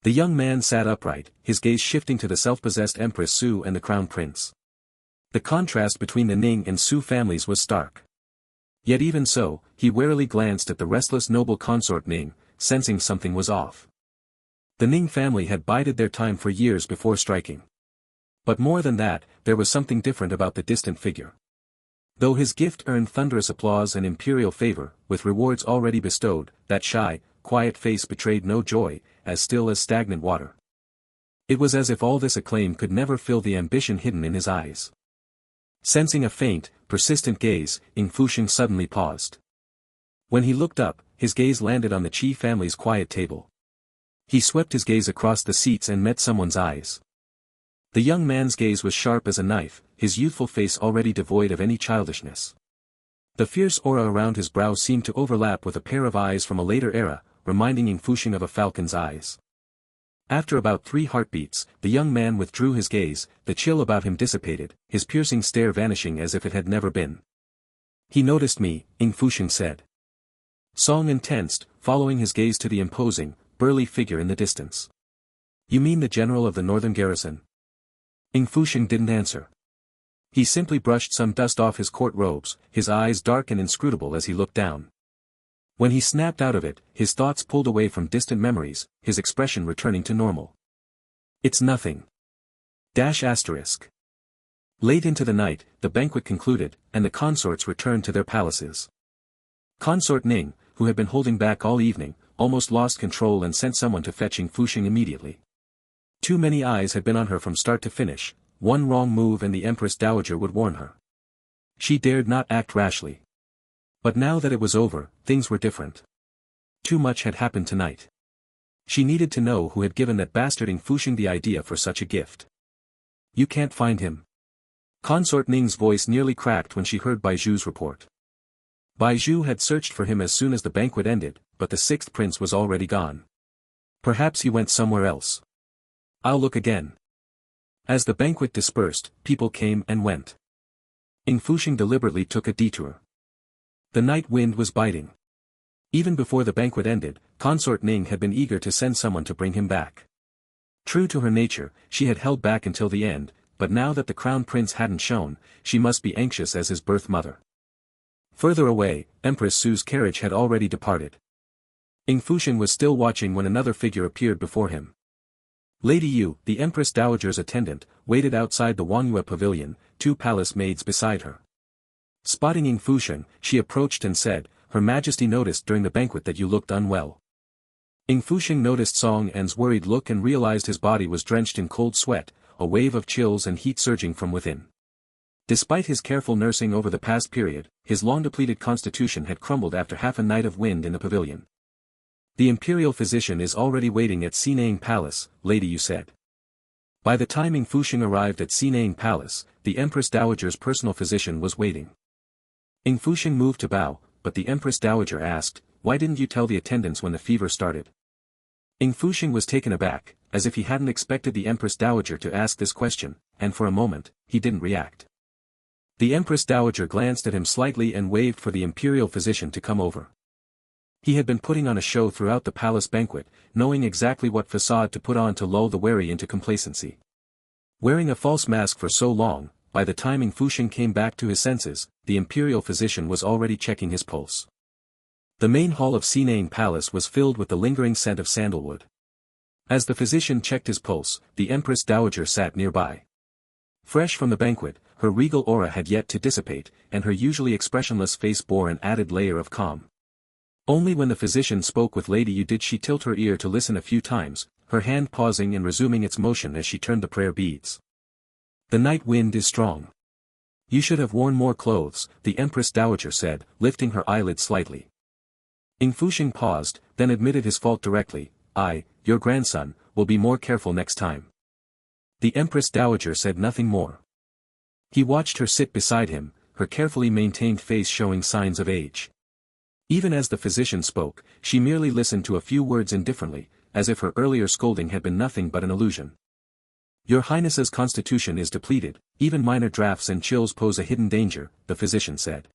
The young man sat upright, his gaze shifting to the self-possessed Empress Xu and the crown prince. The contrast between the Ning and Xu families was stark. Yet even so, he warily glanced at the restless noble Consort Ning, sensing something was off. The Ning family had bided their time for years before striking. But more than that, there was something different about the distant figure. Though his gift earned thunderous applause and imperial favor, with rewards already bestowed, that shy, quiet face betrayed no joy, as still as stagnant water. It was as if all this acclaim could never fill the ambition hidden in his eyes. Sensing a faint, persistent gaze, Ying Fusheng suddenly paused. When he looked up, his gaze landed on the Qi family's quiet table. He swept his gaze across the seats and met someone's eyes. The young man's gaze was sharp as a knife, his youthful face already devoid of any childishness. The fierce aura around his brow seemed to overlap with a pair of eyes from a later era, reminding Ying Fusheng of a falcon's eyes. After about 3 heartbeats, the young man withdrew his gaze, the chill about him dissipated, his piercing stare vanishing as if it had never been. "He noticed me," Ying Fusheng said. Song tensed, following his gaze to the imposing, burly figure in the distance. "You mean the general of the northern garrison?" Ying Fusheng didn't answer. He simply brushed some dust off his court robes, his eyes dark and inscrutable as he looked down. When he snapped out of it, his thoughts pulled away from distant memories, his expression returning to normal. "It's nothing." ***. Late into the night, the banquet concluded, and the consorts returned to their palaces. Consort Ning, who had been holding back all evening, almost lost control and sent someone to fetch Ying Fusheng immediately. Too many eyes had been on her from start to finish, one wrong move and the Empress Dowager would warn her. She dared not act rashly. But now that it was over, things were different. Too much had happened tonight. She needed to know who had given that bastard Ying Fusheng the idea for such a gift. "You can't find him." Consort Ning's voice nearly cracked when she heard Baiju's report. Baiju had searched for him as soon as the banquet ended, but the 6th prince was already gone. Perhaps he went somewhere else. "I'll look again." As the banquet dispersed, people came and went. Ying Fusheng deliberately took a detour. The night wind was biting. Even before the banquet ended, Consort Ning had been eager to send someone to bring him back. True to her nature, she had held back until the end, but now that the crown prince hadn't shown, she must be anxious as his birth mother. Further away, Empress Xu's carriage had already departed. Ying Fusheng was still watching when another figure appeared before him. Lady Yu, the Empress Dowager's attendant, waited outside the Wangyue pavilion, 2 palace maids beside her. Spotting Ying Fusheng, she approached and said, "Her Majesty noticed during the banquet that you looked unwell." Ying Fusheng noticed Song An's worried look and realized his body was drenched in cold sweat, a wave of chills and heat surging from within. Despite his careful nursing over the past period, his long-depleted constitution had crumbled after half a night of wind in the pavilion. "The imperial physician is already waiting at Cining Palace," Lady Yu said. By the time Ying Fusheng arrived at Cining Palace, the Empress Dowager's personal physician was waiting. Ying Fusheng moved to bow, but the Empress Dowager asked, "Why didn't you tell the attendants when the fever started?" Ying Fusheng was taken aback, as if he hadn't expected the Empress Dowager to ask this question, and for a moment, he didn't react. The Empress Dowager glanced at him slightly and waved for the imperial physician to come over. He had been putting on a show throughout the palace banquet, knowing exactly what facade to put on to lull the wary into complacency. Wearing a false mask for so long, by the time Ying Fusheng came back to his senses, the imperial physician was already checking his pulse. The main hall of Cining Palace was filled with the lingering scent of sandalwood. As the physician checked his pulse, the Empress Dowager sat nearby. Fresh from the banquet, her regal aura had yet to dissipate, and her usually expressionless face bore an added layer of calm. Only when the physician spoke with Lady Yu did she tilt her ear to listen a few times, her hand pausing and resuming its motion as she turned the prayer beads. The night wind is strong. You should have worn more clothes, the Empress Dowager said, lifting her eyelids slightly. Ying Fusheng paused, then admitted his fault directly. Your grandson, will be more careful next time. The Empress Dowager said nothing more. He watched her sit beside him, her carefully maintained face showing signs of age. Even as the physician spoke, she merely listened to a few words indifferently, as if her earlier scolding had been nothing but an illusion. Your Highness's constitution is depleted, even minor drafts and chills pose a hidden danger, the physician said.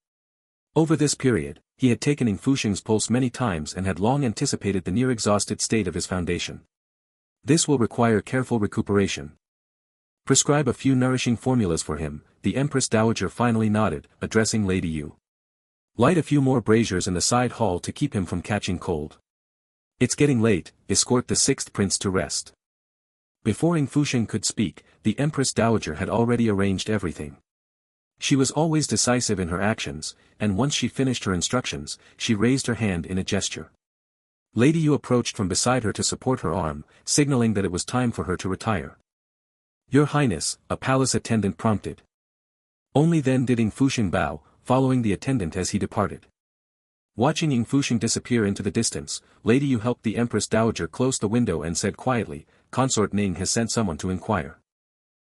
Over this period, he had taken Ying Fusheng's pulse many times and had long anticipated the near-exhausted state of his foundation. This will require careful recuperation. Prescribe a few nourishing formulas for him, the Empress Dowager finally nodded, addressing Lady Yu. Light a few more braziers in the side hall to keep him from catching cold. It's getting late, escort the sixth prince to rest. Before Ying Fusheng could speak, the Empress Dowager had already arranged everything. She was always decisive in her actions, and once she finished her instructions, she raised her hand in a gesture. Lady Yu approached from beside her to support her arm, signaling that it was time for her to retire. Your Highness, a palace attendant prompted. Only then did Ying Fusheng bow, following the attendant as he departed. Watching Ying Fusheng disappear into the distance, Lady Yu helped the Empress Dowager close the window and said quietly, Consort Ning has sent someone to inquire.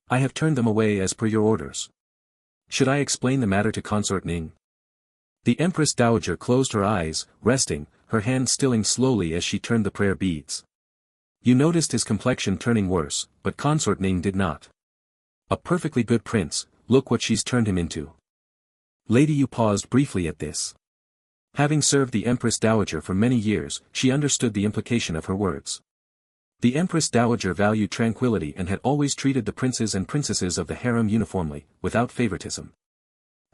I have turned them away as per your orders. Should I explain the matter to Consort Ning? The Empress Dowager closed her eyes, resting, her hand stilling slowly as she turned the prayer beads. You noticed his complexion turning worse, but Consort Ning did not. A perfectly good prince, look what she's turned him into. Lady Yu paused briefly at this. Having served the Empress Dowager for many years, she understood the implication of her words. The Empress Dowager valued tranquility and had always treated the princes and princesses of the harem uniformly, without favoritism.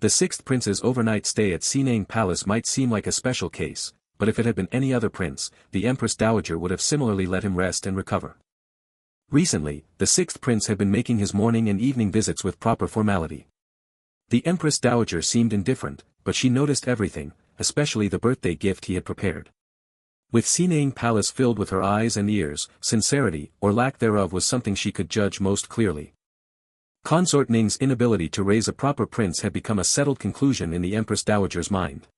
The sixth prince's overnight stay at Cining Palace might seem like a special case, but if it had been any other prince, the Empress Dowager would have similarly let him rest and recover. Recently, the sixth prince had been making his morning and evening visits with proper formality. The Empress Dowager seemed indifferent, but she noticed everything, especially the birthday gift he had prepared. With Cining Palace filled with her eyes and ears, sincerity, or lack thereof was something she could judge most clearly. Consort Ning's inability to raise a proper prince had become a settled conclusion in the Empress Dowager's mind.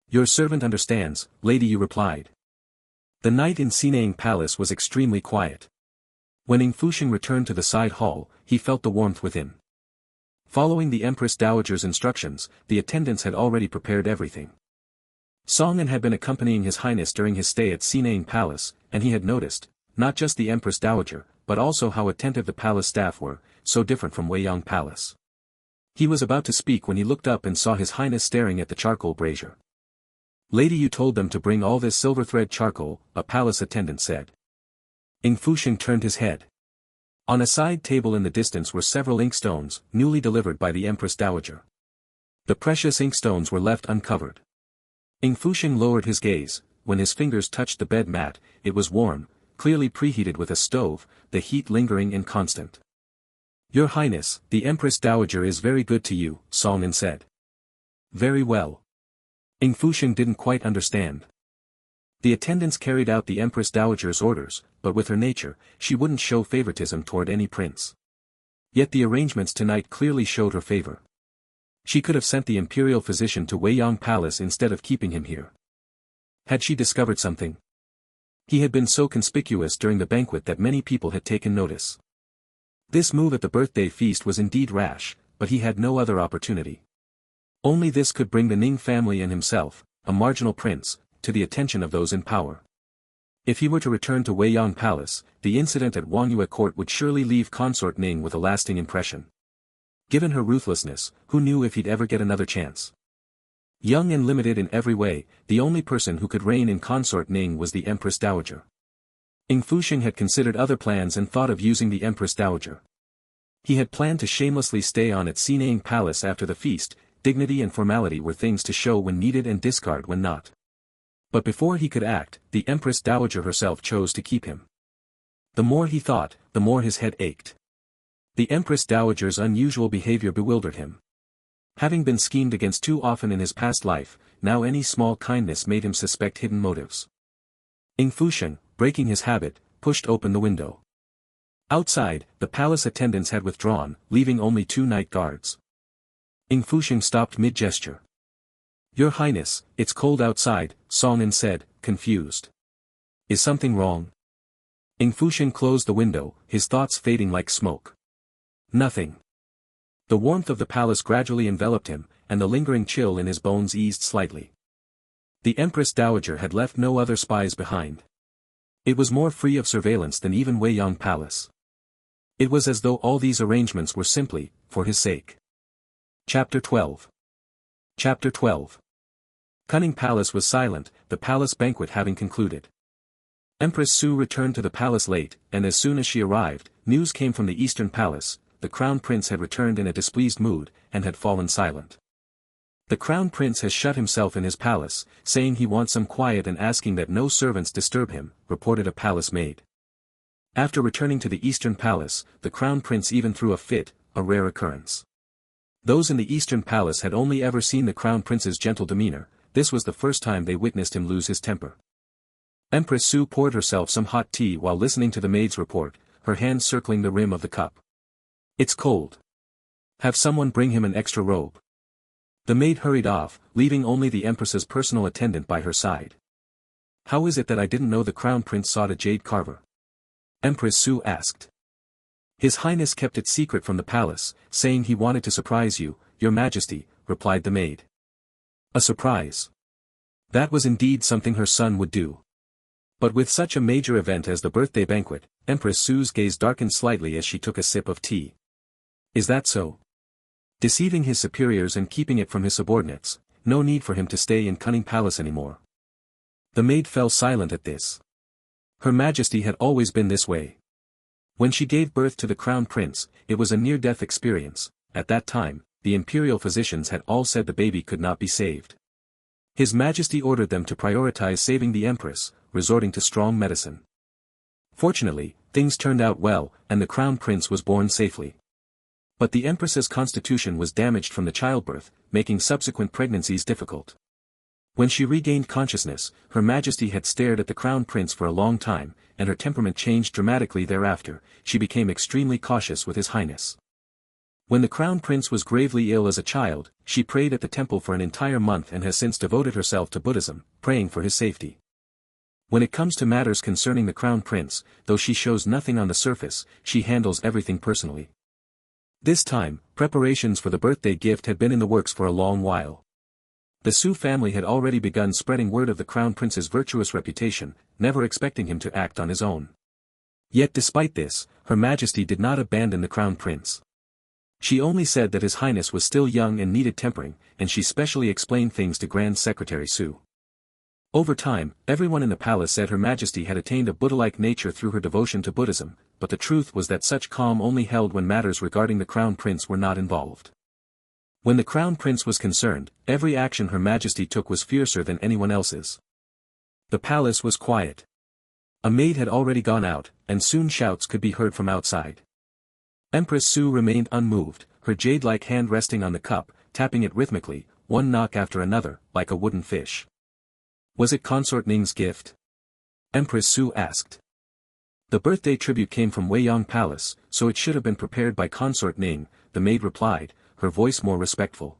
Your servant understands, Lady Yu replied. The night in Cining Palace was extremely quiet. When Ying Fusheng returned to the side hall, he felt the warmth within. Following the Empress Dowager's instructions, the attendants had already prepared everything. Songan had been accompanying His Highness during his stay at Cining Palace, and he had noticed, not just the Empress Dowager, but also how attentive the palace staff were, so different from Weiyang Palace. He was about to speak when he looked up and saw His Highness staring at the charcoal brazier. Lady Yu told them to bring all this silver thread charcoal, a palace attendant said. Ying Fusheng turned his head. On a side table in the distance were several inkstones, newly delivered by the Empress Dowager. The precious inkstones were left uncovered. Ying Fusheng lowered his gaze. When his fingers touched the bed mat, it was warm, clearly preheated with a stove, the heat lingering and constant. Your Highness, the Empress Dowager is very good to you, Songan said. Very well. Ying Fusheng didn't quite understand. The attendants carried out the Empress Dowager's orders, but with her nature, she wouldn't show favoritism toward any prince. Yet the arrangements tonight clearly showed her favor. She could have sent the imperial physician to Weiyang Palace instead of keeping him here. Had she discovered something? He had been so conspicuous during the banquet that many people had taken notice. This move at the birthday feast was indeed rash, but he had no other opportunity. Only this could bring the Ning family and himself, a marginal prince, to the attention of those in power. If he were to return to Weiyang Palace, the incident at Wangyue Court would surely leave Consort Ning with a lasting impression. Given her ruthlessness, who knew if he'd ever get another chance? Young and limited in every way, the only person who could reign in Consort Ning was the Empress Dowager. Ying Fusheng had considered other plans and thought of using the Empress Dowager. He had planned to shamelessly stay on at Cining Palace after the feast. Dignity and formality were things to show when needed and discard when not. But before he could act, the Empress Dowager herself chose to keep him. The more he thought, the more his head ached. The Empress Dowager's unusual behavior bewildered him. Having been schemed against too often in his past life, now any small kindness made him suspect hidden motives. Ying Fusheng, breaking his habit, pushed open the window. Outside, the palace attendants had withdrawn, leaving only 2 night guards. Ying Fusheng stopped mid-gesture. "Your Highness, it's cold outside," Cining said, confused. "Is something wrong?" Ying Fusheng closed the window, his thoughts fading like smoke. Nothing. The warmth of the palace gradually enveloped him, and the lingering chill in his bones eased slightly. The Empress Dowager had left no other spies behind. It was more free of surveillance than even Weiyang Palace. It was as though all these arrangements were simply, for his sake. Chapter 12. Chapter 12. Cunning Palace was silent, the palace banquet having concluded. Empress Xu returned to the palace late, and as soon as she arrived, news came from the Eastern Palace. The Crown Prince had returned in a displeased mood, and had fallen silent. The Crown Prince has shut himself in his palace, saying he wants some quiet and asking that no servants disturb him, reported a palace maid. After returning to the Eastern Palace, the Crown Prince even threw a fit, a rare occurrence. Those in the Eastern Palace had only ever seen the Crown Prince's gentle demeanor, this was the first time they witnessed him lose his temper. Empress Xu poured herself some hot tea while listening to the maid's report, her hand circling the rim of the cup. "It's cold. Have someone bring him an extra robe." The maid hurried off, leaving only the Empress's personal attendant by her side. "How is it that I didn't know the Crown Prince sought a jade carver?" Empress Xu asked. "His Highness kept it secret from the palace, saying he wanted to surprise you, Your Majesty," replied the maid. A surprise. That was indeed something her son would do. But with such a major event as the birthday banquet, Empress Xu's gaze darkened slightly as she took a sip of tea. "Is that so? Deceiving his superiors and keeping it from his subordinates, no need for him to stay in Cunning Palace anymore." The maid fell silent at this. Her Majesty had always been this way. When she gave birth to the Crown Prince, it was a near-death experience. At that time, the imperial physicians had all said the baby could not be saved. His Majesty ordered them to prioritize saving the Empress, resorting to strong medicine. Fortunately, things turned out well, and the Crown Prince was born safely. But the Empress's constitution was damaged from the childbirth, making subsequent pregnancies difficult. When she regained consciousness, Her Majesty had stared at the Crown Prince for a long time, and her temperament changed dramatically thereafter. She became extremely cautious with His Highness. When the Crown Prince was gravely ill as a child, she prayed at the temple for an entire month and has since devoted herself to Buddhism, praying for his safety. When it comes to matters concerning the Crown Prince, though she shows nothing on the surface, she handles everything personally. This time, preparations for the birthday gift had been in the works for a long while. The Xu family had already begun spreading word of the Crown Prince's virtuous reputation, never expecting him to act on his own. Yet despite this, Her Majesty did not abandon the Crown Prince. She only said that His Highness was still young and needed tempering, and she specially explained things to Grand Secretary Xu. Over time, everyone in the palace said Her Majesty had attained a Buddha-like nature through her devotion to Buddhism, but the truth was that such calm only held when matters regarding the Crown Prince were not involved. When the Crown Prince was concerned, every action Her Majesty took was fiercer than anyone else's. The palace was quiet. A maid had already gone out, and soon shouts could be heard from outside. Empress Xu remained unmoved, her jade-like hand resting on the cup, tapping it rhythmically, one knock after another, like a wooden fish. "Was it Consort Ning's gift?" Empress Xu asked. "The birthday tribute came from Weiyang Palace, so it should have been prepared by Consort Ning," the maid replied, her voice more respectful.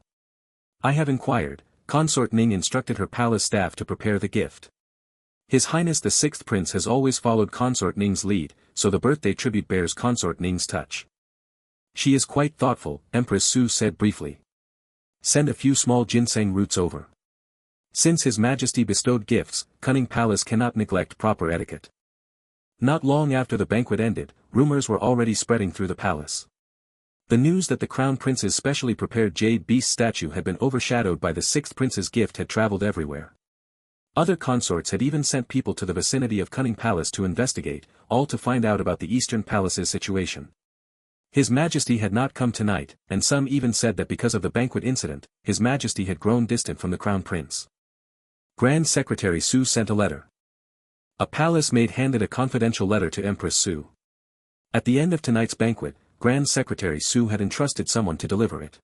"I have inquired, Consort Ning instructed her palace staff to prepare the gift. His Highness the Sixth Prince has always followed Consort Ning's lead, so the birthday tribute bears Consort Ning's touch." "She is quite thoughtful," Empress Xu said briefly. "Send a few small ginseng roots over." Since His Majesty bestowed gifts, Cunning Palace cannot neglect proper etiquette. Not long after the banquet ended, rumors were already spreading through the palace. The news that the Crown Prince's specially prepared jade beast statue had been overshadowed by the Sixth Prince's gift had traveled everywhere. Other consorts had even sent people to the vicinity of Cunning Palace to investigate, all to find out about the Eastern Palace's situation. His Majesty had not come tonight, and some even said that because of the banquet incident, His Majesty had grown distant from the Crown Prince. Grand Secretary Xu sent a letter. A palace maid handed a confidential letter to Empress Xu. At the end of tonight's banquet, Grand Secretary Xu had entrusted someone to deliver it.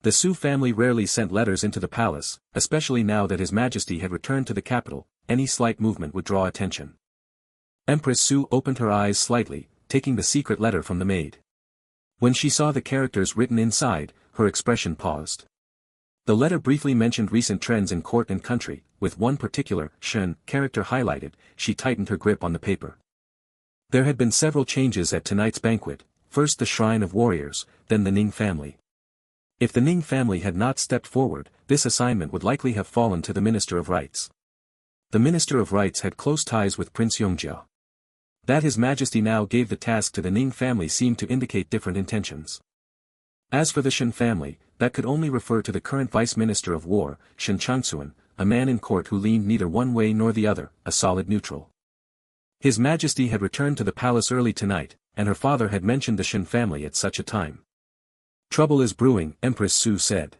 The Xu family rarely sent letters into the palace, especially now that His Majesty had returned to the capital. Any slight movement would draw attention. Empress Xu opened her eyes slightly, taking the secret letter from the maid. When she saw the characters written inside, her expression paused. The letter briefly mentioned recent trends in court and country, with one particular, Shen, character highlighted. She tightened her grip on the paper. There had been several changes at tonight's banquet, first the Shrine of Warriors, then the Ning family. If the Ning family had not stepped forward, this assignment would likely have fallen to the Minister of Rights. The Minister of Rights had close ties with Prince Yongjia. That His Majesty now gave the task to the Ning family seemed to indicate different intentions. As for the Shen family, that could only refer to the current Vice Minister of War, Shen Changsuan, a man in court who leaned neither one way nor the other, a solid neutral. His Majesty had returned to the palace early tonight, and her father had mentioned the Shen family at such a time. Trouble is brewing, Empress Xu said.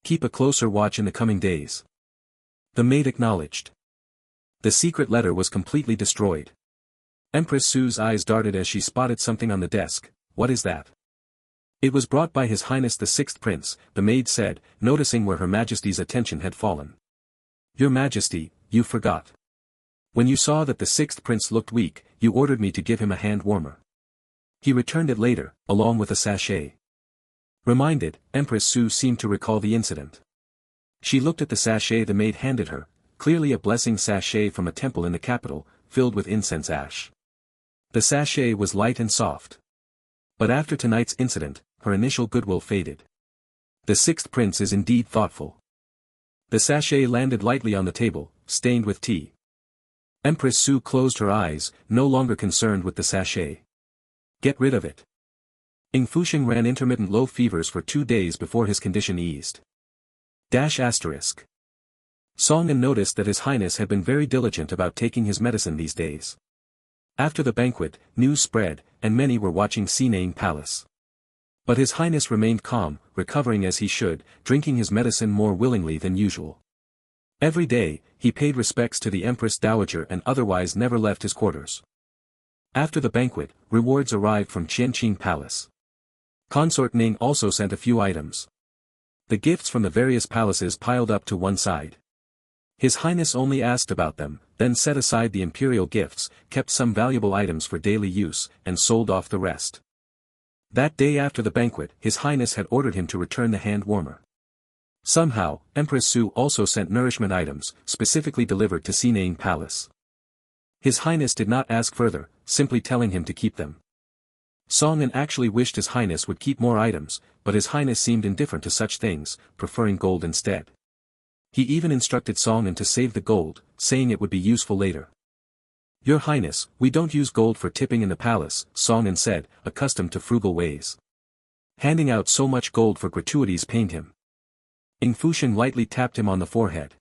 Keep a closer watch in the coming days. The maid acknowledged. The secret letter was completely destroyed. Empress Xu's eyes darted as she spotted something on the desk. What is that? It was brought by His Highness the Sixth Prince, the maid said, noticing where Her Majesty's attention had fallen. Your Majesty, you forgot. When you saw that the Sixth Prince looked weak, you ordered me to give him a hand warmer. He returned it later, along with a sachet. Reminded, Empress Xu seemed to recall the incident. She looked at the sachet the maid handed her, clearly a blessing sachet from a temple in the capital, filled with incense ash. The sachet was light and soft. But after tonight's incident, her initial goodwill faded. The Sixth Prince is indeed thoughtful. The sachet landed lightly on the table, stained with tea. Empress Xu closed her eyes, no longer concerned with the sachet. Get rid of it. Ying Fusheng ran intermittent low fevers for 2 days before his condition eased. Song noticed that His Highness had been very diligent about taking his medicine these days. After the banquet, news spread, and many were watching Cining Palace. But His Highness remained calm, recovering as he should, drinking his medicine more willingly than usual. Every day, he paid respects to the Empress Dowager and otherwise never left his quarters. After the banquet, rewards arrived from Cining Palace. Consort Ning also sent a few items. The gifts from the various palaces piled up to one side. His Highness only asked about them, then set aside the imperial gifts, kept some valuable items for daily use, and sold off the rest. That day after the banquet, His Highness had ordered him to return the hand warmer. Somehow, Empress Xu also sent nourishment items, specifically delivered to Cining Palace. His Highness did not ask further, simply telling him to keep them. Song actually wished His Highness would keep more items, but His Highness seemed indifferent to such things, preferring gold instead. He even instructed Song to save the gold, saying it would be useful later. Your Highness, we don't use gold for tipping in the palace, Song said, accustomed to frugal ways. Handing out so much gold for gratuities pained him. Ying Fusheng lightly tapped him on the forehead.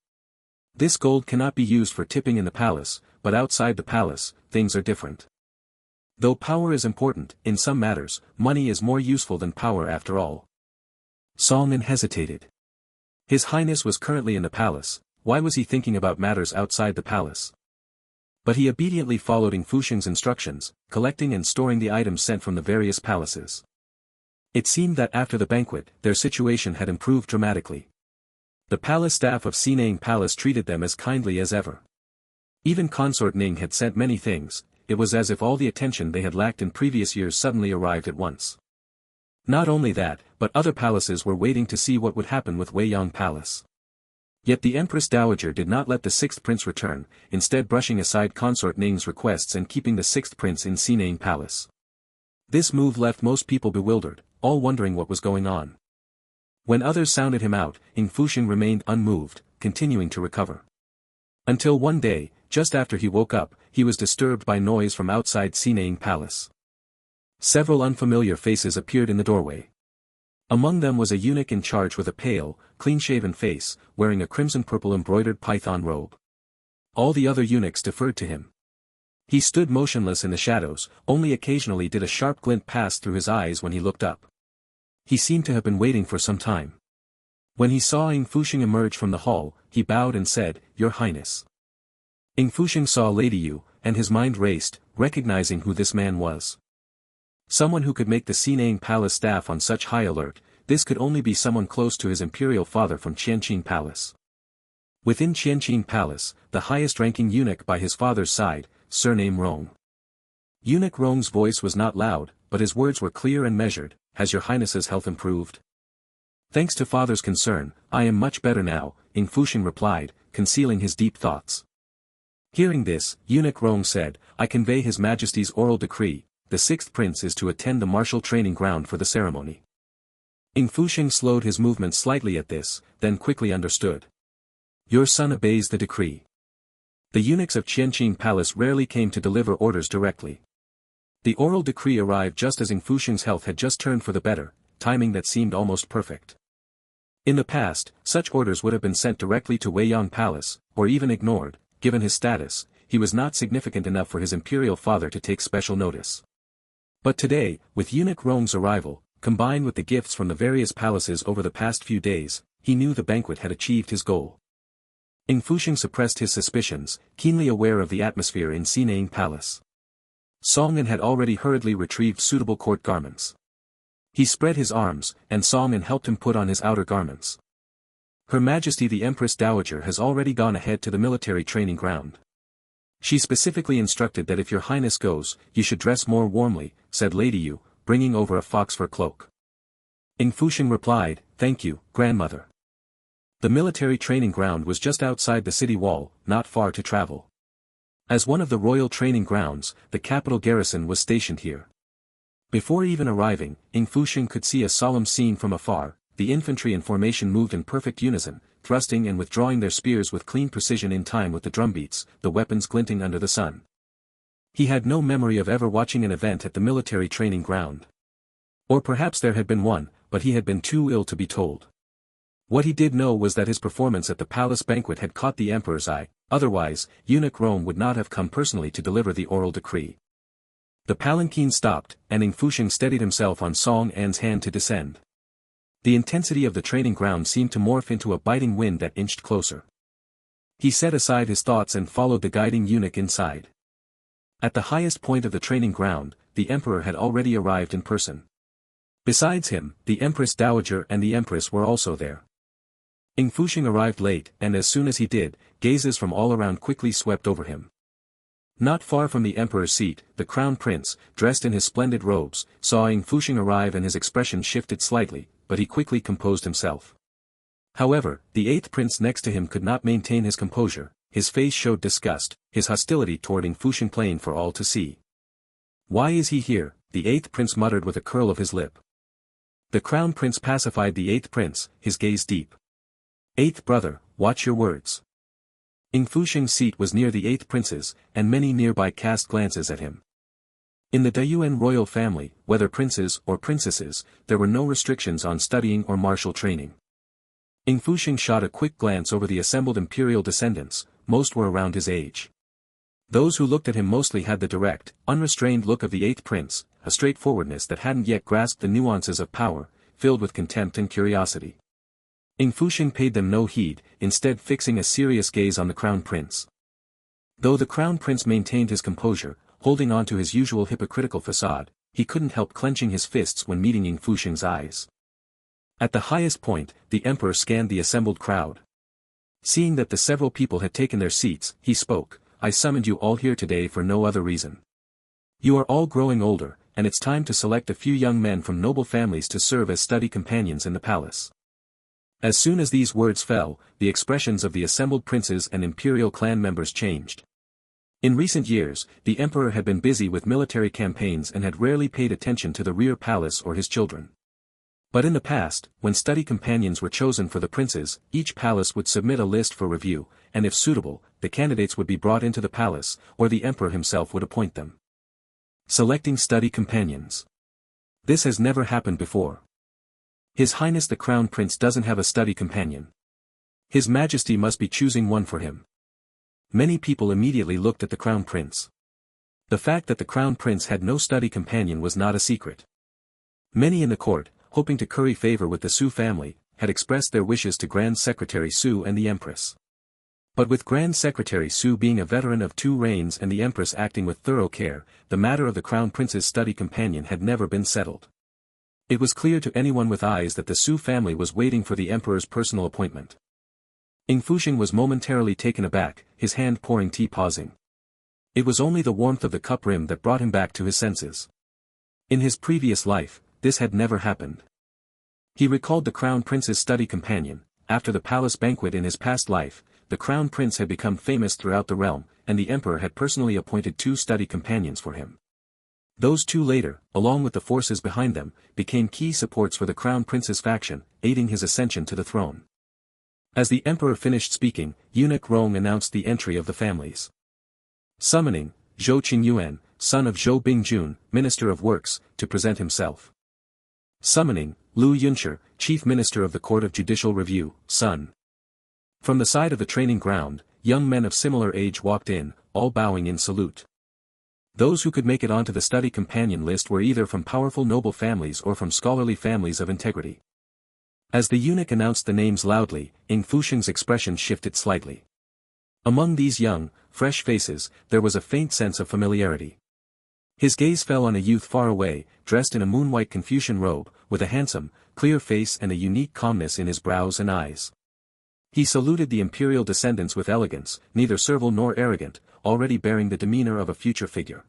This gold cannot be used for tipping in the palace, but outside the palace, things are different. Though power is important, in some matters, money is more useful than power after all. Song hesitated. His Highness was currently in the palace, why was he thinking about matters outside the palace? But he obediently followed Ying Fusheng's instructions, collecting and storing the items sent from the various palaces. It seemed that after the banquet, their situation had improved dramatically. The palace staff of Cining Palace treated them as kindly as ever. Even Consort Ning had sent many things. It was as if all the attention they had lacked in previous years suddenly arrived at once. Not only that, but other palaces were waiting to see what would happen with Weiyang Palace. Yet the Empress Dowager did not let the Sixth Prince return, instead brushing aside Consort Ning's requests and keeping the Sixth Prince in Cining Palace. This move left most people bewildered, all wondering what was going on. When others sounded him out, Ying Fusheng remained unmoved, continuing to recover. Until one day, just after he woke up, he was disturbed by noise from outside Cining Palace. Several unfamiliar faces appeared in the doorway. Among them was a eunuch in charge with a pale, clean-shaven face, wearing a crimson-purple embroidered python robe. All the other eunuchs deferred to him. He stood motionless in the shadows, only occasionally did a sharp glint pass through his eyes when he looked up. He seemed to have been waiting for some time. When he saw Ying Fusheng emerge from the hall, he bowed and said, "Your Highness." Ying Fusheng saw Lady Yu, and his mind raced, recognizing who this man was. Someone who could make the Cining palace staff on such high alert, this could only be someone close to his imperial father from Qianqing Palace. Within Qianqing Palace, the highest-ranking eunuch by his father's side, surname Rong. Eunuch Rong's voice was not loud, but his words were clear and measured. "Has your Highness's health improved?" "Thanks to father's concern, I am much better now," Ying Fusheng replied, concealing his deep thoughts. Hearing this, Eunuch Rong said, "I convey His Majesty's oral decree. The sixth prince is to attend the martial training ground for the ceremony." Ying Fusheng slowed his movements slightly at this, then quickly understood. "Your son obeys the decree." The eunuchs of Qianqing Palace rarely came to deliver orders directly. The oral decree arrived just as Ying Fusheng's health had just turned for the better, timing that seemed almost perfect. In the past, such orders would have been sent directly to Weiyang Palace, or even ignored. Given his status, he was not significant enough for his imperial father to take special notice. But today, with Eunuch Rong's arrival, combined with the gifts from the various palaces over the past few days, he knew the banquet had achieved his goal. Ying Fusheng suppressed his suspicions, keenly aware of the atmosphere in Cining Palace. Song-an had already hurriedly retrieved suitable court garments. He spread his arms, and Song-an helped him put on his outer garments. "Her Majesty the Empress Dowager has already gone ahead to the military training ground. She specifically instructed that if your Highness goes, you should dress more warmly," said Lady Yu, bringing over a fox fur cloak. Ying Fusheng replied, "Thank you, grandmother." The military training ground was just outside the city wall, not far to travel. As one of the royal training grounds, the capital garrison was stationed here. Before even arriving, Ying Fusheng could see a solemn scene from afar. The infantry in formation moved in perfect unison, thrusting and withdrawing their spears with clean precision in time with the drumbeats, the weapons glinting under the sun. He had no memory of ever watching an event at the military training ground. Or perhaps there had been one, but he had been too ill to be told. What he did know was that his performance at the palace banquet had caught the emperor's eye, otherwise, Eunuch Rome would not have come personally to deliver the oral decree. The palanquin stopped, and Ying Fusheng steadied himself on Song-an's hand to descend. The intensity of the training ground seemed to morph into a biting wind that inched closer. He set aside his thoughts and followed the guiding eunuch inside. At the highest point of the training ground, the emperor had already arrived in person. Besides him, the Empress Dowager and the Empress were also there. Ying Fusheng arrived late, and as soon as he did, gazes from all around quickly swept over him. Not far from the emperor's seat, the crown prince, dressed in his splendid robes, saw Ying Fusheng arrive and his expression shifted slightly, but he quickly composed himself. However, the eighth prince next to him could not maintain his composure. His face showed disgust, his hostility toward Ying Fusheng plain for all to see. "Why is he here?" the eighth prince muttered with a curl of his lip. The crown prince pacified the eighth prince, his gaze deep. "Eighth brother, watch your words." Ying Fusheng's seat was near the eighth prince's, and many nearby cast glances at him. In the Dayuan royal family, whether princes or princesses, there were no restrictions on studying or martial training. Ying Fusheng shot a quick glance over the assembled imperial descendants. Most were around his age. Those who looked at him mostly had the direct, unrestrained look of the eighth prince, a straightforwardness that hadn't yet grasped the nuances of power, filled with contempt and curiosity. Ying Fusheng paid them no heed, instead fixing a serious gaze on the crown prince. Though the crown prince maintained his composure, holding on to his usual hypocritical facade, he couldn't help clenching his fists when meeting Ying Fusheng's eyes. At the highest point, the emperor scanned the assembled crowd. Seeing that the several people had taken their seats, he spoke, "I summoned you all here today for no other reason. You are all growing older, and it's time to select a few young men from noble families to serve as study companions in the palace." As soon as these words fell, the expressions of the assembled princes and imperial clan members changed. In recent years, the emperor had been busy with military campaigns and had rarely paid attention to the rear palace or his children. But in the past, when study companions were chosen for the princes, each palace would submit a list for review, and if suitable, the candidates would be brought into the palace, or the emperor himself would appoint them. Selecting study companions. This has never happened before. His Highness the Crown Prince doesn't have a study companion. His Majesty must be choosing one for him. Many people immediately looked at the Crown Prince. The fact that the Crown Prince had no study companion was not a secret. Many in the court, hoping to curry favor with the Xu family, had expressed their wishes to Grand Secretary Xu and the Empress. But with Grand Secretary Xu being a veteran of 2 reigns and the Empress acting with thorough care, the matter of the Crown Prince's study companion had never been settled. It was clear to anyone with eyes that the Xu family was waiting for the Emperor's personal appointment. Ying Fusheng was momentarily taken aback, his hand pouring tea pausing. It was only the warmth of the cup rim that brought him back to his senses. In his previous life, this had never happened. He recalled the Crown Prince's study companion. After the palace banquet in his past life, the Crown Prince had become famous throughout the realm, and the Emperor had personally appointed 2 study companions for him. Those 2 later, along with the forces behind them, became key supports for the Crown Prince's faction, aiding his ascension to the throne. As the Emperor finished speaking, Eunuch Rong announced the entry of the families. Summoning, Zhou Qingyuan, son of Zhou Bingjun, Minister of Works, to present himself. Summoning, Lu Yunshi, Chief Minister of the Court of Judicial Review, son. From the side of the training ground, young men of similar age walked in, all bowing in salute. Those who could make it onto the study companion list were either from powerful noble families or from scholarly families of integrity. As the eunuch announced the names loudly, Ying Fusheng's expression shifted slightly. Among these young, fresh faces, there was a faint sense of familiarity. His gaze fell on a youth far away, dressed in a moon-white Confucian robe, with a handsome, clear face and a unique calmness in his brows and eyes. He saluted the imperial descendants with elegance, neither servile nor arrogant, already bearing the demeanor of a future figure.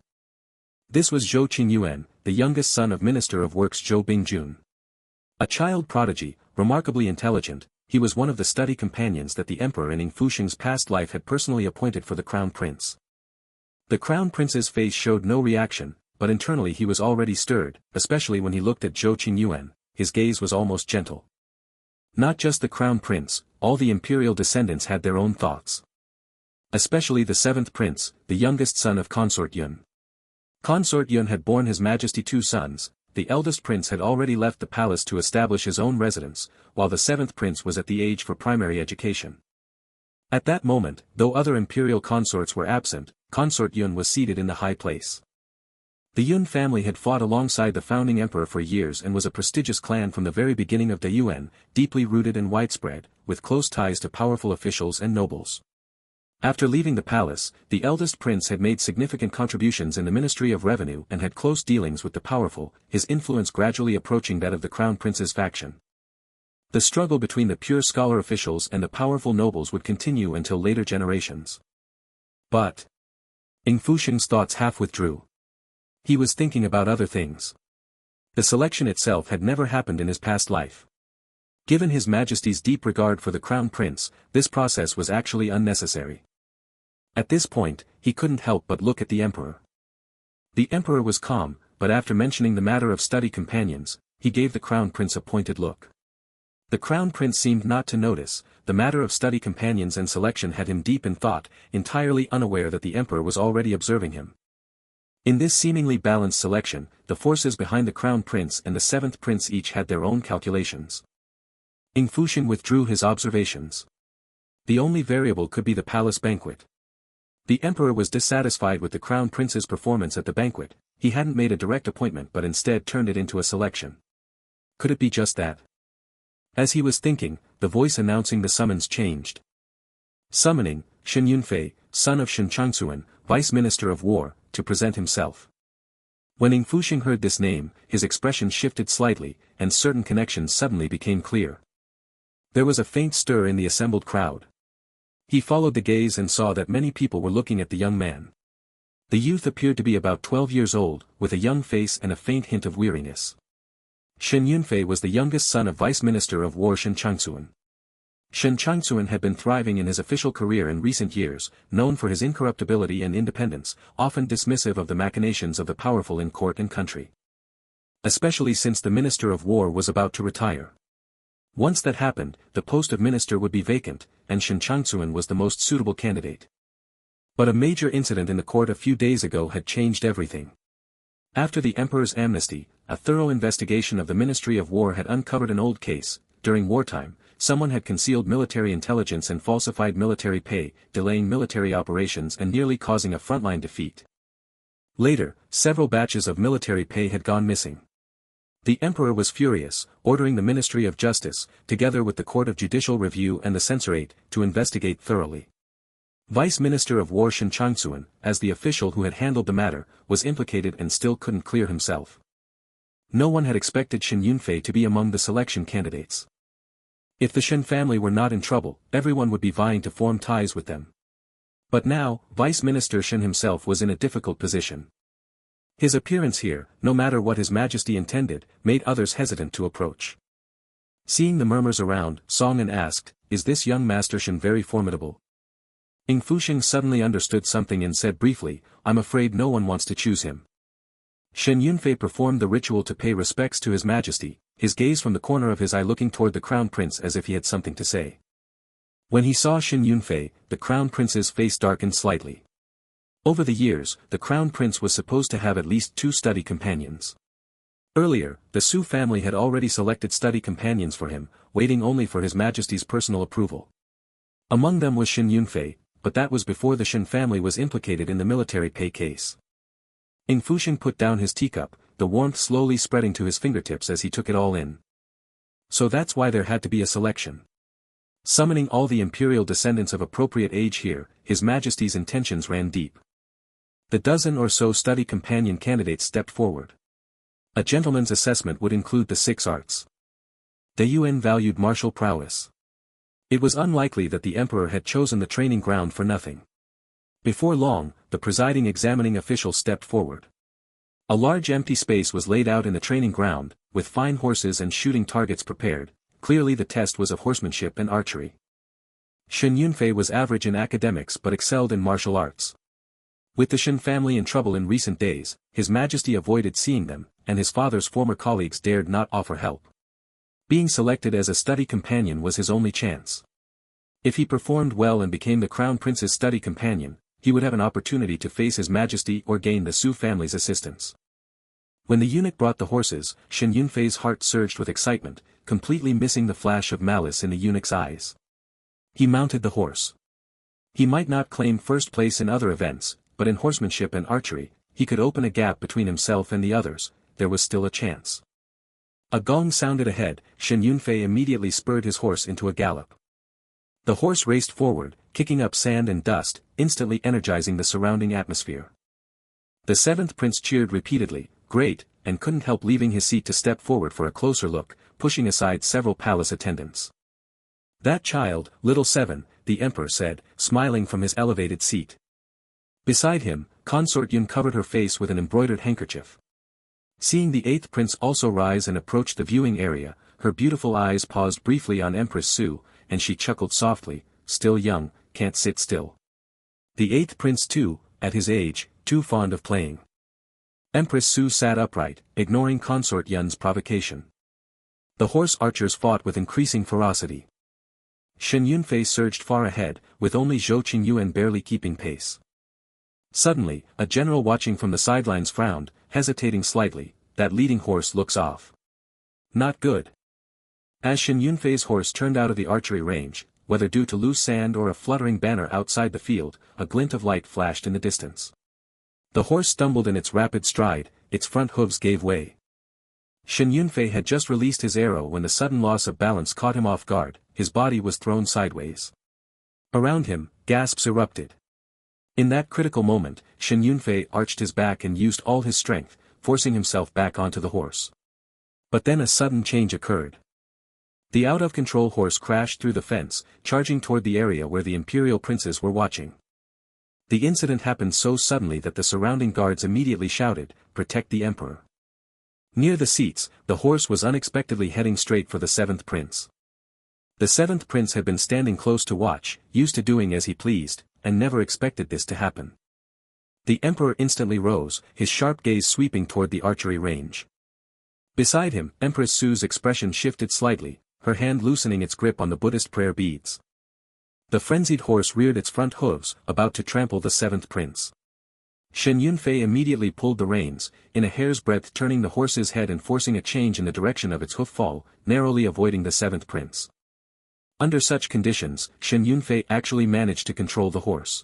This was Zhou Qingyuan, the youngest son of Minister of Works Zhou Bingjun. A child prodigy, remarkably intelligent, he was one of the study companions that the Emperor in Ying Fusheng's past life had personally appointed for the Crown Prince. The Crown Prince's face showed no reaction, but internally he was already stirred, especially when he looked at Zhou Qingyuan. His gaze was almost gentle. Not just the Crown Prince, all the imperial descendants had their own thoughts. Especially the 7th Prince, the youngest son of Consort Yun. Consort Yun had borne His Majesty 2 sons. The eldest prince had already left the palace to establish his own residence, while the 7th prince was at the age for primary education. At that moment, though other imperial consorts were absent, Consort Yun was seated in the high place. The Yun family had fought alongside the founding emperor for years and was a prestigious clan from the very beginning of the Yuan, deeply rooted and widespread, with close ties to powerful officials and nobles. After leaving the palace, the eldest prince had made significant contributions in the Ministry of Revenue and had close dealings with the powerful, his influence gradually approaching that of the Crown Prince's faction. The struggle between the pure scholar officials and the powerful nobles would continue until later generations. But Ying Fusheng's thoughts half withdrew. He was thinking about other things. The selection itself had never happened in his past life. Given His Majesty's deep regard for the Crown Prince, this process was actually unnecessary. At this point, he couldn't help but look at the Emperor. The Emperor was calm, but after mentioning the matter of study companions, he gave the Crown Prince a pointed look. The Crown Prince seemed not to notice. The matter of study companions and selection had him deep in thought, entirely unaware that the Emperor was already observing him. In this seemingly balanced selection, the forces behind the Crown Prince and the 7th Prince each had their own calculations. Ying Fusheng withdrew his observations. The only variable could be the palace banquet. The Emperor was dissatisfied with the Crown Prince's performance at the banquet. He hadn't made a direct appointment but instead turned it into a selection. Could it be just that? As he was thinking, the voice announcing the summons changed. Summoning, Shen Yunfei, son of Shen Changsuan, Vice Minister of War, to present himself. When Ying Fusheng heard this name, his expression shifted slightly, and certain connections suddenly became clear. There was a faint stir in the assembled crowd. He followed the gaze and saw that many people were looking at the young man. The youth appeared to be about 12 years old, with a young face and a faint hint of weariness. Shen Yunfei was the youngest son of Vice Minister of War Shen Changsuan. Shen Changsuan had been thriving in his official career in recent years, known for his incorruptibility and independence, often dismissive of the machinations of the powerful in court and country. Especially since the Minister of War was about to retire. Once that happened, the post of minister would be vacant, and Shen Changsuan was the most suitable candidate. But a major incident in the court a few days ago had changed everything. After the Emperor's amnesty, a thorough investigation of the Ministry of War had uncovered an old case. During wartime, someone had concealed military intelligence and falsified military pay, delaying military operations and nearly causing a frontline defeat. Later, several batches of military pay had gone missing. The emperor was furious, ordering the Ministry of Justice, together with the Court of Judicial Review and the Censorate, to investigate thoroughly. Vice Minister of War Shen Changsuan, as the official who had handled the matter, was implicated and still couldn't clear himself. No one had expected Shen Yunfei to be among the selection candidates. If the Shen family were not in trouble, everyone would be vying to form ties with them. But now, Vice Minister Shen himself was in a difficult position. His appearance here, no matter what His Majesty intended, made others hesitant to approach. Seeing the murmurs around, Song An asked, "Is this young Master Shen very formidable?" Ying Fusheng suddenly understood something and said briefly, "I'm afraid no one wants to choose him." Shen Yunfei performed the ritual to pay respects to His Majesty, his gaze from the corner of his eye looking toward the Crown Prince as if he had something to say. When he saw Shen Yunfei, the Crown Prince's face darkened slightly. Over the years, the Crown Prince was supposed to have at least 2 study companions. Earlier, the Xu family had already selected study companions for him, waiting only for His Majesty's personal approval. Among them was Shen Yunfei, but that was before the Shen family was implicated in the military pay case. Ying Fusheng put down his teacup, the warmth slowly spreading to his fingertips as he took it all in. So that's why there had to be a selection. Summoning all the imperial descendants of appropriate age here, His Majesty's intentions ran deep. The dozen or so study companion candidates stepped forward. A gentleman's assessment would include the 6 arts. The UN valued martial prowess. It was unlikely that the emperor had chosen the training ground for nothing. Before long, the presiding examining official stepped forward. A large empty space was laid out in the training ground, with fine horses and shooting targets prepared. Clearly the test was of horsemanship and archery. Shen Yunfei was average in academics but excelled in martial arts. With the Shen family in trouble in recent days, His Majesty avoided seeing them, and his father's former colleagues dared not offer help. Being selected as a study companion was his only chance. If he performed well and became the Crown Prince's study companion, he would have an opportunity to face His Majesty or gain the Xu family's assistance. When the eunuch brought the horses, Shen Yunfei's heart surged with excitement, completely missing the flash of malice in the eunuch's eyes. He mounted the horse. He might not claim first place in other events, but in horsemanship and archery, he could open a gap between himself and the others. There was still a chance. A gong sounded ahead. Shen Yunfei immediately spurred his horse into a gallop. The horse raced forward, kicking up sand and dust, instantly energizing the surrounding atmosphere. The 7th prince cheered repeatedly, "Great," and couldn't help leaving his seat to step forward for a closer look, pushing aside several palace attendants. "That child, little 7, the emperor said, smiling from his elevated seat. Beside him, Consort Ning covered her face with an embroidered handkerchief. Seeing the 8th prince also rise and approach the viewing area, her beautiful eyes paused briefly on Empress Xu, and she chuckled softly, "Still young, can't sit still." The 8th prince too, at his age, too fond of playing. Empress Xu sat upright, ignoring Consort Ning's provocation. The horse archers fought with increasing ferocity. Shen Yunfei surged far ahead, with only Zhou Qingyuan barely keeping pace. Suddenly, a general watching from the sidelines frowned, hesitating slightly. "That leading horse looks off. Not good." As Shen Yunfei's horse turned out of the archery range, whether due to loose sand or a fluttering banner outside the field, a glint of light flashed in the distance. The horse stumbled in its rapid stride, its front hooves gave way. Shen Yunfei had just released his arrow when the sudden loss of balance caught him off guard. His body was thrown sideways. Around him, gasps erupted. In that critical moment, Shen Yunfei arched his back and used all his strength, forcing himself back onto the horse. But then a sudden change occurred. The out-of-control horse crashed through the fence, charging toward the area where the imperial princes were watching. The incident happened so suddenly that the surrounding guards immediately shouted, "Protect the emperor." Near the seats, the horse was unexpectedly heading straight for the 7th prince. The 7th prince had been standing close to watch, used to doing as he pleased, and never expected this to happen. The emperor instantly rose, his sharp gaze sweeping toward the archery range. Beside him, Empress Xu's expression shifted slightly, her hand loosening its grip on the Buddhist prayer beads. The frenzied horse reared its front hooves, about to trample the 7th prince. Shen Yunfei immediately pulled the reins, in a hair's breadth turning the horse's head and forcing a change in the direction of its hoof fall, narrowly avoiding the 7th prince. Under such conditions, Shen Yunfei actually managed to control the horse.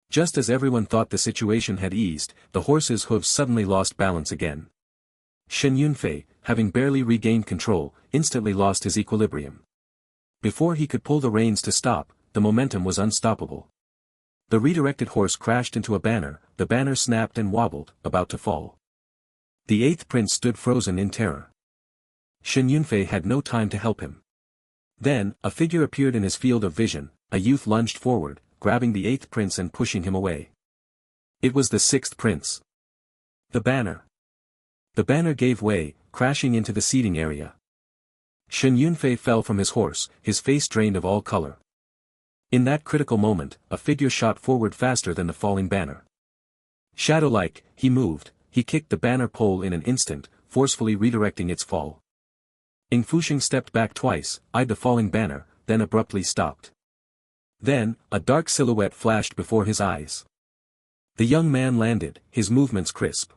Just as everyone thought the situation had eased, the horse's hooves suddenly lost balance again. "Shen Yunfei, having barely regained control, instantly lost his equilibrium. Before he could pull the reins to stop, the momentum was unstoppable. The redirected horse crashed into a banner, the banner snapped and wobbled, about to fall. The eighth prince stood frozen in terror. Shen Yunfei had no time to help him. Then, a figure appeared in his field of vision, a youth lunged forward, grabbing the eighth prince and pushing him away. It was the sixth prince. The banner. The banner gave way, crashing into the seating area. Shen Yunfei fell from his horse, his face drained of all color. In that critical moment, a figure shot forward faster than the falling banner. Shadow-like, he moved, he kicked the banner pole in an instant, forcefully redirecting its fall. Ying Fusheng stepped back twice, eyed the falling banner, then abruptly stopped. Then, a dark silhouette flashed before his eyes. The young man landed, his movements crisp.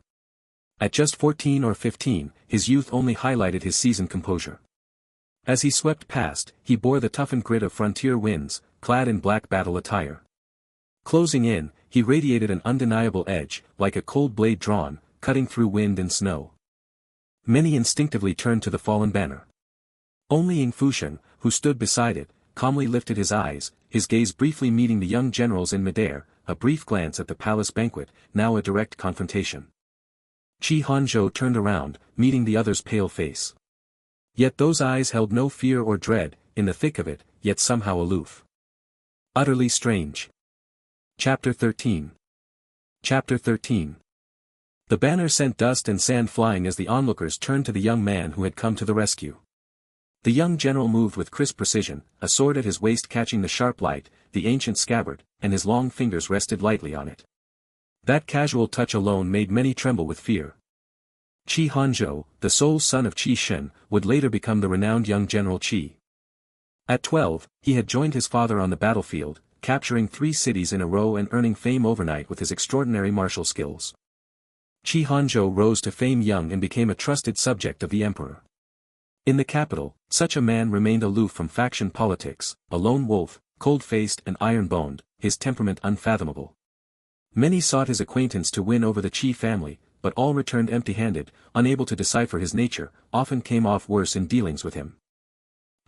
At just 14 or 15, his youth only highlighted his seasoned composure. As he swept past, he bore the toughened grit of frontier winds, clad in black battle attire. Closing in, he radiated an undeniable edge, like a cold blade drawn, cutting through wind and snow. Many instinctively turned to the fallen banner. Only Ying Fusheng, who stood beside it, calmly lifted his eyes, his gaze briefly meeting the young generals in midair, a brief glance at the palace banquet, now a direct confrontation. Qi Hanzhou turned around, meeting the other's pale face. Yet those eyes held no fear or dread, in the thick of it, yet somehow aloof. Utterly strange. Chapter 13. Chapter 13. The banner sent dust and sand flying as the onlookers turned to the young man who had come to the rescue. The young general moved with crisp precision, a sword at his waist catching the sharp light, the ancient scabbard, and his long fingers rested lightly on it. That casual touch alone made many tremble with fear. Qi Hanzhou, the sole son of Qi Shen, would later become the renowned young General Qi. At 12, he had joined his father on the battlefield, capturing 3 cities in a row and earning fame overnight with his extraordinary martial skills. Qi Hanzhou rose to fame young and became a trusted subject of the emperor. In the capital, such a man remained aloof from faction politics, a lone wolf, cold-faced and iron-boned, his temperament unfathomable. Many sought his acquaintance to win over the Qi family, but all returned empty-handed, unable to decipher his nature, often came off worse in dealings with him.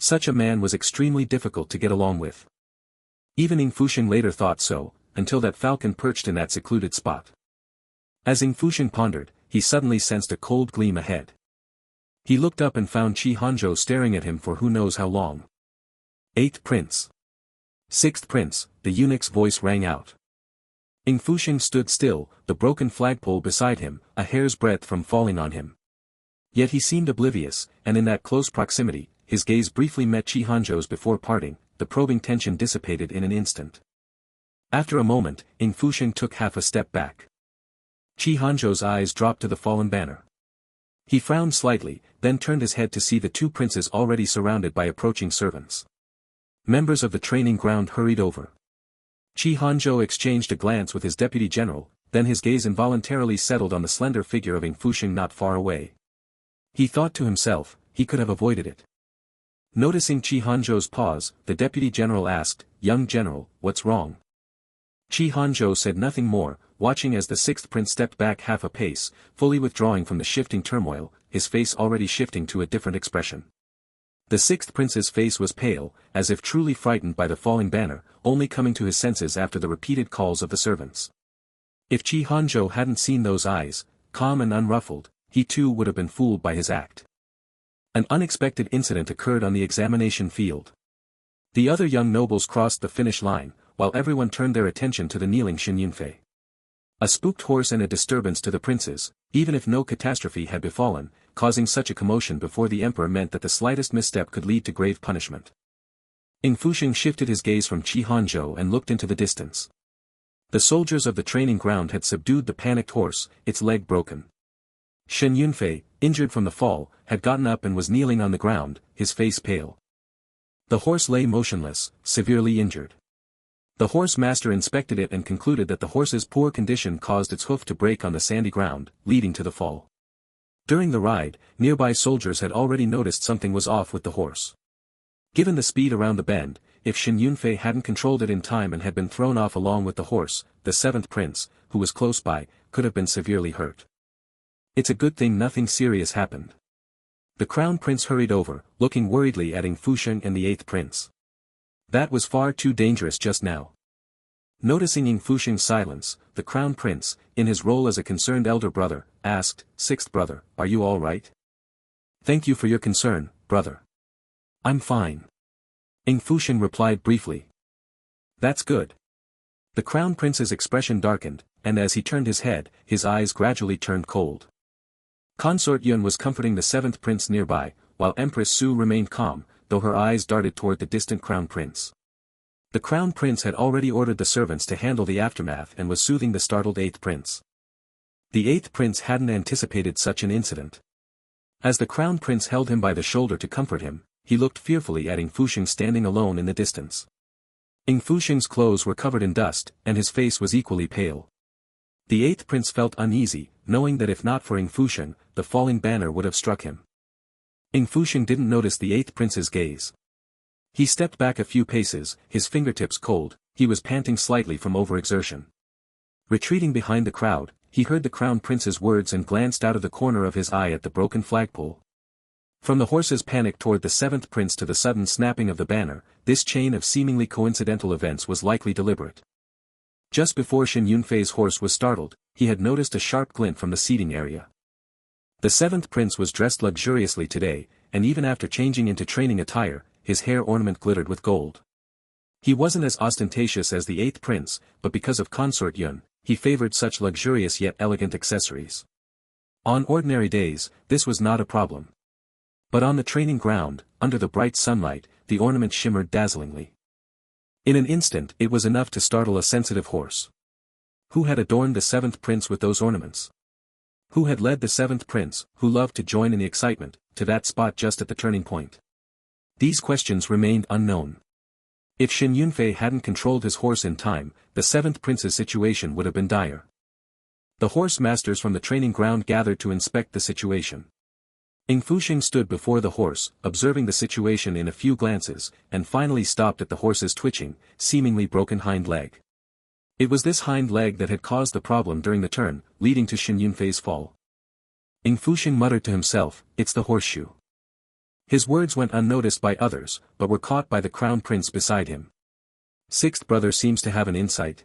Such a man was extremely difficult to get along with. Even Ying Fusheng later thought so, until that falcon perched in that secluded spot. As Ying Fusheng pondered, he suddenly sensed a cold gleam ahead. He looked up and found Qi Hanzhou staring at him for who knows how long. Eighth prince. Sixth prince, the eunuch's voice rang out. Ying Fusheng stood still, the broken flagpole beside him, a hair's breadth from falling on him. Yet he seemed oblivious, and in that close proximity, his gaze briefly met Qi Hanzhou's before parting, the probing tension dissipated in an instant. After a moment, Ying Fusheng took half a step back. Qi Hanzhou's eyes dropped to the fallen banner. He frowned slightly, then turned his head to see the 2 princes already surrounded by approaching servants. Members of the training ground hurried over. Qi Hanzhou exchanged a glance with his deputy general, then his gaze involuntarily settled on the slender figure of Ying Fusheng not far away. He thought to himself, he could have avoided it. Noticing Qi Hanzhou's pause, the deputy general asked, "Young general, what's wrong?" Qi Hanzhou said nothing more, watching as the 6th prince stepped back half a pace, fully withdrawing from the shifting turmoil, his face already shifting to a different expression. The 6th prince's face was pale, as if truly frightened by the falling banner, only coming to his senses after the repeated calls of the servants. If Qi Hanzhou hadn't seen those eyes, calm and unruffled, he too would have been fooled by his act. An unexpected incident occurred on the examination field. The other young nobles crossed the finish line, while everyone turned their attention to the kneeling Shen Yunfei. A spooked horse and a disturbance to the princes, even if no catastrophe had befallen, causing such a commotion before the emperor meant that the slightest misstep could lead to grave punishment. Ying Fusheng shifted his gaze from Qi Hanzhou and looked into the distance. The soldiers of the training ground had subdued the panicked horse, its leg broken. Shen Yunfei, injured from the fall, had gotten up and was kneeling on the ground, his face pale. The horse lay motionless, severely injured. The horse master inspected it and concluded that the horse's poor condition caused its hoof to break on the sandy ground, leading to the fall. During the ride, nearby soldiers had already noticed something was off with the horse. Given the speed around the bend, if Shen Yunfei hadn't controlled it in time and had been thrown off along with the horse, the 7th prince, who was close by, could have been severely hurt. It's a good thing nothing serious happened. The crown prince hurried over, looking worriedly at Ying Fusheng and the eighth prince. That was far too dangerous just now. Noticing Ying Fusheng's silence, the crown prince, in his role as a concerned elder brother, asked, "Sixth brother, are you all right?" "Thank you for your concern, brother. I'm fine." Ying Fusheng replied briefly. "That's good." The crown prince's expression darkened, and as he turned his head, his eyes gradually turned cold. Consort Yun was comforting the seventh prince nearby, while Empress Xu remained calm, though her eyes darted toward the distant crown prince. The crown prince had already ordered the servants to handle the aftermath and was soothing the startled eighth prince. The eighth prince hadn't anticipated such an incident. As the crown prince held him by the shoulder to comfort him, he looked fearfully at Ying Fusheng standing alone in the distance. Ying Fusheng's clothes were covered in dust, and his face was equally pale. The eighth prince felt uneasy, knowing that if not for Ying Fusheng, the falling banner would have struck him. Ying Fusheng didn't notice the eighth prince's gaze. He stepped back a few paces, his fingertips cold, he was panting slightly from overexertion. Retreating behind the crowd, he heard the crown prince's words and glanced out of the corner of his eye at the broken flagpole. From the horse's panic toward the seventh prince to the sudden snapping of the banner, this chain of seemingly coincidental events was likely deliberate. Just before Shen Yunfei's horse was startled, he had noticed a sharp glint from the seating area. The seventh prince was dressed luxuriously today, and even after changing into training attire, his hair ornament glittered with gold. He wasn't as ostentatious as the eighth prince, but because of Consort Yun, he favored such luxurious yet elegant accessories. On ordinary days, this was not a problem. But on the training ground, under the bright sunlight, the ornament shimmered dazzlingly. In an instant it was enough to startle a sensitive horse. Who had adorned the seventh prince with those ornaments? Who had led the seventh prince, who loved to join in the excitement, to that spot just at the turning point? These questions remained unknown. If Shen Yunfei hadn't controlled his horse in time, the seventh prince's situation would have been dire. The horse masters from the training ground gathered to inspect the situation. Ying Fusheng stood before the horse, observing the situation in a few glances, and finally stopped at the horse's twitching, seemingly broken hind leg. It was this hind leg that had caused the problem during the turn, leading to Shen Yunfei's fall. Ying Fusheng muttered to himself, "It's the horseshoe." His words went unnoticed by others, but were caught by the crown prince beside him. Sixth brother seems to have an insight.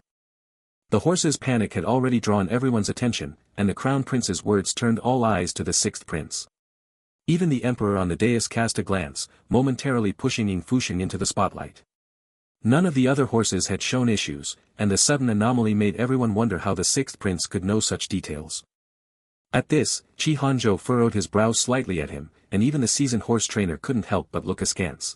The horse's panic had already drawn everyone's attention, and the crown prince's words turned all eyes to the sixth prince. Even the emperor on the dais cast a glance, momentarily pushing Ying Fusheng into the spotlight. None of the other horses had shown issues, and the sudden anomaly made everyone wonder how the sixth prince could know such details. At this, Qi Hanzhou furrowed his brow slightly at him, and even the seasoned horse trainer couldn't help but look askance.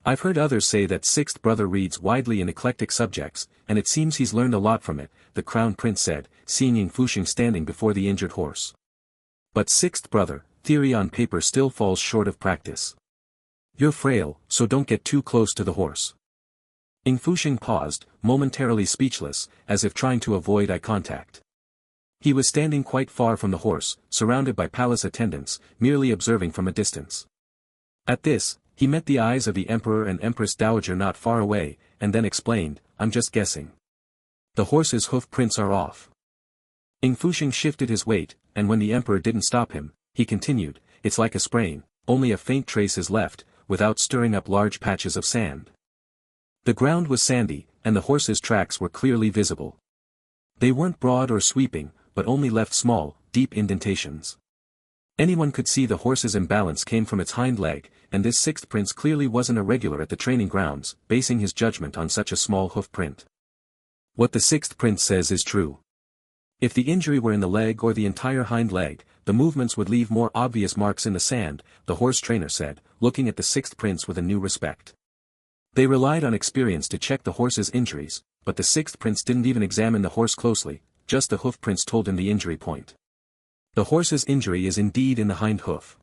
"I've heard others say that sixth brother reads widely in eclectic subjects, and it seems he's learned a lot from it," the crown prince said, seeing Ying Fusheng standing before the injured horse. "But sixth brother, theory on paper still falls short of practice. You're frail, so don't get too close to the horse." Ying Fusheng paused, momentarily speechless, as if trying to avoid eye contact. He was standing quite far from the horse, surrounded by palace attendants, merely observing from a distance. At this, he met the eyes of the emperor and empress dowager not far away, and then explained, "I'm just guessing. The horse's hoof prints are off." Ying Fusheng shifted his weight, and when the emperor didn't stop him, he continued, "It's like a sprain, only a faint trace is left, without stirring up large patches of sand." The ground was sandy, and the horse's tracks were clearly visible. They weren't broad or sweeping, but only left small, deep indentations. Anyone could see the horse's imbalance came from its hind leg, and this sixth prince clearly wasn't a regular at the training grounds, basing his judgment on such a small hoof print. What the sixth prince says is true. If the injury were in the leg or the entire hind leg, the movements would leave more obvious marks in the sand, the horse trainer said, looking at the sixth prince with a new respect. They relied on experience to check the horse's injuries, but the sixth prince didn't even examine the horse closely, just the hoof prints told him the injury point. The horse's injury is indeed in the hind hoof.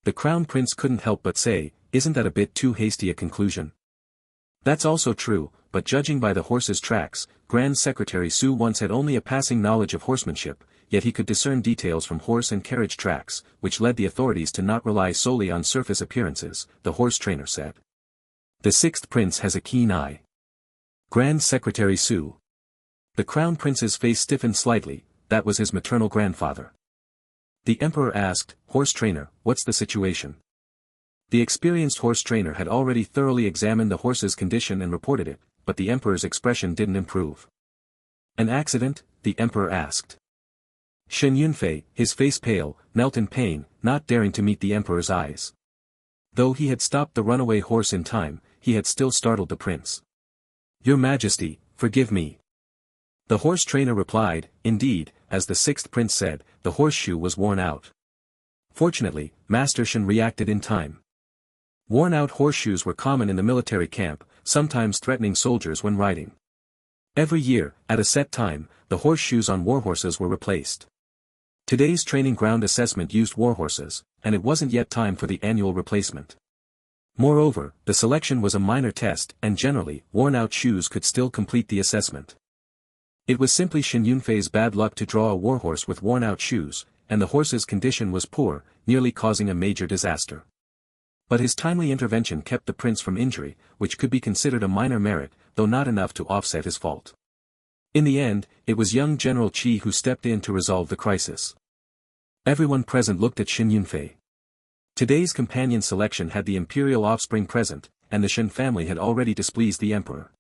The crown prince couldn't help but say, "Isn't that a bit too hasty a conclusion?" That's also true, but judging by the horse's tracks, Grand Secretary Xu once had only a passing knowledge of horsemanship, yet he could discern details from horse and carriage tracks, which led the authorities to not rely solely on surface appearances, the horse trainer said. The sixth prince has a keen eye. Grand Secretary Xu. The crown prince's face stiffened slightly, that was his maternal grandfather. The emperor asked, "Horse trainer, what's the situation?" The experienced horse trainer had already thoroughly examined the horse's condition and reported it, but the emperor's expression didn't improve. "An accident?" the emperor asked. Shen Yunfei, his face pale, knelt in pain, not daring to meet the emperor's eyes. Though he had stopped the runaway horse in time, he had still startled the prince. "Your Majesty, forgive me." The horse trainer replied, "Indeed, as the sixth prince said, the horseshoe was worn out." Fortunately, Master Shen reacted in time. Worn-out horseshoes were common in the military camp, sometimes threatening soldiers when riding. Every year, at a set time, the horseshoes on warhorses were replaced. Today's training ground assessment used warhorses, and it wasn't yet time for the annual replacement. Moreover, the selection was a minor test, and generally, worn-out shoes could still complete the assessment. It was simply Shen Yunfei's bad luck to draw a warhorse with worn-out shoes, and the horse's condition was poor, nearly causing a major disaster. But his timely intervention kept the prince from injury, which could be considered a minor merit, though not enough to offset his fault. In the end, it was young General Qi who stepped in to resolve the crisis. Everyone present looked at Shen Yunfei. Today's companion selection had the imperial offspring present, and the Shen family had already displeased the emperor.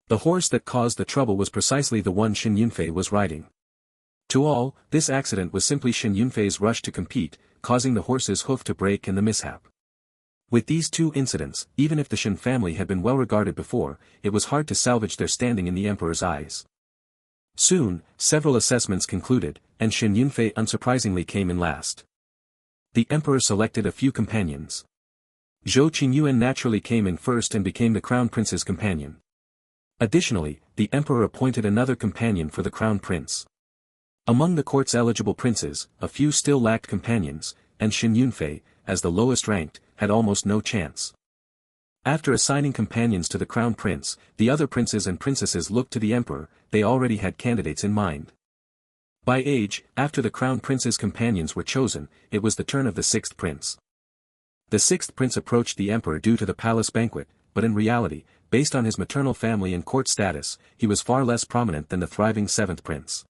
The horse that caused the trouble was precisely the one Shen Yunfei was riding. To all, this accident was simply Shen Yunfei's rush to compete, causing the horse's hoof to break and the mishap. With these two incidents, even if the Shen family had been well regarded before, it was hard to salvage their standing in the emperor's eyes. Soon, several assessments concluded, and Shen Yunfei unsurprisingly came in last. The emperor selected a few companions. Zhou Qingyuan naturally came in first and became the crown prince's companion. Additionally, the emperor appointed another companion for the crown prince. Among the court's eligible princes, a few still lacked companions, and Shen Yunfei, as the lowest ranked, had almost no chance. After assigning companions to the crown prince, the other princes and princesses looked to the emperor. They already had candidates in mind. By age, after the crown prince's companions were chosen, it was the turn of the sixth prince. The sixth prince approached the emperor due to the palace banquet, but in reality, based on his maternal family and court status, he was far less prominent than the thriving seventh prince.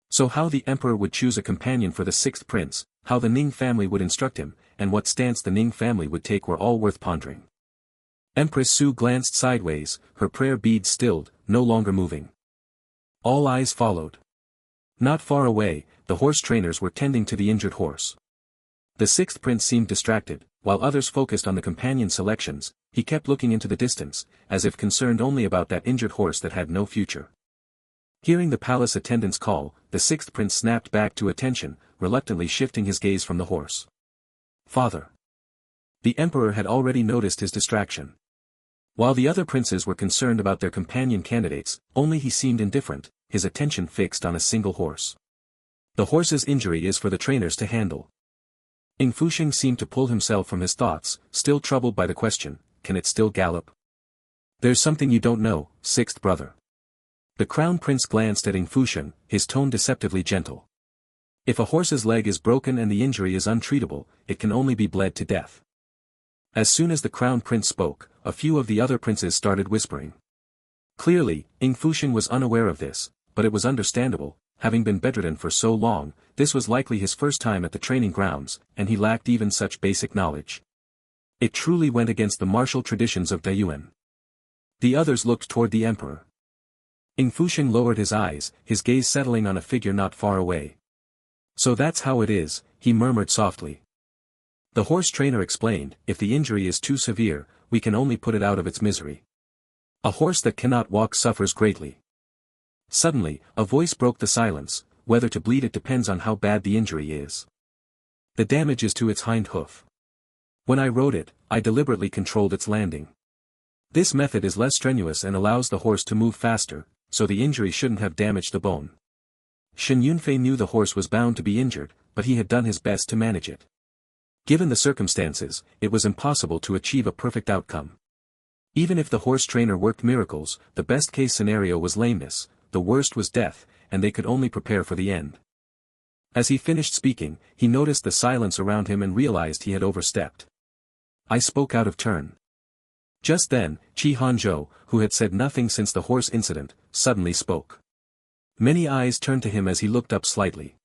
So how the emperor would choose a companion for the sixth prince, how the Ning family would instruct him, and what stance the Ning family would take were all worth pondering. Empress Xu glanced sideways, her prayer beads stilled, no longer moving. All eyes followed. Not far away, the horse trainers were tending to the injured horse. The sixth prince seemed distracted, while others focused on the companion selections. He kept looking into the distance, as if concerned only about that injured horse that had no future. Hearing the palace attendant's call, the sixth prince snapped back to attention, reluctantly shifting his gaze from the horse. "Father." The emperor had already noticed his distraction. While the other princes were concerned about their companion candidates, only he seemed indifferent, his attention fixed on a single horse. The horse's injury is for the trainers to handle. Ying Fusheng seemed to pull himself from his thoughts, still troubled by the question, "Can it still gallop?" "There's something you don't know, sixth brother." The crown prince glanced at Ying Fusheng, his tone deceptively gentle. "If a horse's leg is broken and the injury is untreatable, it can only be bled to death." As soon as the crown prince spoke, a few of the other princes started whispering. Clearly, Ying Fusheng was unaware of this, but it was understandable. Having been bedridden for so long, this was likely his first time at the training grounds, and he lacked even such basic knowledge. It truly went against the martial traditions of Daiyuan. The others looked toward the emperor. Ying Fusheng lowered his eyes, his gaze settling on a figure not far away. "So that's how it is," he murmured softly. The horse trainer explained, "If the injury is too severe, we can only put it out of its misery. A horse that cannot walk suffers greatly." Suddenly, a voice broke the silence. "Whether to bleed it depends on how bad the injury is. The damage is to its hind hoof. When I rode it, I deliberately controlled its landing. This method is less strenuous and allows the horse to move faster, so the injury shouldn't have damaged the bone." Shen Yunfei knew the horse was bound to be injured, but he had done his best to manage it. Given the circumstances, it was impossible to achieve a perfect outcome. Even if the horse trainer worked miracles, the best-case scenario was lameness, the worst was death, and they could only prepare for the end. As he finished speaking, he noticed the silence around him and realized he had overstepped. "I spoke out of turn." Just then, Qi Hanzhou, who had said nothing since the horse incident, suddenly spoke. Many eyes turned to him as he looked up slightly.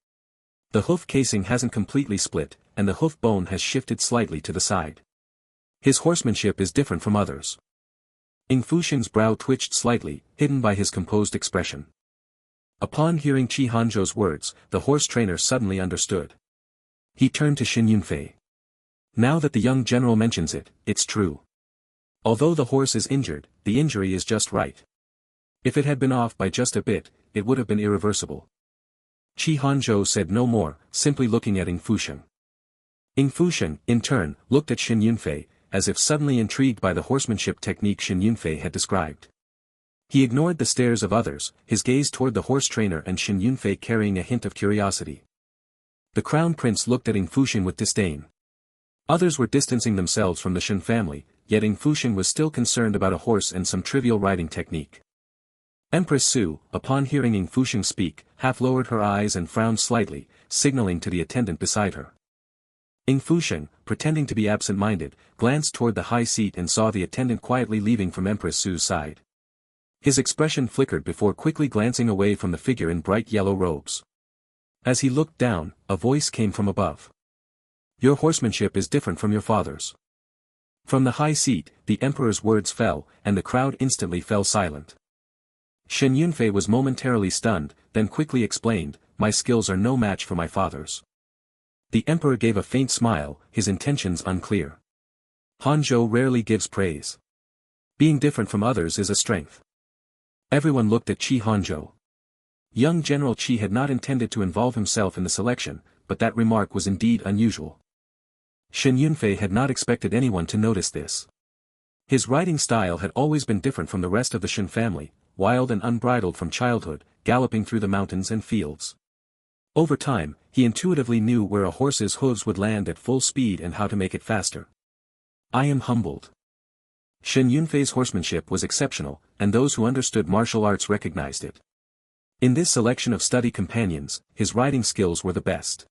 The hoof casing hasn't completely split, and the hoof bone has shifted slightly to the side. His horsemanship is different from others. Ying Fusheng's brow twitched slightly, hidden by his composed expression. Upon hearing Qi Hanzhou's words, the horse trainer suddenly understood. He turned to Shen Yunfei. Now that the young general mentions it, it's true. Although the horse is injured, the injury is just right. If it had been off by just a bit, it would have been irreversible. Qi Hanzhou said no more, simply looking at Ying Fusheng. Ying Fusheng, in turn, looked at Shen Yunfei, as if suddenly intrigued by the horsemanship technique Shen Yunfei had described. He ignored the stares of others, his gaze toward the horse trainer and Shen Yunfei carrying a hint of curiosity. The crown prince looked at Ying Fusheng with disdain. Others were distancing themselves from the Shen family, yet Ying Fusheng was still concerned about a horse and some trivial riding technique. Empress Xu, upon hearing Ying Fusheng speak, half lowered her eyes and frowned slightly, signaling to the attendant beside her. Ying Fusheng, pretending to be absent-minded, glanced toward the high seat and saw the attendant quietly leaving from Empress Xu's side. His expression flickered before quickly glancing away from the figure in bright yellow robes. As he looked down, a voice came from above. Your horsemanship is different from your father's. From the high seat, the emperor's words fell, and the crowd instantly fell silent. Shen Yunfei was momentarily stunned, then quickly explained, my skills are no match for my father's. The emperor gave a faint smile, his intentions unclear. Hanzhou rarely gives praise. Being different from others is a strength. Everyone looked at Qi Hanzhou. Young General Qi had not intended to involve himself in the selection, but that remark was indeed unusual. Shen Yunfei had not expected anyone to notice this. His riding style had always been different from the rest of the Shen family, wild and unbridled from childhood, galloping through the mountains and fields. Over time, he intuitively knew where a horse's hooves would land at full speed and how to make it faster. I am humbled. Shen Yunfei's horsemanship was exceptional, and those who understood martial arts recognized it. In this selection of study companions, his riding skills were the best.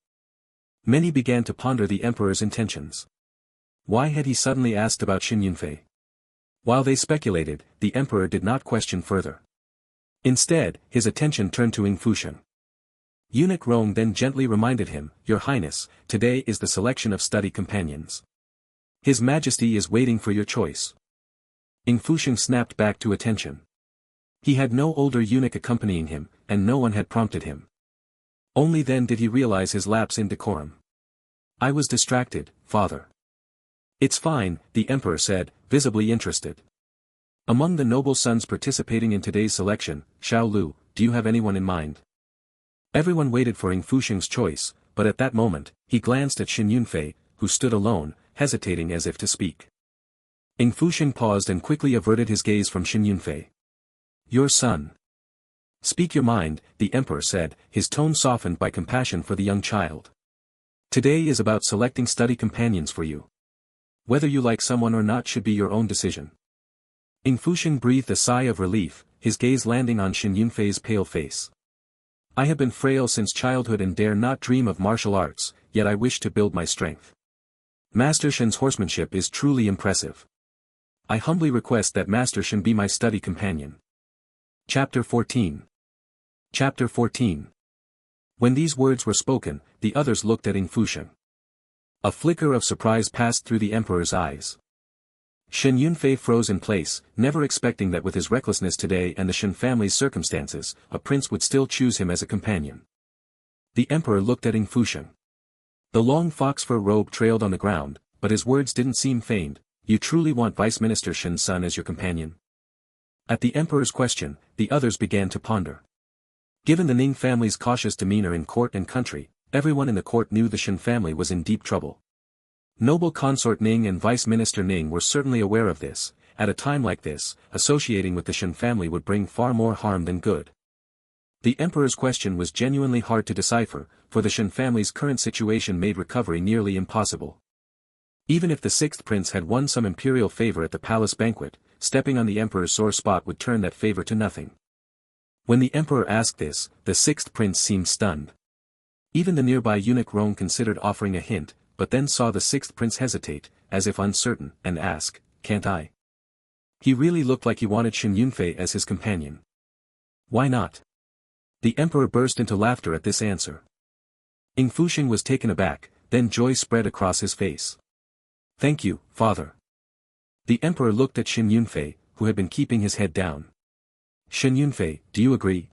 Many began to ponder the emperor's intentions. Why had he suddenly asked about Shen Yunfei? While they speculated, the emperor did not question further. Instead, his attention turned to Ying Fusheng. Eunuch Rong then gently reminded him, Your Highness, today is the selection of study companions. His Majesty is waiting for your choice. Ying Fusheng snapped back to attention. He had no older eunuch accompanying him, and no one had prompted him. Only then did he realize his lapse in decorum. I was distracted, father. It's fine, the emperor said, visibly interested. Among the noble sons participating in today's selection, Xiao Lu, do you have anyone in mind? Everyone waited for Ying Fusheng's choice, but at that moment, he glanced at Shen Yunfei, who stood alone, hesitating as if to speak. Ying Fusheng paused and quickly averted his gaze from Shen Yunfei. Your son. Speak your mind, the emperor said, his tone softened by compassion for the young child. Today is about selecting study companions for you. Whether you like someone or not should be your own decision. Ying Fusheng breathed a sigh of relief, his gaze landing on Shen Yunfei's pale face. I have been frail since childhood and dare not dream of martial arts, yet I wish to build my strength. Master Shen's horsemanship is truly impressive. I humbly request that Master Shen be my study companion. Chapter 14. Chapter 14. When these words were spoken, the others looked at Ying Fusheng. A flicker of surprise passed through the emperor's eyes. Shen Yunfei froze in place, never expecting that with his recklessness today and the Shen family's circumstances, a prince would still choose him as a companion. The emperor looked at Ying Fusheng. The long fox fur robe trailed on the ground, but his words didn't seem feigned. You truly want Vice Minister Shen's son as your companion? At the emperor's question, the others began to ponder. Given the Ning family's cautious demeanor in court and country, everyone in the court knew the Shen family was in deep trouble. Noble Consort Ning and Vice Minister Ning were certainly aware of this. At a time like this, associating with the Shen family would bring far more harm than good. The emperor's question was genuinely hard to decipher, for the Shen family's current situation made recovery nearly impossible. Even if the sixth prince had won some imperial favor at the palace banquet, stepping on the emperor's sore spot would turn that favor to nothing. When the emperor asked this, the sixth prince seemed stunned. Even the nearby eunuch Rong considered offering a hint, but then saw the sixth prince hesitate, as if uncertain, and ask, Can't I? He really looked like he wanted Shen Yunfei as his companion. Why not? The emperor burst into laughter at this answer. Ying Fusheng was taken aback, then joy spread across his face. Thank you, father. The emperor looked at Shen Yunfei, who had been keeping his head down. Shen Yunfei, do you agree?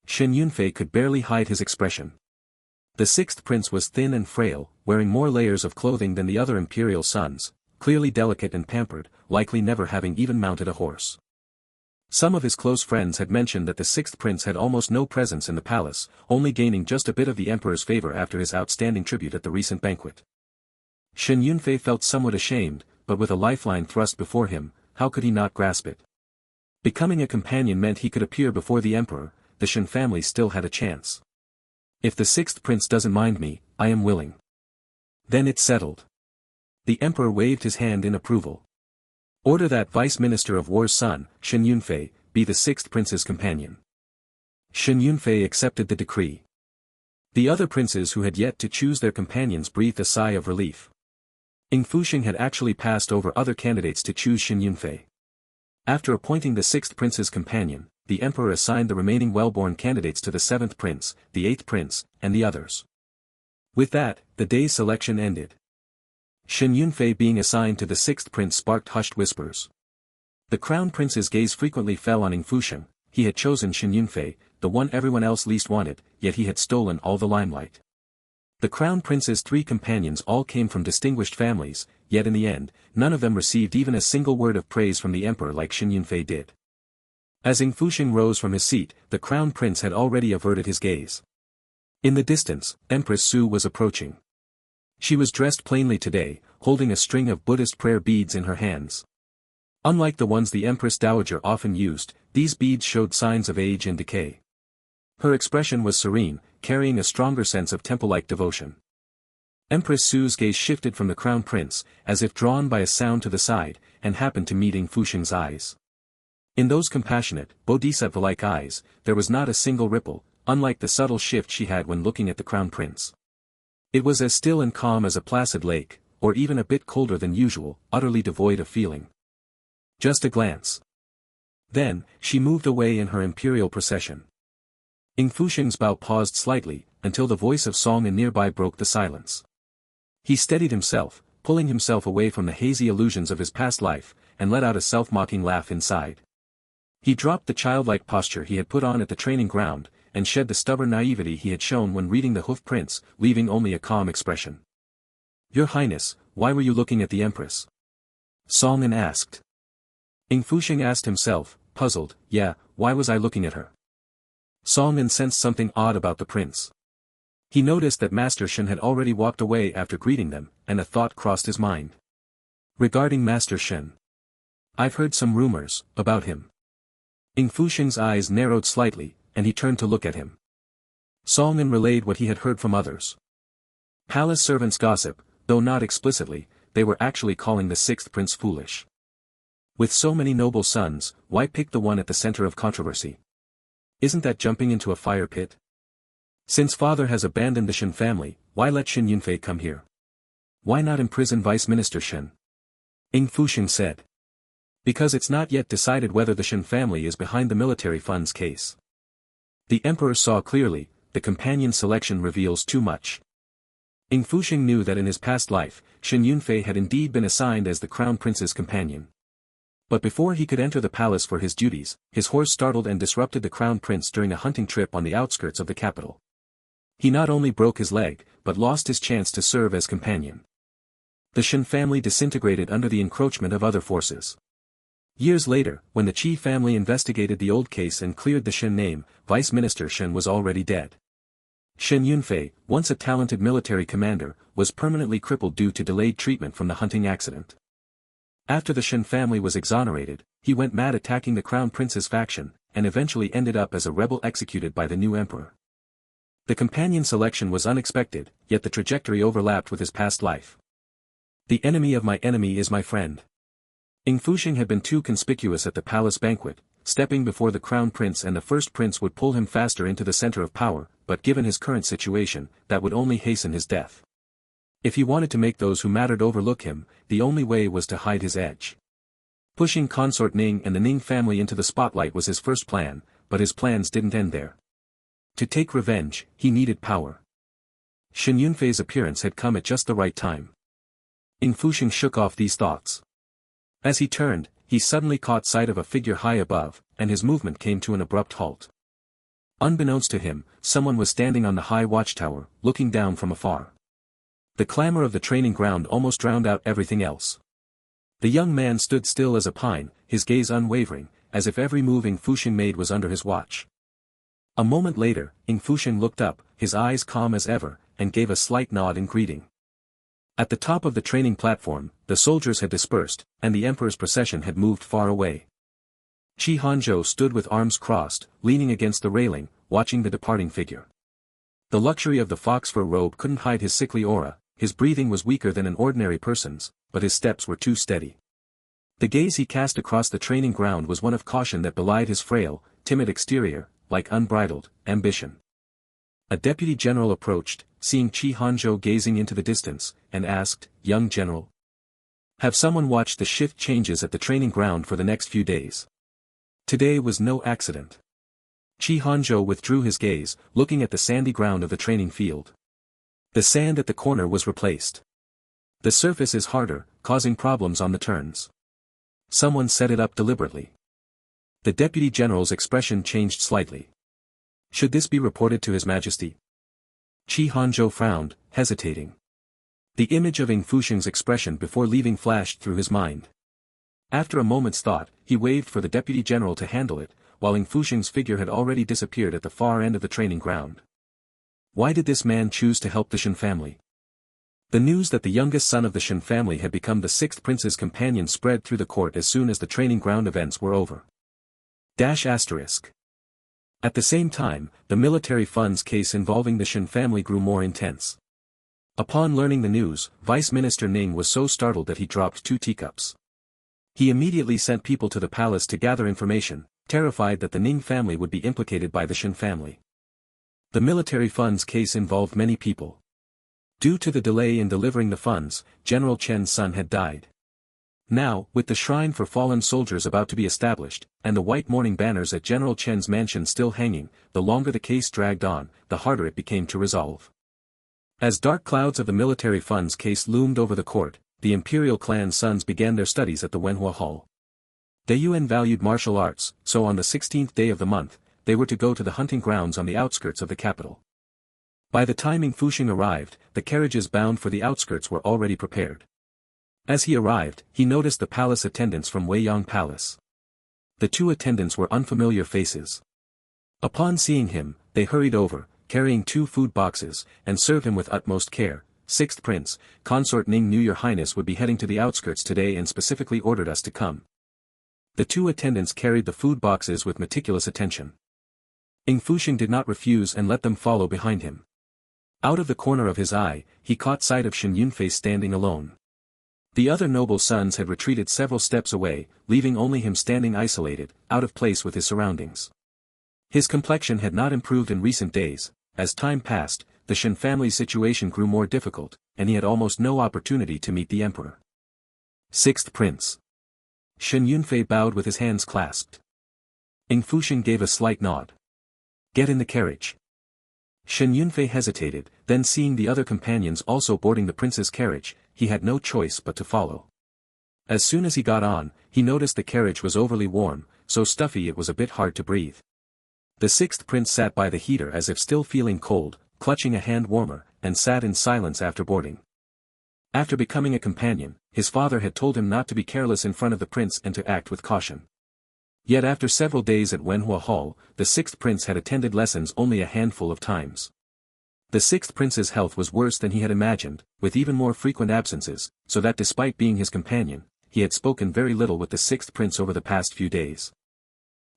Shen Yunfei could barely hide his expression. The sixth prince was thin and frail, wearing more layers of clothing than the other imperial sons, clearly delicate and pampered, likely never having even mounted a horse. Some of his close friends had mentioned that the sixth prince had almost no presence in the palace, only gaining just a bit of the emperor's favor after his outstanding tribute at the recent banquet. Shen Yunfei felt somewhat ashamed, but with a lifeline thrust before him, how could he not grasp it? Becoming a companion meant he could appear before the emperor. The Shen family still had a chance. If the sixth prince doesn't mind me, I am willing. Then it's settled. The emperor waved his hand in approval. Order that vice minister of war's son, Shen Yunfei, be the sixth prince's companion. Shen Yunfei accepted the decree. The other princes who had yet to choose their companions breathed a sigh of relief. Ying Fusheng had actually passed over other candidates to choose Shen Yunfei. After appointing the sixth prince's companion, the emperor assigned the remaining well-born candidates to the seventh prince, the eighth prince, and the others. With that, the day's selection ended. Shen Yunfei being assigned to the sixth prince sparked hushed whispers. The crown prince's gaze frequently fell on Ying Fusheng. He had chosen Shen Yunfei, the one everyone else least wanted, yet he had stolen all the limelight. The crown prince's three companions all came from distinguished families, yet in the end, none of them received even a single word of praise from the emperor like Shen Yunfei did. As Ying Fusheng rose from his seat, the crown prince had already averted his gaze. In the distance, Empress Xu was approaching. She was dressed plainly today, holding a string of Buddhist prayer beads in her hands. Unlike the ones the Empress Dowager often used, these beads showed signs of age and decay. Her expression was serene, carrying a stronger sense of temple-like devotion. Empress Xu's gaze shifted from the crown prince, as if drawn by a sound to the side, and happened to meet Ying Fusheng's eyes. In those compassionate, bodhisattva-like eyes, there was not a single ripple, unlike the subtle shift she had when looking at the crown prince. It was as still and calm as a placid lake, or even a bit colder than usual, utterly devoid of feeling. Just a glance. Then, she moved away in her imperial procession. Ying Fusheng's bow paused slightly, until the voice of Song in nearby broke the silence. He steadied himself, pulling himself away from the hazy illusions of his past life, and let out a self-mocking laugh inside. He dropped the childlike posture he had put on at the training ground, and shed the stubborn naivety he had shown when reading the Hoof Prince, leaving only a calm expression. Your Highness, why were you looking at the Empress? Song An asked. Ying Fusheng asked himself, puzzled, yeah, why was I looking at her? Song An sensed something odd about the prince. He noticed that Master Shen had already walked away after greeting them, and a thought crossed his mind. Regarding Master Shen. I've heard some rumors about him. Ying Fusheng's eyes narrowed slightly, and he turned to look at him. Song An relayed what he had heard from others. Palace servants gossip, though not explicitly, they were actually calling the sixth prince foolish. With so many noble sons, why pick the one at the center of controversy? Isn't that jumping into a fire pit? Since father has abandoned the Shen family, why let Shen Yunfei come here? Why not imprison Vice Minister Shen? Ying Fusheng said. Because it's not yet decided whether the Shen family is behind the military funds case. The emperor saw clearly, the companion selection reveals too much. Ying Fusheng knew that in his past life, Shen Yunfei had indeed been assigned as the crown prince's companion. But before he could enter the palace for his duties, his horse startled and disrupted the crown prince during a hunting trip on the outskirts of the capital. He not only broke his leg, but lost his chance to serve as companion. The Shen family disintegrated under the encroachment of other forces. Years later, when the Qi family investigated the old case and cleared the Shen name, Vice Minister Shen was already dead. Shen Yunfei, once a talented military commander, was permanently crippled due to delayed treatment from the hunting accident. After the Shen family was exonerated, he went mad attacking the crown prince's faction, and eventually ended up as a rebel executed by the new emperor. The companion selection was unexpected, yet the trajectory overlapped with his past life. The enemy of my enemy is my friend. Ying Fusheng had been too conspicuous at the palace banquet, stepping before the crown prince, and the first prince would pull him faster into the center of power, but given his current situation, that would only hasten his death. If he wanted to make those who mattered overlook him, the only way was to hide his edge. Pushing Consort Ning and the Ning family into the spotlight was his first plan, but his plans didn't end there. To take revenge, he needed power. Shen Yunfei's appearance had come at just the right time. Ying Fusheng shook off these thoughts. As he turned, he suddenly caught sight of a figure high above, and his movement came to an abrupt halt. Unbeknownst to him, someone was standing on the high watchtower, looking down from afar. The clamor of the training ground almost drowned out everything else. The young man stood still as a pine, his gaze unwavering, as if every move Ying Fusheng made was under his watch. A moment later, Ying Fusheng looked up, his eyes calm as ever, and gave a slight nod in greeting. At the top of the training platform, the soldiers had dispersed, and the emperor's procession had moved far away. Qi Hanzhou stood with arms crossed, leaning against the railing, watching the departing figure. The luxury of the fox fur robe couldn't hide his sickly aura, his breathing was weaker than an ordinary person's, but his steps were too steady. The gaze he cast across the training ground was one of caution that belied his frail, timid exterior, like unbridled ambition. A deputy general approached, seeing Qi Hanzhou gazing into the distance, and asked, "Young general? Have someone watched the shift changes at the training ground for the next few days?" Today was no accident. Qi Hanzhou withdrew his gaze, looking at the sandy ground of the training field. The sand at the corner was replaced. The surface is harder, causing problems on the turns. Someone set it up deliberately. The deputy general's expression changed slightly. Should this be reported to His Majesty? Qi Hanzhou frowned, hesitating. The image of Ying Fusheng's expression before leaving flashed through his mind. After a moment's thought, he waved for the deputy general to handle it, while Ying Fusheng's figure had already disappeared at the far end of the training ground. Why did this man choose to help the Shen family? The news that the youngest son of the Shen family had become the sixth prince's companion spread through the court as soon as the training ground events were over. At the same time, the military funds case involving the Shen family grew more intense. Upon learning the news, Vice Minister Ning was so startled that he dropped 2 teacups. He immediately sent people to the palace to gather information, terrified that the Ning family would be implicated by the Shen family. The military funds case involved many people. Due to the delay in delivering the funds, General Chen's son had died. Now, with the shrine for fallen soldiers about to be established, and the white mourning banners at General Chen's mansion still hanging, the longer the case dragged on, the harder it became to resolve. As dark clouds of the military funds case loomed over the court, the imperial clan sons began their studies at the Wenhua Hall. The Yuan valued martial arts, so on the 16th day of the month, they were to go to the hunting grounds on the outskirts of the capital. By the time Ying Fusheng arrived, the carriages bound for the outskirts were already prepared. As he arrived, he noticed the palace attendants from Weiyang Palace. The 2 attendants were unfamiliar faces. Upon seeing him, they hurried over, carrying 2 food boxes, and served him with utmost care. "Sixth Prince, Consort Ning knew your highness would be heading to the outskirts today and specifically ordered us to come." The 2 attendants carried the food boxes with meticulous attention. Ying Fusheng did not refuse and let them follow behind him. Out of the corner of his eye, he caught sight of Shen Yunfei standing alone. The other noble sons had retreated several steps away, leaving only him standing isolated, out of place with his surroundings. His complexion had not improved in recent days. As time passed, the Shen family's situation grew more difficult, and he had almost no opportunity to meet the emperor. "Sixth Prince." Shen Yunfei bowed with his hands clasped. Ying Fusheng gave a slight nod. "Get in the carriage." Shen Yunfei hesitated, then seeing the other companions also boarding the prince's carriage, he had no choice but to follow. As soon as he got on, he noticed the carriage was overly warm, so stuffy it was a bit hard to breathe. The sixth prince sat by the heater as if still feeling cold, clutching a hand warmer, and sat in silence after boarding. After becoming a companion, his father had told him not to be careless in front of the prince and to act with caution. Yet after several days at Wenhua Hall, the sixth prince had attended lessons only a handful of times. The sixth prince's health was worse than he had imagined, with even more frequent absences, so that despite being his companion, he had spoken very little with the sixth prince over the past few days.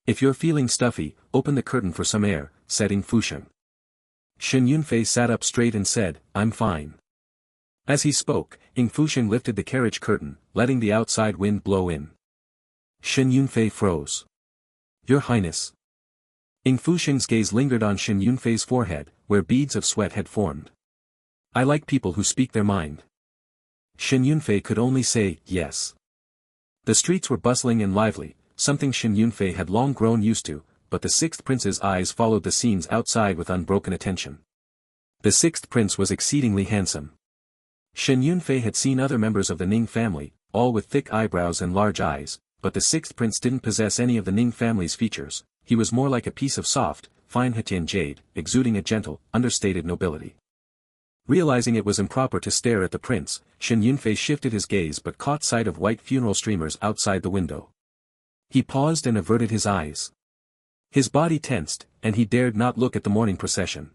"If you're feeling stuffy, open the curtain for some air," said Ying Fusheng. Shen Yunfei sat up straight and said, "I'm fine." As he spoke, Ying Fusheng lifted the carriage curtain, letting the outside wind blow in. Shen Yunfei froze. "Your Highness." Ying Fusheng's gaze lingered on Shen Yunfei's forehead, where beads of sweat had formed. "I like people who speak their mind." Shen Yunfei could only say, "Yes." The streets were bustling and lively, something Shen Yunfei had long grown used to, but the sixth prince's eyes followed the scenes outside with unbroken attention. The sixth prince was exceedingly handsome. Shen Yunfei had seen other members of the Ning family, all with thick eyebrows and large eyes, but the sixth prince didn't possess any of the Ning family's features. He was more like a piece of soft, fine Hetian jade, exuding a gentle, understated nobility. Realizing it was improper to stare at the prince, Shen Yunfei shifted his gaze but caught sight of white funeral streamers outside the window. He paused and averted his eyes. His body tensed, and he dared not look at the mourning procession.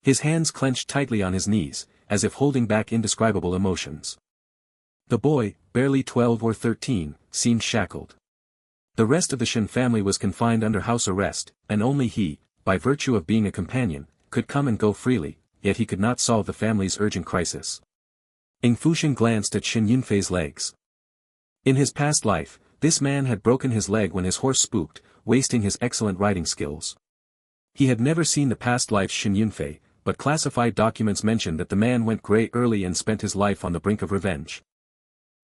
His hands clenched tightly on his knees, as if holding back indescribable emotions. The boy, barely 12 or 13, seemed shackled. The rest of the Shen family was confined under house arrest, and only he, by virtue of being a companion, could come and go freely, yet he could not solve the family's urgent crisis. Ying Fusheng glanced at Shen Yunfei's legs. In his past life, this man had broken his leg when his horse spooked, wasting his excellent riding skills. He had never seen the past life's Shen Yunfei, but classified documents mentioned that the man went grey early and spent his life on the brink of revenge.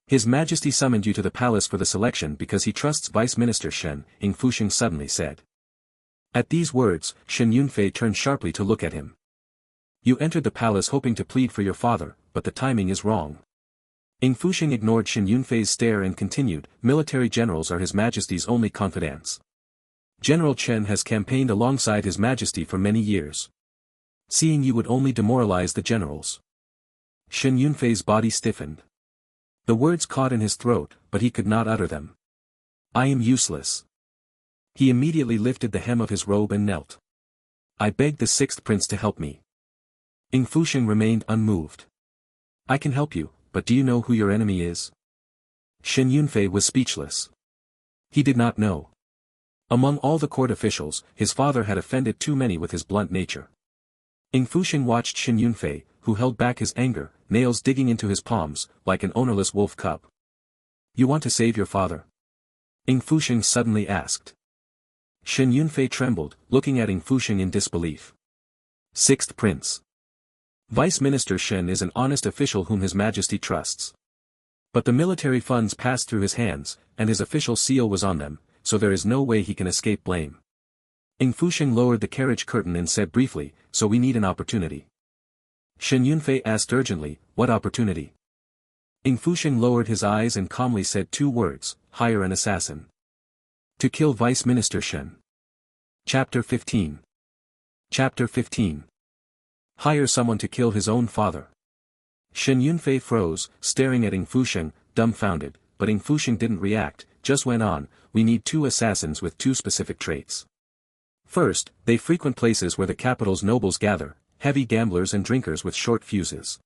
His Majesty summoned you to the palace for the selection because he trusts Vice Minister Shen, Ying Fusheng suddenly said. At these words, Shen Yunfei turned sharply to look at him. You entered the palace hoping to plead for your father, but the timing is wrong. Ying Fusheng ignored Shen Yunfei's stare and continued, military generals are His Majesty's only confidants. General Chen has campaigned alongside His Majesty for many years. Seeing you would only demoralize the generals. Shen Yunfei's body stiffened. The words caught in his throat, but he could not utter them. I am useless. He immediately lifted the hem of his robe and knelt. I beg the sixth prince to help me. Ying Fusheng remained unmoved. I can help you, but do you know who your enemy is? Shen Yunfei was speechless. He did not know. Among all the court officials, his father had offended too many with his blunt nature. Ying Fusheng watched Shen Yunfei, who held back his anger, nails digging into his palms, like an ownerless wolf cub. You want to save your father? Ying Fusheng suddenly asked. Shen Yunfei trembled, looking at Ying Fusheng in disbelief. Sixth Prince. Vice Minister Shen is an honest official whom His Majesty trusts. But the military funds passed through his hands, and his official seal was on them, so there is no way he can escape blame. Ying Fusheng lowered the carriage curtain and said briefly, so we need an opportunity. Shen Yunfei asked urgently, what opportunity? Ying Fusheng lowered his eyes and calmly said two words, hire an assassin. To kill Vice Minister Shen. Chapter 15. Chapter 15. Hire someone to kill his own father. Shen Yunfei froze, staring at Ying Fusheng, dumbfounded, but Ying Fusheng didn't react, just went on, we need two assassins with two specific traits. First, they frequent places where the capital's nobles gather, heavy gamblers and drinkers with short fuses.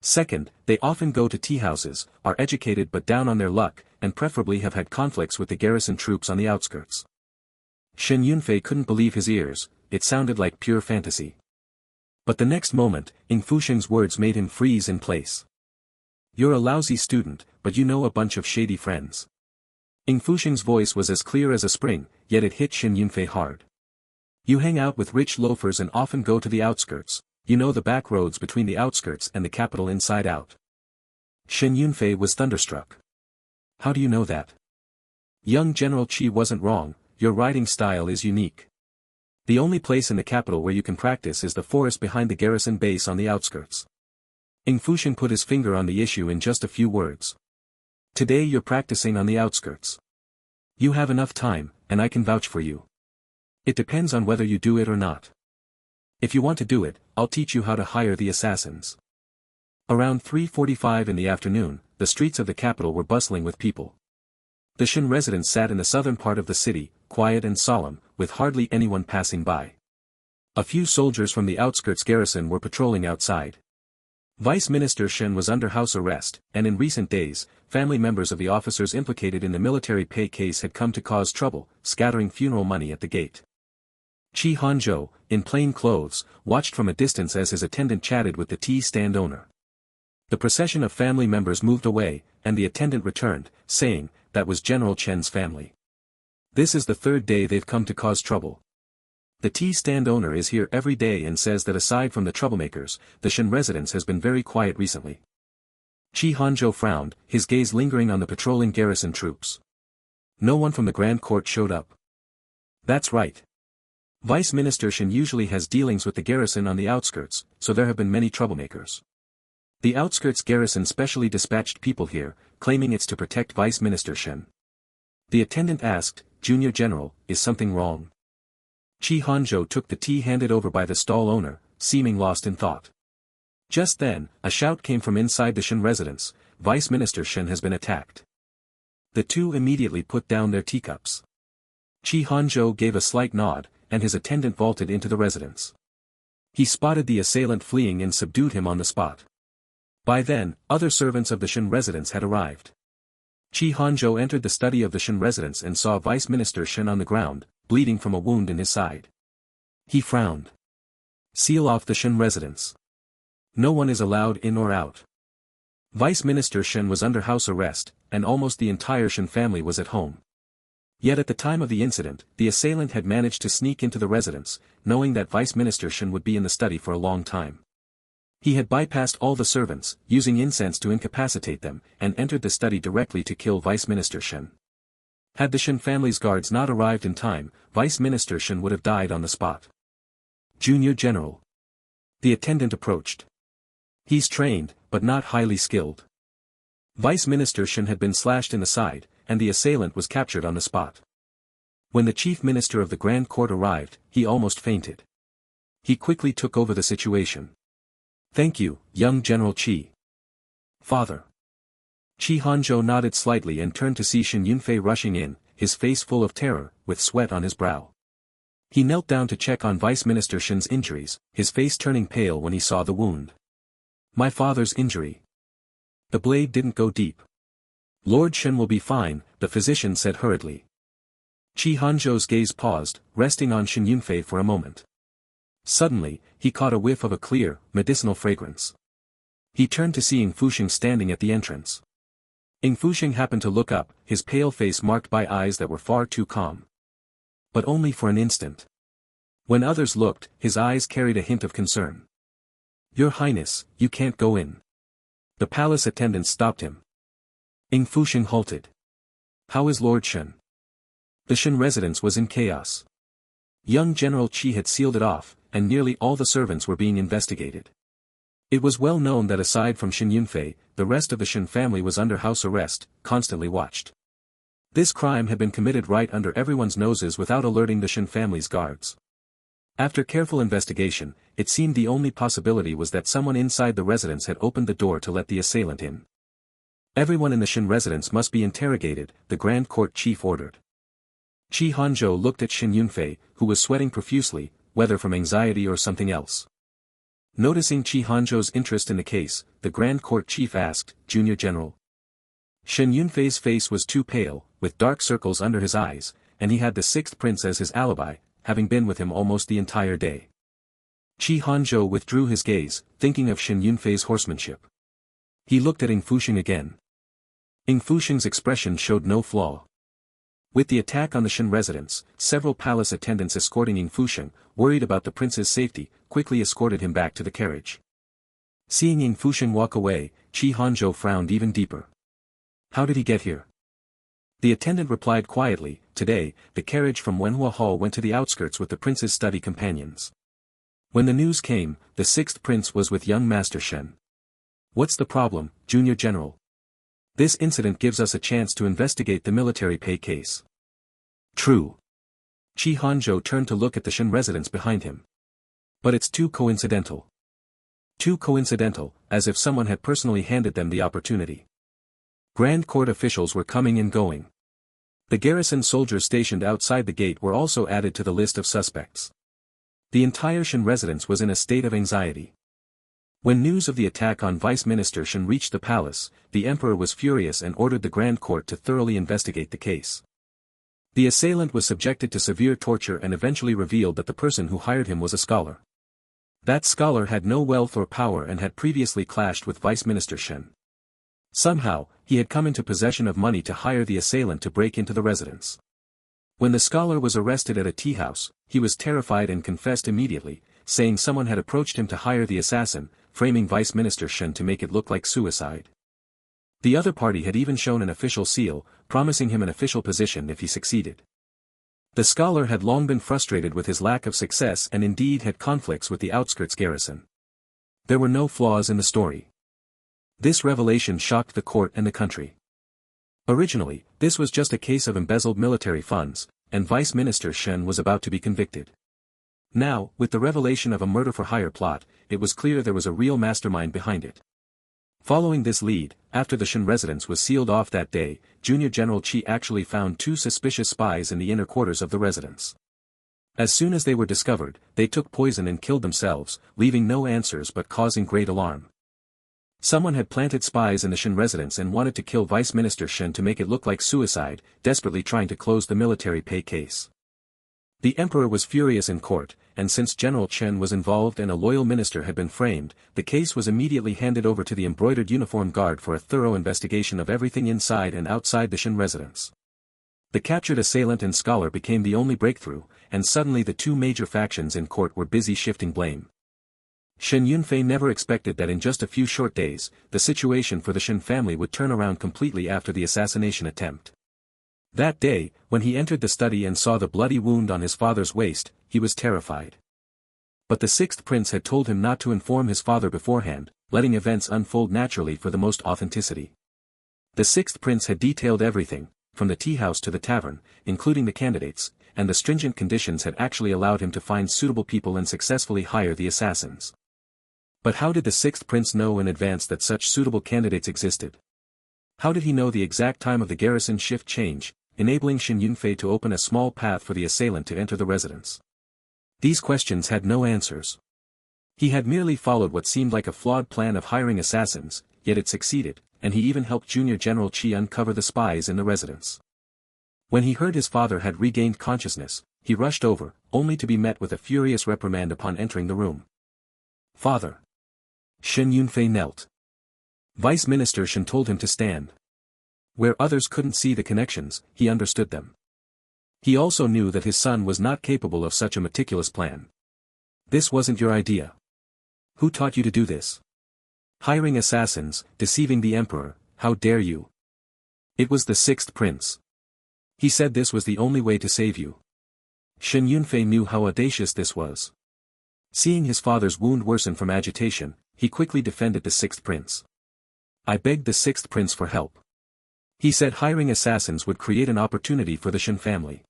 Second, they often go to tea-houses, are educated but down on their luck, and preferably have had conflicts with the garrison troops on the outskirts. Shen Yunfei couldn't believe his ears, it sounded like pure fantasy. But the next moment, Ying Fusheng's words made him freeze in place. You're a lousy student, but you know a bunch of shady friends. Ying Fusheng's voice was as clear as a spring, yet it hit Shen Yunfei hard. You hang out with rich loafers and often go to the outskirts, you know the back roads between the outskirts and the capital inside out. Shen Yunfei was thunderstruck. How do you know that? Young General Qi wasn't wrong, your riding style is unique. The only place in the capital where you can practice is the forest behind the garrison base on the outskirts. Ying Fusheng put his finger on the issue in just a few words. Today you're practicing on the outskirts. You have enough time, and I can vouch for you. It depends on whether you do it or not. If you want to do it, I'll teach you how to hire the assassins. Around 3:45 in the afternoon, the streets of the capital were bustling with people. The Shen residents sat in the southern part of the city, quiet and solemn, with hardly anyone passing by. A few soldiers from the outskirts garrison were patrolling outside. Vice Minister Shen was under house arrest, and in recent days, family members of the officers implicated in the military pay case had come to cause trouble, scattering funeral money at the gate. Qi Hanzhou, in plain clothes, watched from a distance as his attendant chatted with the tea stand owner. The procession of family members moved away, and the attendant returned, saying, that was General Chen's family. This is the third day they've come to cause trouble. The tea stand owner is here every day and says that aside from the troublemakers, the Shen residence has been very quiet recently. Qi Hanzhou frowned, his gaze lingering on the patrolling garrison troops. No one from the Grand Court showed up. That's right. Vice Minister Shen usually has dealings with the garrison on the outskirts, so there have been many troublemakers. The outskirts garrison specially dispatched people here, claiming it's to protect Vice Minister Shen. The attendant asked, "Junior General, is something wrong?" Qi Hanzhou took the tea handed over by the stall owner, seeming lost in thought. Just then, a shout came from inside the Shen residence, "Vice Minister Shen has been attacked." The two immediately put down their teacups. Qi Hanzhou gave a slight nod, and his attendant vaulted into the residence. He spotted the assailant fleeing and subdued him on the spot. By then, other servants of the Shen residence had arrived. Qi Hanzhou entered the study of the Shen residence and saw Vice Minister Shen on the ground, bleeding from a wound in his side. He frowned. "Seal off the Shen residence. No one is allowed in or out." Vice Minister Shen was under house arrest, and almost the entire Shen family was at home. Yet at the time of the incident, the assailant had managed to sneak into the residence, knowing that Vice Minister Shen would be in the study for a long time. He had bypassed all the servants, using incense to incapacitate them, and entered the study directly to kill Vice Minister Shen. Had the Shen family's guards not arrived in time, Vice Minister Shen would have died on the spot. "Junior General." The attendant approached. "He's trained, but not highly skilled." Vice Minister Shen had been slashed in the side, and the assailant was captured on the spot. When the chief minister of the Grand Court arrived, he almost fainted. He quickly took over the situation. "Thank you, young General Qi." "Father." Qi Hanzhou nodded slightly and turned to see Shen Yunfei rushing in, his face full of terror, with sweat on his brow. He knelt down to check on Vice Minister Shen's injuries, his face turning pale when he saw the wound. "My father's injury. The blade didn't go deep." "Lord Shen will be fine," the physician said hurriedly. Qi Hanzhou's gaze paused, resting on Shen Yunfei for a moment. Suddenly, he caught a whiff of a clear, medicinal fragrance. He turned to see Ying Fusheng standing at the entrance. Ying Fusheng happened to look up, his pale face marked by eyes that were far too calm. But only for an instant. When others looked, his eyes carried a hint of concern. "Your Highness, you can't go in." The palace attendant stopped him. Ying Fusheng halted. "How is Lord Shen?" The Shen residence was in chaos. Young General Qi had sealed it off, and nearly all the servants were being investigated. It was well known that aside from Shen Yunfei, the rest of the Shen family was under house arrest, constantly watched. This crime had been committed right under everyone's noses without alerting the Shen family's guards. After careful investigation, it seemed the only possibility was that someone inside the residence had opened the door to let the assailant in. "Everyone in the Shen residence must be interrogated," the Grand Court chief ordered. Qi Hanzhou looked at Shen Yunfei, who was sweating profusely, whether from anxiety or something else. Noticing Qi Hanzhou's interest in the case, the Grand Court chief asked, "Junior General?" Shen Yunfei's face was too pale, with dark circles under his eyes, and he had the sixth prince as his alibi, having been with him almost the entire day. Qi Hanzhou withdrew his gaze, thinking of Shen Yunfei's horsemanship. He looked at Ying Fusheng again. Ying Fusheng's expression showed no flaw. With the attack on the Shen residence, several palace attendants escorting Ying Fusheng, worried about the prince's safety, quickly escorted him back to the carriage. Seeing Ying Fusheng walk away, Qi Hanzhou frowned even deeper. "How did he get here?" The attendant replied quietly, "Today, the carriage from Wenhua Hall went to the outskirts with the prince's study companions. When the news came, the sixth prince was with young Master Shen." "What's the problem, Junior General?" "This incident gives us a chance to investigate the military pay case." "True." Qi Hanzhou turned to look at the Shen residence behind him. "But it's too coincidental." Too coincidental, as if someone had personally handed them the opportunity. Grand Court officials were coming and going. The garrison soldiers stationed outside the gate were also added to the list of suspects. The entire Shen residence was in a state of anxiety. When news of the attack on Vice Minister Shen reached the palace, the emperor was furious and ordered the Grand Court to thoroughly investigate the case. The assailant was subjected to severe torture and eventually revealed that the person who hired him was a scholar. That scholar had no wealth or power and had previously clashed with Vice Minister Shen. Somehow, he had come into possession of money to hire the assailant to break into the residence. When the scholar was arrested at a tea house, he was terrified and confessed immediately, saying someone had approached him to hire the assassin, framing Vice Minister Shen to make it look like suicide. The other party had even shown an official seal, promising him an official position if he succeeded. The scholar had long been frustrated with his lack of success and indeed had conflicts with the outskirts garrison. There were no flaws in the story. This revelation shocked the court and the country. Originally, this was just a case of embezzled military funds, and Vice Minister Shen was about to be convicted. Now, with the revelation of a murder-for-hire plot, it was clear there was a real mastermind behind it. Following this lead, after the Shen residence was sealed off that day, Junior General Qi actually found 2 suspicious spies in the inner quarters of the residence. As soon as they were discovered, they took poison and killed themselves, leaving no answers but causing great alarm. Someone had planted spies in the Shen residence and wanted to kill Vice Minister Shen to make it look like suicide, desperately trying to close the military pay case. The emperor was furious in court, and since General Chen was involved and a loyal minister had been framed, the case was immediately handed over to the embroidered uniform guard for a thorough investigation of everything inside and outside the Shen residence. The captured assailant and scholar became the only breakthrough, and suddenly the 2 major factions in court were busy shifting blame. Shen Yunfei never expected that in just a few short days, the situation for the Shen family would turn around completely after the assassination attempt. That day, when he entered the study and saw the bloody wound on his father's waist, he was terrified. But the 6th prince had told him not to inform his father beforehand, letting events unfold naturally for the most authenticity. The 6th prince had detailed everything, from the tea house to the tavern, including the candidates, and the stringent conditions had actually allowed him to find suitable people and successfully hire the assassins. But how did the 6th prince know in advance that such suitable candidates existed? How did he know the exact time of the garrison shift change, enabling Shen Yunfei to open a small path for the assailant to enter the residence? These questions had no answers. He had merely followed what seemed like a flawed plan of hiring assassins, yet it succeeded, and he even helped Junior General Qi uncover the spies in the residence. When he heard his father had regained consciousness, he rushed over, only to be met with a furious reprimand upon entering the room. "Father!" Shen Yunfei knelt. Vice Minister Shen told him to stand. Where others couldn't see the connections, he understood them. He also knew that his son was not capable of such a meticulous plan. "This wasn't your idea. Who taught you to do this? Hiring assassins, deceiving the emperor, how dare you?" "It was the 6th prince. He said this was the only way to save you." Shen Yunfei knew how audacious this was. Seeing his father's wound worsen from agitation, he quickly defended the 6th prince. "I begged the 6th prince for help. He said hiring assassins would create an opportunity for the Shen family."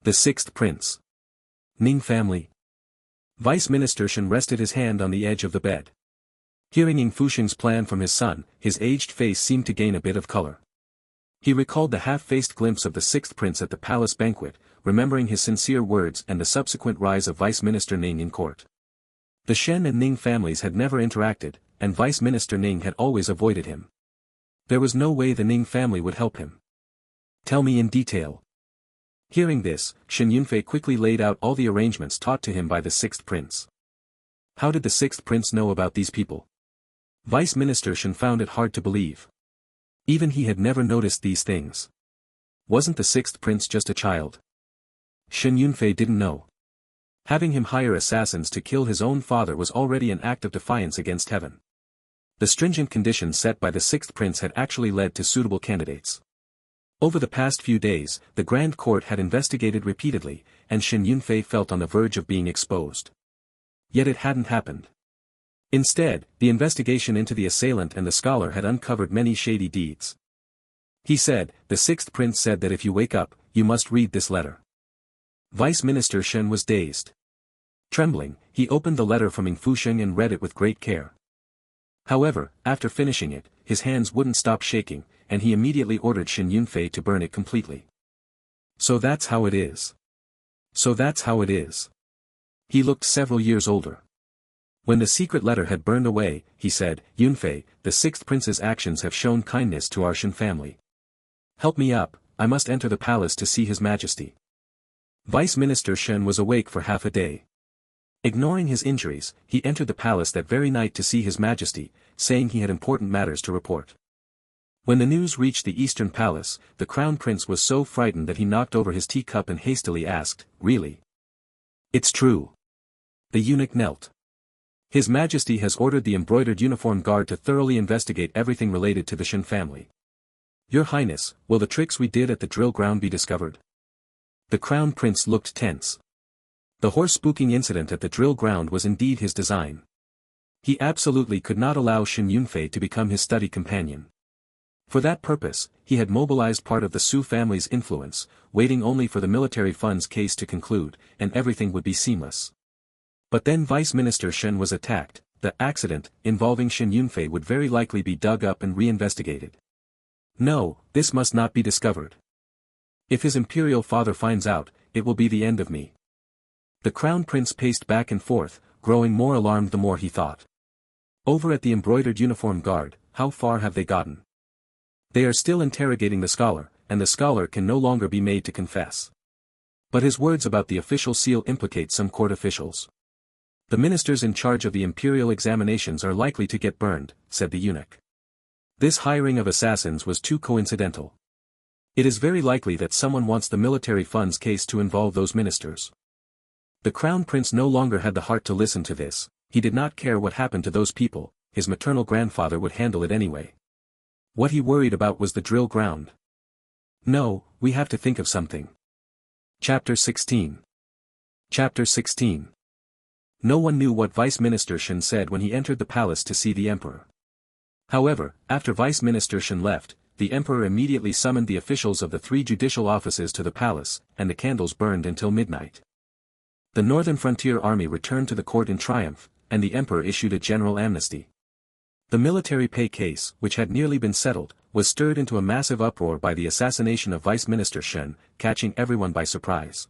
"The 6th prince? Ning family?" Vice Minister Shen rested his hand on the edge of the bed. Hearing Ying Fusheng's plan from his son, his aged face seemed to gain a bit of color. He recalled the half-faced glimpse of the 6th prince at the palace banquet, remembering his sincere words and the subsequent rise of Vice Minister Ning in court. The Shen and Ning families had never interacted, and Vice Minister Ning had always avoided him. There was no way the Ning family would help him. "Tell me in detail." Hearing this, Shen Yunfei quickly laid out all the arrangements taught to him by the 6th prince. How did the 6th prince know about these people? Vice Minister Shen found it hard to believe. Even he had never noticed these things. Wasn't the 6th prince just a child? Shen Yunfei didn't know. Having him hire assassins to kill his own father was already an act of defiance against heaven. The stringent conditions set by the 6th prince had actually led to suitable candidates. Over the past few days, the Grand Court had investigated repeatedly, and Shen Yunfei felt on the verge of being exposed. Yet it hadn't happened. Instead, the investigation into the assailant and the scholar had uncovered many shady deeds. He said, "The 6th prince said that if you wake up, you must read this letter." Vice Minister Shen was dazed. Trembling, he opened the letter from Ying Fusheng and read it with great care. However, after finishing it, his hands wouldn't stop shaking, and he immediately ordered Shen Yunfei to burn it completely. "So that's how it is. So that's how it is." He looked several years older. When the secret letter had burned away, he said, "Yunfei, the 6th prince's actions have shown kindness to our Shen family. Help me up, I must enter the palace to see his majesty." Vice Minister Shen was awake for half a day. Ignoring his injuries, he entered the palace that very night to see his majesty, saying he had important matters to report. When the news reached the Eastern Palace, the Crown Prince was so frightened that he knocked over his teacup and hastily asked, "Really? It's true?" The eunuch knelt. "His Majesty has ordered the embroidered uniform guard to thoroughly investigate everything related to the Shen family. Your Highness, will the tricks we did at the drill ground be discovered?" The Crown Prince looked tense. The horse-spooking incident at the drill ground was indeed his design. He absolutely could not allow Shen Yunfei to become his study companion. For that purpose, he had mobilized part of the Xu family's influence, waiting only for the military funds case to conclude, and everything would be seamless. But then Vice Minister Shen was attacked. The accident, involving Shen Yunfei would very likely be dug up and reinvestigated. No, this must not be discovered. If his imperial father finds out, it will be the end of me. The Crown Prince paced back and forth, growing more alarmed the more he thought. Over at the embroidered uniform guard, how far have they gotten? They are still interrogating the scholar, and the scholar can no longer be made to confess. But his words about the official seal implicate some court officials. The ministers in charge of the imperial examinations are likely to get burned, said the eunuch. This hiring of assassins was too coincidental. It is very likely that someone wants the military funds case to involve those ministers. The Crown Prince no longer had the heart to listen to this. He did not care what happened to those people, his maternal grandfather would handle it anyway. What he worried about was the drill ground. No, we have to think of something. Chapter 16. Chapter 16. No one knew what Vice Minister Shen said when he entered the palace to see the emperor. However, after Vice Minister Shen left, the emperor immediately summoned the officials of the 3 judicial offices to the palace, and the candles burned until midnight. The Northern Frontier Army returned to the court in triumph, and the emperor issued a general amnesty. The military pay case, which had nearly been settled, was stirred into a massive uproar by the assassination of Vice Minister Shen, catching everyone by surprise.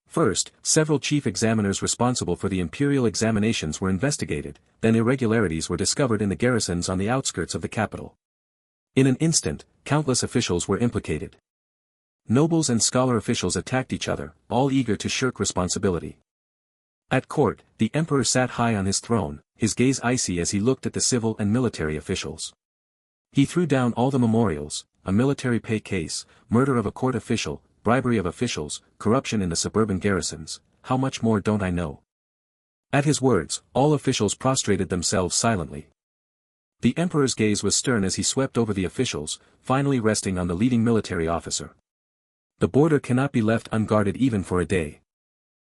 First, several chief examiners responsible for the imperial examinations were investigated, then irregularities were discovered in the garrisons on the outskirts of the capital. In an instant, countless officials were implicated. Nobles and scholar officials attacked each other, all eager to shirk responsibility. At court, the emperor sat high on his throne, his gaze icy as he looked at the civil and military officials. He threw down all the memorials, a military pay case, murder of a court official, bribery of officials, corruption in the suburban garrisons, how much more don't I know? At his words, all officials prostrated themselves silently. The emperor's gaze was stern as he swept over the officials, finally resting on the leading military officer. The border cannot be left unguarded even for a day.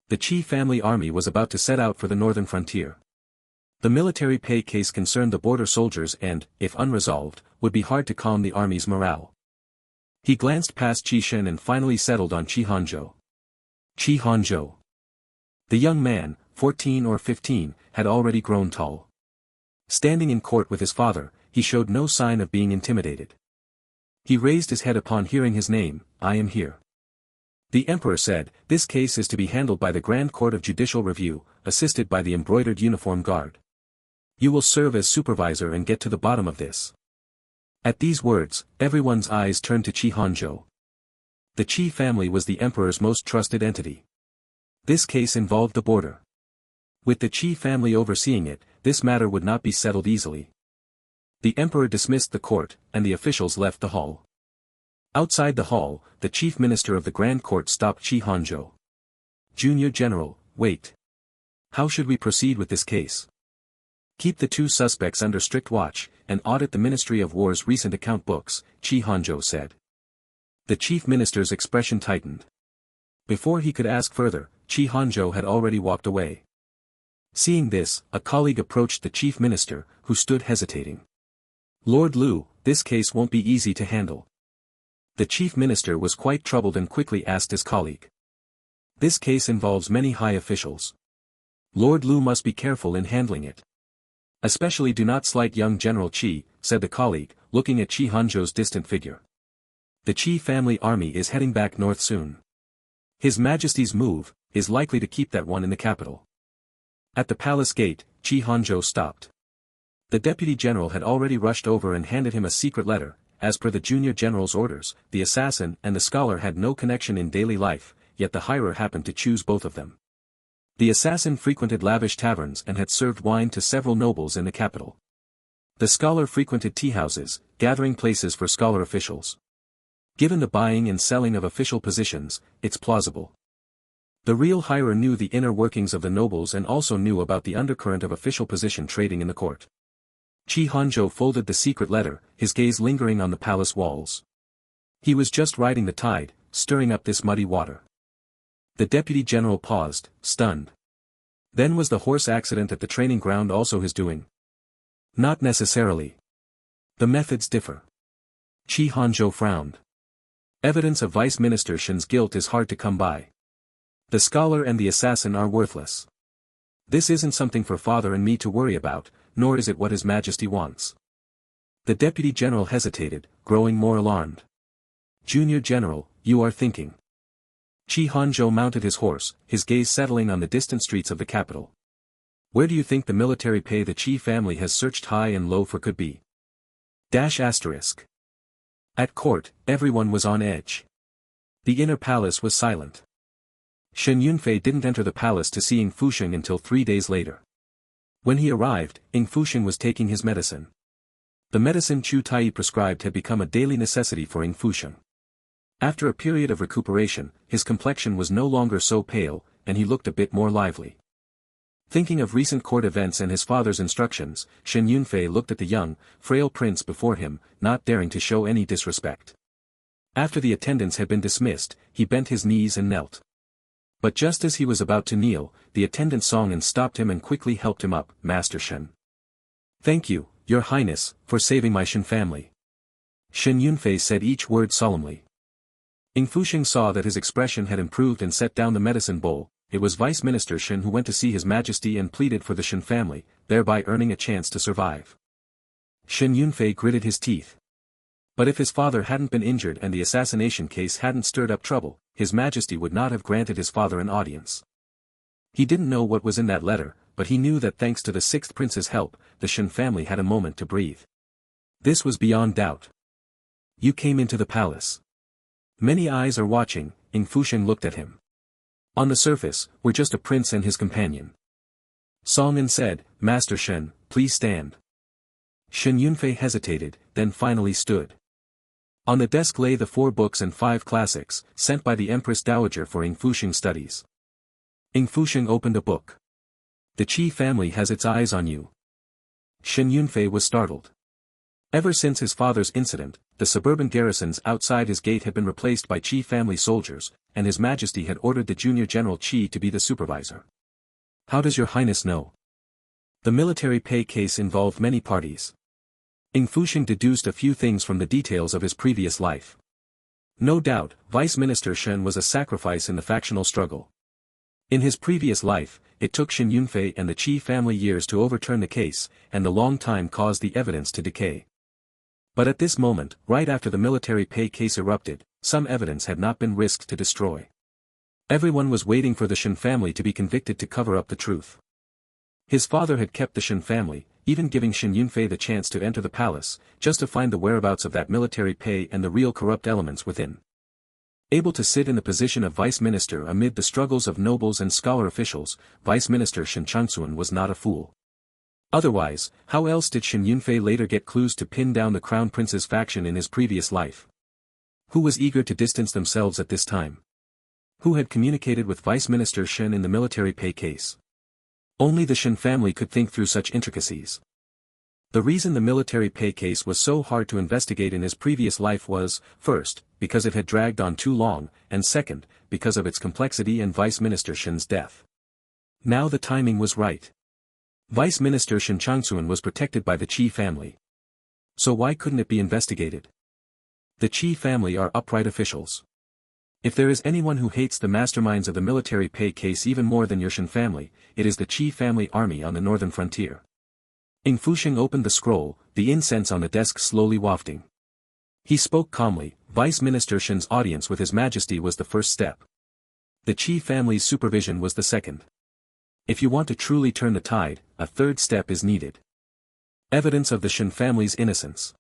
The Qi family army was about to set out for the northern frontier. The military pay case concerned the border soldiers and, if unresolved, would be hard to calm the army's morale. He glanced past Qi Shen and finally settled on Qi Hanzhou. Qi Hanzhou. The young man, 14 or 15, had already grown tall. Standing in court with his father, he showed no sign of being intimidated. He raised his head upon hearing his name. I am here. The emperor said, this case is to be handled by the Grand Court of Judicial Review, assisted by the embroidered uniform guard. You will serve as supervisor and get to the bottom of this. At these words, everyone's eyes turned to Qi Hanzhou. The Qi family was the emperor's most trusted entity. This case involved the border. With the Qi family overseeing it, this matter would not be settled easily. The emperor dismissed the court, and the officials left the hall. Outside the hall, the chief minister of the Grand Court stopped Qi Hanzhou. Junior General, wait. How should we proceed with this case? Keep the 2 suspects under strict watch, and audit the Ministry of War's recent account books, Qi Hanzhou said. The chief minister's expression tightened. Before he could ask further, Qi Hanzhou had already walked away. Seeing this, a colleague approached the chief minister, who stood hesitating. Lord Liu, this case won't be easy to handle. The chief minister was quite troubled and quickly asked his colleague. This case involves many high officials. Lord Liu must be careful in handling it. Especially do not slight young General Qi, said the colleague, looking at Qi Hanzhou's distant figure. The Qi family army is heading back north soon. His Majesty's move is likely to keep that one in the capital. At the palace gate, Qi Hanzhou stopped. The deputy general had already rushed over and handed him a secret letter. As per the junior general's orders, the assassin and the scholar had no connection in daily life, yet the hirer happened to choose both of them. The assassin frequented lavish taverns and had served wine to several nobles in the capital. The scholar frequented tea-houses, gathering places for scholar officials. Given the buying and selling of official positions, it's plausible. The real hirer knew the inner workings of the nobles and also knew about the undercurrent of official position trading in the court. Qi Hanzhou folded the secret letter, his gaze lingering on the palace walls. He was just riding the tide, stirring up this muddy water. The deputy general paused, stunned. Then was the horse accident at the training ground also his doing? Not necessarily. The methods differ. Qi Hanzhou frowned. Evidence of Vice Minister Shen's guilt is hard to come by. The scholar and the assassin are worthless. This isn't something for father and me to worry about, nor is it what His Majesty wants. The deputy general hesitated, growing more alarmed. Junior General, you are thinking. Qi Hanzhou mounted his horse, his gaze settling on the distant streets of the capital. Where do you think the military pay the Qi family has searched high and low for could be? At court, everyone was on edge. The inner palace was silent. Shen Yunfei didn't enter the palace to see Ying Fusheng until 3 days later. When he arrived, Ying Fusheng was taking his medicine. The medicine Chu Tai prescribed had become a daily necessity for Ying Fusheng. After a period of recuperation, his complexion was no longer so pale, and he looked a bit more lively. Thinking of recent court events and his father's instructions, Shen Yunfei looked at the young, frail prince before him, not daring to show any disrespect. After the attendants had been dismissed, he bent his knees and knelt. But just as he was about to kneel, the attendant song and stopped him and quickly helped him up. Master Shen. Thank you, Your Highness, for saving my Shen family. Shen Yunfei said each word solemnly. Ying Fusheng saw that his expression had improved and set down the medicine bowl. It was Vice Minister Shen who went to see His Majesty and pleaded for the Shen family, thereby earning a chance to survive. Shen Yunfei gritted his teeth. But if his father hadn't been injured and the assassination case hadn't stirred up trouble, His Majesty would not have granted his father an audience. He didn't know what was in that letter, but he knew that thanks to the sixth prince's help, the Shen family had a moment to breathe. This was beyond doubt. You came into the palace. Many eyes are watching. Ying Fusheng looked at him. On the surface, we're just a prince and his companion. Song An said, Master Shen, please stand. Shen Yunfei hesitated, then finally stood. On the desk lay the 4 books and 5 classics, sent by the Empress Dowager for Ying Fusheng's studies. Ying Fusheng opened a book. The Qi family has its eyes on you. Shen Yunfei was startled. Ever since his father's incident, the suburban garrisons outside his gate had been replaced by Qi family soldiers, and His Majesty had ordered the junior general Qi to be the supervisor. How does Your Highness know? The military pay case involved many parties. Ying Fusheng deduced a few things from the details of his previous life. No doubt, Vice Minister Shen was a sacrifice in the factional struggle. In his previous life, it took Shen Yunfei and the Qi family years to overturn the case, and the long time caused the evidence to decay. But at this moment, right after the military pay case erupted, some evidence had not been risked to destroy. Everyone was waiting for the Shen family to be convicted to cover up the truth. His father had kept the Shen family, even giving Shen Yunfei the chance to enter the palace, just to find the whereabouts of that military pay and the real corrupt elements within. Able to sit in the position of vice minister amid the struggles of nobles and scholar officials, Vice Minister Shen Changsuan was not a fool. Otherwise, how else did Shen Yunfei later get clues to pin down the crown prince's faction in his previous life? Who was eager to distance themselves at this time? Who had communicated with Vice Minister Shen in the military pay case? Only the Shen family could think through such intricacies. The reason the military pay case was so hard to investigate in his previous life was, first, because it had dragged on too long, and second, because of its complexity and Vice Minister Shen's death. Now the timing was right. Vice Minister Shen Changsuan was protected by the Qi family. So why couldn't it be investigated? The Qi family are upright officials. If there is anyone who hates the masterminds of the military pay case even more than your Shen family, it is the Qi family army on the northern frontier. Ying Fusheng opened the scroll, the incense on the desk slowly wafting. He spoke calmly. Vice Minister Shen's audience with His Majesty was the first step. The Qi family's supervision was the second. If you want to truly turn the tide, a third step is needed. Evidence of the Shen family's innocence.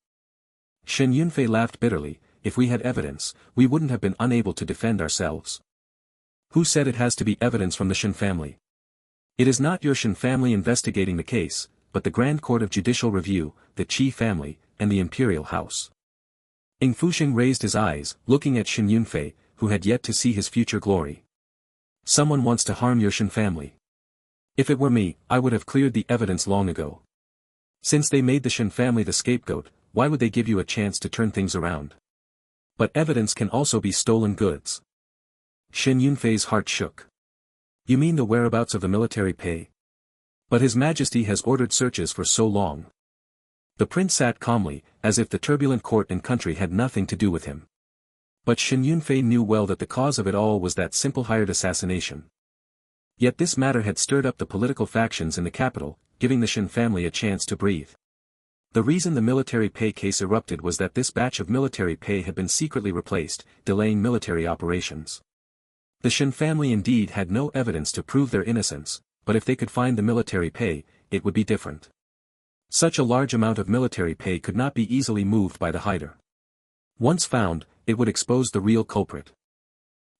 Shen Yunfei laughed bitterly. If we had evidence, we wouldn't have been unable to defend ourselves. Who said it has to be evidence from the Shen family? It is not your Shen family investigating the case, but the Grand Court of Judicial Review, the Qi family, and the Imperial House. Ying Fusheng raised his eyes, looking at Shen Yunfei, who had yet to see his future glory. Someone wants to harm your Shen family. If it were me, I would have cleared the evidence long ago. Since they made the Shen family the scapegoat, why would they give you a chance to turn things around? But evidence can also be stolen goods. Shen Yunfei's heart shook. You mean the whereabouts of the military pay? But His Majesty has ordered searches for so long. The prince sat calmly, as if the turbulent court and country had nothing to do with him. But Shen Yunfei knew well that the cause of it all was that simple hired assassination. Yet this matter had stirred up the political factions in the capital, giving the Shen family a chance to breathe. The reason the military pay case erupted was that this batch of military pay had been secretly replaced, delaying military operations. The Shen family indeed had no evidence to prove their innocence, but if they could find the military pay, it would be different. Such a large amount of military pay could not be easily moved by the hider. Once found, it would expose the real culprit.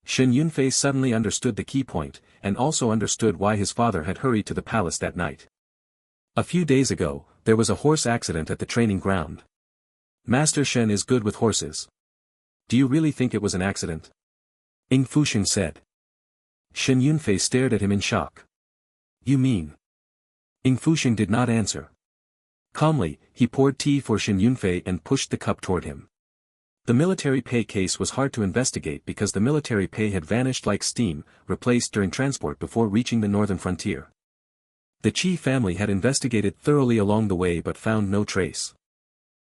Shen Yunfei suddenly understood the key point, and also understood why his father had hurried to the palace that night. A few days ago, there was a horse accident at the training ground. Master Shen is good with horses. Do you really think it was an accident? Ying Fusheng said. Shen Yunfei stared at him in shock. You mean? Ying Fusheng did not answer. Calmly, he poured tea for Shen Yunfei and pushed the cup toward him. The military pay case was hard to investigate because the military pay had vanished like steam, replaced during transport before reaching the northern frontier. The Qi family had investigated thoroughly along the way but found no trace.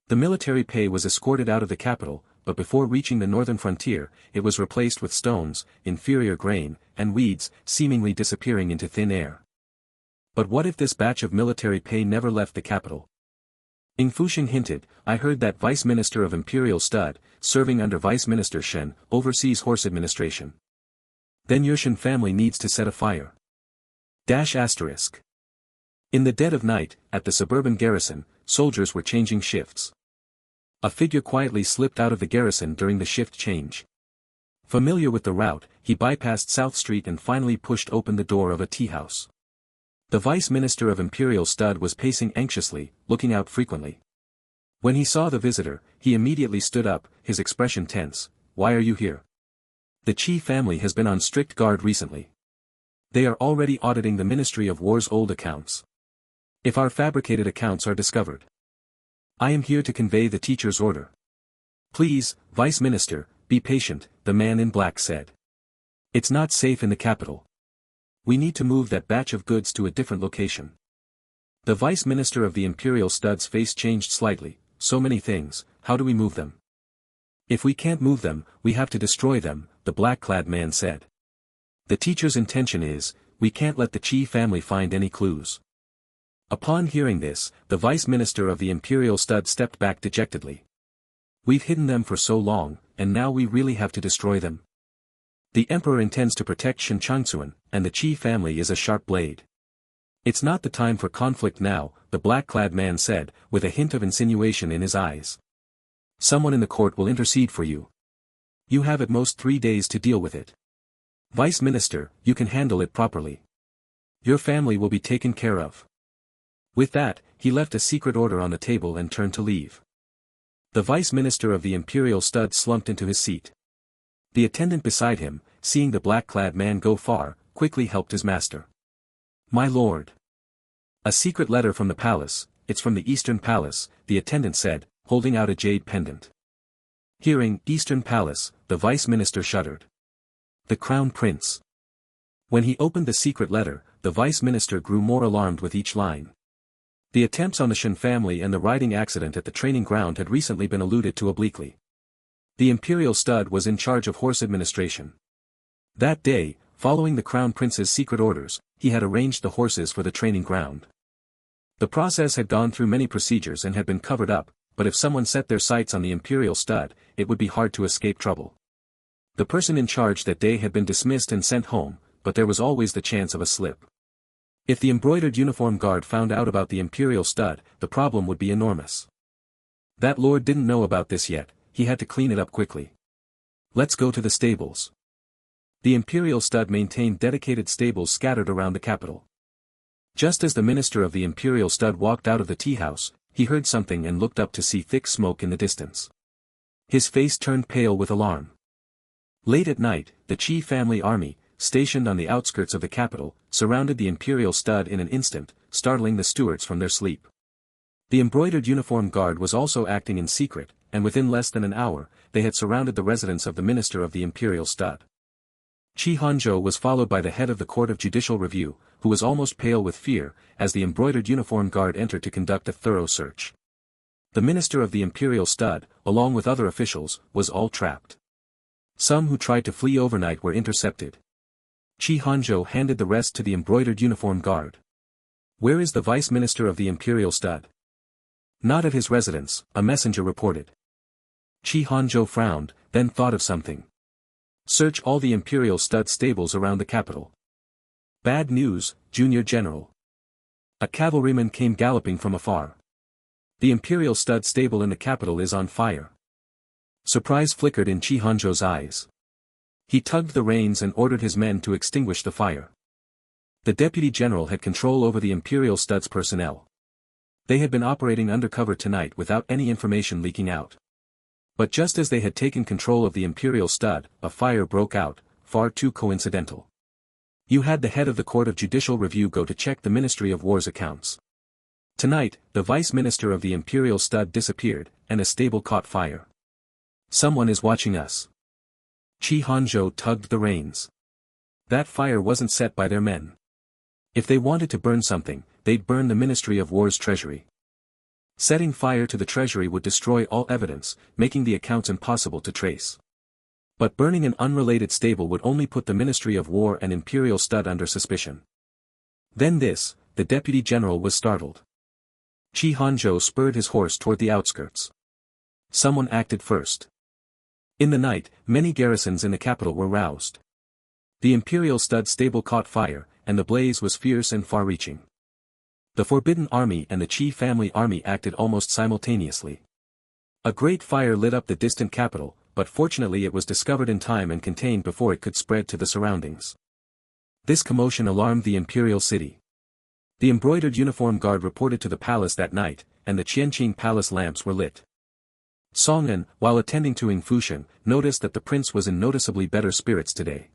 The military pay was escorted out of the capital, but before reaching the northern frontier, it was replaced with stones, inferior grain, and weeds, seemingly disappearing into thin air. But what if this batch of military pay never left the capital? Ying Fusheng hinted, I heard that Vice Minister of Imperial Stud, serving under Vice Minister Shen, oversees horse administration. Then your Shen family needs to set a fire. In the dead of night, at the suburban garrison, soldiers were changing shifts. A figure quietly slipped out of the garrison during the shift change. Familiar with the route, he bypassed South Street and finally pushed open the door of a tea house. The Vice Minister of Imperial Stud was pacing anxiously, looking out frequently. When he saw the visitor, he immediately stood up, his expression tense. Why are you here? The Qi family has been on strict guard recently. They are already auditing the Ministry of War's old accounts. If our fabricated accounts are discovered, I am here to convey the teacher's order. Please, Vice Minister, be patient, the man in black said. It's not safe in the capital. We need to move that batch of goods to a different location. The Vice Minister of the Imperial Stud's face changed slightly. So many things, how do we move them? If we can't move them, we have to destroy them, the black-clad man said. The teacher's intention is, we can't let the Qi family find any clues. Upon hearing this, the Vice Minister of the Imperial Stud stepped back dejectedly. We've hidden them for so long, and now we really have to destroy them. The Emperor intends to protect Shen Changsuan, and the Qi family is a sharp blade. It's not the time for conflict now, the black-clad man said, with a hint of insinuation in his eyes. Someone in the court will intercede for you. You have at most 3 days to deal with it. Vice Minister, you can handle it properly. Your family will be taken care of. With that, he left a secret order on the table and turned to leave. The Vice Minister of the Imperial Stud slumped into his seat. The attendant beside him, seeing the black-clad man go far, quickly helped his master. My lord. A secret letter from the palace, it's from the Eastern Palace, the attendant said, holding out a jade pendant. Hearing Eastern Palace, the Vice Minister shuddered. The Crown Prince. When he opened the secret letter, the Vice Minister grew more alarmed with each line. The attempts on the Shen family and the riding accident at the training ground had recently been alluded to obliquely. The Imperial Stud was in charge of horse administration. That day, following the Crown Prince's secret orders, he had arranged the horses for the training ground. The process had gone through many procedures and had been covered up, but if someone set their sights on the Imperial Stud, it would be hard to escape trouble. The person in charge that day had been dismissed and sent home, but there was always the chance of a slip. If the embroidered uniform guard found out about the Imperial Stud, the problem would be enormous. That lord didn't know about this yet. He had to clean it up quickly. Let's go to the stables. The Imperial Stud maintained dedicated stables scattered around the capital. Just as the Minister of the Imperial Stud walked out of the tea house, he heard something and looked up to see thick smoke in the distance. His face turned pale with alarm. Late at night, the Qi family army, stationed on the outskirts of the capital, surrounded the Imperial Stud in an instant, startling the stewards from their sleep. The embroidered uniform guard was also acting in secret, and within less than an hour, they had surrounded the residence of the Minister of the Imperial Stud. Qi Hanzhou was followed by the head of the Court of Judicial Review, who was almost pale with fear, as the embroidered uniformed guard entered to conduct a thorough search. The minister of the Imperial Stud, along with other officials, was all trapped. Some who tried to flee overnight were intercepted. Qi Hanzhou handed the rest to the embroidered uniformed guard. "Where is the vice minister of the Imperial Stud?" "Not at his residence," a messenger reported. Qi Hanzhou frowned, then thought of something. "Search all the Imperial Stud stables around the capital." "Bad news, Junior General." A cavalryman came galloping from afar. "The Imperial Stud stable in the capital is on fire." Surprise flickered in Qi Hanzhou's eyes. He tugged the reins and ordered his men to extinguish the fire. The Deputy General had control over the Imperial Stud's personnel. They had been operating undercover tonight without any information leaking out. But just as they had taken control of the Imperial Stud, a fire broke out, far too coincidental. You had the head of the Court of Judicial Review go to check the Ministry of War's accounts. Tonight, the Vice Minister of the Imperial Stud disappeared, and a stable caught fire. Someone is watching us. Qi Hanzhou tugged the reins. That fire wasn't set by their men. If they wanted to burn something, they'd burn the Ministry of War's treasury. Setting fire to the treasury would destroy all evidence, making the accounts impossible to trace. But burning an unrelated stable would only put the Ministry of War and Imperial Stud under suspicion. Then this, the Deputy General was startled. Qi Hanzhou spurred his horse toward the outskirts. Someone acted first. In the night, many garrisons in the capital were roused. The Imperial Stud stable caught fire, and the blaze was fierce and far-reaching. The Forbidden Army and the Qi family army acted almost simultaneously. A great fire lit up the distant capital, but fortunately it was discovered in time and contained before it could spread to the surroundings. This commotion alarmed the imperial city. The embroidered uniform guard reported to the palace that night, and the Qianqing palace lamps were lit. Song'an, while attending to Ying Fusheng, noticed that the prince was in noticeably better spirits today.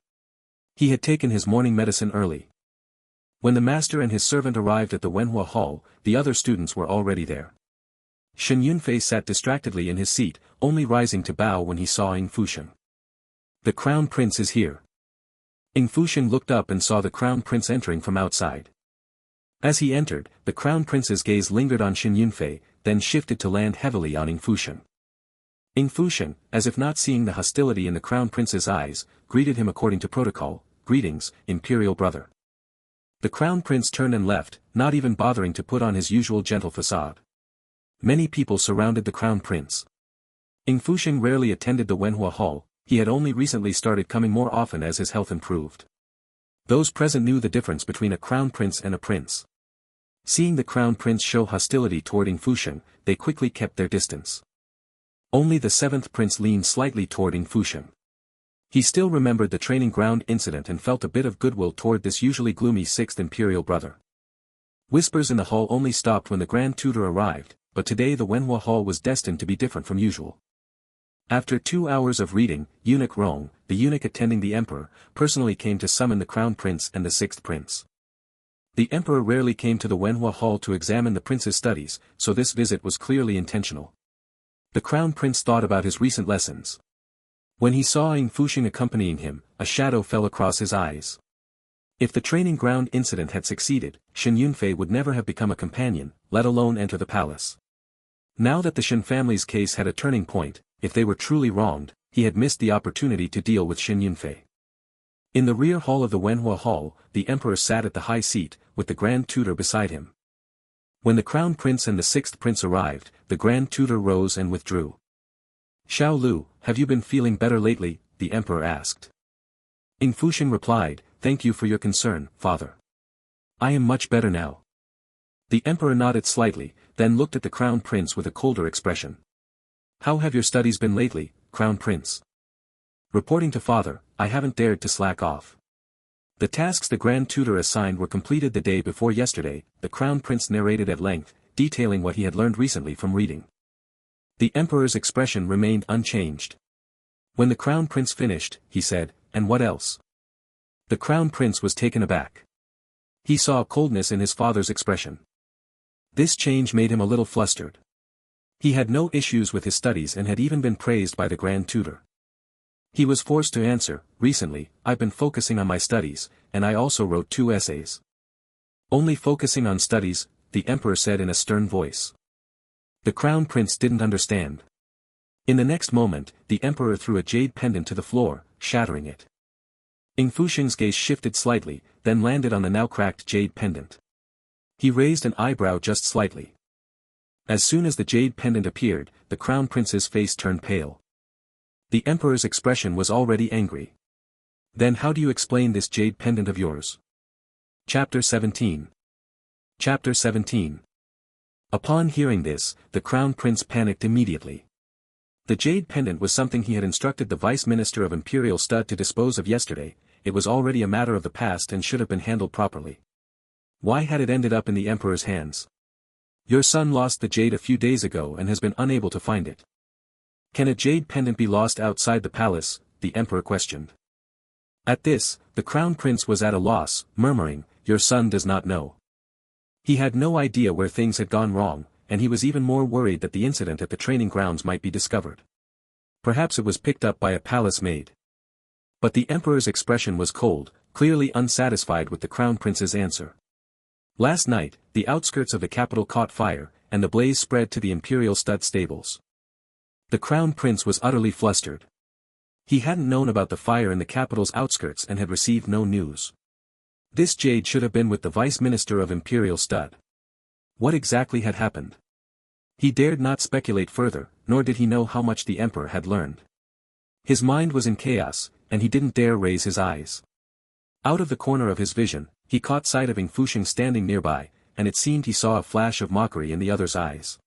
He had taken his morning medicine early. When the master and his servant arrived at the Wenhua Hall, the other students were already there. Shen Yunfei sat distractedly in his seat, only rising to bow when he saw Ying Fusheng. "The crown prince is here." Ying Fusheng looked up and saw the crown prince entering from outside. As he entered, the crown prince's gaze lingered on Shen Yunfei, then shifted to land heavily on Ying Fusheng. Ying Fusheng, as if not seeing the hostility in the crown prince's eyes, greeted him according to protocol, "Greetings, imperial brother." The crown prince turned and left, not even bothering to put on his usual gentle facade. Many people surrounded the crown prince. Ying Fusheng rarely attended the Wenhua Hall, he had only recently started coming more often as his health improved. Those present knew the difference between a crown prince and a prince. Seeing the crown prince show hostility toward Ying Fusheng, they quickly kept their distance. Only the seventh prince leaned slightly toward Ying Fusheng. He still remembered the training ground incident and felt a bit of goodwill toward this usually gloomy sixth imperial brother. Whispers in the hall only stopped when the Grand Tutor arrived, but today the Wenhua Hall was destined to be different from usual. After 2 hours of reading, Eunuch Rong, the eunuch attending the emperor, personally came to summon the crown prince and the sixth prince. The emperor rarely came to the Wenhua Hall to examine the prince's studies, so this visit was clearly intentional. The crown prince thought about his recent lessons. When he saw Ying Fusheng accompanying him, a shadow fell across his eyes. If the training ground incident had succeeded, Shen Yunfei would never have become a companion, let alone enter the palace. Now that the Shen family's case had a turning point, if they were truly wronged, he had missed the opportunity to deal with Shen Yunfei. In the rear hall of the Wenhua Hall, the emperor sat at the high seat, with the Grand Tutor beside him. When the crown prince and the sixth prince arrived, the Grand Tutor rose and withdrew. "Xiao Lu, have you been feeling better lately?" the emperor asked. Ying Fusheng replied, "Thank you for your concern, father. I am much better now." The emperor nodded slightly, then looked at the crown prince with a colder expression. "How have your studies been lately, crown prince?" "Reporting to father, I haven't dared to slack off." The tasks the Grand Tutor assigned were completed the day before yesterday, the crown prince narrated at length, detailing what he had learned recently from reading. The emperor's expression remained unchanged. When the crown prince finished, he said, "And what else?" The crown prince was taken aback. He saw a coldness in his father's expression. This change made him a little flustered. He had no issues with his studies and had even been praised by the Grand Tutor. He was forced to answer, recently, I've been focusing on my studies, and I also wrote 2 essays. Only focusing on studies, the emperor said in a stern voice. The crown prince didn't understand. In the next moment, the emperor threw a jade pendant to the floor, shattering it. Ying Fusheng's gaze shifted slightly, then landed on the now cracked jade pendant. He raised an eyebrow just slightly. As soon as the jade pendant appeared, the crown prince's face turned pale. The emperor's expression was already angry. Then how do you explain this jade pendant of yours? Chapter 17. Chapter 17. Upon hearing this, the crown prince panicked immediately. The jade pendant was something he had instructed the vice minister of imperial stud to dispose of yesterday. It was already a matter of the past and should have been handled properly. Why had it ended up in the emperor's hands? Your son lost the jade a few days ago and has been unable to find it. Can a jade pendant be lost outside the palace? The emperor questioned. At this, the crown prince was at a loss, murmuring, your son does not know. He had no idea where things had gone wrong, and he was even more worried that the incident at the training grounds might be discovered. Perhaps it was picked up by a palace maid. But the emperor's expression was cold, clearly unsatisfied with the crown prince's answer. Last night, the outskirts of the capital caught fire, and the blaze spread to the imperial stud stables. The crown prince was utterly flustered. He hadn't known about the fire in the capital's outskirts and had received no news. This jade should have been with the vice minister of imperial stud. What exactly had happened? He dared not speculate further, nor did he know how much the emperor had learned. His mind was in chaos, and he didn't dare raise his eyes. Out of the corner of his vision, he caught sight of Ying Fusheng standing nearby, and it seemed he saw a flash of mockery in the other's eyes.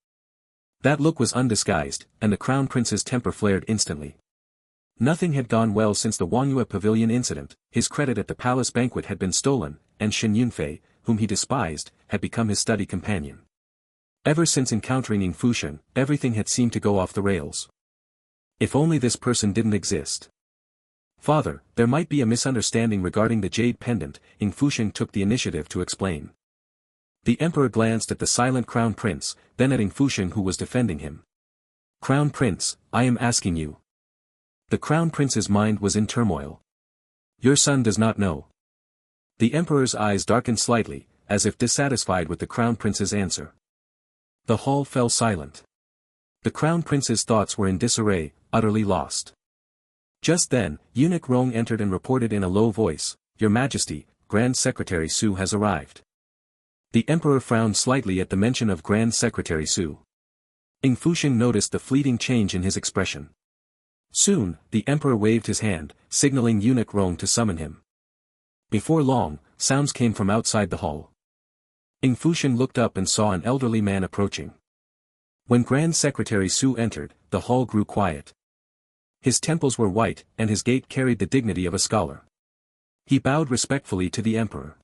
That look was undisguised, and the crown prince's temper flared instantly. Nothing had gone well since the Wangyue pavilion incident. His credit at the palace banquet had been stolen, and Shen Yunfei, whom he despised, had become his study companion. Ever since encountering Ying Fusheng, everything had seemed to go off the rails. If only this person didn't exist. Father, there might be a misunderstanding regarding the jade pendant, Ying Fusheng took the initiative to explain. The emperor glanced at the silent crown prince, then at Ying Fusheng who was defending him. Crown prince, I am asking you. The crown prince's mind was in turmoil. Your son does not know. The emperor's eyes darkened slightly, as if dissatisfied with the crown prince's answer. The hall fell silent. The crown prince's thoughts were in disarray, utterly lost. Just then, Eunuch Rong entered and reported in a low voice, Your Majesty, Grand Secretary Xu has arrived. The emperor frowned slightly at the mention of Grand Secretary Xu. Ying Fusheng noticed the fleeting change in his expression. Soon, the emperor waved his hand, signaling Eunuch Rong to summon him. Before long, sounds came from outside the hall. Ying Fusheng looked up and saw an elderly man approaching. When Grand Secretary Xu entered, the hall grew quiet. His temples were white, and his gait carried the dignity of a scholar. He bowed respectfully to the emperor.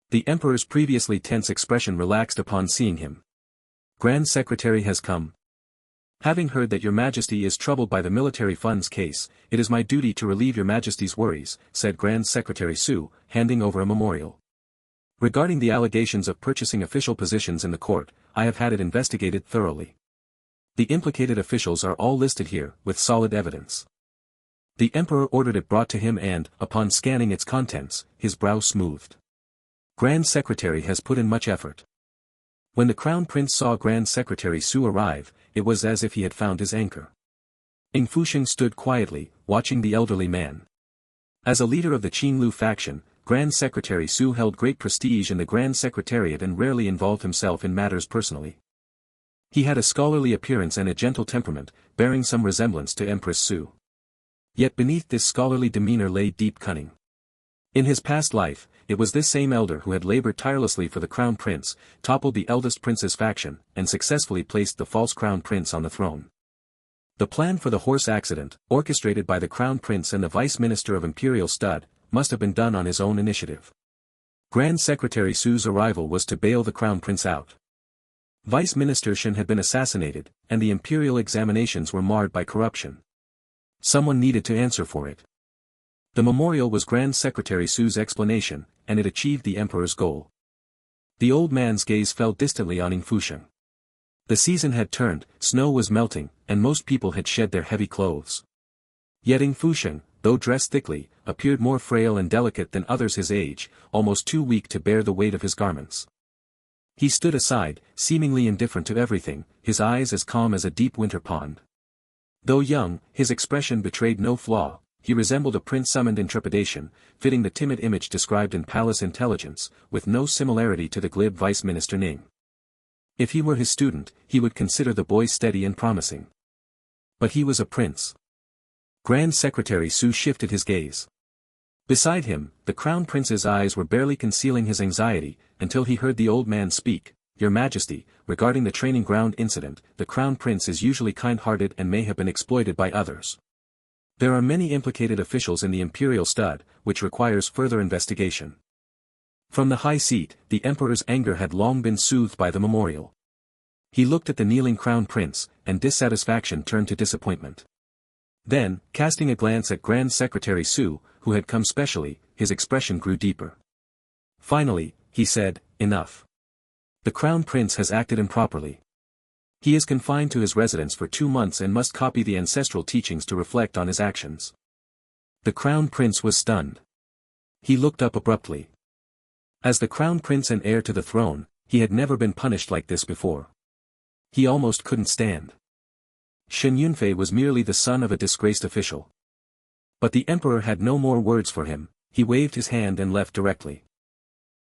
The emperor's previously tense expression relaxed upon seeing him. Grand Secretary has come. Having heard that Your Majesty is troubled by the military funds case, it is my duty to relieve Your Majesty's worries, said Grand Secretary Xu, handing over a memorial. Regarding the allegations of purchasing official positions in the court, I have had it investigated thoroughly. The implicated officials are all listed here, with solid evidence. The emperor ordered it brought to him and, upon scanning its contents, his brow smoothed. Grand Secretary has put in much effort. When the crown prince saw Grand Secretary Xu arrive, it was as if he had found his anchor. Ying Fusheng stood quietly, watching the elderly man. As a leader of the Qinlu faction, Grand Secretary Xu held great prestige in the Grand Secretariat and rarely involved himself in matters personally. He had a scholarly appearance and a gentle temperament, bearing some resemblance to Empress Xu. Yet beneath this scholarly demeanor lay deep cunning. In his past life, it was this same elder who had labored tirelessly for the crown prince, toppled the eldest prince's faction, and successfully placed the false crown prince on the throne. The plan for the horse accident, orchestrated by the crown prince and the vice minister of imperial stud, must have been done on his own initiative. Grand Secretary Xu's arrival was to bail the crown prince out. Vice Minister Shen had been assassinated, and the imperial examinations were marred by corruption. Someone needed to answer for it. The memorial was Grand Secretary Xu's explanation, and it achieved the emperor's goal. The old man's gaze fell distantly on Ying Fusheng. The season had turned, snow was melting, and most people had shed their heavy clothes. Yet Ying Fusheng, though dressed thickly, appeared more frail and delicate than others his age, almost too weak to bear the weight of his garments. He stood aside, seemingly indifferent to everything, his eyes as calm as a deep winter pond. Though young, his expression betrayed no flaw. He resembled a prince summoned in trepidation, fitting the timid image described in Palace Intelligence, with no similarity to the glib Vice Minister Ning. If he were his student, he would consider the boy steady and promising. But he was a prince. Grand Secretary Xu shifted his gaze. Beside him, the Crown Prince's eyes were barely concealing his anxiety, until he heard the old man speak. Your Majesty, regarding the training ground incident, the Crown Prince is usually kind-hearted and may have been exploited by others. There are many implicated officials in the imperial stud, which requires further investigation. From the high seat, the Emperor's anger had long been soothed by the memorial. He looked at the kneeling Crown Prince, and dissatisfaction turned to disappointment. Then, casting a glance at Grand Secretary Xu, who had come specially, his expression grew deeper. Finally, he said, enough. The Crown Prince has acted improperly. He is confined to his residence for 2 months and must copy the ancestral teachings to reflect on his actions. The Crown Prince was stunned. He looked up abruptly. As the Crown Prince and heir to the throne, he had never been punished like this before. He almost couldn't stand. Shen Yunfei was merely the son of a disgraced official. But the Emperor had no more words for him. He waved his hand and left directly.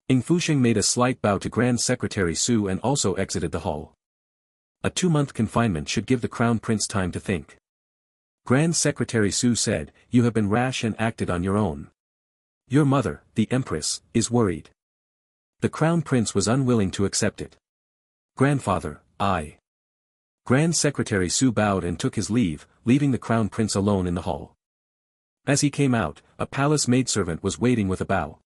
Ying Fusheng made a slight bow to Grand Secretary Xu and also exited the hall. A 2-month confinement should give the Crown Prince time to think. Grand Secretary Xu said, you have been rash and acted on your own. Your mother, the Empress, is worried. The Crown Prince was unwilling to accept it. Grandfather, I. Grand Secretary Xu bowed and took his leave, leaving the Crown Prince alone in the hall. As he came out, a palace maidservant was waiting with a bow.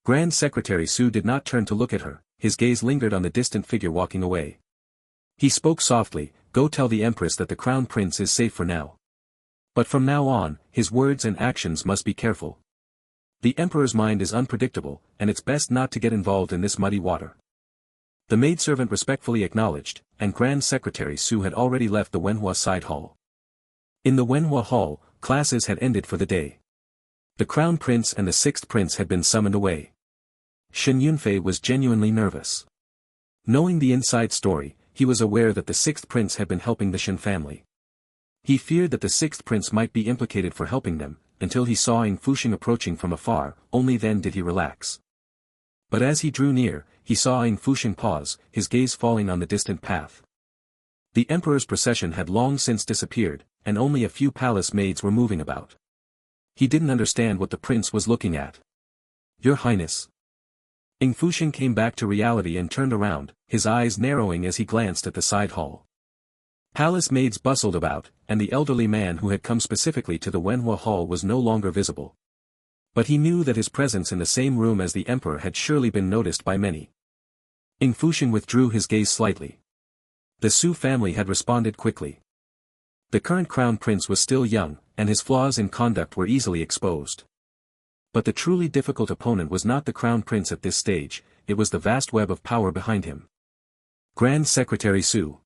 Grand Secretary Xu did not turn to look at her, his gaze lingered on the distant figure walking away. He spoke softly, go tell the Empress that the Crown Prince is safe for now. But from now on, his words and actions must be careful. The Emperor's mind is unpredictable, and it's best not to get involved in this muddy water. The maidservant respectfully acknowledged, and Grand Secretary Xu had already left the Wenhua side hall. In the Wenhua hall, classes had ended for the day. The Crown Prince and the 6th Prince had been summoned away. Shen Yunfei was genuinely nervous. Knowing the inside story, he was aware that the 6th Prince had been helping the Shen family. He feared that the 6th Prince might be implicated for helping them, until he saw Ying Fusheng approaching from afar, only then did he relax. But as he drew near, he saw Ying Fusheng pause, his gaze falling on the distant path. The Emperor's procession had long since disappeared, and only a few palace maids were moving about. He didn't understand what the prince was looking at. Your Highness. Ying Fusheng came back to reality and turned around, his eyes narrowing as he glanced at the side hall. Palace maids bustled about, and the elderly man who had come specifically to the Wenhua hall was no longer visible. But he knew that his presence in the same room as the Emperor had surely been noticed by many. Ying Fusheng withdrew his gaze slightly. The Xu family had responded quickly. The current Crown Prince was still young, and his flaws in conduct were easily exposed. But the truly difficult opponent was not the Crown Prince at this stage, it was the vast web of power behind him. Grand Secretary Xu.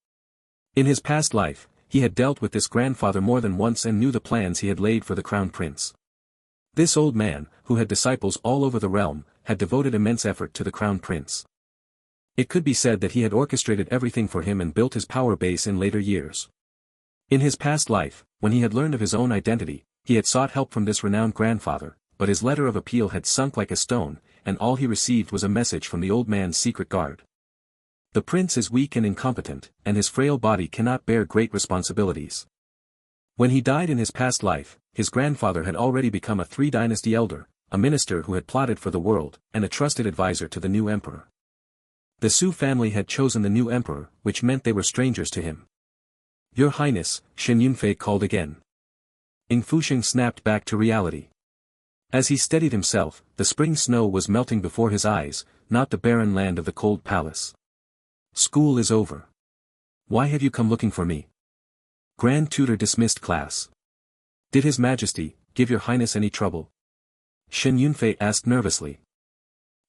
In his past life, he had dealt with this grandfather more than once and knew the plans he had laid for the Crown Prince. This old man, who had disciples all over the realm, had devoted immense effort to the Crown Prince. It could be said that he had orchestrated everything for him and built his power base in later years. In his past life, when he had learned of his own identity, he had sought help from this renowned grandfather, but his letter of appeal had sunk like a stone, and all he received was a message from the old man's secret guard. The prince is weak and incompetent, and his frail body cannot bear great responsibilities. When he died in his past life, his grandfather had already become a 3-dynasty elder, a minister who had plotted for the world, and a trusted advisor to the new emperor. The Xu family had chosen the new emperor, which meant they were strangers to him. Your Highness, Shen Yunfei called again. Ying Fusheng snapped back to reality. As he steadied himself, the spring snow was melting before his eyes, not the barren land of the cold palace. School is over. Why have you come looking for me? Grand Tutor dismissed class. Did His Majesty give your Highness any trouble? Shen Yunfei asked nervously.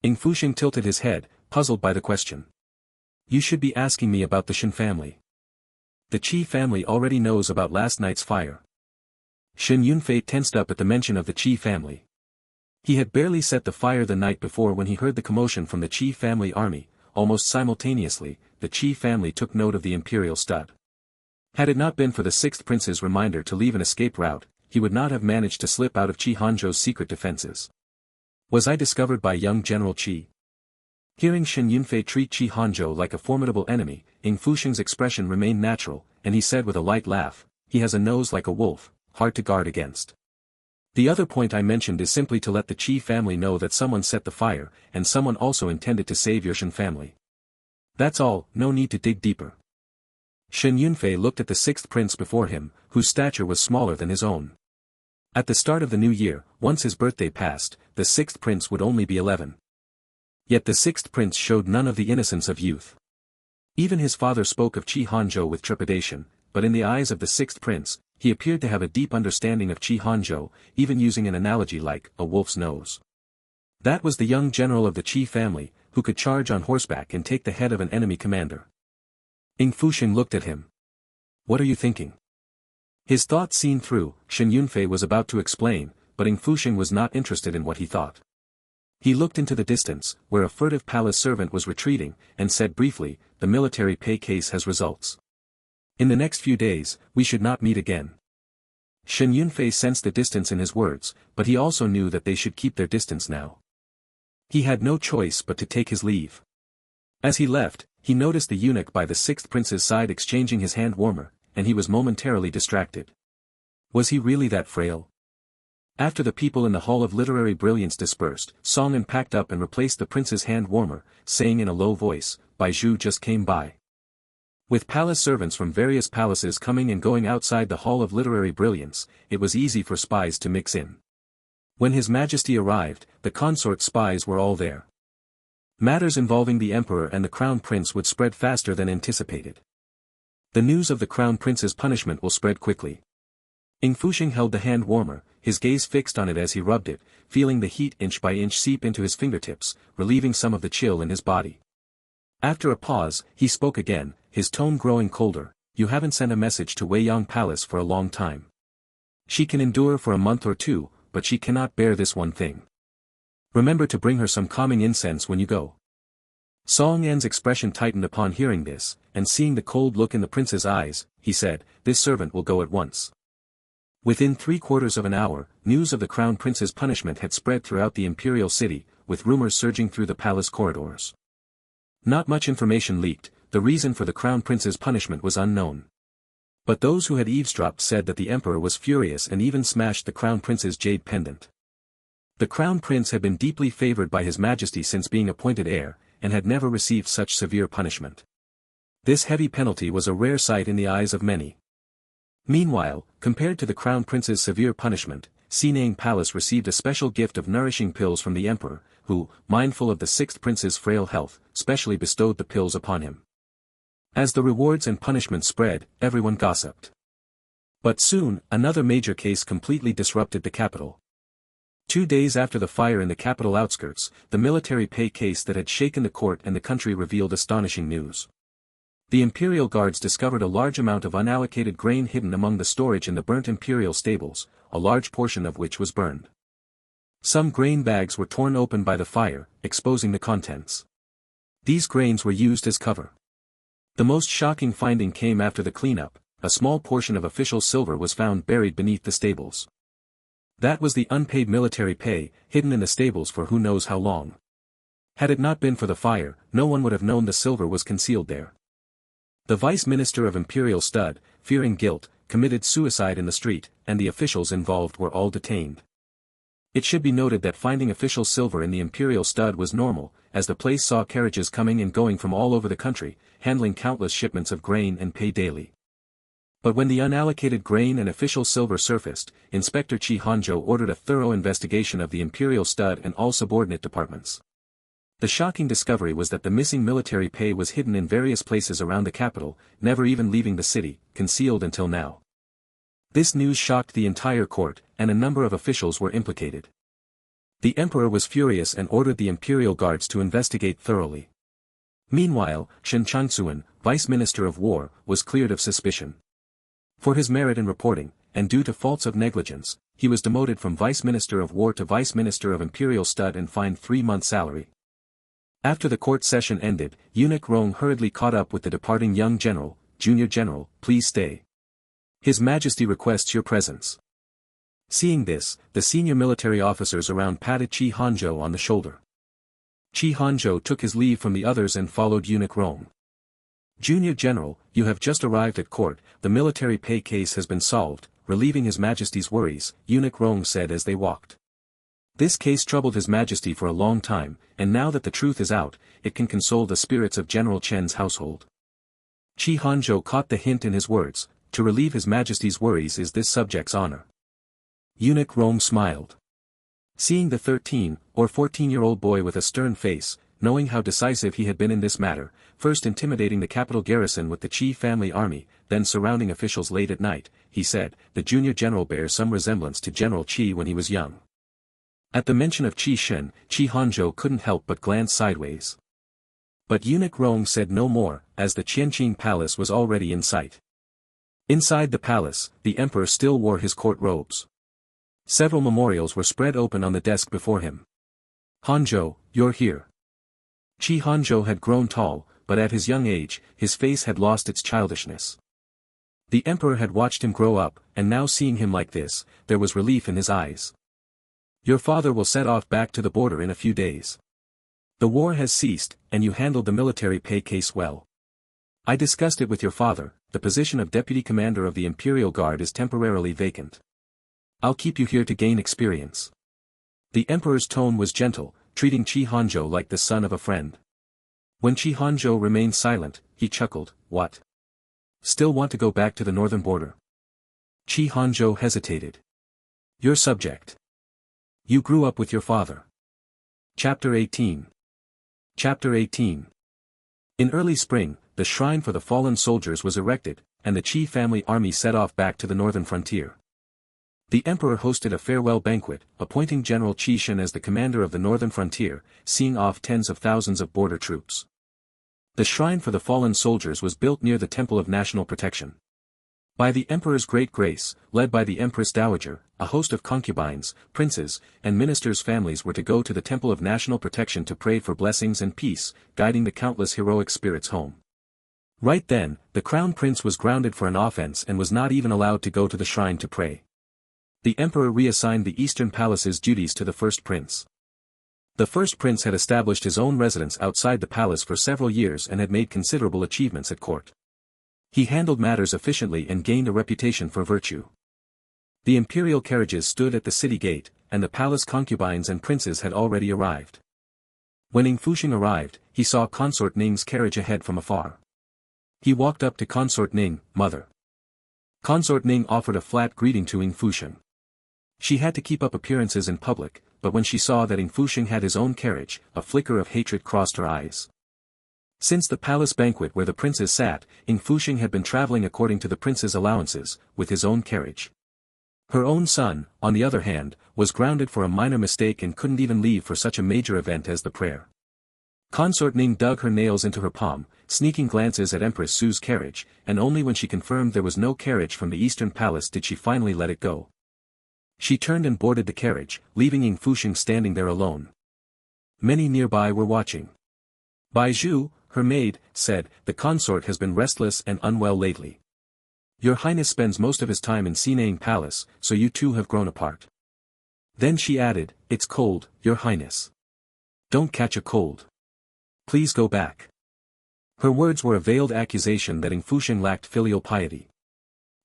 Ying Fusheng tilted his head, puzzled by the question. You should be asking me about the Shen family. The Qi family already knows about last night's fire. Shen Yunfei tensed up at the mention of the Qi family. He had barely set the fire the night before when he heard the commotion from the Qi family army. Almost simultaneously, the Qi family took note of the imperial stud. Had it not been for the sixth prince's reminder to leave an escape route, he would not have managed to slip out of Qi Hanzhou's secret defenses. Was I discovered by young General Qi? Hearing Shen Yunfei treat Qi Hanzhou like a formidable enemy, Ying Fusheng's expression remained natural, and he said with a light laugh, he has a nose like a wolf, hard to guard against. The other point I mentioned is simply to let the Qi family know that someone set the fire, and someone also intended to save your Shen family. That's all, no need to dig deeper. Shen Yunfei looked at the sixth prince before him, whose stature was smaller than his own. At the start of the new year, once his birthday passed, the sixth prince would only be 11. Yet the sixth prince showed none of the innocence of youth. Even his father spoke of Qi Hanzhou with trepidation, but in the eyes of the sixth prince, he appeared to have a deep understanding of Qi Hanzhou, even using an analogy like a wolf's nose. That was the young general of the Qi family, who could charge on horseback and take the head of an enemy commander. Ying Fusheng looked at him. What are you thinking? His thoughts seen through, Shen Yunfei was about to explain, but Ying Fusheng was not interested in what he thought. He looked into the distance, where a furtive palace servant was retreating, and said briefly, the military pay case has results. In the next few days, we should not meet again. Shen Yunfei sensed the distance in his words, but he also knew that they should keep their distance now. He had no choice but to take his leave. As he left, he noticed the eunuch by the sixth prince's side exchanging his hand warmer, and he was momentarily distracted. Was he really that frail? After the people in the Hall of Literary Brilliance dispersed, Song packed up and replaced the prince's hand warmer, saying in a low voice, Bai Zhu just came by. With palace servants from various palaces coming and going outside the Hall of Literary Brilliance, it was easy for spies to mix in. When His Majesty arrived, the consort spies were all there. Matters involving the emperor and the crown prince would spread faster than anticipated. The news of the crown prince's punishment will spread quickly. Ying Fusheng held the hand warmer, his gaze fixed on it as he rubbed it, feeling the heat inch by inch seep into his fingertips, relieving some of the chill in his body. After a pause, he spoke again, his tone growing colder, you haven't sent a message to Weiyang Palace for a long time. She can endure for a month or two, but she cannot bear this one thing. Remember to bring her some calming incense when you go. Song An's expression tightened upon hearing this, and seeing the cold look in the prince's eyes, he said, this servant will go at once. Within 3/4 of an hour, news of the crown prince's punishment had spread throughout the imperial city, with rumors surging through the palace corridors. Not much information leaked, the reason for the crown prince's punishment was unknown. But those who had eavesdropped said that the emperor was furious and even smashed the crown prince's jade pendant. The crown prince had been deeply favored by His Majesty since being appointed heir, and had never received such severe punishment. This heavy penalty was a rare sight in the eyes of many. Meanwhile, compared to the crown prince's severe punishment, Cining Palace received a special gift of nourishing pills from the emperor, who, mindful of the sixth prince's frail health, specially bestowed the pills upon him. As the rewards and punishments spread, everyone gossiped. But soon, another major case completely disrupted the capital. 2 days after the fire in the capital outskirts, the military pay case that had shaken the court and the country revealed astonishing news. The imperial guards discovered a large amount of unallocated grain hidden among the storage in the burnt imperial stables, a large portion of which was burned. Some grain bags were torn open by the fire, exposing the contents. These grains were used as cover. The most shocking finding came after the cleanup, a small portion of official silver was found buried beneath the stables. That was the unpaid military pay, hidden in the stables for who knows how long. Had it not been for the fire, no one would have known the silver was concealed there. The Vice Minister of Imperial Stud, fearing guilt, committed suicide in the street, and the officials involved were all detained. It should be noted that finding official silver in the Imperial Stud was normal, as the place saw carriages coming and going from all over the country, handling countless shipments of grain and pay daily. But when the unallocated grain and official silver surfaced, Inspector Qi Hanzhou ordered a thorough investigation of the Imperial Stud and all subordinate departments. The shocking discovery was that the missing military pay was hidden in various places around the capital, never even leaving the city, concealed until now. This news shocked the entire court, and a number of officials were implicated. The emperor was furious and ordered the imperial guards to investigate thoroughly. Meanwhile, Shen Changsuan, Vice Minister of War, was cleared of suspicion. For his merit in reporting, and due to faults of negligence, he was demoted from Vice Minister of War to Vice Minister of Imperial Stud and fined 3 months' salary. After the court session ended, Eunuch Rong hurriedly caught up with the departing young general. "Junior General, please stay. His Majesty requests your presence." Seeing this, the senior military officers around patted Qi Hanzhou on the shoulder. Qi Hanzhou took his leave from the others and followed Eunuch Rong. "Junior General, you have just arrived at court, the military pay case has been solved, relieving His Majesty's worries," Eunuch Rong said as they walked. This case troubled His Majesty for a long time, and now that the truth is out, it can console the spirits of General Chen's household. Qi Hanzhou caught the hint in his words, to relieve His Majesty's worries is this subject's honor. Eunuch Rong smiled. Seeing the 13 or 14-year-old boy with a stern face, knowing how decisive he had been in this matter, first intimidating the capital garrison with the Qi family army, then surrounding officials late at night, he said, "The junior general bears some resemblance to General Qi when he was young." At the mention of Qi Shen, Qi Hanzhou couldn't help but glance sideways. But Eunuch Rong said no more, as the Qianqing palace was already in sight. Inside the palace, the emperor still wore his court robes. Several memorials were spread open on the desk before him. "Hanzhou, you're here." Qi Hanzhou had grown tall, but at his young age, his face had lost its childishness. The emperor had watched him grow up, and now seeing him like this, there was relief in his eyes. "Your father will set off back to the border in a few days. The war has ceased, and you handled the military pay case well. I discussed it with your father, the position of deputy commander of the Imperial Guard is temporarily vacant. I'll keep you here to gain experience." The emperor's tone was gentle, treating Qi Hanzhou like the son of a friend. When Qi Hanzhou remained silent, he chuckled, "What? Still want to go back to the northern border?" Qi Hanzhou hesitated. "Your subject. You grew up with your father." Chapter 18. Chapter 18. In early spring, the shrine for the fallen soldiers was erected, and the Qi family army set off back to the northern frontier. The emperor hosted a farewell banquet, appointing General Qi Shen as the commander of the northern frontier, seeing off tens of thousands of border troops. The shrine for the fallen soldiers was built near the Temple of National Protection. By the emperor's great grace, led by the Empress Dowager, a host of concubines, princes, and ministers' families were to go to the Temple of National Protection to pray for blessings and peace, guiding the countless heroic spirits home. Right then, the crown prince was grounded for an offense and was not even allowed to go to the shrine to pray. The emperor reassigned the Eastern Palace's duties to the first prince. The first prince had established his own residence outside the palace for several years and had made considerable achievements at court. He handled matters efficiently and gained a reputation for virtue. The imperial carriages stood at the city gate, and the palace concubines and princes had already arrived. When Ying Fusheng arrived, he saw Consort Ning's carriage ahead from afar. He walked up to Consort Ning, "Mother." Consort Ning offered a flat greeting to Ying Fusheng. She had to keep up appearances in public, but when she saw that Ying Fusheng had his own carriage, a flicker of hatred crossed her eyes. Since the palace banquet where the princes sat, Ying Fusheng had been traveling according to the prince's allowances, with his own carriage. Her own son, on the other hand, was grounded for a minor mistake and couldn't even leave for such a major event as the prayer. Consort Ning dug her nails into her palm, sneaking glances at Empress Xu's carriage, and only when she confirmed there was no carriage from the Eastern Palace did she finally let it go. She turned and boarded the carriage, leaving Ying Fusheng standing there alone. Many nearby were watching. Bai Zhu, her maid, said, "The consort has been restless and unwell lately. Your Highness spends most of his time in Cining Palace, so you two have grown apart." Then she added, "It's cold, Your Highness. Don't catch a cold. Please go back." Her words were a veiled accusation that Ying Fusheng lacked filial piety.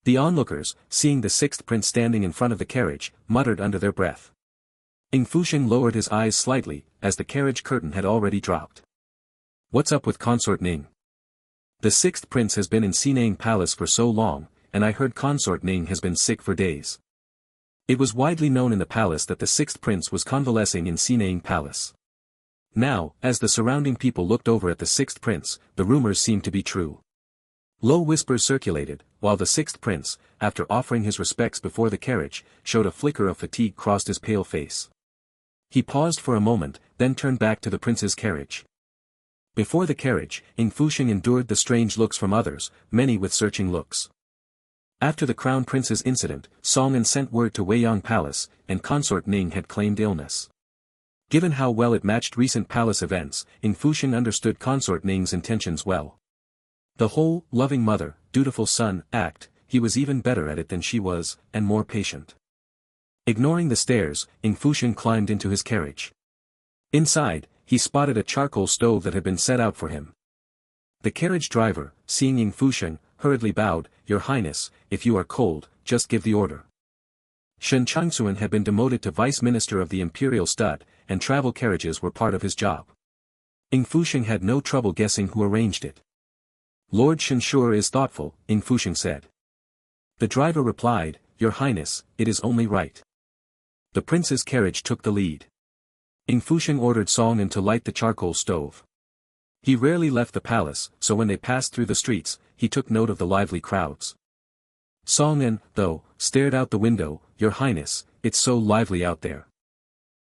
The onlookers, seeing the sixth prince standing in front of the carriage, muttered under their breath. Ying Fusheng lowered his eyes slightly, as the carriage curtain had already dropped. "What's up with Consort Ning? The sixth prince has been in Cining Palace for so long, and I heard Consort Ning has been sick for days." It was widely known in the palace that the sixth prince was convalescing in Cining Palace. Now, as the surrounding people looked over at the sixth prince, the rumors seemed to be true. Low whispers circulated, while the sixth prince, after offering his respects before the carriage, showed a flicker of fatigue crossed his pale face. He paused for a moment, then turned back to the prince's carriage. Before the carriage, Ying Fusheng endured the strange looks from others, many with searching looks. After the Crown Prince's incident, Song sent word to Weiyang Palace, and Consort Ning had claimed illness. Given how well it matched recent palace events, Ying Fusheng understood Consort Ning's intentions well. The whole loving mother, dutiful son act, he was even better at it than she was, and more patient. Ignoring the stairs, Ying Fusheng climbed into his carriage. Inside, he spotted a charcoal stove that had been set out for him. The carriage driver, seeing Ying Fusheng, hurriedly bowed, "Your Highness, if you are cold, just give the order." Shen Changsuan had been demoted to Vice Minister of the Imperial Stud, and travel carriages were part of his job. Ying Fusheng had no trouble guessing who arranged it. "Lord Shen sure is thoughtful," Ying Fusheng said. The driver replied, "Your Highness, it is only right." The prince's carriage took the lead. Ying Fusheng ordered Song to light the charcoal stove. He rarely left the palace, so when they passed through the streets, he took note of the lively crowds. Song though, stared out the window, "Your Highness, it's so lively out there.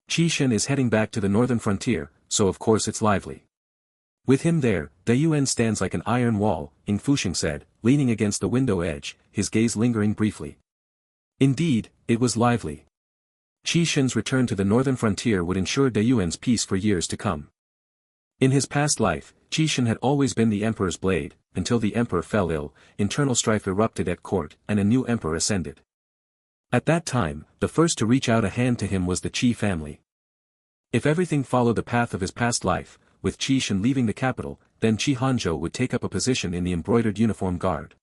Shen is heading back to the northern frontier, so of course it's lively." "With him there, Yun stands like an iron wall," Ying Fusheng said, leaning against the window edge, his gaze lingering briefly. Indeed, it was lively. Shen's return to the northern frontier would ensure Yun's peace for years to come. In his past life, Shen had always been the emperor's blade, until the emperor fell ill, internal strife erupted at court, and a new emperor ascended. At that time, the first to reach out a hand to him was the Qi family. If everything followed the path of his past life, with Shen leaving the capital, then Qi Hanzhou would take up a position in the embroidered uniform guard.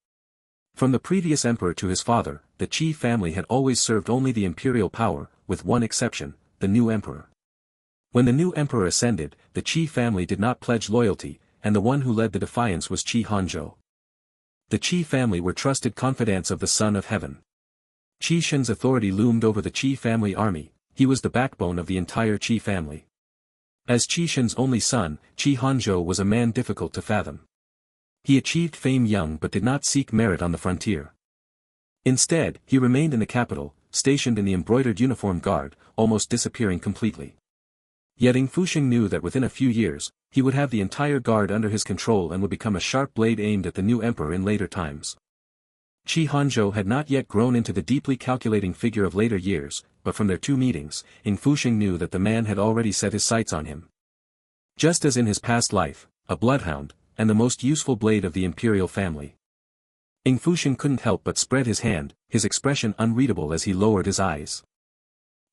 From the previous emperor to his father, the Qi family had always served only the imperial power, with one exception, the new emperor. When the new emperor ascended, the Qi family did not pledge loyalty, and the one who led the defiance was Qi Hanzhou. The Qi family were trusted confidants of the Son of Heaven. Shen's authority loomed over the Qi family army, he was the backbone of the entire Qi family. As Shen's only son, Qi Hanzhou was a man difficult to fathom. He achieved fame young but did not seek merit on the frontier. Instead, he remained in the capital, stationed in the embroidered uniform guard, almost disappearing completely. Yet Ying Fusheng knew that within a few years, he would have the entire guard under his control and would become a sharp blade aimed at the new emperor in later times. Qi Hanzhou had not yet grown into the deeply calculating figure of later years, but from their two meetings, Ying Fusheng knew that the man had already set his sights on him. Just as in his past life, a bloodhound, and the most useful blade of the imperial family. Ying Fusheng couldn't help but spread his hand, his expression unreadable as he lowered his eyes.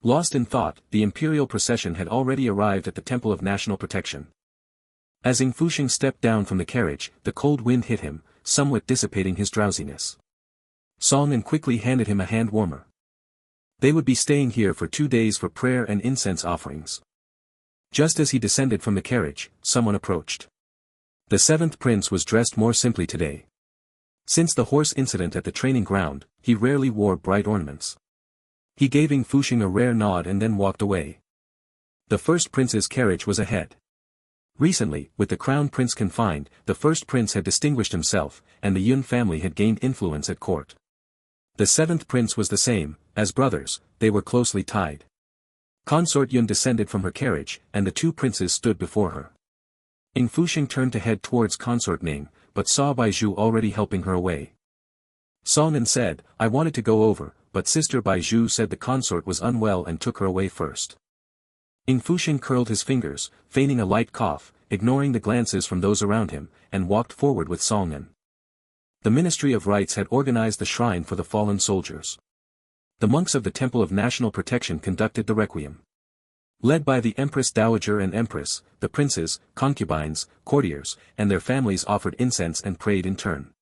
Lost in thought, the imperial procession had already arrived at the Temple of National Protection. As Ying Fusheng stepped down from the carriage, the cold wind hit him, somewhat dissipating his drowsiness. Song quickly handed him a hand warmer. They would be staying here for 2 days for prayer and incense offerings. Just as he descended from the carriage, someone approached. The 7th prince was dressed more simply today. Since the horse incident at the training ground, he rarely wore bright ornaments. He gave Ying Fusheng a rare nod and then walked away. The first prince's carriage was ahead. Recently, with the crown prince confined, the first prince had distinguished himself, and the Yun family had gained influence at court. The 7th prince was the same, as brothers, they were closely tied. Consort Yun descended from her carriage, and the 2 princes stood before her. Ying Fusheng turned to head towards Consort Ning, but saw Baizhu already helping her away. Song said, "I wanted to go over, but Sister Baizhu said the consort was unwell and took her away first." Ying Fusheng curled his fingers, feigning a light cough, ignoring the glances from those around him, and walked forward with Song. The Ministry of Rites had organized the shrine for the fallen soldiers. The monks of the Temple of National Protection conducted the requiem. Led by the Empress Dowager and Empress, the princes, concubines, courtiers, and their families offered incense and prayed in turn.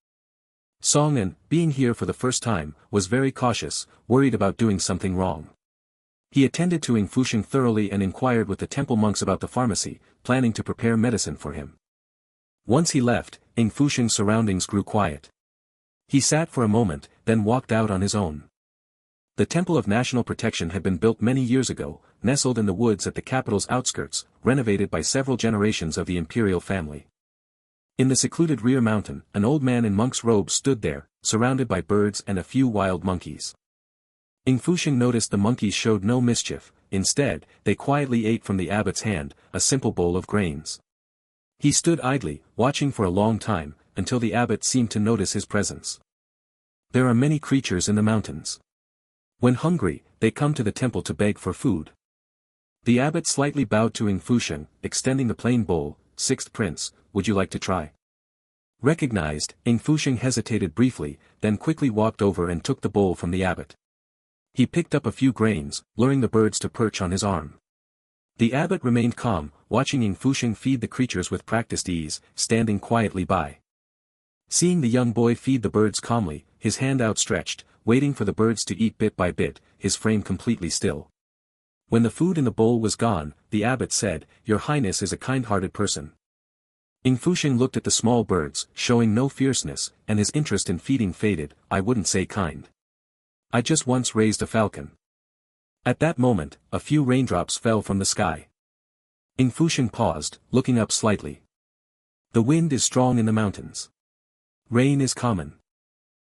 Song, being here for the first time, was very cautious, worried about doing something wrong. He attended to Ying Fusheng thoroughly and inquired with the temple monks about the pharmacy, planning to prepare medicine for him. Once he left, Ying Fusheng's surroundings grew quiet. He sat for a moment, then walked out on his own. The Temple of National Protection had been built many years ago, nestled in the woods at the capital's outskirts, renovated by several generations of the imperial family. In the secluded rear mountain, an old man in monk's robes stood there, surrounded by birds and a few wild monkeys. Ying Fusheng noticed the monkeys showed no mischief, instead, they quietly ate from the abbot's hand, a simple bowl of grains. He stood idly, watching for a long time, until the abbot seemed to notice his presence. There are many creatures in the mountains. When hungry, they come to the temple to beg for food. The abbot slightly bowed to Ying Fusheng, extending the plain bowl. Sixth prince, would you like to try? Recognized, Ying Fusheng hesitated briefly, then quickly walked over and took the bowl from the abbot. He picked up a few grains, luring the birds to perch on his arm. The abbot remained calm, watching Ying Fusheng feed the creatures with practiced ease, standing quietly by. Seeing the young boy feed the birds calmly, his hand outstretched, waiting for the birds to eat bit by bit, his frame completely still. When the food in the bowl was gone, the abbot said, "Your Highness is a kind-hearted person." Ying Fusheng looked at the small birds, showing no fierceness, and his interest in feeding faded. "I wouldn't say kind. I just once raised a falcon." At that moment, a few raindrops fell from the sky. Ying Fusheng paused, looking up slightly. The wind is strong in the mountains. Rain is common.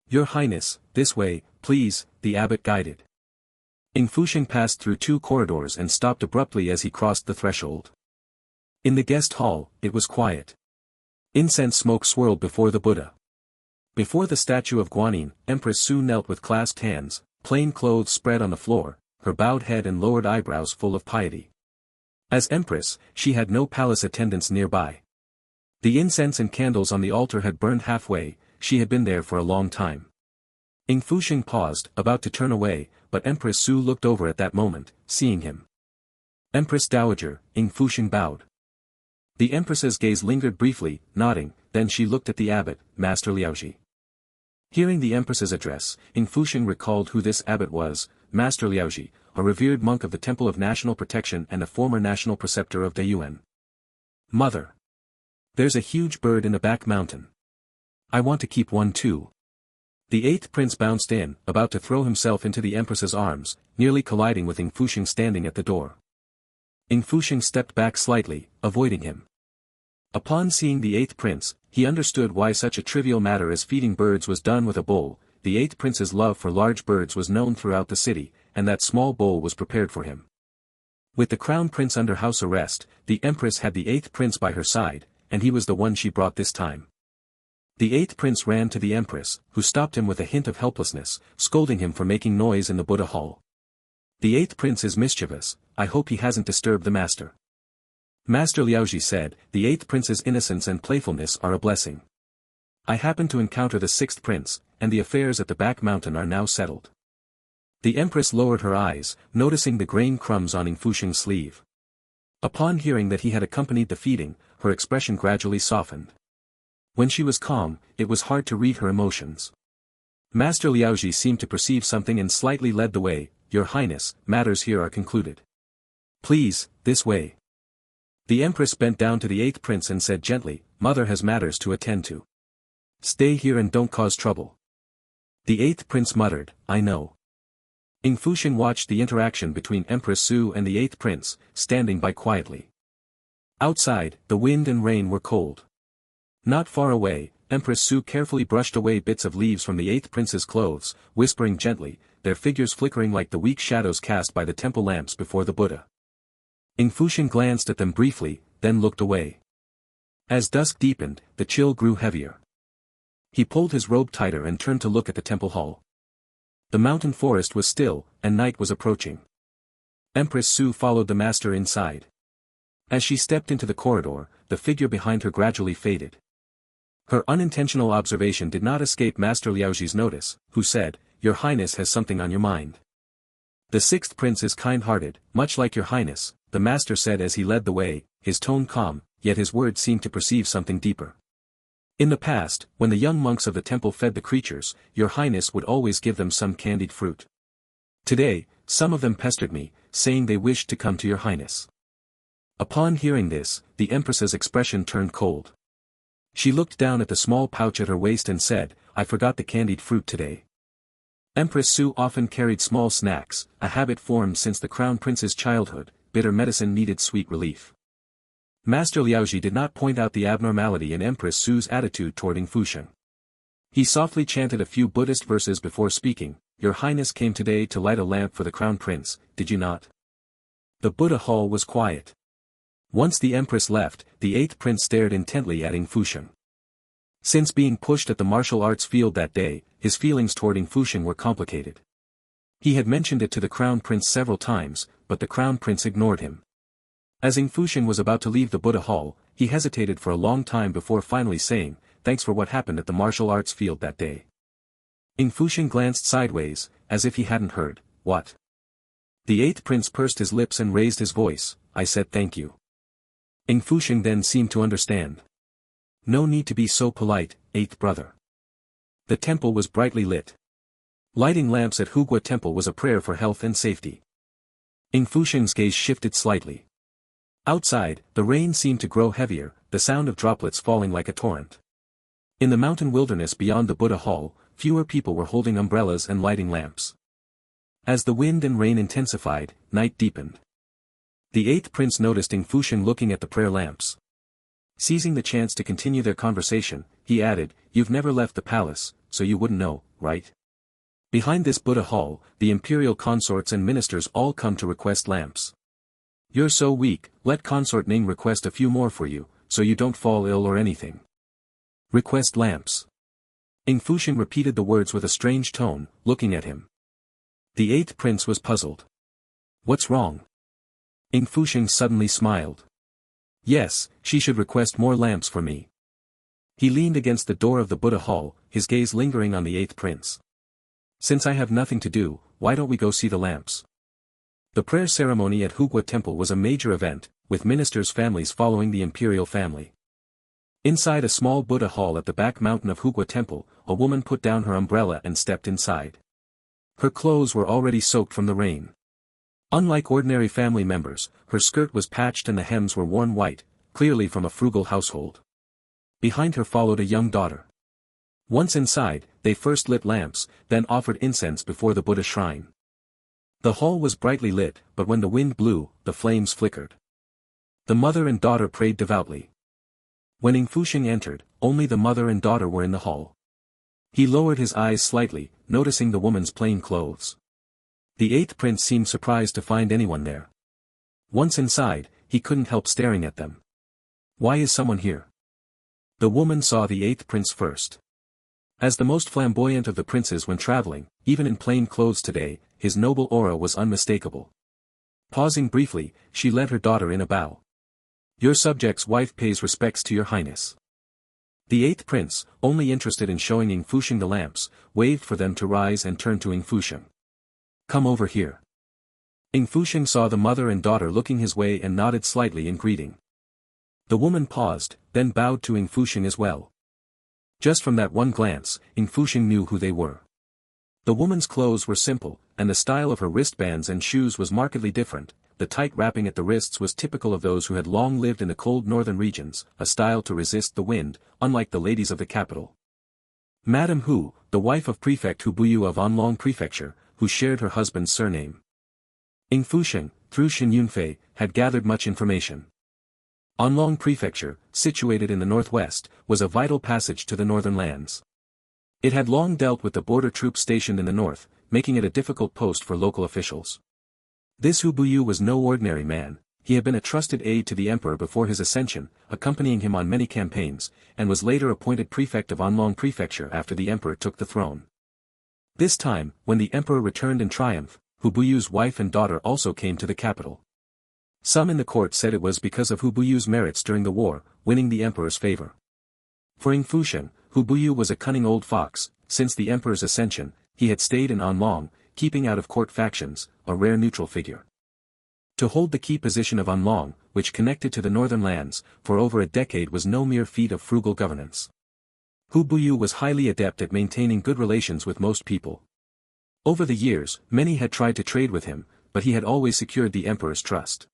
"Your Highness, this way, please," the abbot guided. Ying Fusheng passed through 2 corridors and stopped abruptly as he crossed the threshold. In the guest hall, it was quiet. Incense smoke swirled before the Buddha. Before the statue of Guanyin, Empress Xu knelt with clasped hands, plain clothes spread on the floor, her bowed head and lowered eyebrows full of piety. As Empress, she had no palace attendants nearby. The incense and candles on the altar had burned halfway. She had been there for a long time. Ying Fusheng paused, about to turn away, but Empress Xu looked over at that moment, seeing him. "Empress Dowager," Ying Fusheng bowed. The Empress's gaze lingered briefly, nodding, then she looked at the abbot, Master Liaoji. Hearing the Empress's address, Ying Fusheng recalled who this abbot was, Master Liaoji, a revered monk of the Temple of National Protection and a former national preceptor of Dayuan. "Mother. There's a huge bird in the back mountain. I want to keep one too." The 8th prince bounced in, about to throw himself into the Empress's arms, nearly colliding with Ying Fusheng standing at the door. Ying Fusheng stepped back slightly, avoiding him. Upon seeing the 8th prince, he understood why such a trivial matter as feeding birds was done with a bowl. The 8th prince's love for large birds was known throughout the city, and that small bowl was prepared for him. With the crown prince under house arrest, the Empress had the 8th prince by her side, and he was the one she brought this time. The 8th prince ran to the Empress, who stopped him with a hint of helplessness, scolding him for making noise in the Buddha hall. "The 8th prince is mischievous, I hope he hasn't disturbed the master." Master Liaoji said, "The 8th prince's innocence and playfulness are a blessing. I happened to encounter the 6th prince, and the affairs at the back mountain are now settled." The Empress lowered her eyes, noticing the grain crumbs on Ying Fusheng's sleeve. Upon hearing that he had accompanied the feeding, her expression gradually softened. When she was calm, it was hard to read her emotions. Master Liaoji seemed to perceive something and slightly led the way. "Your Highness, matters here are concluded. Please, this way." The Empress bent down to the 8th prince and said gently, "Mother has matters to attend to. Stay here and don't cause trouble." The 8th prince muttered, "I know." Ying Fusheng watched the interaction between Empress Xu and the 8th prince, standing by quietly. Outside, the wind and rain were cold. Not far away, Empress Xu carefully brushed away bits of leaves from the 8th prince's clothes, whispering gently, their figures flickering like the weak shadows cast by the temple lamps before the Buddha. Ying Fusheng glanced at them briefly, then looked away. As dusk deepened, the chill grew heavier. He pulled his robe tighter and turned to look at the temple hall. The mountain forest was still, and night was approaching. Empress Xu followed the master inside. As she stepped into the corridor, the figure behind her gradually faded. Her unintentional observation did not escape Master Liaoji's notice, who said, "Your Highness has something on your mind." "The 6th prince is kind-hearted, much like your Highness," the master said as he led the way, his tone calm, yet his words seemed to perceive something deeper. "In the past, when the young monks of the temple fed the creatures, your Highness would always give them some candied fruit. Today, some of them pestered me, saying they wished to come to your Highness." Upon hearing this, the Empress's expression turned cold. She looked down at the small pouch at her waist and said, "I forgot the candied fruit today." Empress Xu often carried small snacks, a habit formed since the crown prince's childhood. Bitter medicine needed sweet relief. Master Liaoji did not point out the abnormality in Empress Xu's attitude toward Ying Fusheng. He softly chanted a few Buddhist verses before speaking, "Your Highness came today to light a lamp for the crown prince, did you not?" The Buddha hall was quiet. Once the Empress left, the 8th prince stared intently at Ying Fusheng. Since being pushed at the martial arts field that day, his feelings toward Ying Fusheng were complicated. He had mentioned it to the Crown Prince several times, but the Crown Prince ignored him. As Ying Fusheng was about to leave the Buddha Hall, he hesitated for a long time before finally saying, "Thanks for what happened at the martial arts field that day." Ying Fusheng glanced sideways, as if he hadn't heard. "What?" The 8th prince pursed his lips and raised his voice. "I said thank you." Ying Fusheng then seemed to understand. "No need to be so polite, 8th brother." The temple was brightly lit. Lighting lamps at Hugua Temple was a prayer for health and safety. Ying Fusheng's gaze shifted slightly. Outside, the rain seemed to grow heavier, the sound of droplets falling like a torrent. In the mountain wilderness beyond the Buddha Hall, fewer people were holding umbrellas and lighting lamps. As the wind and rain intensified, night deepened. The 8th prince noticed Ying Fusheng looking at the prayer lamps. Seizing the chance to continue their conversation, he added, "You've never left the palace, so you wouldn't know, right? Behind this Buddha Hall, the imperial consorts and ministers all come to request lamps. You're so weak, let Consort Ning request a few more for you, so you don't fall ill or anything." "Request lamps." Ying Fusheng repeated the words with a strange tone, looking at him. The 8th prince was puzzled. "What's wrong?" Ying Fusheng suddenly smiled. "Yes, she should request more lamps for me." He leaned against the door of the Buddha Hall, his gaze lingering on the 8th prince. "Since I have nothing to do, why don't we go see the lamps?" The prayer ceremony at Hugua Temple was a major event, with ministers' families following the imperial family. Inside a small Buddha Hall at the back mountain of Hugua Temple, a woman put down her umbrella and stepped inside. Her clothes were already soaked from the rain. Unlike ordinary family members, her skirt was patched and the hems were worn white, clearly from a frugal household. Behind her followed a young daughter. Once inside, they first lit lamps, then offered incense before the Buddha shrine. The hall was brightly lit, but when the wind blew, the flames flickered. The mother and daughter prayed devoutly. When Ying Fusheng entered, only the mother and daughter were in the hall. He lowered his eyes slightly, noticing the woman's plain clothes. The 8th prince seemed surprised to find anyone there. Once inside, he couldn't help staring at them. "Why is someone here?" The woman saw the 8th prince first. As the most flamboyant of the princes when traveling, even in plain clothes today, his noble aura was unmistakable. Pausing briefly, she led her daughter in a bow. "Your subject's wife pays respects to your highness." The 8th prince, only interested in showing Ying Fusheng the lamps, waved for them to rise and turned to Ying Fusheng. "Come over here." Ying Fusheng saw the mother and daughter looking his way and nodded slightly in greeting. The woman paused, then bowed to Ying Fusheng as well. Just from that one glance, Ying Fusheng knew who they were. The woman's clothes were simple, and the style of her wristbands and shoes was markedly different. The tight wrapping at the wrists was typical of those who had long lived in the cold northern regions, a style to resist the wind, unlike the ladies of the capital. Madame Hu, the wife of Prefect Hu Buyu of Anlong Prefecture, who shared her husband's surname. Ying Fusheng, through Shen Yunfei, had gathered much information. Anlong Prefecture, situated in the northwest, was a vital passage to the northern lands. It had long dealt with the border troops stationed in the north, making it a difficult post for local officials. This Hu Buyu was no ordinary man. He had been a trusted aide to the emperor before his ascension, accompanying him on many campaigns, and was later appointed prefect of Anlong Prefecture after the emperor took the throne. This time, when the emperor returned in triumph, Hu Buyu's wife and daughter also came to the capital. Some in the court said it was because of Hu Buyu's merits during the war, winning the emperor's favor. For Ying Fusheng, Hu Buyu was a cunning old fox. Since the emperor's ascension, he had stayed in Anlong, keeping out of court factions, a rare neutral figure. To hold the key position of Anlong, which connected to the northern lands, for over a decade was no mere feat of frugal governance. Hu Buyu was highly adept at maintaining good relations with most people. Over the years, many had tried to trade with him, but he had always secured the emperor's trust.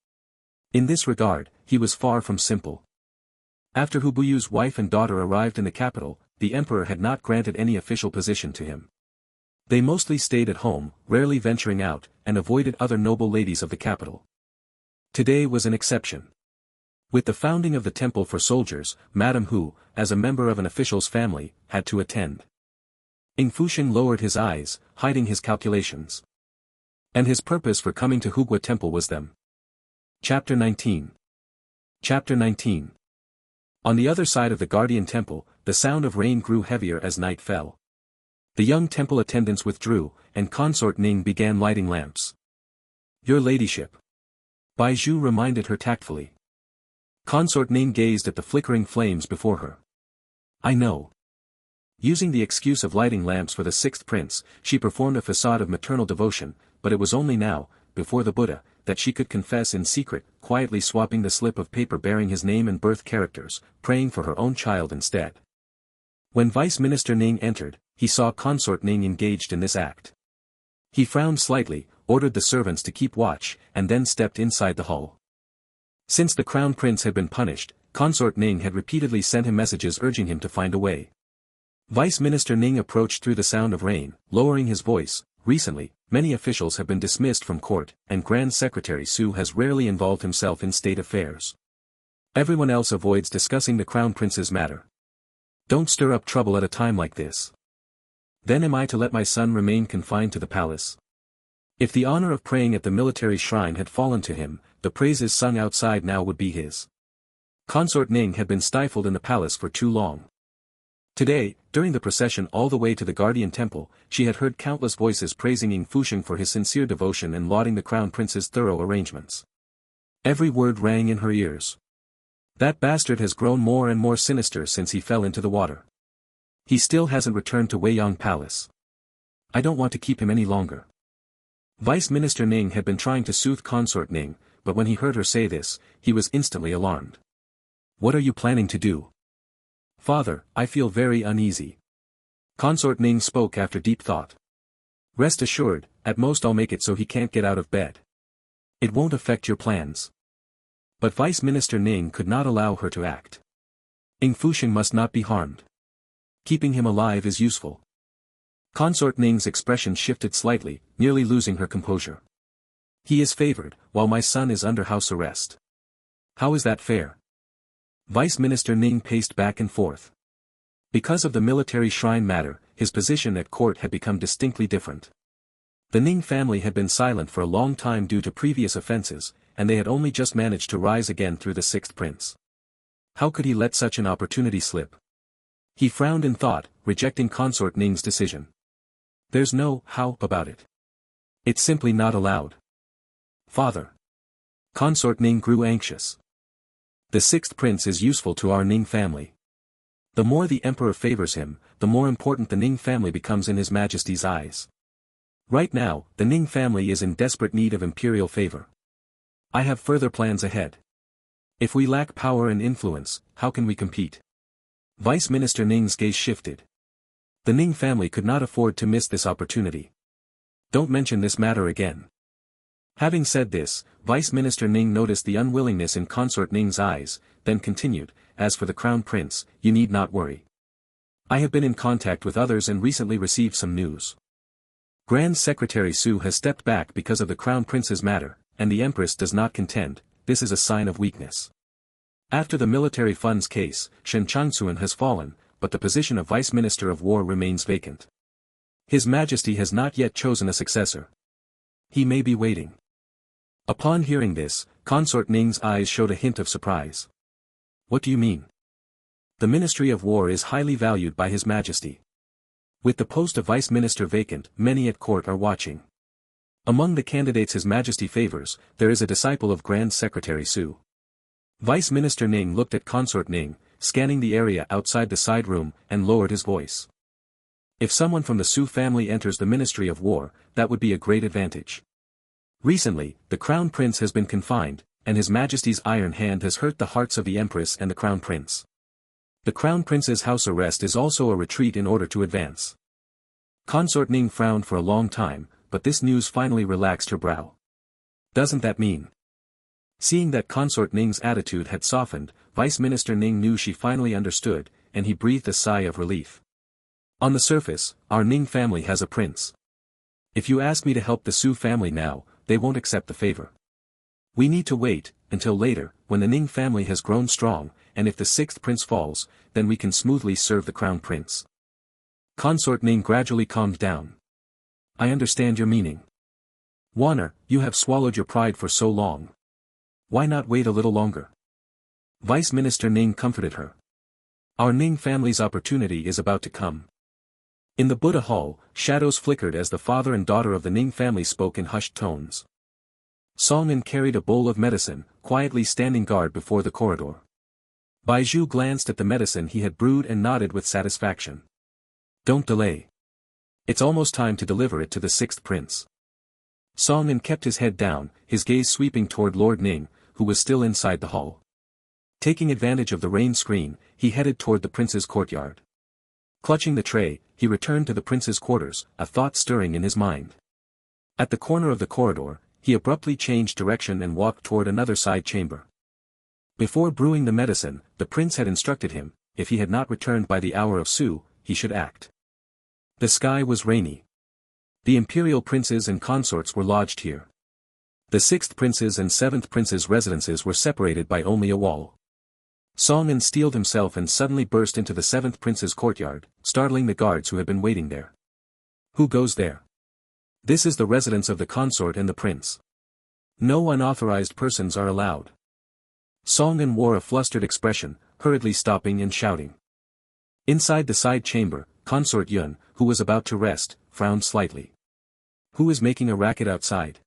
In this regard, he was far from simple. After Hu Buyu's wife and daughter arrived in the capital, the emperor had not granted any official position to him. They mostly stayed at home, rarely venturing out, and avoided other noble ladies of the capital. Today was an exception. With the founding of the temple for soldiers, Madame Hu, as a member of an official's family, had to attend. Ying Fusheng lowered his eyes, hiding his calculations. And his purpose for coming to Hugua Temple was them. Chapter 19. Chapter 19. On the other side of the Guardian Temple, the sound of rain grew heavier as night fell. The young temple attendants withdrew, and Consort Ning began lighting lamps. "Your ladyship." Baizhu reminded her tactfully. Consort Ning gazed at the flickering flames before her. "I know." Using the excuse of lighting lamps for the sixth prince, she performed a facade of maternal devotion, but it was only now, before the Buddha, that she could confess in secret, quietly swapping the slip of paper bearing his name and birth characters, praying for her own child instead. When Vice Minister Ning entered, he saw Consort Ning engaged in this act. He frowned slightly, ordered the servants to keep watch, and then stepped inside the hall. Since the crown prince had been punished, Consort Ning had repeatedly sent him messages urging him to find a way. Vice Minister Ning approached through the sound of rain, lowering his voice. "Recently, many officials have been dismissed from court, and Grand Secretary Xu has rarely involved himself in state affairs. Everyone else avoids discussing the crown prince's matter. Don't stir up trouble at a time like this. Then am I to let my son remain confined to the palace?" If the honor of praying at the military shrine had fallen to him, the praises sung outside now would be his. Consort Ning had been stifled in the palace for too long. Today, during the procession all the way to the Guardian Temple, she had heard countless voices praising Ying Fusheng for his sincere devotion and lauding the crown prince's thorough arrangements. Every word rang in her ears. "That bastard has grown more and more sinister since he fell into the water. He still hasn't returned to Weiyang Palace. I don't want to keep him any longer." Vice Minister Ning had been trying to soothe Consort Ning, but when he heard her say this, he was instantly alarmed. "What are you planning to do?" "Father, I feel very uneasy." Consort Ning spoke after deep thought. "Rest assured, at most I'll make it so he can't get out of bed. It won't affect your plans." But Vice Minister Ning could not allow her to act. Ying Fusheng must not be harmed. Keeping him alive is useful. Consort Ning's expression shifted slightly, nearly losing her composure. "He is favored, while my son is under house arrest. How is that fair?" Vice Minister Ning paced back and forth. Because of the military shrine matter, his position at court had become distinctly different. The Ning family had been silent for a long time due to previous offenses, and they had only just managed to rise again through the sixth prince. How could he let such an opportunity slip? He frowned in thought, rejecting Consort Ning's decision. "There's no how about it. It's simply not allowed." "Father." Consort Ning grew anxious. "The sixth prince is useful to our Ning family. The more the emperor favors him, the more important the Ning family becomes in his majesty's eyes. Right now, the Ning family is in desperate need of imperial favor. I have further plans ahead. If we lack power and influence, how can we compete?" Vice Minister Ning's gaze shifted. The Ning family could not afford to miss this opportunity. "Don't mention this matter again." Having said this, Vice Minister Ning noticed the unwillingness in Consort Ning's eyes, then continued, "As for the crown prince, you need not worry. I have been in contact with others and recently received some news. Grand Secretary Xu has stepped back because of the crown prince's matter, and the empress does not contend. This is a sign of weakness. After the military funds case, Shen has fallen, but the position of Vice Minister of War remains vacant. His Majesty has not yet chosen a successor. He may be waiting." Upon hearing this, Consort Ning's eyes showed a hint of surprise. "What do you mean?" "The Ministry of War is highly valued by His Majesty. With the post of Vice Minister vacant, many at court are watching. Among the candidates His Majesty favors, there is a disciple of Grand Secretary Xu." Vice Minister Ning looked at Consort Ning, scanning the area outside the side room, and lowered his voice. "If someone from the Xu family enters the Ministry of War, that would be a great advantage. Recently, the Crown Prince has been confined, and His Majesty's iron hand has hurt the hearts of the Empress and the Crown Prince. The Crown Prince's house arrest is also a retreat in order to advance." Consort Ning frowned for a long time, but this news finally relaxed her brow. "Doesn't that mean?" Seeing that Consort Ning's attitude had softened, Vice Minister Ning knew she finally understood, and he breathed a sigh of relief. "On the surface, our Ning family has a prince. If you ask me to help the Xu family now, they won't accept the favor. We need to wait, until later, when the Ning family has grown strong, and if the sixth prince falls, then we can smoothly serve the crown prince." Consort Ning gradually calmed down. "I understand your meaning. Wanner, you have swallowed your pride for so long. Why not wait a little longer?" Vice Minister Ning comforted her. Our Ning family's opportunity is about to come. In the Buddha hall, shadows flickered as the father and daughter of the Ning family spoke in hushed tones. Songin carried a bowl of medicine, quietly standing guard before the corridor. Baizhu glanced at the medicine he had brewed and nodded with satisfaction. Don't delay. It's almost time to deliver it to the sixth prince. Songin kept his head down, his gaze sweeping toward Lord Ning, who was still inside the hall. Taking advantage of the rain screen, he headed toward the prince's courtyard. Clutching the tray, he returned to the prince's quarters, a thought stirring in his mind. At the corner of the corridor, he abruptly changed direction and walked toward another side chamber. Before brewing the medicine, the prince had instructed him, if he had not returned by the hour of Xu, he should act. The sky was rainy. The imperial princes and consorts were lodged here. The sixth prince's and seventh prince's residences were separated by only a wall. Songin steeled himself and suddenly burst into the seventh prince's courtyard, startling the guards who had been waiting there. Who goes there? This is the residence of the consort and the prince. No unauthorized persons are allowed. Songin wore a flustered expression, hurriedly stopping and shouting. Inside the side chamber, Consort Yun, who was about to rest, frowned slightly. Who is making a racket outside?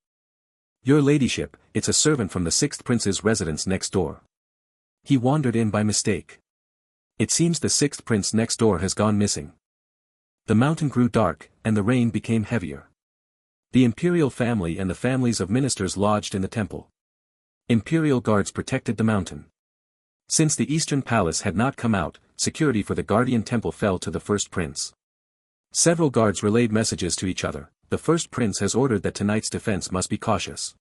Your ladyship, it's a servant from the sixth prince's residence next door. He wandered in by mistake. It seems the sixth prince next door has gone missing. The mountain grew dark, and the rain became heavier. The imperial family and the families of ministers lodged in the temple. Imperial guards protected the mountain. Since the eastern palace had not come out, security for the guardian temple fell to the first prince. Several guards relayed messages to each other. The first prince has ordered that tonight's defense must be cautious.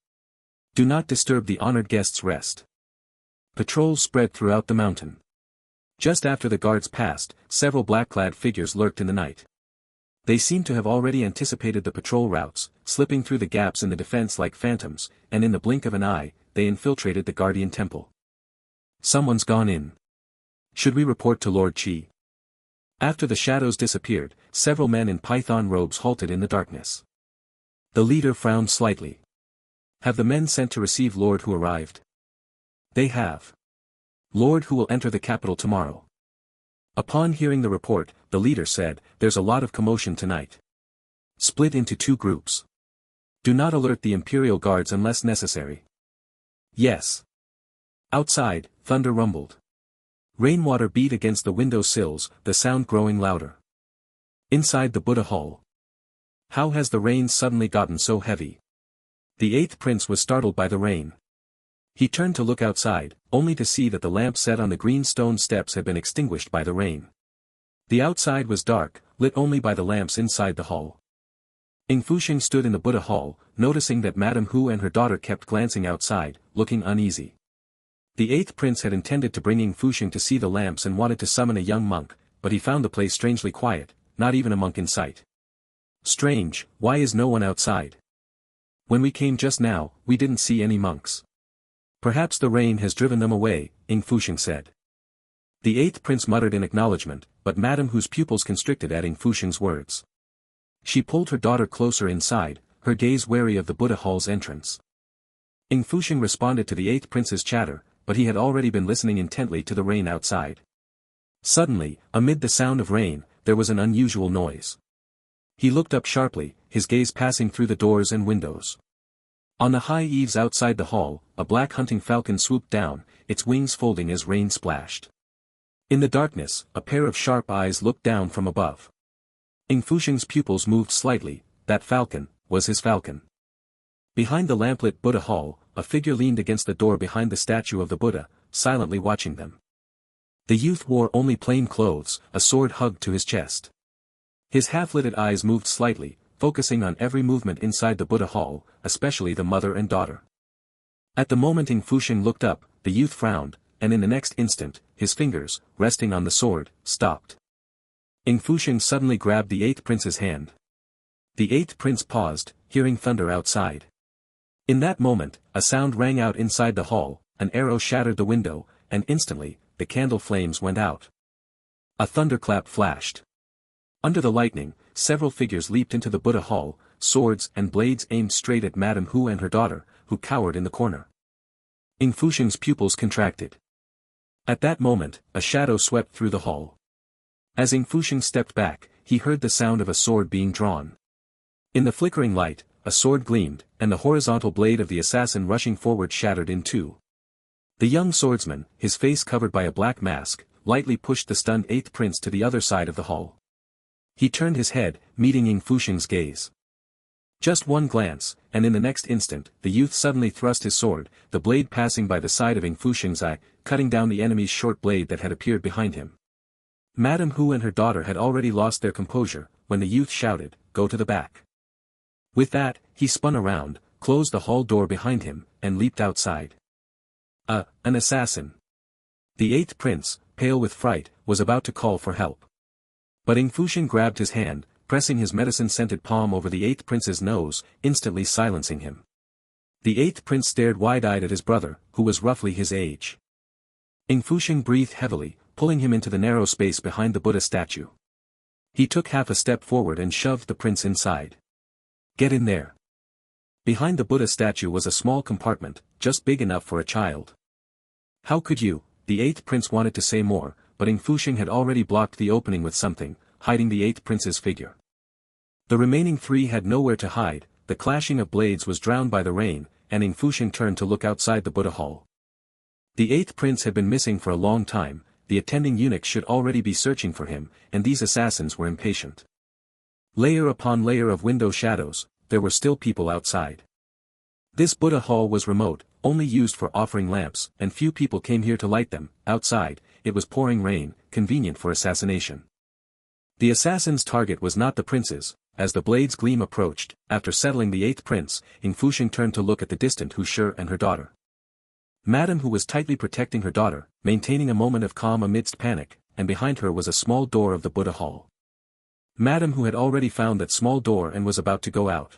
Do not disturb the honored guest's rest. Patrols spread throughout the mountain. Just after the guards passed, several black-clad figures lurked in the night. They seemed to have already anticipated the patrol routes, slipping through the gaps in the defense like phantoms, and in the blink of an eye, they infiltrated the guardian temple. Someone's gone in. Should we report to Lord Qi? After the shadows disappeared, several men in python robes halted in the darkness. The leader frowned slightly. Have the men sent to receive Lord who arrived? They have. Lord who will enter the capital tomorrow. Upon hearing the report, the leader said, there's a lot of commotion tonight. Split into two groups. Do not alert the imperial guards unless necessary. Yes. Outside, thunder rumbled. Rainwater beat against the window sills, the sound growing louder. Inside the Buddha hall. How has the rain suddenly gotten so heavy? The eighth prince was startled by the rain. He turned to look outside, only to see that the lamp set on the green stone steps had been extinguished by the rain. The outside was dark, lit only by the lamps inside the hall. Ying Fusheng stood in the Buddha hall, noticing that Madame Hu and her daughter kept glancing outside, looking uneasy. The eighth prince had intended to bring Ying Fusheng to see the lamps and wanted to summon a young monk, but he found the place strangely quiet, not even a monk in sight. Strange, why is no one outside? When we came just now, we didn't see any monks. Perhaps the rain has driven them away, Ying Fusheng said. The eighth prince muttered in acknowledgement, but Madame Hu's pupils constricted at Ying Fusheng's words. She pulled her daughter closer inside, her gaze wary of the Buddha hall's entrance. Ying Fusheng responded to the eighth prince's chatter, but he had already been listening intently to the rain outside. Suddenly, amid the sound of rain, there was an unusual noise. He looked up sharply, his gaze passing through the doors and windows. On the high eaves outside the hall, a black hunting falcon swooped down, its wings folding as rain splashed. In the darkness, a pair of sharp eyes looked down from above. Ying Fusheng's pupils moved slightly. That falcon was his falcon. Behind the lamplit Buddha hall, a figure leaned against the door behind the statue of the Buddha, silently watching them. The youth wore only plain clothes, a sword hugged to his chest. His half-lidded eyes moved slightly, focusing on every movement inside the Buddha hall, especially the mother and daughter. At the moment Ying Fusheng looked up, the youth frowned, and in the next instant, his fingers, resting on the sword, stopped. Ying Fusheng suddenly grabbed the eighth prince's hand. The eighth prince paused, hearing thunder outside. In that moment, a sound rang out inside the hall, an arrow shattered the window, and instantly, the candle flames went out. A thunderclap flashed. Under the lightning, several figures leaped into the Buddha hall, swords and blades aimed straight at Madame Hu and her daughter, who cowered in the corner. Ying Fusheng's pupils contracted. At that moment, a shadow swept through the hall. As Ying Fusheng stepped back, he heard the sound of a sword being drawn. In the flickering light, a sword gleamed, and the horizontal blade of the assassin rushing forward shattered in two. The young swordsman, his face covered by a black mask, lightly pushed the stunned eighth prince to the other side of the hall. He turned his head, meeting Ying Fusheng's gaze. Just one glance, and in the next instant, the youth suddenly thrust his sword, the blade passing by the side of Ying Fusheng's eye, cutting down the enemy's short blade that had appeared behind him. Madame Hu and her daughter had already lost their composure, when the youth shouted, "Go to the back." With that, he spun around, closed the hall door behind him, and leaped outside. An assassin. The eighth prince, pale with fright, was about to call for help. But Ying Fusheng grabbed his hand, pressing his medicine-scented palm over the eighth prince's nose, instantly silencing him. The eighth prince stared wide-eyed at his brother, who was roughly his age. Ying Fusheng breathed heavily, pulling him into the narrow space behind the Buddha statue. He took half a step forward and shoved the prince inside. "Get in there." Behind the Buddha statue was a small compartment, just big enough for a child. "How could you?" The eighth prince wanted to say more, but Ying Fusheng had already blocked the opening with something, hiding the eighth prince's figure. The remaining three had nowhere to hide, the clashing of blades was drowned by the rain, and Ying Fusheng turned to look outside the Buddha hall. The eighth prince had been missing for a long time, the attending eunuch should already be searching for him, and these assassins were impatient. Layer upon layer of window shadows, there were still people outside. This Buddha hall was remote, only used for offering lamps, and few people came here to light them. Outside, it was pouring rain, convenient for assassination. The assassin's target was not the princes. As the blade's gleam approached, after settling the eighth prince, Ying Fusheng turned to look at the distant Hu Shi and her daughter. Madame Hu was tightly protecting her daughter, maintaining a moment of calm amidst panic, and behind her was a small door of the Buddha hall. Madame Hu had already found that small door and was about to go out.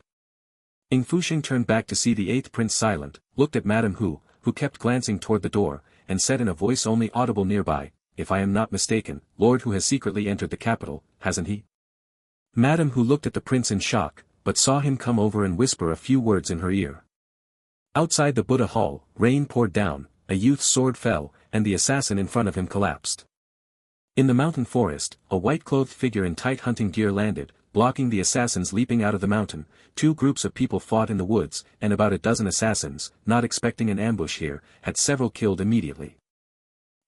Ying Fusheng turned back to see the eighth prince silent, looked at Madame Hu, who kept glancing toward the door, and said in a voice only audible nearby, "If I am not mistaken, Lord Hu has secretly entered the capital, hasn't he?" Madame Hu looked at the prince in shock, but saw him come over and whisper a few words in her ear. Outside the Buddha hall, rain poured down, a youth's sword fell, and the assassin in front of him collapsed. In the mountain forest, a white-clothed figure in tight hunting gear landed, blocking the assassins leaping out of the mountain. Two groups of people fought in the woods, and about a dozen assassins, not expecting an ambush here, had several killed immediately.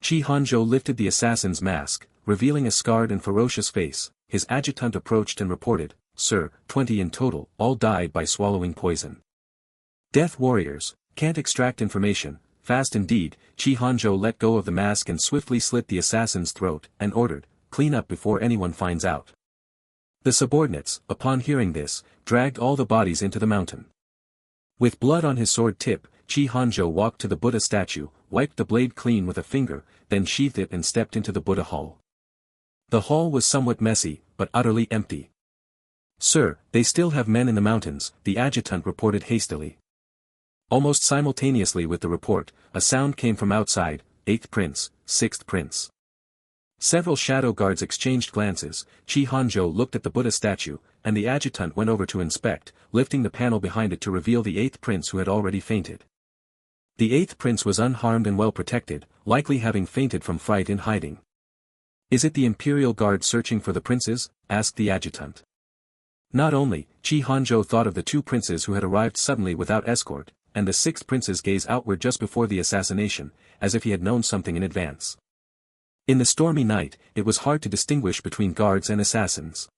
Qi Hanzhou lifted the assassin's mask, revealing a scarred and ferocious face. His adjutant approached and reported, "Sir, 20 in total, all died by swallowing poison." Death warriors, can't extract information, fast indeed. Qi Hanzhou let go of the mask and swiftly slit the assassin's throat, and ordered, "Clean up before anyone finds out." The subordinates, upon hearing this, dragged all the bodies into the mountain. With blood on his sword tip, Qi Hanzhou walked to the Buddha statue, wiped the blade clean with a finger, then sheathed it and stepped into the Buddha hall. The hall was somewhat messy, but utterly empty. "Sir, they still have men in the mountains," the adjutant reported hastily. Almost simultaneously with the report, a sound came from outside, "Eighth prince, sixth prince." Several shadow guards exchanged glances. Qi Hanzhou looked at the Buddha statue, and the adjutant went over to inspect, lifting the panel behind it to reveal the eighth prince who had already fainted. The eighth prince was unharmed and well protected, likely having fainted from fright in hiding. "Is it the Imperial Guard searching for the princes?" asked the adjutant. Not only, Qi Hanzhou thought of the two princes who had arrived suddenly without escort, and the sixth prince's gaze outward just before the assassination, as if he had known something in advance. In the stormy night, it was hard to distinguish between guards and assassins.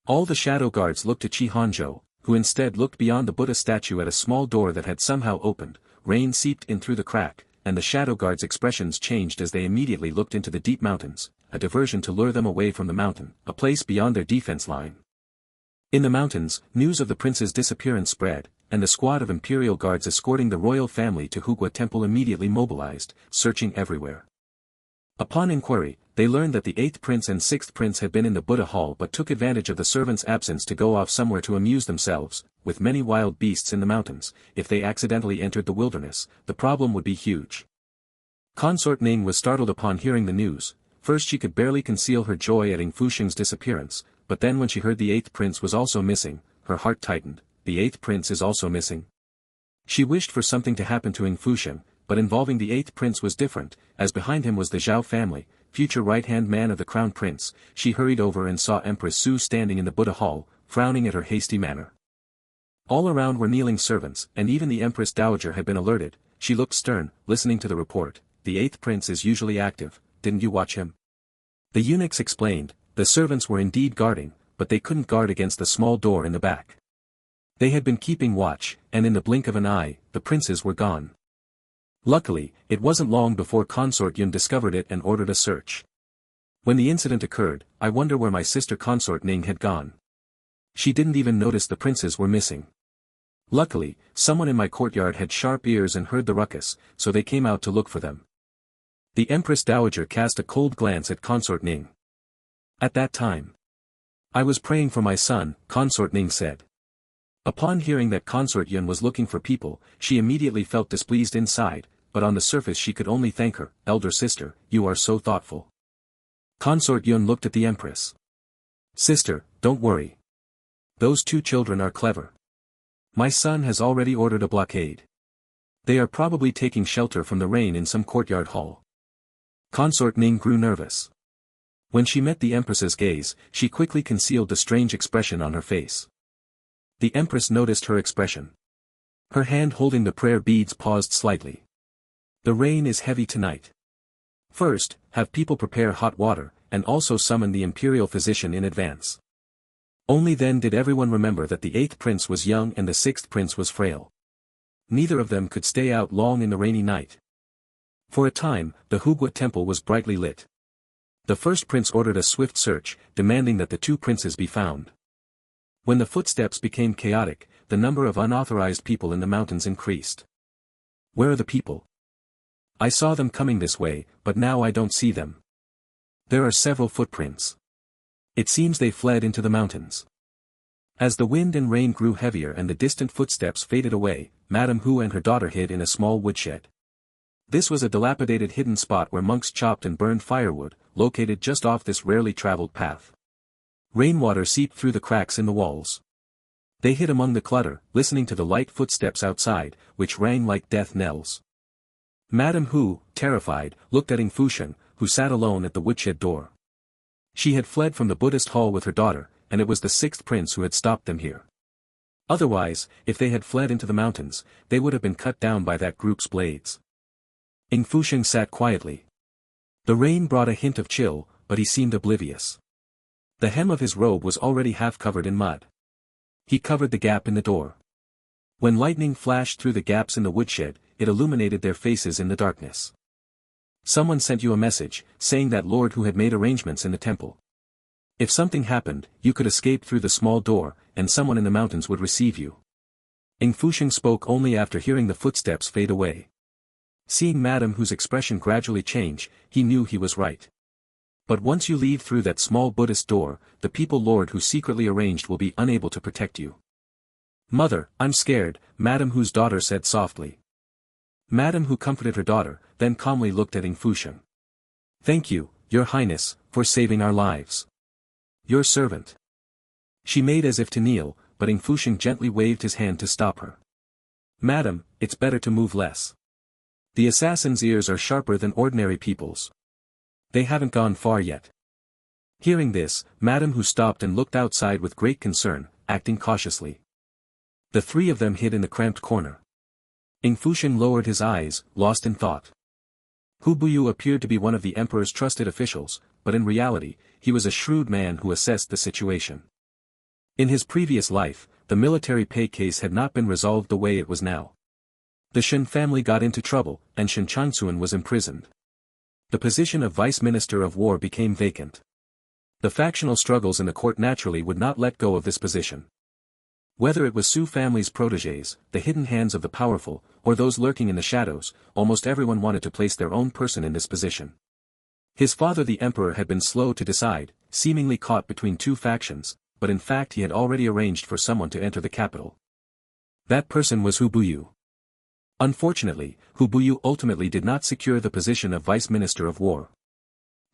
All the shadow guards looked to Qi Hanzhou, who instead looked beyond the Buddha statue at a small door that had somehow opened. Rain seeped in through the crack, and the shadow guards' expressions changed as they immediately looked into the deep mountains, a diversion to lure them away from the mountain, a place beyond their defense line. In the mountains, news of the prince's disappearance spread, and the squad of imperial guards escorting the royal family to Hugua Temple immediately mobilized, searching everywhere. Upon inquiry, they learned that the eighth prince and sixth prince had been in the Buddha hall but took advantage of the servants' absence to go off somewhere to amuse themselves. With many wild beasts in the mountains, if they accidentally entered the wilderness, the problem would be huge. Consort Ning was startled upon hearing the news. First she could barely conceal her joy at Ying Fusheng's disappearance, but then when she heard the eighth prince was also missing, her heart tightened. The eighth prince is also missing. She wished for something to happen to Ying Fusheng, but involving the 8th prince was different, as behind him was the Zhao family, future right-hand man of the crown prince. She hurried over and saw Empress Xu standing in the Buddha hall, frowning at her hasty manner. All around were kneeling servants, and even the Empress Dowager had been alerted. She looked stern, listening to the report. The 8th prince is usually active, didn't you watch him? The eunuchs explained. The servants were indeed guarding, but they couldn't guard against the small door in the back. They had been keeping watch, and in the blink of an eye, the princes were gone. Luckily, it wasn't long before Consort Yun discovered it and ordered a search. When the incident occurred, I wonder where my sister Consort Ning had gone. She didn't even notice the princes were missing. Luckily, someone in my courtyard had sharp ears and heard the ruckus, so they came out to look for them. The Empress Dowager cast a cold glance at Consort Ning. At that time, I was praying for my son, Consort Ning said. Upon hearing that Consort Yun was looking for people, she immediately felt displeased inside, but on the surface she could only thank her, elder sister, you are so thoughtful. Consort Yun looked at the Empress. Sister, don't worry. Those 2 children are clever. My son has already ordered a blockade. They are probably taking shelter from the rain in some courtyard hall. Consort Ning grew nervous. When she met the Empress's gaze, she quickly concealed the strange expression on her face. The Empress noticed her expression. Her hand holding the prayer beads paused slightly. The rain is heavy tonight. First, have people prepare hot water, and also summon the imperial physician in advance. Only then did everyone remember that the 8th prince was young and the 6th prince was frail. Neither of them could stay out long in the rainy night. For a time, the Hugua temple was brightly lit. The first prince ordered a swift search, demanding that the 2 princes be found. When the footsteps became chaotic, the number of unauthorized people in the mountains increased. Where are the people? I saw them coming this way, but now I don't see them. There are several footprints. It seems they fled into the mountains. As the wind and rain grew heavier and the distant footsteps faded away, Madame Hu and her daughter hid in a small woodshed. This was a dilapidated hidden spot where monks chopped and burned firewood, located just off this rarely traveled path. Rainwater seeped through the cracks in the walls. They hid among the clutter, listening to the light footsteps outside, which rang like death knells. Madame Hu, terrified, looked at Ying Fusheng, who sat alone at the woodshed door. She had fled from the Buddhist hall with her daughter, and it was the 6th prince who had stopped them here. Otherwise, if they had fled into the mountains, they would have been cut down by that group's blades. Ying Fusheng sat quietly. The rain brought a hint of chill, but he seemed oblivious. The hem of his robe was already half covered in mud. He covered the gap in the door. When lightning flashed through the gaps in the woodshed, it illuminated their faces in the darkness. Someone sent you a message, saying that Lord who had made arrangements in the temple. If something happened, you could escape through the small door, and someone in the mountains would receive you. Ying Fusheng spoke only after hearing the footsteps fade away. Seeing Madame Hu's expression gradually change, he knew he was right. But once you leave through that small Buddhist door, the people Lord who secretly arranged will be unable to protect you. Mother, I'm scared, Madame Hu's daughter said softly. Madame Hu comforted her daughter, then calmly looked at Ying Fusheng. Thank you, Your Highness, for saving our lives. Your servant. She made as if to kneel, but Ying Fusheng gently waved his hand to stop her. Madam, it's better to move less. The assassin's ears are sharper than ordinary people's. They haven't gone far yet. Hearing this, Madame Hu stopped and looked outside with great concern, acting cautiously. The 3 of them hid in the cramped corner. Ying Fusheng lowered his eyes, lost in thought. Hu Buyu appeared to be one of the emperor's trusted officials, but in reality, he was a shrewd man who assessed the situation. In his previous life, the military pay case had not been resolved the way it was now. The Shen family got into trouble, and Shen Changsuan was imprisoned. The position of Vice Minister of War became vacant. The factional struggles in the court naturally would not let go of this position. Whether it was Xu family's protégés, the hidden hands of the powerful, or those lurking in the shadows, almost everyone wanted to place their own person in this position. His father the emperor had been slow to decide, seemingly caught between 2 factions, but in fact he had already arranged for someone to enter the capital. That person was Hu Buyu. Unfortunately, Hu Buyu ultimately did not secure the position of Vice Minister of War.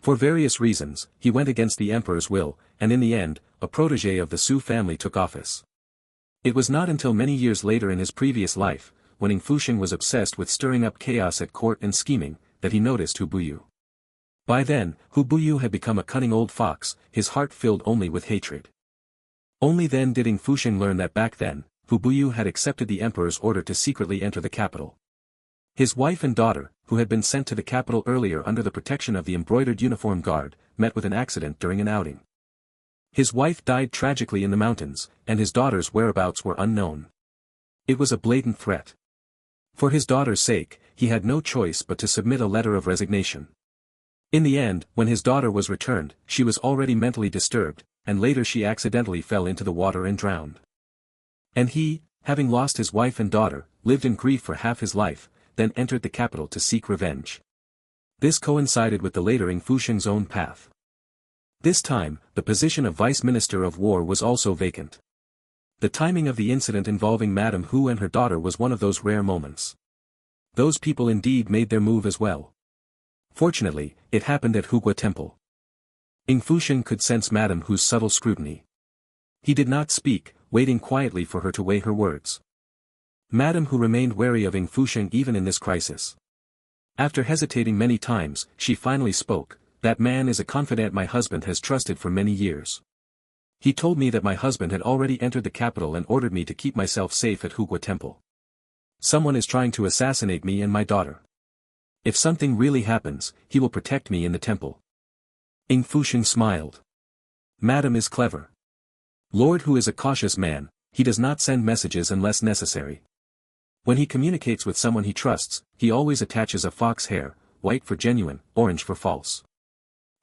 For various reasons, he went against the emperor's will, and in the end, a protégé of the Xu family took office. It was not until many years later in his previous life, when Ying Fusheng was obsessed with stirring up chaos at court and scheming, that he noticed Hu Buyu. By then, Hu Buyu had become a cunning old fox, his heart filled only with hatred. Only then did Ying Fusheng learn that back then, Hu Buyu had accepted the emperor's order to secretly enter the capital. His wife and daughter, who had been sent to the capital earlier under the protection of the embroidered uniform guard, met with an accident during an outing. His wife died tragically in the mountains, and his daughter's whereabouts were unknown. It was a blatant threat. For his daughter's sake, he had no choice but to submit a letter of resignation. In the end, when his daughter was returned, she was already mentally disturbed, and later she accidentally fell into the water and drowned. And he, having lost his wife and daughter, lived in grief for half his life, then entered the capital to seek revenge. This coincided with the later Ying Fusheng's own path. This time, the position of Vice Minister of War was also vacant. The timing of the incident involving Madame Hu and her daughter was one of those rare moments. Those people indeed made their move as well. Fortunately, it happened at Hugua Temple. Ying Fusheng could sense Madame Hu's subtle scrutiny. He did not speak, waiting quietly for her to weigh her words. Madame Hu remained wary of Ying Fusheng even in this crisis. After hesitating many times, she finally spoke. "That man is a confidant my husband has trusted for many years. He told me that my husband had already entered the capital and ordered me to keep myself safe at Hugua Temple. Someone is trying to assassinate me and my daughter. If something really happens, he will protect me in the temple." Ying Fusheng smiled. Madame is clever. Lord Hu is a cautious man, he does not send messages unless necessary. When he communicates with someone he trusts, he always attaches a fox hair, white for genuine, orange for false.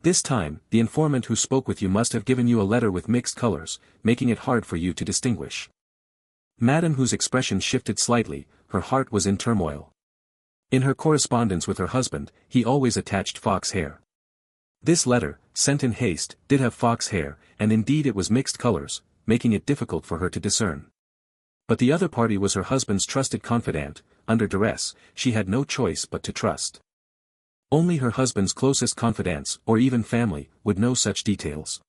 This time, the informant who spoke with you must have given you a letter with mixed colors, making it hard for you to distinguish. Madame Hu's expression shifted slightly, her heart was in turmoil. In her correspondence with her husband, he always attached fox hair. This letter, sent in haste, did have fox hair, and indeed it was mixed colors, making it difficult for her to discern. But the other party was her husband's trusted confidant. Under duress, she had no choice but to trust. Only her husband's closest confidants, or even family, would know such details.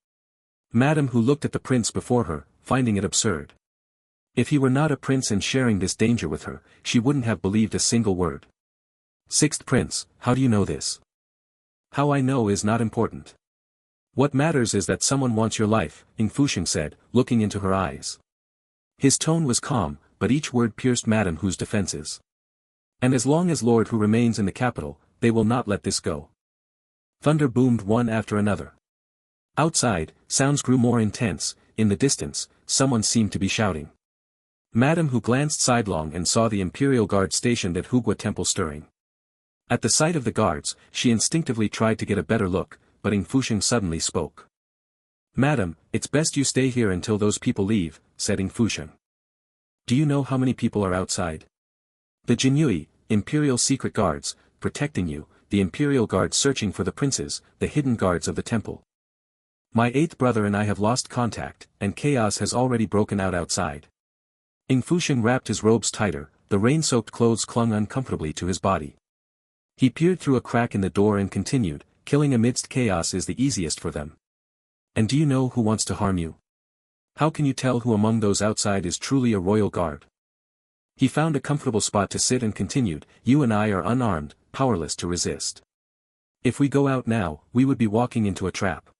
Madame Hu looked at the prince before her, finding it absurd. If he were not a prince and sharing this danger with her, she wouldn't have believed a single word. "Sixth Prince, how do you know this?" "How I know is not important. What matters is that someone wants your life," Ying Fusheng said, looking into her eyes. His tone was calm, but each word pierced Madame Hu's defenses. "And as long as Lord Hu remains in the capital, they will not let this go." Thunder boomed one after another. Outside, sounds grew more intense. In the distance, someone seemed to be shouting. Madame Hu glanced sidelong and saw the Imperial Guard stationed at Hugua Temple stirring. At the sight of the guards, she instinctively tried to get a better look, but Ying Fusheng suddenly spoke. "Madam, it's best you stay here until those people leave," said Ying Fusheng. "Do you know how many people are outside?" "The Jinyui, Imperial Secret Guards, protecting you, the Imperial Guards searching for the princes, the hidden guards of the temple. My eighth brother and I have lost contact, and chaos has already broken out outside." Ying Fusheng wrapped his robes tighter, the rain-soaked clothes clung uncomfortably to his body. He peered through a crack in the door and continued, "Killing amidst chaos is the easiest for them. And do you know who wants to harm you? How can you tell who among those outside is truly a royal guard?" He found a comfortable spot to sit and continued, "You and I are unarmed, powerless to resist. If we go out now, we would be walking into a trap."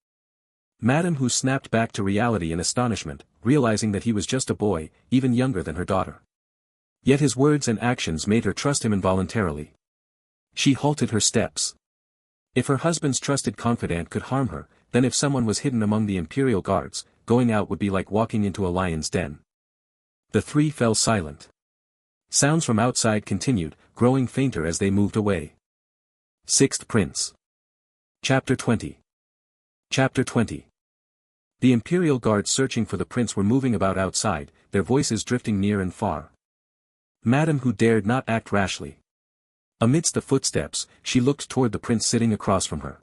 Madame Hu snapped back to reality in astonishment, realizing that he was just a boy, even younger than her daughter. Yet his words and actions made her trust him involuntarily. She halted her steps. If her husband's trusted confidant could harm her, then if someone was hidden among the Imperial Guards, going out would be like walking into a lion's den. The three fell silent. Sounds from outside continued, growing fainter as they moved away. Sixth Prince. Chapter 20. Chapter 20. The Imperial Guards searching for the prince were moving about outside, their voices drifting near and far. Madame Hu dared not act rashly. Amidst the footsteps, she looked toward the prince sitting across from her.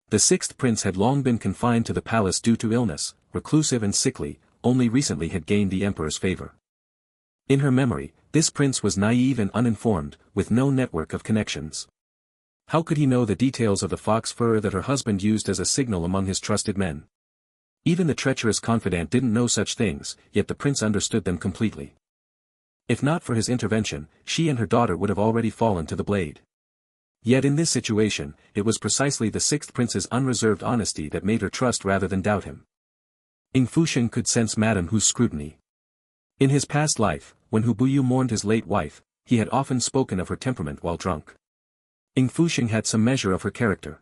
The sixth prince had long been confined to the palace due to illness, reclusive and sickly, only recently had gained the emperor's favor. In her memory, this prince was naive and uninformed, with no network of connections. How could he know the details of the fox fur that her husband used as a signal among his trusted men? Even the treacherous confidant didn't know such things, yet the prince understood them completely. If not for his intervention, she and her daughter would have already fallen to the blade. Yet in this situation, it was precisely the sixth prince's unreserved honesty that made her trust rather than doubt him. Ying Fusheng could sense Madame Hu's scrutiny. In his past life, when Hu Buyu mourned his late wife, he had often spoken of her temperament while drunk. Ying Fusheng had some measure of her character.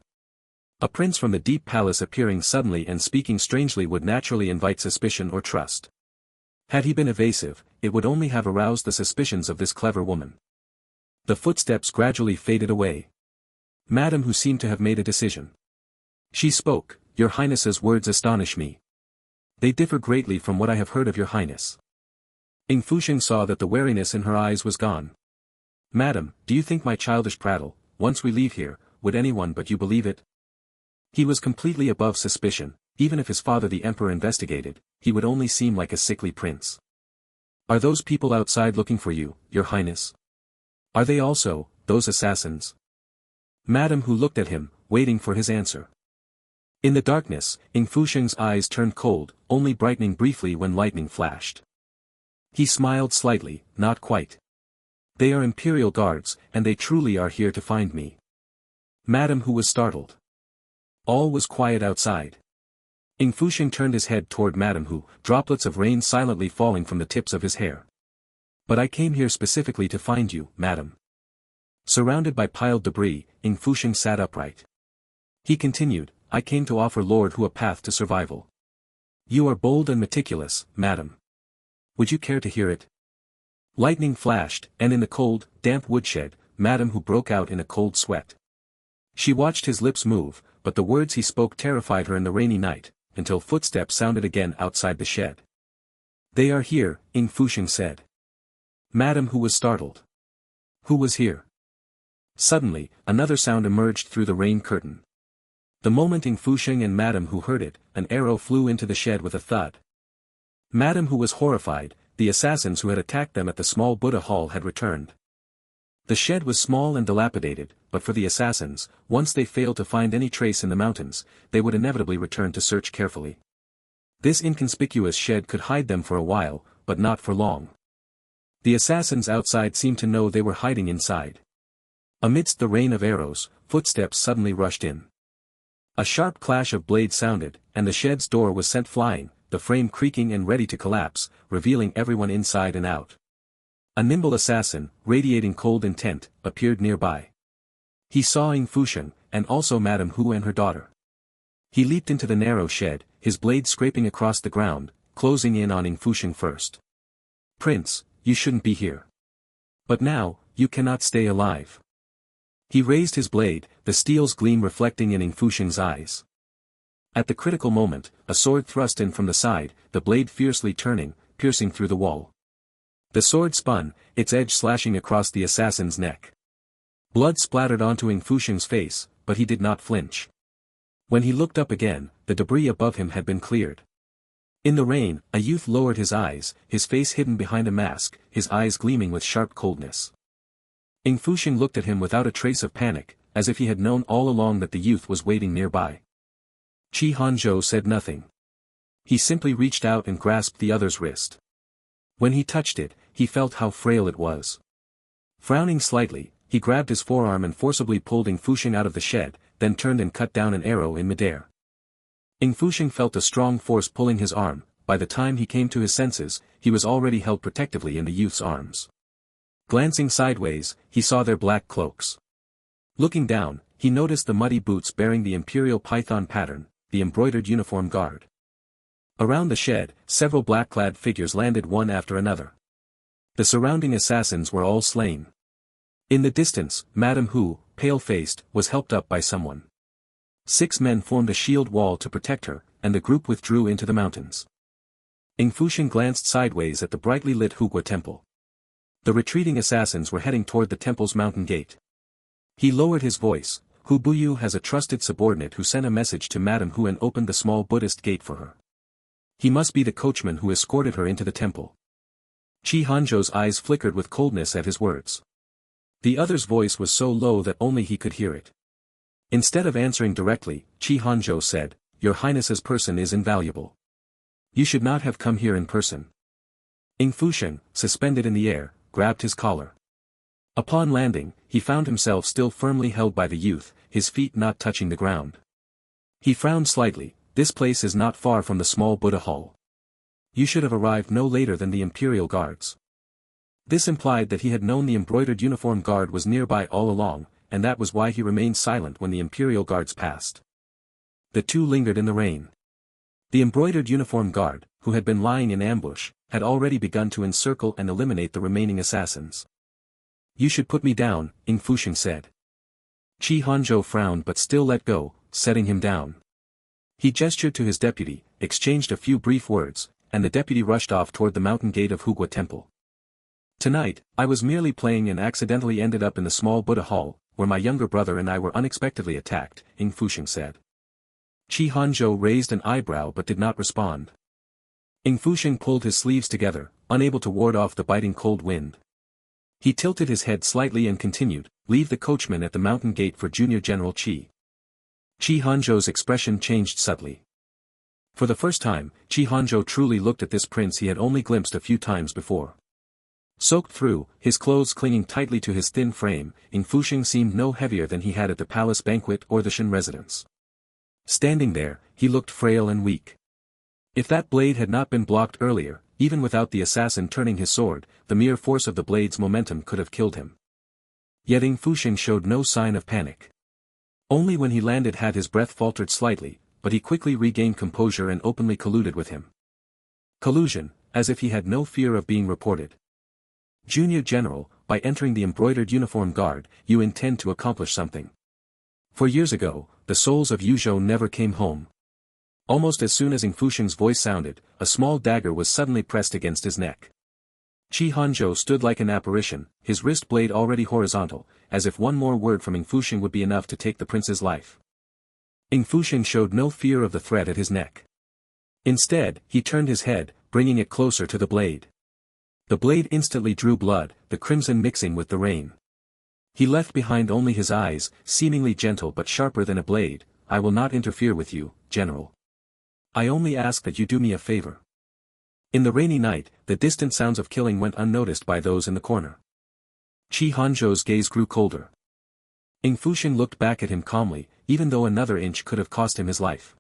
A prince from the deep palace appearing suddenly and speaking strangely would naturally invite suspicion or trust. Had he been evasive, it would only have aroused the suspicions of this clever woman. The footsteps gradually faded away. Madame Hu seemed to have made a decision. She spoke, "Your Highness's words astonish me. They differ greatly from what I have heard of your Highness." Ying Fusheng saw that the wariness in her eyes was gone. "Madam, do you think my childish prattle, once we leave here, would anyone but you believe it?" He was completely above suspicion. Even if his father the emperor investigated, he would only seem like a sickly prince. "Are those people outside looking for you, your Highness? Are they also, those assassins?" Madame Hu looked at him, waiting for his answer. In the darkness, Ying Fusheng's eyes turned cold, only brightening briefly when lightning flashed. He smiled slightly, "Not quite. They are imperial guards, and they truly are here to find me." Madame Hu was startled. All was quiet outside. Ying Fusheng turned his head toward Madame Hu, droplets of rain silently falling from the tips of his hair. "But I came here specifically to find you, madam." Surrounded by piled debris, Ying Fusheng sat upright. He continued, "I came to offer Lord Hu a path to survival. You are bold and meticulous, madam. Would you care to hear it?" Lightning flashed, and in the cold, damp woodshed, Madame Hu broke out in a cold sweat. She watched his lips move, but the words he spoke terrified her in the rainy night, until footsteps sounded again outside the shed. "They are here," Ying Fusheng said. Madame Hu was startled. Who was here? Suddenly, another sound emerged through the rain curtain. The moment Ying Fusheng and Madame Hu heard it, an arrow flew into the shed with a thud. Madame Hu was horrified. The assassins who had attacked them at the small Buddha hall had returned. The shed was small and dilapidated, but for the assassins, once they failed to find any trace in the mountains, they would inevitably return to search carefully. This inconspicuous shed could hide them for a while, but not for long. The assassins outside seemed to know they were hiding inside. Amidst the rain of arrows, footsteps suddenly rushed in. A sharp clash of blades sounded, and the shed's door was sent flying, the frame creaking and ready to collapse, revealing everyone inside and out. A nimble assassin, radiating cold intent, appeared nearby. He saw Ying Fusheng, and also Madame Hu and her daughter. He leaped into the narrow shed, his blade scraping across the ground, closing in on Ying Fusheng first. "Prince, you shouldn't be here. But now, you cannot stay alive." He raised his blade, the steel's gleam reflecting in Ying Fusheng's eyes. At the critical moment, a sword thrust in from the side, the blade fiercely turning, piercing through the wall. The sword spun, its edge slashing across the assassin's neck. Blood splattered onto Ying Fusheng's face, but he did not flinch. When he looked up again, the debris above him had been cleared. In the rain, a youth lowered his eyes, his face hidden behind a mask, his eyes gleaming with sharp coldness. Ying Fusheng looked at him without a trace of panic, as if he had known all along that the youth was waiting nearby. Qi Hanzhou said nothing. He simply reached out and grasped the other's wrist. When he touched it, he felt how frail it was. Frowning slightly, he grabbed his forearm and forcibly pulled Ying Fusheng out of the shed, then turned and cut down an arrow in midair. Ying Fusheng felt a strong force pulling his arm. By the time he came to his senses, he was already held protectively in the youth's arms. Glancing sideways, he saw their black cloaks. Looking down, he noticed the muddy boots bearing the imperial python pattern, the embroidered uniform guard. Around the shed, several black-clad figures landed one after another. The surrounding assassins were all slain. In the distance, Madame Hu, pale-faced, was helped up by someone. 6 men formed a shield wall to protect her, and the group withdrew into the mountains. Ying Fusheng glanced sideways at the brightly lit Hugua temple. The retreating assassins were heading toward the temple's mountain gate. He lowered his voice. Hu Buyu has a trusted subordinate who sent a message to Madame Hu and opened the small Buddhist gate for her. He must be the coachman who escorted her into the temple. Qi Hanzhou's eyes flickered with coldness at his words. The other's voice was so low that only he could hear it. Instead of answering directly, Qi Hanzhou said, "Your Highness's person is invaluable. You should not have come here in person." Ying Fusheng, suspended in the air, grabbed his collar. Upon landing, he found himself still firmly held by the youth, his feet not touching the ground. He frowned slightly. This place is not far from the small Buddha hall. You should have arrived no later than the Imperial Guards. This implied that he had known the embroidered uniform guard was nearby all along, and that was why he remained silent when the Imperial Guards passed. The two lingered in the rain. The embroidered uniform guard, who had been lying in ambush, had already begun to encircle and eliminate the remaining assassins. You should put me down, Ying Fusheng said. Qi Hanzhou frowned but still let go, setting him down. He gestured to his deputy, exchanged a few brief words, and the deputy rushed off toward the mountain gate of Hugua Temple. Tonight, I was merely playing and accidentally ended up in the small Buddha hall, where my younger brother and I were unexpectedly attacked, Ying Fusheng said. Qi Hanzhou raised an eyebrow but did not respond. Ying Fusheng pulled his sleeves together, unable to ward off the biting cold wind. He tilted his head slightly and continued, leave the coachman at the mountain gate for Junior General Qi. Qi Hanzhou's expression changed subtly. For the first time, Qi Hanzhou truly looked at this prince he had only glimpsed a few times before. Soaked through, his clothes clinging tightly to his thin frame, Ying Fusheng seemed no heavier than he had at the palace banquet or the Shen residence. Standing there, he looked frail and weak. If that blade had not been blocked earlier, even without the assassin turning his sword, the mere force of the blade's momentum could have killed him. Yet Ying Fusheng showed no sign of panic. Only when he landed had his breath faltered slightly, but he quickly regained composure and openly colluded with him. Collusion, as if he had no fear of being reported. Junior General, by entering the embroidered uniform guard, you intend to accomplish something. For years ago, the souls of Yuzhou never came home. Almost as soon as Ying Fusheng's voice sounded, a small dagger was suddenly pressed against his neck. Qi Hanzhou stood like an apparition, his wrist blade already horizontal, as if one more word from Ying Fusheng would be enough to take the prince's life. Ying Fusheng showed no fear of the threat at his neck. Instead, he turned his head, bringing it closer to the blade. The blade instantly drew blood, the crimson mixing with the rain. He left behind only his eyes, seemingly gentle but sharper than a blade. I will not interfere with you, General. I only ask that you do me a favor. In the rainy night, the distant sounds of killing went unnoticed by those in the corner. Qi Hanzhou's gaze grew colder. Ying Fusheng looked back at him calmly, even though another inch could have cost him his life.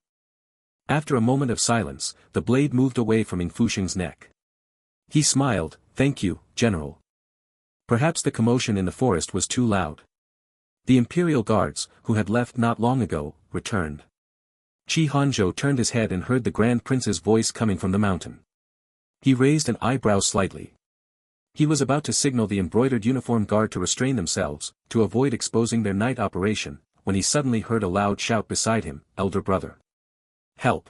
After a moment of silence, the blade moved away from Ying Fusheng's neck. He smiled, thank you, General. Perhaps the commotion in the forest was too loud. The Imperial Guards, who had left not long ago, returned. Qi Hanzhou turned his head and heard the Grand Prince's voice coming from the mountain. He raised an eyebrow slightly. He was about to signal the embroidered uniform guard to restrain themselves, to avoid exposing their night operation, when he suddenly heard a loud shout beside him, Elder Brother. Help!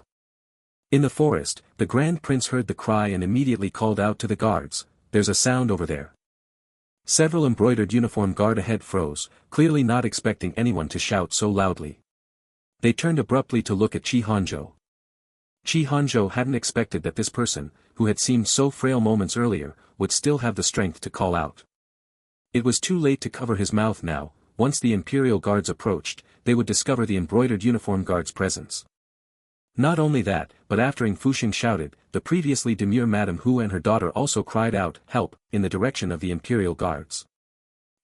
In the forest, the Grand Prince heard the cry and immediately called out to the guards, there's a sound over there. Several embroidered uniform guard ahead froze, clearly not expecting anyone to shout so loudly. They turned abruptly to look at Qi Hanzhou. Qi Hanzhou hadn't expected that this person, who had seemed so frail moments earlier, would still have the strength to call out. It was too late to cover his mouth now. Once the Imperial Guards approached, they would discover the embroidered uniform guard's presence. Not only that, but after Ying Fusheng shouted, the previously demure Madame Hu and her daughter also cried out, help, in the direction of the Imperial Guards.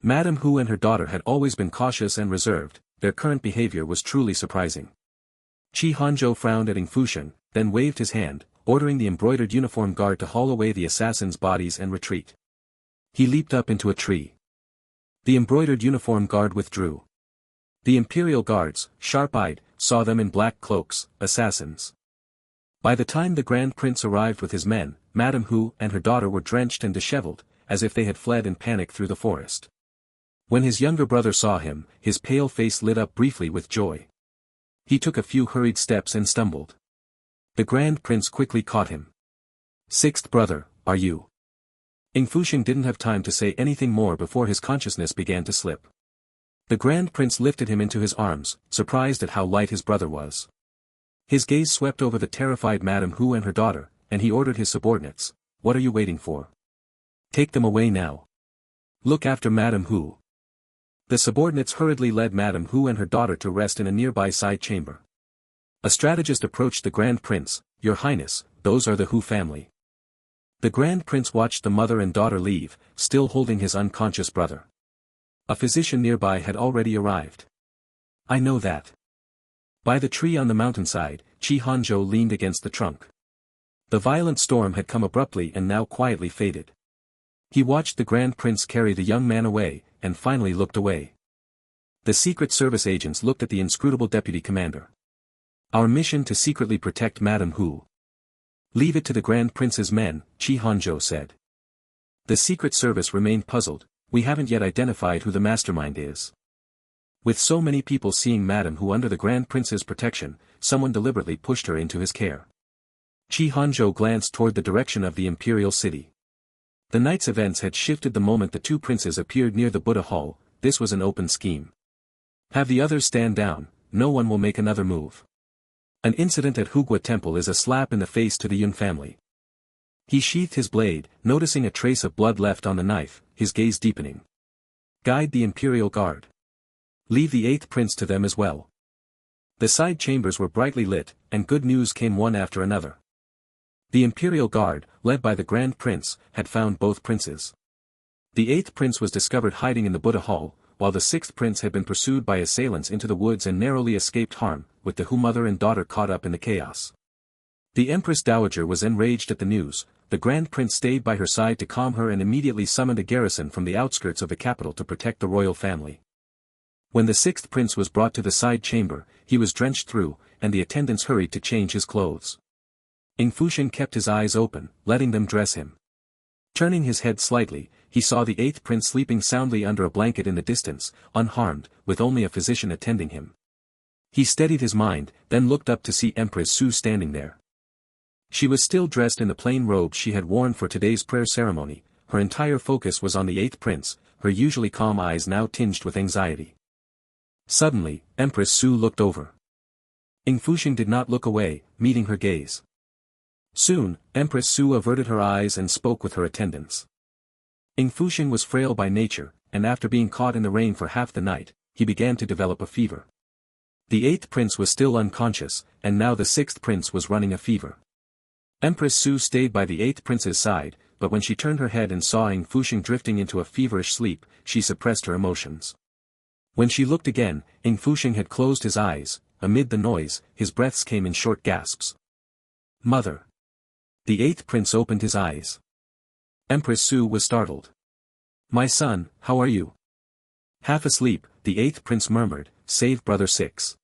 Madame Hu and her daughter had always been cautious and reserved, their current behavior was truly surprising. Qi Hanzhou frowned at Ying Fusheng, then waved his hand, ordering the embroidered uniform guard to haul away the assassins' bodies and retreat. He leaped up into a tree. The embroidered uniform guard withdrew. The Imperial Guards, sharp-eyed, saw them in black cloaks, assassins. By the time the Grand Prince arrived with his men, Madame Hu and her daughter were drenched and disheveled, as if they had fled in panic through the forest. When his younger brother saw him, his pale face lit up briefly with joy. He took a few hurried steps and stumbled. The Grand Prince quickly caught him. Sixth brother, are you? Ying Fusheng didn't have time to say anything more before his consciousness began to slip. The Grand Prince lifted him into his arms, surprised at how light his brother was. His gaze swept over the terrified Madame Hu and her daughter, and he ordered his subordinates, what are you waiting for? Take them away now. Look after Madame Hu. The subordinates hurriedly led Madame Hu and her daughter to rest in a nearby side chamber. A strategist approached the Grand Prince, Your Highness, those are the Hu family. The Grand Prince watched the mother and daughter leave, still holding his unconscious brother. A physician nearby had already arrived. I know that. By the tree on the mountainside, Qi Hanzhou leaned against the trunk. The violent storm had come abruptly and now quietly faded. He watched the Grand Prince carry the young man away, and finally looked away. The Secret Service agents looked at the inscrutable deputy commander. Our mission to secretly protect Madame Hu. Leave it to the Grand Prince's men, Qi Hanzhou said. The Secret Service remained puzzled. We haven't yet identified who the mastermind is. With so many people seeing Madame Hu under the Grand Prince's protection, someone deliberately pushed her into his care. Qi Hanzhou glanced toward the direction of the imperial city. The night's events had shifted the moment the two princes appeared near the Buddha Hall. This was an open scheme. Have the others stand down, no one will make another move. An incident at Hugua Temple is a slap in the face to the Yun family. He sheathed his blade, noticing a trace of blood left on the knife, his gaze deepening. Guide the Imperial Guard. Leave the 8th Prince to them as well. The side chambers were brightly lit, and good news came one after another. The Imperial Guard, led by the Grand Prince, had found both princes. The 8th Prince was discovered hiding in the Buddha Hall, while the 6th Prince had been pursued by assailants into the woods and narrowly escaped harm, with the Hu mother and daughter caught up in the chaos. The Empress Dowager was enraged at the news. The Grand Prince stayed by her side to calm her and immediately summoned a garrison from the outskirts of the capital to protect the royal family. When the 6th Prince was brought to the side chamber, he was drenched through, and the attendants hurried to change his clothes. Ying Fusheng kept his eyes open, letting them dress him. Turning his head slightly, he saw the 8th Prince sleeping soundly under a blanket in the distance, unharmed, with only a physician attending him. He steadied his mind, then looked up to see Empress Xu standing there. She was still dressed in the plain robe she had worn for today's prayer ceremony. Her entire focus was on the 8th Prince, her usually calm eyes now tinged with anxiety. Suddenly, Empress Xu looked over. Ying Fusheng did not look away, meeting her gaze. Soon, Empress Xu averted her eyes and spoke with her attendants. Ying Fusheng was frail by nature, and after being caught in the rain for half the night, he began to develop a fever. The 8th Prince was still unconscious, and now the 6th Prince was running a fever. Empress Xu stayed by the 8th Prince's side, but when she turned her head and saw Ying Fusheng drifting into a feverish sleep, she suppressed her emotions. When she looked again, Ying Fusheng had closed his eyes. Amid the noise, his breaths came in short gasps. Mother. The 8th Prince opened his eyes. Empress Xu was startled. My son, how are you? Half asleep, the 8th Prince murmured, save Brother 6.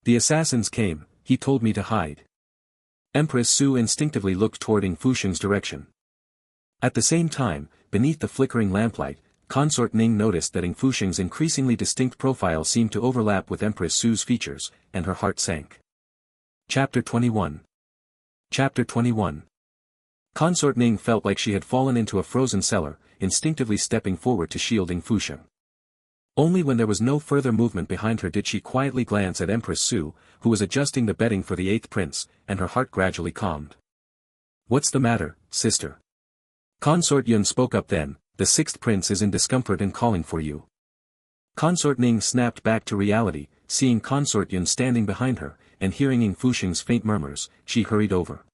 The assassins came, he told me to hide. Empress Xu instinctively looked toward Ying Fusheng's direction. At the same time, beneath the flickering lamplight, Consort Ning noticed that Ying Fusheng's increasingly distinct profile seemed to overlap with Empress Xu's features, and her heart sank. Chapter 21. Chapter 21. Consort Ning felt like she had fallen into a frozen cellar, instinctively stepping forward to shield Ying Fusheng. Only when there was no further movement behind her did she quietly glance at Empress Xu, who was adjusting the bedding for the 8th Prince, and her heart gradually calmed. What's the matter, sister? Consort Yun spoke up then, the 6th Prince is in discomfort and calling for you. Consort Ning snapped back to reality, seeing Consort Yun standing behind her, and hearing Ying Fusheng's faint murmurs, she hurried over.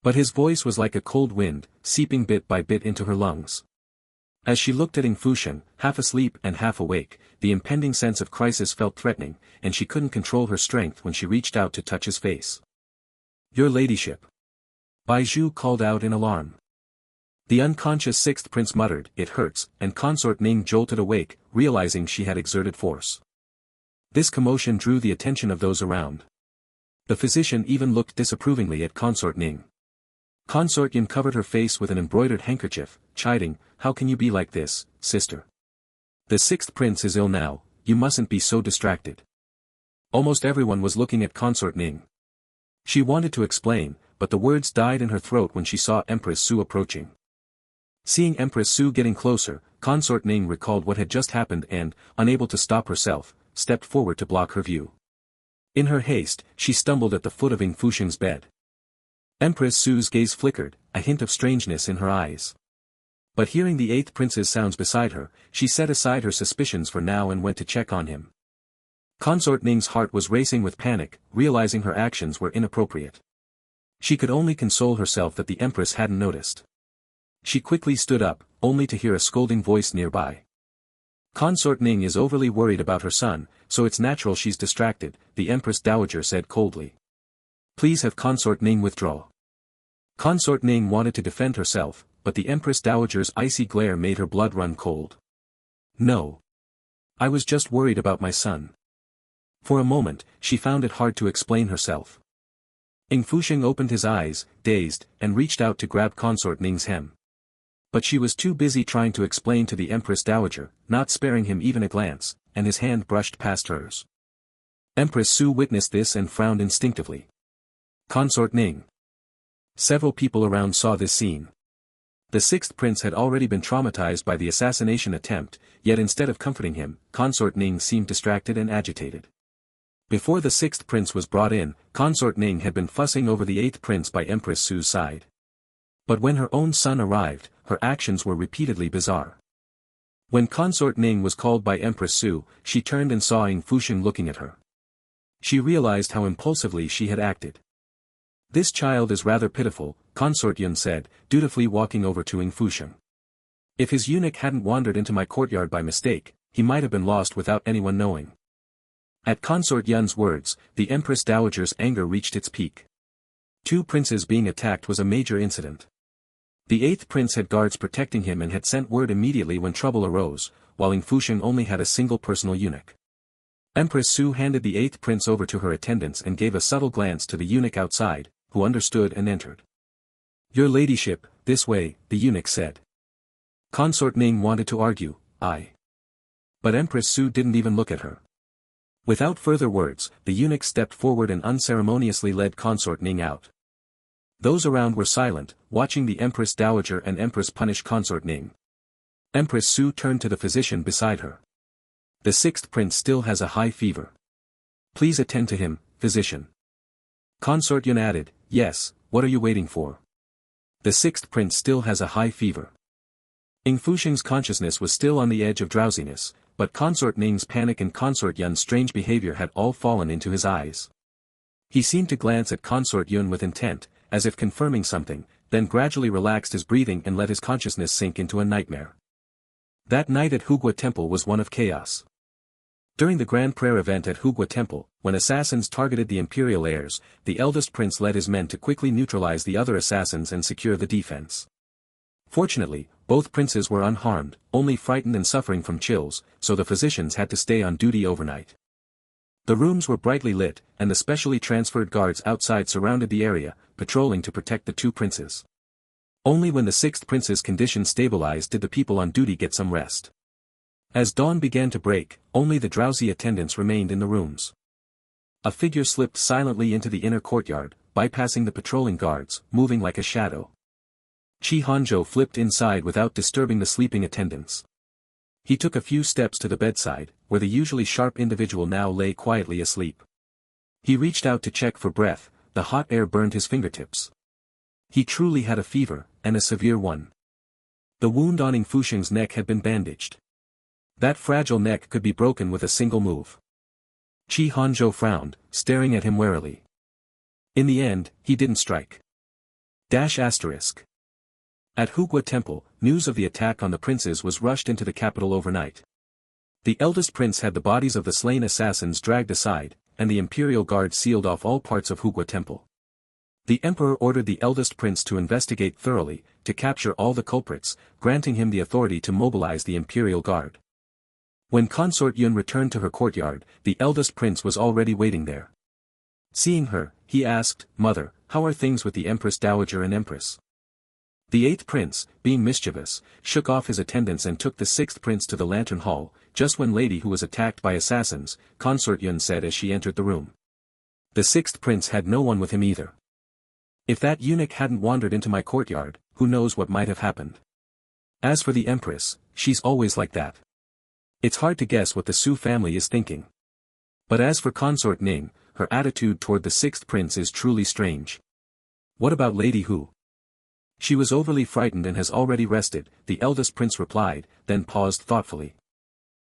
But his voice was like a cold wind, seeping bit by bit into her lungs. As she looked at Ying Fusheng, half asleep and half awake, the impending sense of crisis felt threatening, and she couldn't control her strength when she reached out to touch his face. Your ladyship. Bai Zhu called out in alarm. The unconscious 6th Prince muttered, it hurts, and Consort Ning jolted awake, realizing she had exerted force. This commotion drew the attention of those around. The physician even looked disapprovingly at Consort Ning. Consort Yun covered her face with an embroidered handkerchief, chiding, how can you be like this, sister? The 6th Prince is ill now, you mustn't be so distracted. Almost everyone was looking at Consort Ning. She wanted to explain, but the words died in her throat when she saw Empress Xu approaching. Seeing Empress Xu getting closer, Consort Ning recalled what had just happened and, unable to stop herself, stepped forward to block her view. In her haste, she stumbled at the foot of Ying Fusheng's bed. Empress Xu's gaze flickered, a hint of strangeness in her eyes. But hearing the 8th Prince's sounds beside her, she set aside her suspicions for now and went to check on him. Consort Ning's heart was racing with panic, realizing her actions were inappropriate. She could only console herself that the Empress hadn't noticed. She quickly stood up, only to hear a scolding voice nearby. Consort Ning is overly worried about her son, so it's natural she's distracted, the Empress Dowager said coldly. Please have Consort Ning withdraw. Consort Ning wanted to defend herself, but the Empress Dowager's icy glare made her blood run cold. No. I was just worried about my son. For a moment, she found it hard to explain herself. Ying Fusheng opened his eyes, dazed, and reached out to grab Consort Ning's hem. But she was too busy trying to explain to the Empress Dowager, not sparing him even a glance, and his hand brushed past hers. Empress Xu witnessed this and frowned instinctively. Consort Ning. Several people around saw this scene. The sixth prince had already been traumatized by the assassination attempt, yet instead of comforting him, Consort Ning seemed distracted and agitated. Before the sixth prince was brought in, Consort Ning had been fussing over the eighth prince by Empress Xu's side. But when her own son arrived, her actions were repeatedly bizarre. When Consort Ning was called by Empress Xu, she turned and saw Ying Fusheng looking at her. She realized how impulsively she had acted. This child is rather pitiful, Consort Yun said, dutifully walking over to Ying Fusheng. If his eunuch hadn't wandered into my courtyard by mistake, he might have been lost without anyone knowing. At Consort Yun's words, the Empress Dowager's anger reached its peak. Two princes being attacked was a major incident. The eighth prince had guards protecting him and had sent word immediately when trouble arose, while Ying Fusheng only had a single personal eunuch. Empress Xu handed the eighth prince over to her attendants and gave a subtle glance to the eunuch outside, who understood and entered. Your ladyship, this way, the eunuch said. Consort Ning wanted to argue, I. But Empress Xu didn't even look at her. Without further words, the eunuch stepped forward and unceremoniously led Consort Ning out. Those around were silent, watching the Empress Dowager and Empress punish Consort Ning. Empress Xu turned to the physician beside her. The sixth prince still has a high fever. Please attend to him, physician. Consort Yun added, yes, what are you waiting for? The sixth prince still has a high fever. Ying Fusheng's consciousness was still on the edge of drowsiness, but Consort Ning's panic and Consort Yun's strange behavior had all fallen into his eyes. He seemed to glance at Consort Yun with intent, as if confirming something, then gradually relaxed his breathing and let his consciousness sink into a nightmare. That night at Hugua Temple was one of chaos. During the grand prayer event at Hugua Temple, when assassins targeted the imperial heirs, the eldest prince led his men to quickly neutralize the other assassins and secure the defense. Fortunately, both princes were unharmed, only frightened and suffering from chills, so the physicians had to stay on duty overnight. The rooms were brightly lit, and the specially transferred guards outside surrounded the area, patrolling to protect the two princes. Only when the sixth prince's condition stabilized did the people on duty get some rest. As dawn began to break, only the drowsy attendants remained in the rooms. A figure slipped silently into the inner courtyard, bypassing the patrolling guards, moving like a shadow. Qi Hanzhou flipped inside without disturbing the sleeping attendants. He took a few steps to the bedside, where the usually sharp individual now lay quietly asleep. He reached out to check for breath, the hot air burned his fingertips. He truly had a fever, and a severe one. The wound on Ying Fusheng's neck had been bandaged. That fragile neck could be broken with a single move. Qi Hanzhou frowned, staring at him warily. In the end, he didn't strike. At Hugua Temple, news of the attack on the princes was rushed into the capital overnight. The eldest prince had the bodies of the slain assassins dragged aside, and the imperial guard sealed off all parts of Hugua Temple. The emperor ordered the eldest prince to investigate thoroughly, to capture all the culprits, granting him the authority to mobilize the imperial guard. When Consort Yun returned to her courtyard, the eldest prince was already waiting there. Seeing her, he asked, Mother, how are things with the Empress Dowager and Empress? The eighth prince, being mischievous, shook off his attendants and took the sixth prince to the lantern hall, just when lady who was attacked by assassins, Consort Yun said as she entered the room. The sixth prince had no one with him either. If that eunuch hadn't wandered into my courtyard, who knows what might have happened. As for the Empress, she's always like that. It's hard to guess what the Xu family is thinking. But as for Consort Ning, her attitude toward the sixth prince is truly strange. What about Lady Hu? She was overly frightened and has already rested, the eldest prince replied, then paused thoughtfully.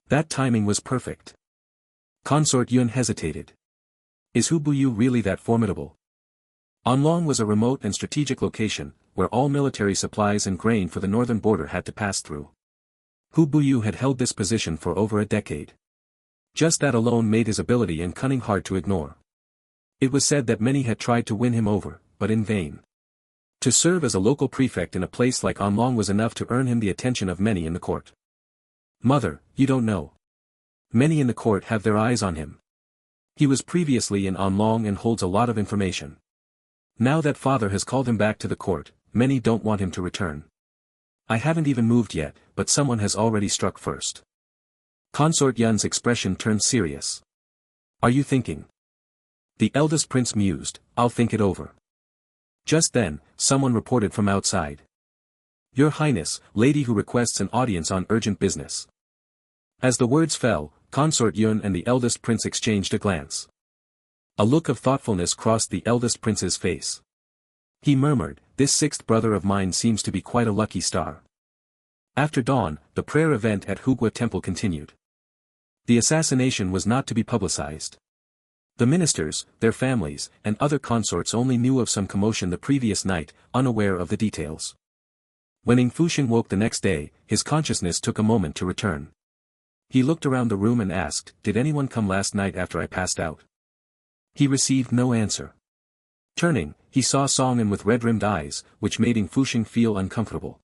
That timing was perfect. Consort Yun hesitated. Is Hu Buyu really that formidable? Anlong was a remote and strategic location, where all military supplies and grain for the northern border had to pass through. Hu Buyu had held this position for over a decade. Just that alone made his ability and cunning hard to ignore. It was said that many had tried to win him over, but in vain. To serve as a local prefect in a place like Anlong was enough to earn him the attention of many in the court. Mother, you don't know. Many in the court have their eyes on him. He was previously in Anlong and holds a lot of information. Now that father has called him back to the court, many don't want him to return. I haven't even moved yet, but someone has already struck first. Consort Yun's expression turned serious. Are you thinking? The eldest prince mused, I'll think it over. Just then, someone reported from outside. Your Highness, lady who requests an audience on urgent business. As the words fell, Consort Yun and the eldest prince exchanged a glance. A look of thoughtfulness crossed the eldest prince's face. He murmured, this sixth brother of mine seems to be quite a lucky star. After dawn, the prayer event at Hugua Temple continued. The assassination was not to be publicized. The ministers, their families, and other consorts only knew of some commotion the previous night, unaware of the details. When Ying Fusheng woke the next day, his consciousness took a moment to return. He looked around the room and asked, did anyone come last night after I passed out? He received no answer. Turning, he saw Cining with red-rimmed eyes, which made Ying Fusheng feel uncomfortable.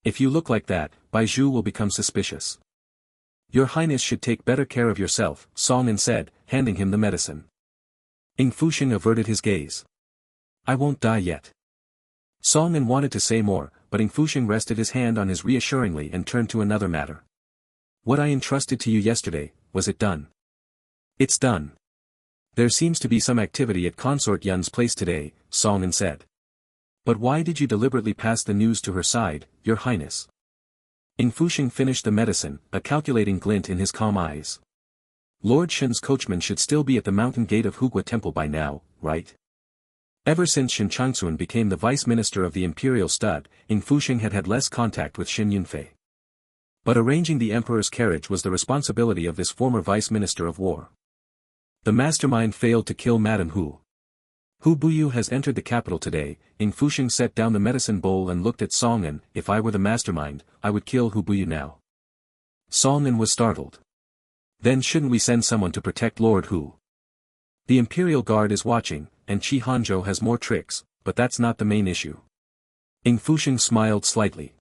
If you look like that, Baizhu will become suspicious. Your Highness should take better care of yourself, Cining said, handing him the medicine. Ying Fusheng averted his gaze. I won't die yet. Cining wanted to say more, but Ying Fusheng rested his hand on his reassuringly and turned to another matter. What I entrusted to you yesterday, was it done? It's done. There seems to be some activity at Consort Yun's place today, Cining said. But why did you deliberately pass the news to her side, Your Highness? Ying Fusheng finished the medicine, a calculating glint in his calm eyes. Lord Shen's coachman should still be at the mountain gate of Hugua Temple by now, right? Ever since Shen Changxun became the vice minister of the imperial stud, Ying Fusheng had had less contact with Shen Yunfei. But arranging the emperor's carriage was the responsibility of this former vice minister of war. The mastermind failed to kill Madame Hu. Hu Buyu has entered the capital today. Ying Fusheng set down the medicine bowl and looked at Cining. If I were the mastermind, I would kill Hu Buyu now. Cining was startled. Then shouldn't we send someone to protect Lord Hu? The Imperial Guard is watching, and Qi Hanzhou has more tricks, but that's not the main issue. Ying Fusheng smiled slightly.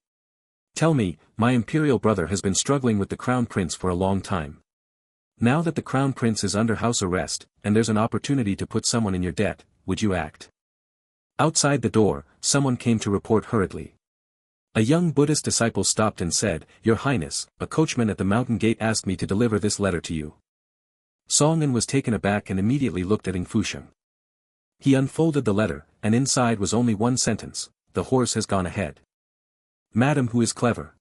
Tell me, my Imperial brother has been struggling with the Crown Prince for a long time. Now that the Crown Prince is under house arrest, and there's an opportunity to put someone in your debt, would you act? Outside the door, someone came to report hurriedly. A young Buddhist disciple stopped and said, Your Highness, a coachman at the mountain gate asked me to deliver this letter to you. Cining was taken aback and immediately looked at Ying Fusheng. He unfolded the letter, and inside was only one sentence, the horse has gone ahead. Madam Hu is clever.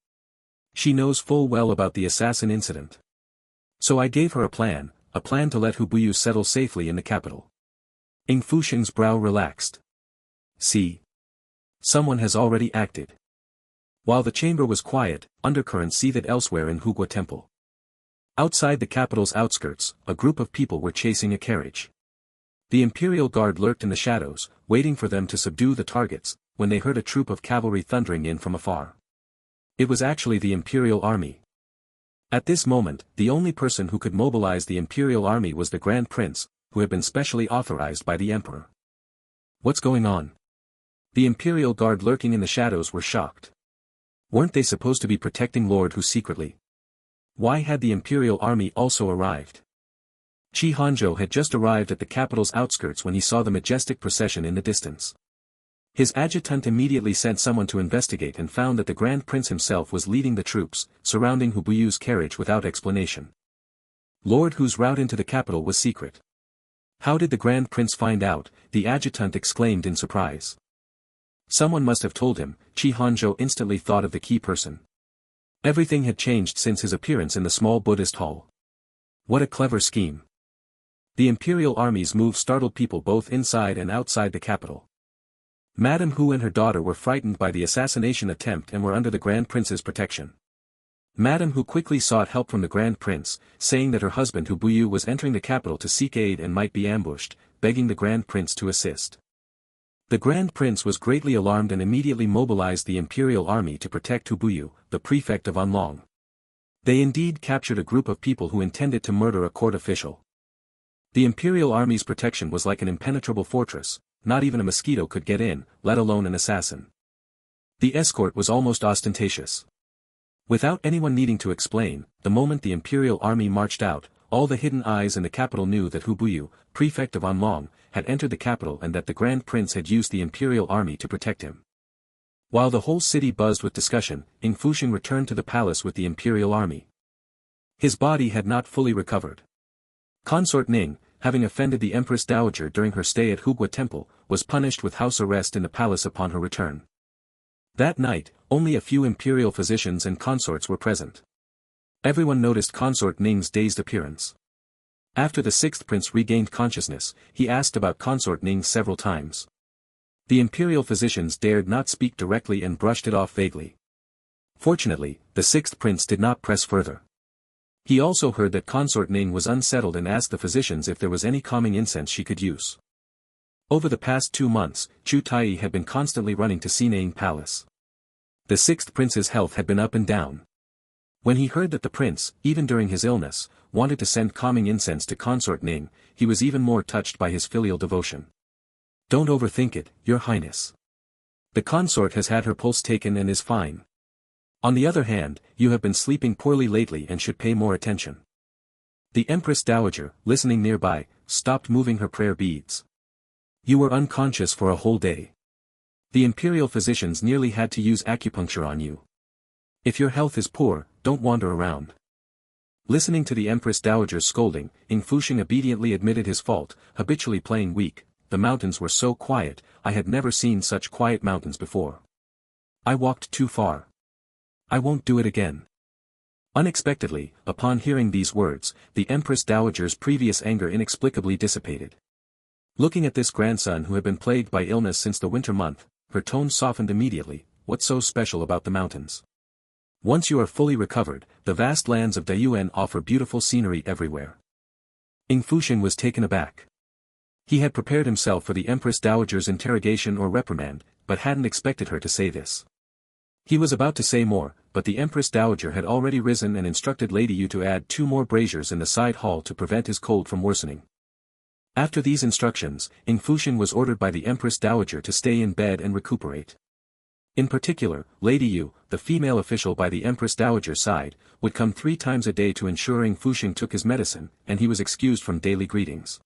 She knows full well about the assassin incident. So I gave her a plan to let Hu Buyu settle safely in the capital. Ying Fusheng's brow relaxed. See. Someone has already acted. While the chamber was quiet, undercurrents seethed elsewhere in Hugua Temple. Outside the capital's outskirts, a group of people were chasing a carriage. The Imperial Guard lurked in the shadows, waiting for them to subdue the targets, when they heard a troop of cavalry thundering in from afar. It was actually the Imperial Army. At this moment, the only person who could mobilize the Imperial Army was the Grand Prince, who had been specially authorized by the Emperor. What's going on? The Imperial Guard lurking in the shadows were shocked. Weren't they supposed to be protecting Lord Hu secretly? Why had the Imperial Army also arrived? Qi Hanzhou had just arrived at the capital's outskirts when he saw the majestic procession in the distance. His adjutant immediately sent someone to investigate and found that the Grand Prince himself was leading the troops, surrounding Hu Buyu's carriage without explanation. Lord Hu's route into the capital was secret. How did the Grand Prince find out? The adjutant exclaimed in surprise. Someone must have told him. Qi Hanzhou instantly thought of the key person. Everything had changed since his appearance in the small Buddhist hall. What a clever scheme. The Imperial Army's move startled people both inside and outside the capital. Madame Hu and her daughter were frightened by the assassination attempt and were under the Grand Prince's protection. Madame Hu quickly sought help from the Grand Prince, saying that her husband Hu Buyu was entering the capital to seek aid and might be ambushed, begging the Grand Prince to assist. The Grand Prince was greatly alarmed and immediately mobilized the imperial army to protect Hubuyu, the prefect of Anlong. They indeed captured a group of people who intended to murder a court official. The imperial army's protection was like an impenetrable fortress, not even a mosquito could get in, let alone an assassin. The escort was almost ostentatious. Without anyone needing to explain, the moment the imperial army marched out, all the hidden eyes in the capital knew that Hubuyu, prefect of Anlong, had entered the capital and that the Grand Prince had used the imperial army to protect him. While the whole city buzzed with discussion, Ying Fusheng returned to the palace with the imperial army. His body had not fully recovered. Consort Ning, having offended the Empress Dowager during her stay at Hugua Temple, was punished with house arrest in the palace upon her return. That night, only a few imperial physicians and consorts were present. Everyone noticed Consort Ning's dazed appearance. After the sixth prince regained consciousness, he asked about Consort Ning several times. The imperial physicians dared not speak directly and brushed it off vaguely. Fortunately, the sixth prince did not press further. He also heard that Consort Ning was unsettled and asked the physicians if there was any calming incense she could use. Over the past 2 months, Chu Tai had been constantly running to Cining Palace. The sixth prince's health had been up and down. When he heard that the prince, even during his illness, wanted to send calming incense to Consort Ning, he was even more touched by his filial devotion. Don't overthink it, Your Highness. The consort has had her pulse taken and is fine. On the other hand, you have been sleeping poorly lately and should pay more attention. The Empress Dowager, listening nearby, stopped moving her prayer beads. You were unconscious for a whole day. The imperial physicians nearly had to use acupuncture on you. If your health is poor, don't wander around. Listening to the Empress Dowager's scolding, Ying Fusheng obediently admitted his fault, habitually playing weak. The mountains were so quiet, I had never seen such quiet mountains before. I walked too far. I won't do it again. Unexpectedly, upon hearing these words, the Empress Dowager's previous anger inexplicably dissipated. Looking at this grandson who had been plagued by illness since the winter month, her tone softened immediately. What's so special about the mountains? Once you are fully recovered, the vast lands of Dayuan offer beautiful scenery everywhere. Ying Fusheng was taken aback. He had prepared himself for the Empress Dowager's interrogation or reprimand, but hadn't expected her to say this. He was about to say more, but the Empress Dowager had already risen and instructed Lady Yu to add 2 more braziers in the side hall to prevent his cold from worsening. After these instructions, Ying Fusheng was ordered by the Empress Dowager to stay in bed and recuperate. In particular, Lady Yu, the female official by the Empress Dowager's side, would come 3 times a day to ensure Ying Fusheng took his medicine, and he was excused from daily greetings.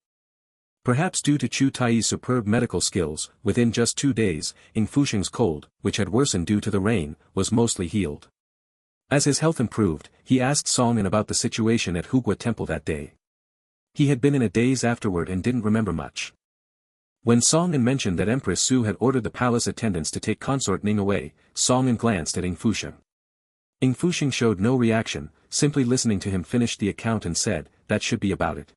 Perhaps due to Chu Tai's superb medical skills, within just 2 days, Ying Fusheng's cold, which had worsened due to the rain, was mostly healed. As his health improved, he asked Song-an about the situation at Hugua Temple that day. He had been in a daze afterward and didn't remember much. When Song-an mentioned that Empress Xu had ordered the palace attendants to take Consort Ning away, Song-an glanced at Ying Fusheng. Ying Fusheng showed no reaction, simply listening to him finish the account and said, that should be about it.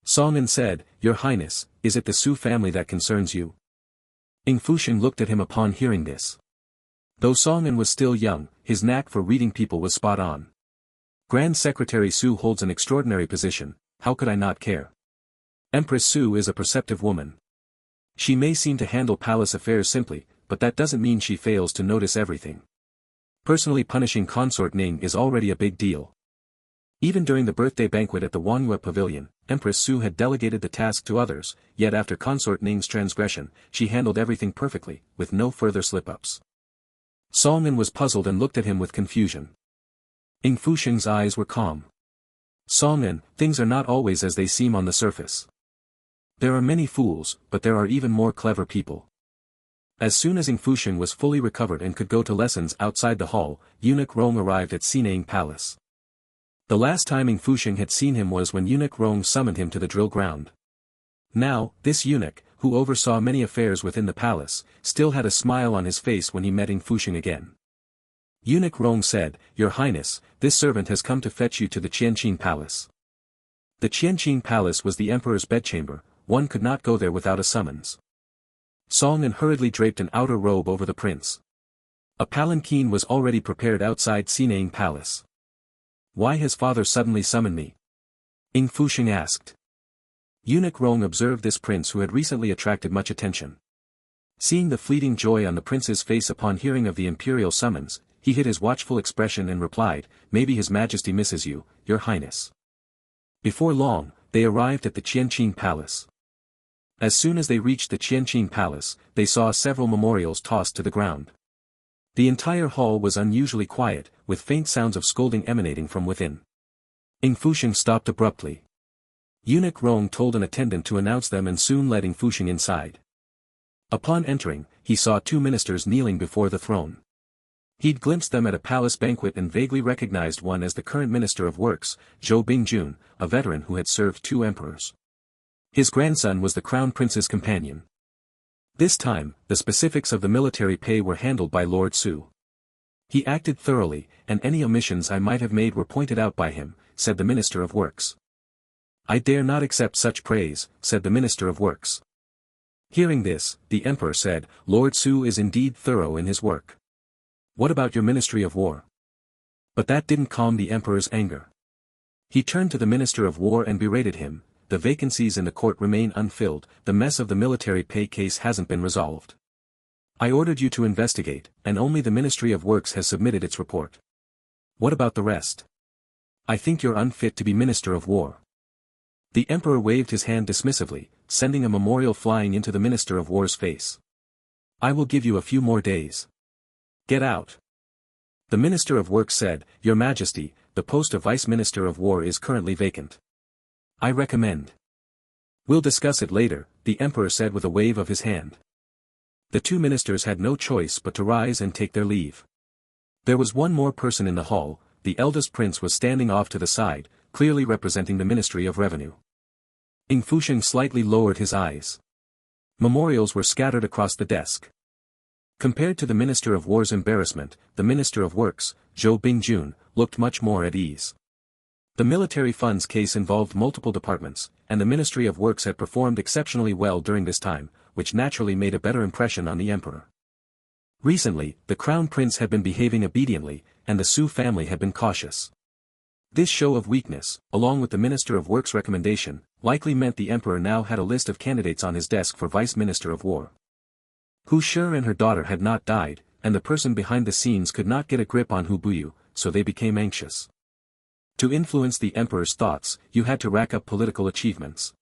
Song-an said, Your Highness, is it the Xu family that concerns you? Ying Fusheng looked at him upon hearing this. Though Song-an was still young, his knack for reading people was spot on. Grand Secretary Xu holds an extraordinary position, how could I not care? Empress Xu is a perceptive woman. She may seem to handle palace affairs simply, but that doesn't mean she fails to notice everything. Personally punishing Consort Ning is already a big deal. Even during the birthday banquet at the Wangyue Pavilion, Empress Xu had delegated the task to others, yet after Consort Ning's transgression, she handled everything perfectly, with no further slip-ups. Song-an was puzzled and looked at him with confusion. Ying Fusheng's eyes were calm. Song-an, things are not always as they seem on the surface. There are many fools, but there are even more clever people. As soon as Ying Fusheng was fully recovered and could go to lessons outside the hall, Eunuch Rong arrived at Cining Palace. The last time Ying Fusheng had seen him was when Eunuch Rong summoned him to the drill ground. Now, this eunuch, who oversaw many affairs within the palace, still had a smile on his face when he met Ying Fusheng again. Eunuch Rong said, Your Highness, this servant has come to fetch you to the Qianqing Palace. The Qianqing Palace was the emperor's bedchamber, one could not go there without a summons. Song-an hurriedly draped an outer robe over the prince. A palanquin was already prepared outside Cining Palace. Why has father suddenly summoned me? Ying Fusheng asked. Eunuch Rong observed this prince who had recently attracted much attention. Seeing the fleeting joy on the prince's face upon hearing of the imperial summons, he hid his watchful expression and replied, "Maybe His Majesty misses you, Your Highness." Before long, they arrived at the Qianqing Palace. As soon as they reached the Qianqing Palace, they saw several memorials tossed to the ground. The entire hall was unusually quiet, with faint sounds of scolding emanating from within. Ying Fusheng stopped abruptly. Eunuch Rong told an attendant to announce them and soon led Ying Fusheng inside. Upon entering, he saw two ministers kneeling before the throne. He'd glimpsed them at a palace banquet and vaguely recognized one as the current Minister of Works, Zhou Bingjun, a veteran who had served two emperors. His grandson was the crown prince's companion. This time, the specifics of the military pay were handled by Lord Su. He acted thoroughly, and any omissions I might have made were pointed out by him, said the Minister of Works. I dare not accept such praise, said the Minister of Works. Hearing this, the emperor said, Lord Su is indeed thorough in his work. What about your Ministry of War? But that didn't calm the emperor's anger. He turned to the Minister of War and berated him, the vacancies in the court remain unfilled, the mess of the military pay case hasn't been resolved. I ordered you to investigate, and only the Ministry of Works has submitted its report. What about the rest? I think you're unfit to be Minister of War. The emperor waved his hand dismissively, sending a memorial flying into the Minister of War's face. I will give you a few more days. Get out. The Minister of Works said, Your Majesty, the post of Vice Minister of War is currently vacant. I recommend. We'll discuss it later, the emperor said with a wave of his hand. The two ministers had no choice but to rise and take their leave. There was one more person in the hall, the eldest prince was standing off to the side, clearly representing the Ministry of Revenue. Ying Fusheng slightly lowered his eyes. Memorials were scattered across the desk. Compared to the Minister of War's embarrassment, the Minister of Works, Zhou Bingjun, looked much more at ease. The military funds case involved multiple departments, and the Ministry of Works had performed exceptionally well during this time, which naturally made a better impression on the emperor. Recently, the crown prince had been behaving obediently, and the Xu family had been cautious. This show of weakness, along with the Minister of Works' recommendation, likely meant the emperor now had a list of candidates on his desk for Vice Minister of War. Hu Shi and her daughter had not died, and the person behind the scenes could not get a grip on Hu Buyu, so they became anxious. To influence the emperor's thoughts, you had to rack up political achievements.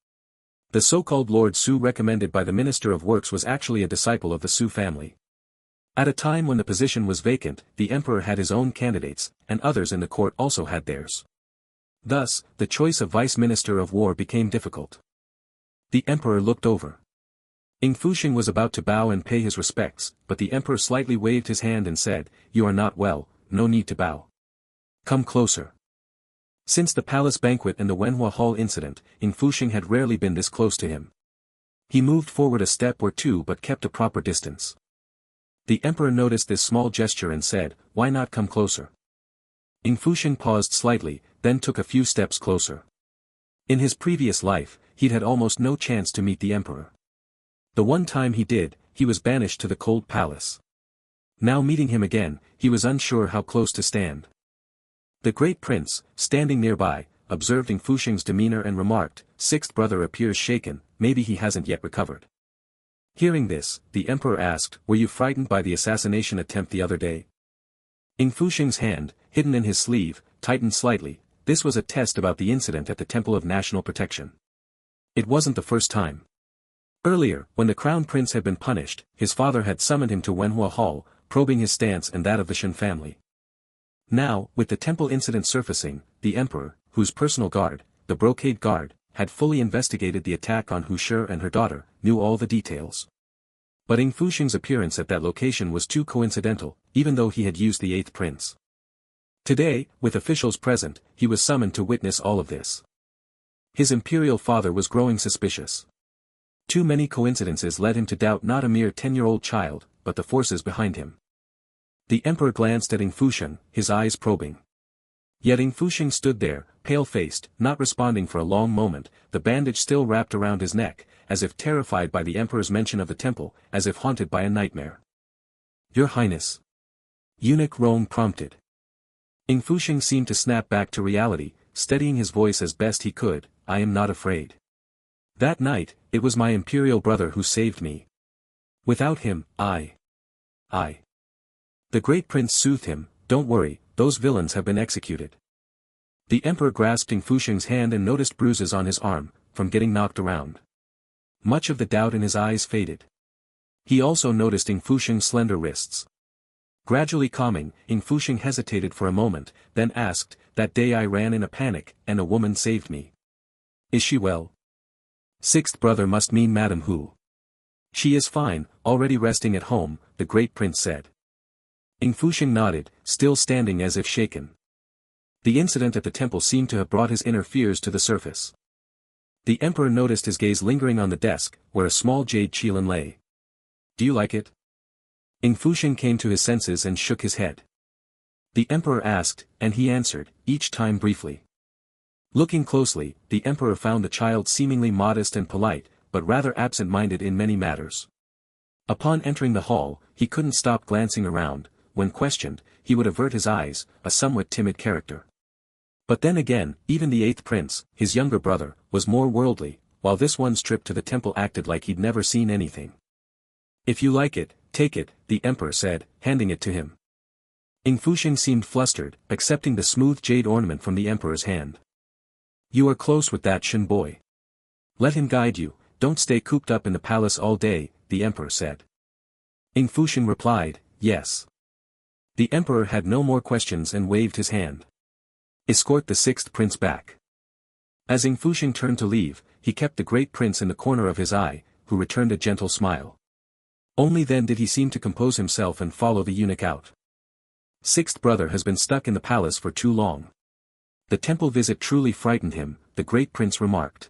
The so-called Lord Su recommended by the Minister of Works was actually a disciple of the Xu family. At a time when the position was vacant, the emperor had his own candidates, and others in the court also had theirs. Thus, the choice of Vice Minister of War became difficult. The emperor looked over. Ying Fusheng was about to bow and pay his respects, but the emperor slightly waved his hand and said, You are not well, no need to bow. Come closer. Since the palace banquet and the Wenhua Hall incident, Ying Fusheng had rarely been this close to him. He moved forward a step or two but kept a proper distance. The emperor noticed this small gesture and said, Why not come closer? Ying Fusheng paused slightly, then took a few steps closer. In his previous life, he'd had almost no chance to meet the emperor. The one time he did, he was banished to the cold palace. Now meeting him again, he was unsure how close to stand. The great prince, standing nearby, observed Ying Fusheng's demeanor and remarked, Sixth brother appears shaken, maybe he hasn't yet recovered. Hearing this, the emperor asked, Were you frightened by the assassination attempt the other day? Ying Fusheng's hand, hidden in his sleeve, tightened slightly. This was a test about the incident at the Temple of National Protection. It wasn't the first time. Earlier, when the crown prince had been punished, his father had summoned him to Wenhua Hall, probing his stance and that of the Shen family. Now, with the temple incident surfacing, the emperor, whose personal guard, the brocade guard, had fully investigated the attack on Hu Shi and her daughter, knew all the details. But Ying Fusheng's appearance at that location was too coincidental, even though he had used the eighth prince. Today, with officials present, he was summoned to witness all of this. His imperial father was growing suspicious. Too many coincidences led him to doubt not a mere 10-year-old child, but the forces behind him. The emperor glanced at Ying Fusheng, his eyes probing. Yet Ying Fusheng stood there, pale-faced, not responding for a long moment, the bandage still wrapped around his neck, as if terrified by the emperor's mention of the temple, as if haunted by a nightmare. Your Highness. Eunuch Rong prompted. Ying Fusheng seemed to snap back to reality, steadying his voice as best he could, I am not afraid. That night, it was my imperial brother who saved me. Without him, I. The great prince soothed him, don't worry, those villains have been executed. The emperor grasped Ying Fusheng's hand and noticed bruises on his arm, from getting knocked around. Much of the doubt in his eyes faded. He also noticed Ying Fusheng's slender wrists. Gradually calming, Ying Fusheng hesitated for a moment, then asked, that day I ran in a panic, and a woman saved me. Is she well? Sixth brother must mean Madame Hu. She is fine, already resting at home, the great prince said. Ying Fusheng nodded, still standing as if shaken. The incident at the temple seemed to have brought his inner fears to the surface. The emperor noticed his gaze lingering on the desk, where a small jade qilin lay. Do you like it? Ying Fusheng came to his senses and shook his head. The emperor asked, and he answered, each time briefly. Looking closely, the emperor found the child seemingly modest and polite, but rather absent-minded in many matters. Upon entering the hall, he couldn't stop glancing around. When questioned, he would avert his eyes, a somewhat timid character. But then again, even the eighth prince, his younger brother, was more worldly, while this one's trip to the temple acted like he'd never seen anything. If you like it, take it, the emperor said, handing it to him. Ying Fusheng seemed flustered, accepting the smooth jade ornament from the emperor's hand. You are close with that Shen boy. Let him guide you, don't stay cooped up in the palace all day, the emperor said. Ying Fusheng replied, yes. The emperor had no more questions and waved his hand. Escort the sixth prince back. As Ying Fusheng turned to leave, he kept the great prince in the corner of his eye, who returned a gentle smile. Only then did he seem to compose himself and follow the eunuch out. Sixth brother has been stuck in the palace for too long. The temple visit truly frightened him, the great prince remarked.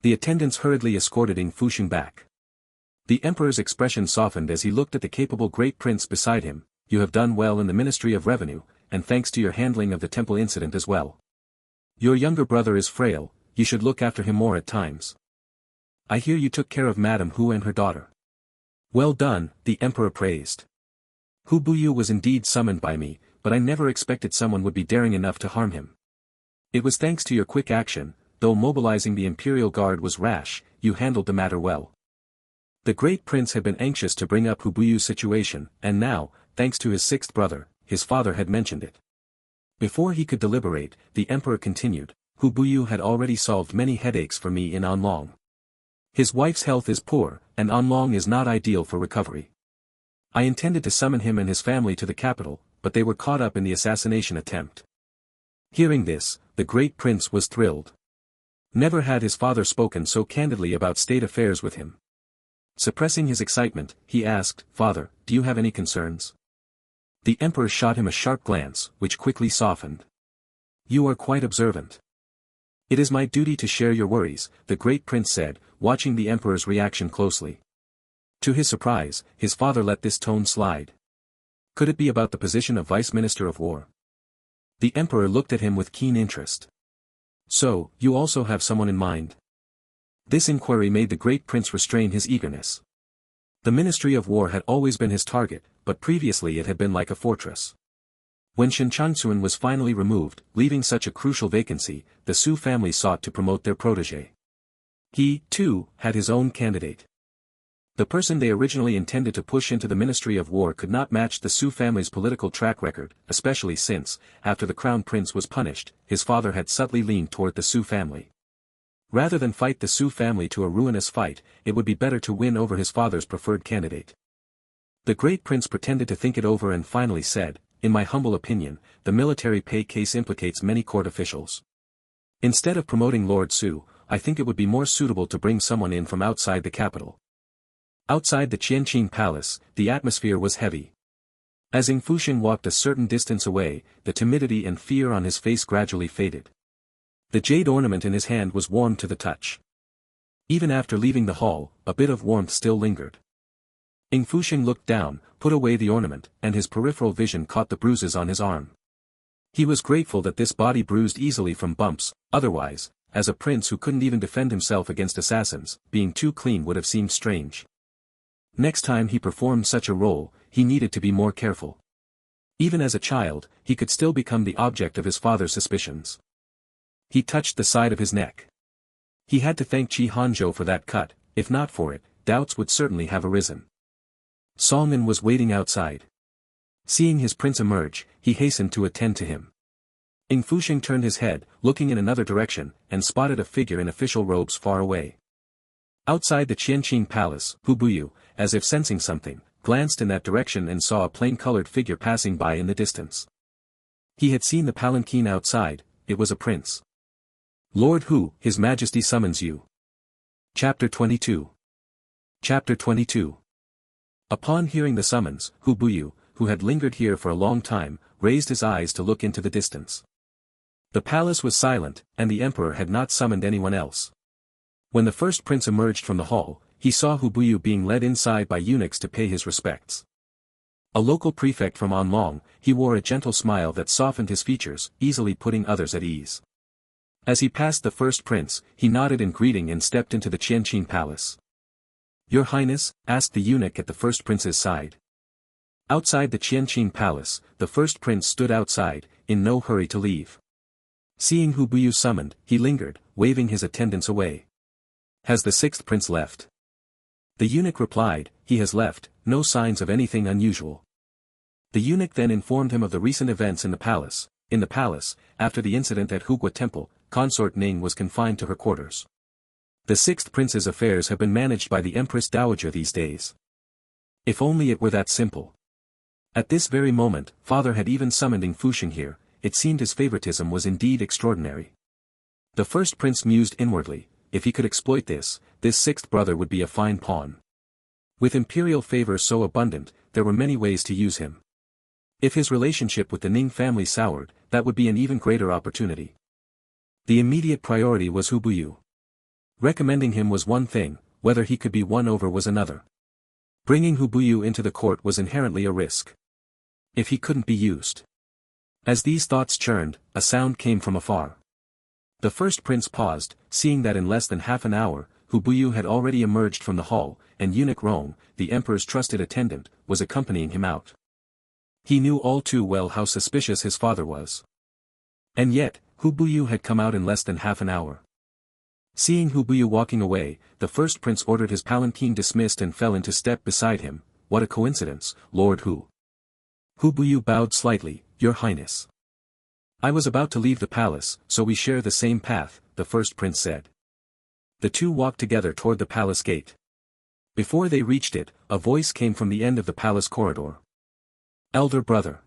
The attendants hurriedly escorted Ying Fusheng back. The emperor's expression softened as he looked at the capable great prince beside him. You have done well in the Ministry of Revenue, and thanks to your handling of the temple incident as well. Your younger brother is frail, you should look after him more at times. I hear you took care of Madame Hu and her daughter. Well done, the emperor praised. Hu Buyu was indeed summoned by me, but I never expected someone would be daring enough to harm him. It was thanks to your quick action, though mobilizing the Imperial Guard was rash, you handled the matter well. The great prince had been anxious to bring up Hu Buyu's situation, and now, thanks to his sixth brother, his father had mentioned it. Before he could deliberate, the emperor continued, Hu Buyu had already solved many headaches for me in Anlong. His wife's health is poor, and Anlong is not ideal for recovery. I intended to summon him and his family to the capital, but they were caught up in the assassination attempt. Hearing this, the great prince was thrilled. Never had his father spoken so candidly about state affairs with him. Suppressing his excitement, he asked, Father, do you have any concerns? The emperor shot him a sharp glance, which quickly softened. You are quite observant. It is my duty to share your worries, the great prince said, watching the emperor's reaction closely. To his surprise, his father let this tone slide. Could it be about the position of Vice Minister of War? The emperor looked at him with keen interest. So, you also have someone in mind? This inquiry made the great prince restrain his eagerness. The Ministry of War had always been his target, but previously it had been like a fortress. When Shen Changxuan was finally removed, leaving such a crucial vacancy, the Xu family sought to promote their protégé. He, too, had his own candidate. The person they originally intended to push into the Ministry of War could not match the Xu family's political track record, especially since, after the crown prince was punished, his father had subtly leaned toward the Xu family. Rather than fight the Xu family to a ruinous fight, it would be better to win over his father's preferred candidate. The great prince pretended to think it over and finally said, in my humble opinion, the military pay case implicates many court officials. Instead of promoting Lord Xu, I think it would be more suitable to bring someone in from outside the capital. Outside the Qianqing Palace, the atmosphere was heavy. As Ying Fusheng walked a certain distance away, the timidity and fear on his face gradually faded. The jade ornament in his hand was warm to the touch. Even after leaving the hall, a bit of warmth still lingered. Ying Fusheng looked down, put away the ornament, and his peripheral vision caught the bruises on his arm. He was grateful that this body bruised easily from bumps, otherwise, as a prince who couldn't even defend himself against assassins, being too clean would have seemed strange. Next time he performed such a role, he needed to be more careful. Even as a child, he could still become the object of his father's suspicions. He touched the side of his neck. He had to thank Qi Hanzhou for that cut, if not for it, doubts would certainly have arisen. Solomon was waiting outside. Seeing his prince emerge, he hastened to attend to him. Ying Fusheng turned his head, looking in another direction, and spotted a figure in official robes far away. Outside the Qianqing palace, Hu Buyu, as if sensing something, glanced in that direction and saw a plain-colored figure passing by in the distance. He had seen the palanquin outside. It was a prince. Lord Hu, His Majesty summons you. Chapter 22. Chapter 22. Upon hearing the summons, Hu Buyu, who had lingered here for a long time, raised his eyes to look into the distance. The palace was silent, and the emperor had not summoned anyone else. When the first prince emerged from the hall, he saw Hu Buyu being led inside by eunuchs to pay his respects. A local prefect from Anlong, he wore a gentle smile that softened his features, easily putting others at ease. As he passed the first prince, he nodded in greeting and stepped into the Qianqing palace. Your Highness, asked the eunuch at the first prince's side. Outside the Qianqing palace, the first prince stood outside, in no hurry to leave. Seeing Hu Buyu summoned, he lingered, waving his attendants away. Has the sixth prince left? The eunuch replied, he has left, no signs of anything unusual. The eunuch then informed him of the recent events in the palace. In the palace, after the incident at Hugua Temple, Consort Ning was confined to her quarters. The sixth prince's affairs have been managed by the Empress Dowager these days. If only it were that simple. At this very moment, father had even summoned Ying Fusheng here. It seemed his favoritism was indeed extraordinary. The first prince mused inwardly, if he could exploit this sixth brother would be a fine pawn. With imperial favor so abundant, there were many ways to use him. If his relationship with the Ning family soured, that would be an even greater opportunity. The immediate priority was Hu Buyu. Recommending him was one thing, whether he could be won over was another. Bringing Hu Buyu into the court was inherently a risk. If he couldn't be used. As these thoughts churned, a sound came from afar. The first prince paused, seeing that in less than half an hour, Hu Buyu had already emerged from the hall, and eunuch Rong, the emperor's trusted attendant, was accompanying him out. He knew all too well how suspicious his father was. And yet, Hu Buyu had come out in less than half an hour. Seeing Hu Buyu walking away, the first prince ordered his palanquin dismissed and fell into step beside him. What a coincidence, Lord Hu. Hu Buyu bowed slightly, Your Highness. I was about to leave the palace, so we share the same path, the first prince said. The two walked together toward the palace gate. Before they reached it, a voice came from the end of the palace corridor. Elder brother.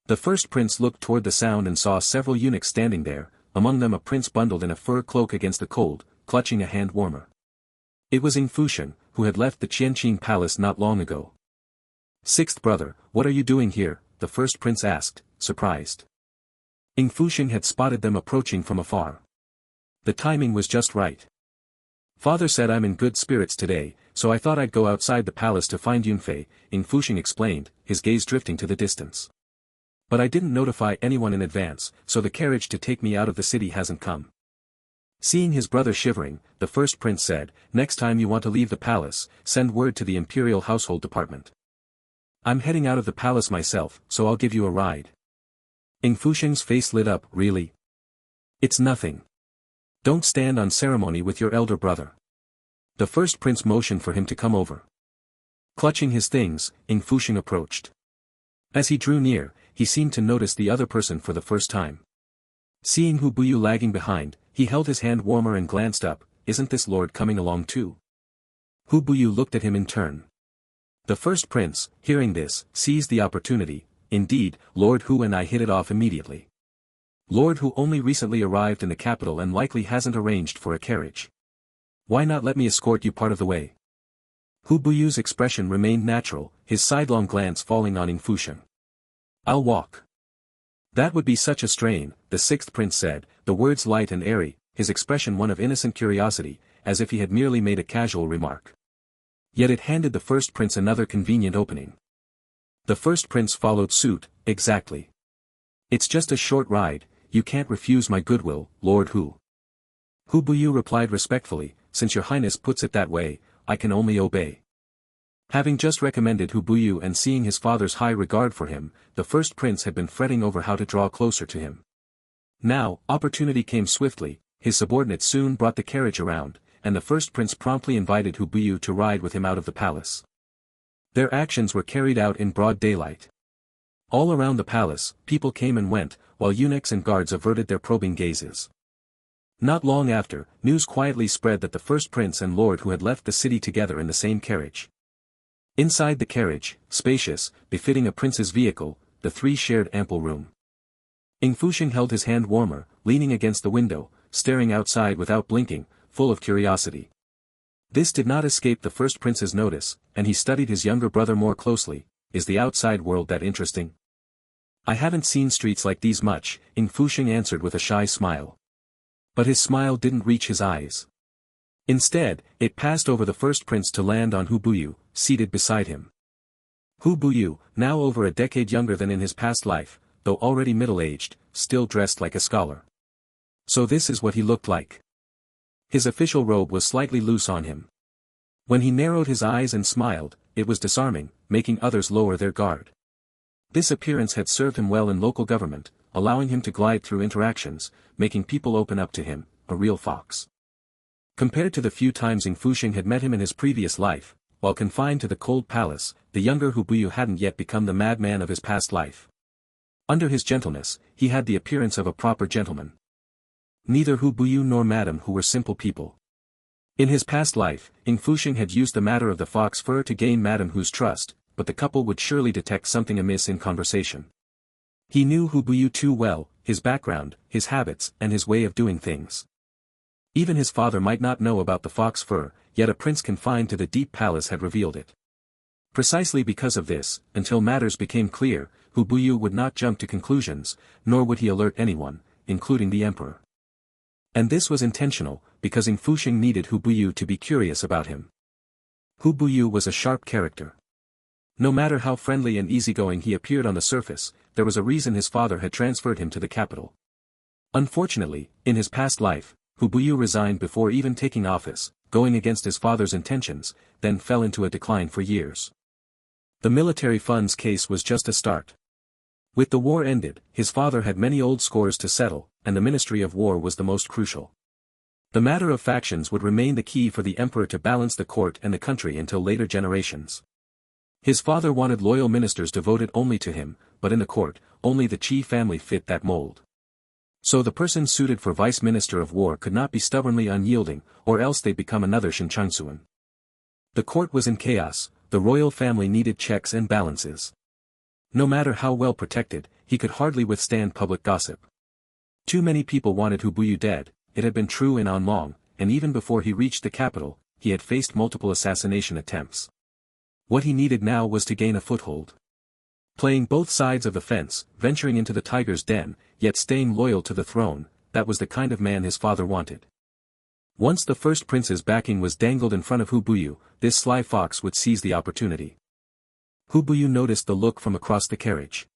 The first prince looked toward the sound and saw several eunuchs standing there, among them a prince bundled in a fur cloak against the cold, clutching a hand warmer. It was Ying Fusheng, who had left the Qianqing palace not long ago. Sixth brother, what are you doing here? The first prince asked, surprised. Ying Fusheng had spotted them approaching from afar. The timing was just right. Father said I'm in good spirits today, so I thought I'd go outside the palace to find Yunfei, Ying Fusheng explained, his gaze drifting to the distance. But I didn't notify anyone in advance, so the carriage to take me out of the city hasn't come. Seeing his brother shivering, the first prince said, next time you want to leave the palace, send word to the Imperial Household Department. I'm heading out of the palace myself, so I'll give you a ride. Ying Fusheng's face lit up, really? It's nothing. Don't stand on ceremony with your elder brother. The first prince motioned for him to come over. Clutching his things, Ying Fusheng approached. As he drew near, he seemed to notice the other person for the first time. Seeing Hu Buyu lagging behind, he held his hand warmer and glanced up, isn't this lord coming along too? Hu Buyu looked at him in turn. The first prince, hearing this, seized the opportunity. Indeed, Lord Hu and I hit it off immediately. Lord Hu only recently arrived in the capital and likely hasn't arranged for a carriage. Why not let me escort you part of the way? Hu Buyu's expression remained natural, his sidelong glance falling on Ying Fusheng. I'll walk. That would be such a strain, the sixth prince said, the words light and airy, his expression one of innocent curiosity, as if he had merely made a casual remark. Yet it handed the first prince another convenient opening. The first prince followed suit, exactly. It's just a short ride, you can't refuse my goodwill, Lord Hu. Hu Buyu replied respectfully, since your highness puts it that way, I can only obey. Having just recommended Hu Buyu and seeing his father's high regard for him, the first prince had been fretting over how to draw closer to him. Now, opportunity came swiftly, his subordinates soon brought the carriage around, and the first prince promptly invited Hu Buyu to ride with him out of the palace. Their actions were carried out in broad daylight. All around the palace, people came and went, while eunuchs and guards averted their probing gazes. Not long after, news quietly spread that the first prince and lord who had left the city together in the same carriage. Inside the carriage, spacious, befitting a prince's vehicle, the three shared ample room. Ying Fusheng held his hand warmer, leaning against the window, staring outside without blinking, full of curiosity. This did not escape the first prince's notice, and he studied his younger brother more closely. Is the outside world that interesting? I haven't seen streets like these much, Ying Fusheng answered with a shy smile. But his smile didn't reach his eyes. Instead, it passed over the first prince to land on Hu Buyu, seated beside him. Hu Buyu, now over a decade younger than in his past life, though already middle-aged, still dressed like a scholar. So this is what he looked like. His official robe was slightly loose on him. When he narrowed his eyes and smiled, it was disarming, making others lower their guard. This appearance had served him well in local government, allowing him to glide through interactions, making people open up to him, a real fox. Compared to the few times Ying Fusheng had met him in his previous life, while confined to the cold palace, the younger Hu Buyu hadn't yet become the madman of his past life. Under his gentleness, he had the appearance of a proper gentleman. Neither Hu Buyu nor Madame Hu were simple people. In his past life, Ying Fusheng had used the matter of the fox fur to gain Madame Hu's trust, but the couple would surely detect something amiss in conversation. He knew Hu Buyu too well, his background, his habits, and his way of doing things. Even his father might not know about the fox fur, yet a prince confined to the deep palace had revealed it. Precisely because of this, until matters became clear, Hu Buyu would not jump to conclusions, nor would he alert anyone, including the emperor. And this was intentional, because Ying Fusheng needed Hu Buyu to be curious about him. Hu Buyu was a sharp character. No matter how friendly and easygoing he appeared on the surface, there was a reason his father had transferred him to the capital. Unfortunately, in his past life, Hu Buyu resigned before even taking office, going against his father's intentions, then fell into a decline for years. The military funds case was just a start. With the war ended, his father had many old scores to settle, and the Ministry of War was the most crucial. The matter of factions would remain the key for the emperor to balance the court and the country until later generations. His father wanted loyal ministers devoted only to him, but in the court, only the Qi family fit that mold. So the person suited for vice minister of war could not be stubbornly unyielding, or else they'd become another Shen Changsuan. The court was in chaos, the royal family needed checks and balances. No matter how well protected, he could hardly withstand public gossip. Too many people wanted Hu Buyu dead. It had been true in Anlong, and even before he reached the capital, he had faced multiple assassination attempts. What he needed now was to gain a foothold. Playing both sides of the fence, venturing into the tiger's den, yet staying loyal to the throne, that was the kind of man his father wanted. Once the first prince's backing was dangled in front of Hu Buyu, this sly fox would seize the opportunity. Hu Buyu noticed the look from across the carriage.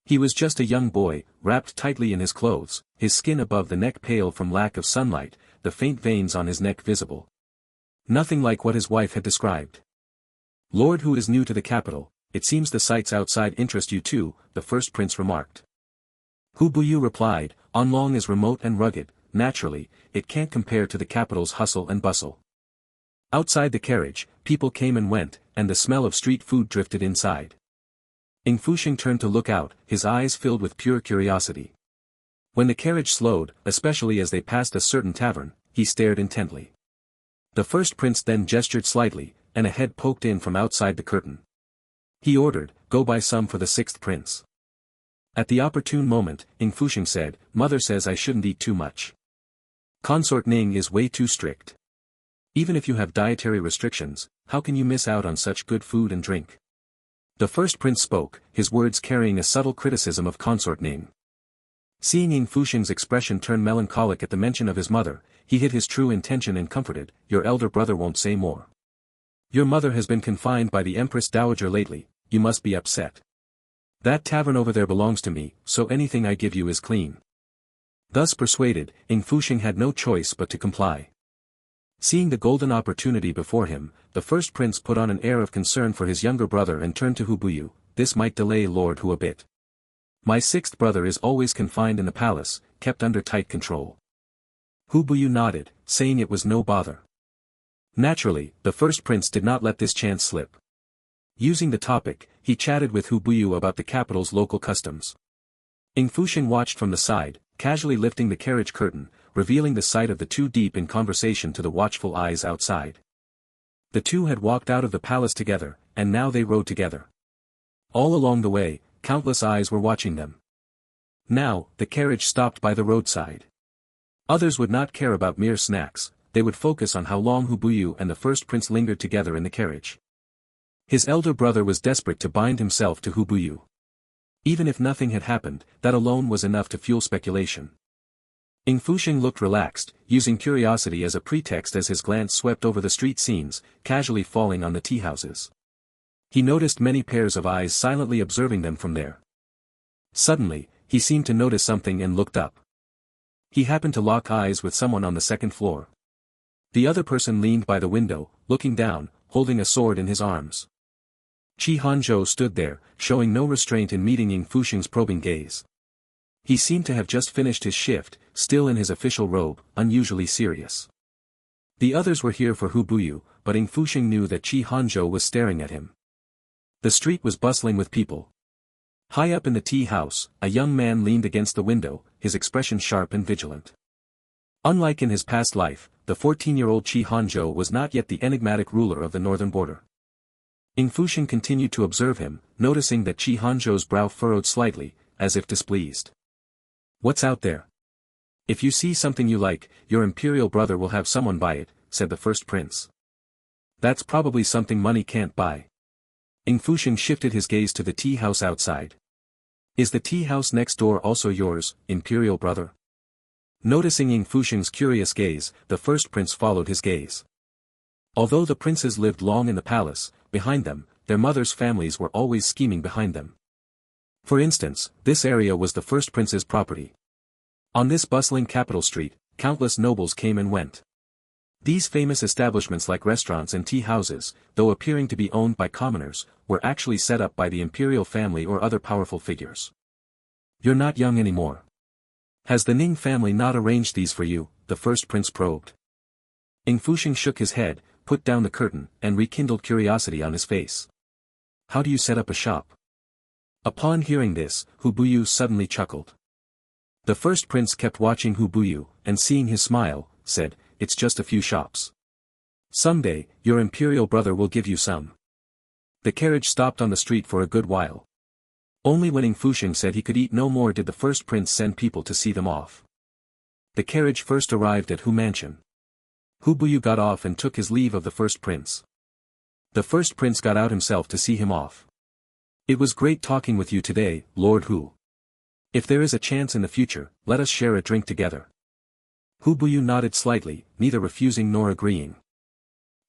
He was just a young boy, wrapped tightly in his clothes, his skin above the neck pale from lack of sunlight, the faint veins on his neck visible. Nothing like what his wife had described. Lord Hu is new to the capital, it seems the sights outside interest you too, the first prince remarked. Hu Buyu replied, Anlong is remote and rugged, naturally, it can't compare to the capital's hustle and bustle. Outside the carriage, people came and went, and the smell of street food drifted inside. Ying Fusheng turned to look out, his eyes filled with pure curiosity. When the carriage slowed, especially as they passed a certain tavern, he stared intently. The first prince then gestured slightly, and a head poked in from outside the curtain. He ordered, go buy some for the sixth prince. At the opportune moment, Ying Fusheng said, Mother says I shouldn't eat too much. Consort Ning is way too strict. Even if you have dietary restrictions, how can you miss out on such good food and drink? The first prince spoke, his words carrying a subtle criticism of Consort Ning. Seeing Ying Fusheng's expression turn melancholic at the mention of his mother, he hid his true intention and comforted, your elder brother won't say more. Your mother has been confined by the Empress Dowager lately, you must be upset. That tavern over there belongs to me, so anything I give you is clean. Thus persuaded, Ying Fusheng had no choice but to comply. Seeing the golden opportunity before him, the first prince put on an air of concern for his younger brother and turned to Hu Buyu, this might delay Lord Hu a bit. My sixth brother is always confined in the palace, kept under tight control. Hu Buyu nodded, saying it was no bother. Naturally, the first prince did not let this chance slip. Using the topic, he chatted with Hu Buyu about the capital's local customs. Ying Fusheng watched from the side, casually lifting the carriage curtain, revealing the sight of the two deep in conversation to the watchful eyes outside. The two had walked out of the palace together, and now they rode together. All along the way, countless eyes were watching them. Now, the carriage stopped by the roadside. Others would not care about mere snacks, they would focus on how long Hu Buyu and the first prince lingered together in the carriage. His elder brother was desperate to bind himself to Hu Buyu. Even if nothing had happened, that alone was enough to fuel speculation. Ying Fusheng looked relaxed, using curiosity as a pretext as his glance swept over the street scenes, casually falling on the tea houses. He noticed many pairs of eyes silently observing them from there. Suddenly, he seemed to notice something and looked up. He happened to lock eyes with someone on the second floor. The other person leaned by the window, looking down, holding a sword in his arms. Qi Hanzhou stood there, showing no restraint in meeting Ying Fusheng's probing gaze. He seemed to have just finished his shift, still in his official robe, unusually serious. The others were here for Hu Buyu, but Ying Fusheng knew that Qi Hanzhou was staring at him. The street was bustling with people. High up in the tea house, a young man leaned against the window, his expression sharp and vigilant. Unlike in his past life, the 14-year-old Qi Hanzhou was not yet the enigmatic ruler of the northern border. Ying Fusheng continued to observe him, noticing that Qi Hanzhou's brow furrowed slightly, as if displeased. "What's out there? If you see something you like, your imperial brother will have someone buy it," said the first prince. "That's probably something money can't buy." Ying Fusheng shifted his gaze to the tea house outside. "Is the tea house next door also yours, imperial brother?" Noticing Ying Fusheng's curious gaze, the first prince followed his gaze. Although the princes lived long in the palace, behind them, their mothers' families were always scheming behind them. For instance, this area was the first prince's property. On this bustling capital street, countless nobles came and went. These famous establishments like restaurants and tea houses, though appearing to be owned by commoners, were actually set up by the imperial family or other powerful figures. "You're not young anymore. Has the Ning family not arranged these for you?" the first prince probed. Ying Fusheng shook his head, put down the curtain, and rekindled curiosity on his face. "How do you set up a shop?" Upon hearing this, Hu Buyu suddenly chuckled. The first prince kept watching Hu Buyu, and seeing his smile, said, "It's just a few shops. Someday, your imperial brother will give you some." The carriage stopped on the street for a good while. Only when Ying Fusheng said he could eat no more did the first prince send people to see them off. The carriage first arrived at Hu Mansion. Hu Buyu got off and took his leave of the first prince. The first prince got out himself to see him off. "It was great talking with you today, Lord Hu. If there is a chance in the future, let us share a drink together." Hu Buyu nodded slightly, neither refusing nor agreeing.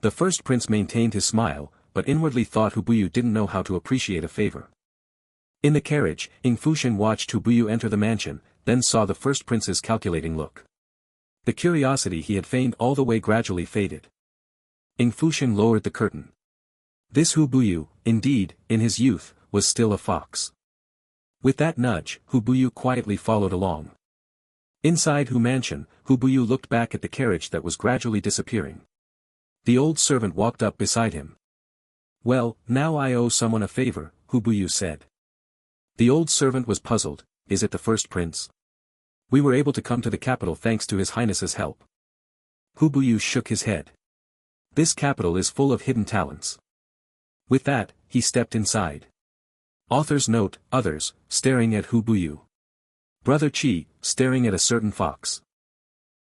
The first prince maintained his smile, but inwardly thought Hu Buyu didn't know how to appreciate a favor. In the carriage, Ying Fusheng watched Hu Buyu enter the mansion, then saw the first prince's calculating look. The curiosity he had feigned all the way gradually faded. Ying Fusheng lowered the curtain. This Hu Buyu, indeed, in his youth, was still a fox. With that nudge, Hu Buyu quietly followed along. Inside Hu Mansion, Hu Buyu looked back at the carriage that was gradually disappearing. The old servant walked up beside him. "Well, now I owe someone a favor," Hu Buyu said. The old servant was puzzled. "Is it the first prince? We were able to come to the capital thanks to His Highness's help." Hu Buyu shook his head. "This capital is full of hidden talents." With that, he stepped inside. Author's note: others, staring at Hu Buyu. Brother Qi, staring at a certain fox.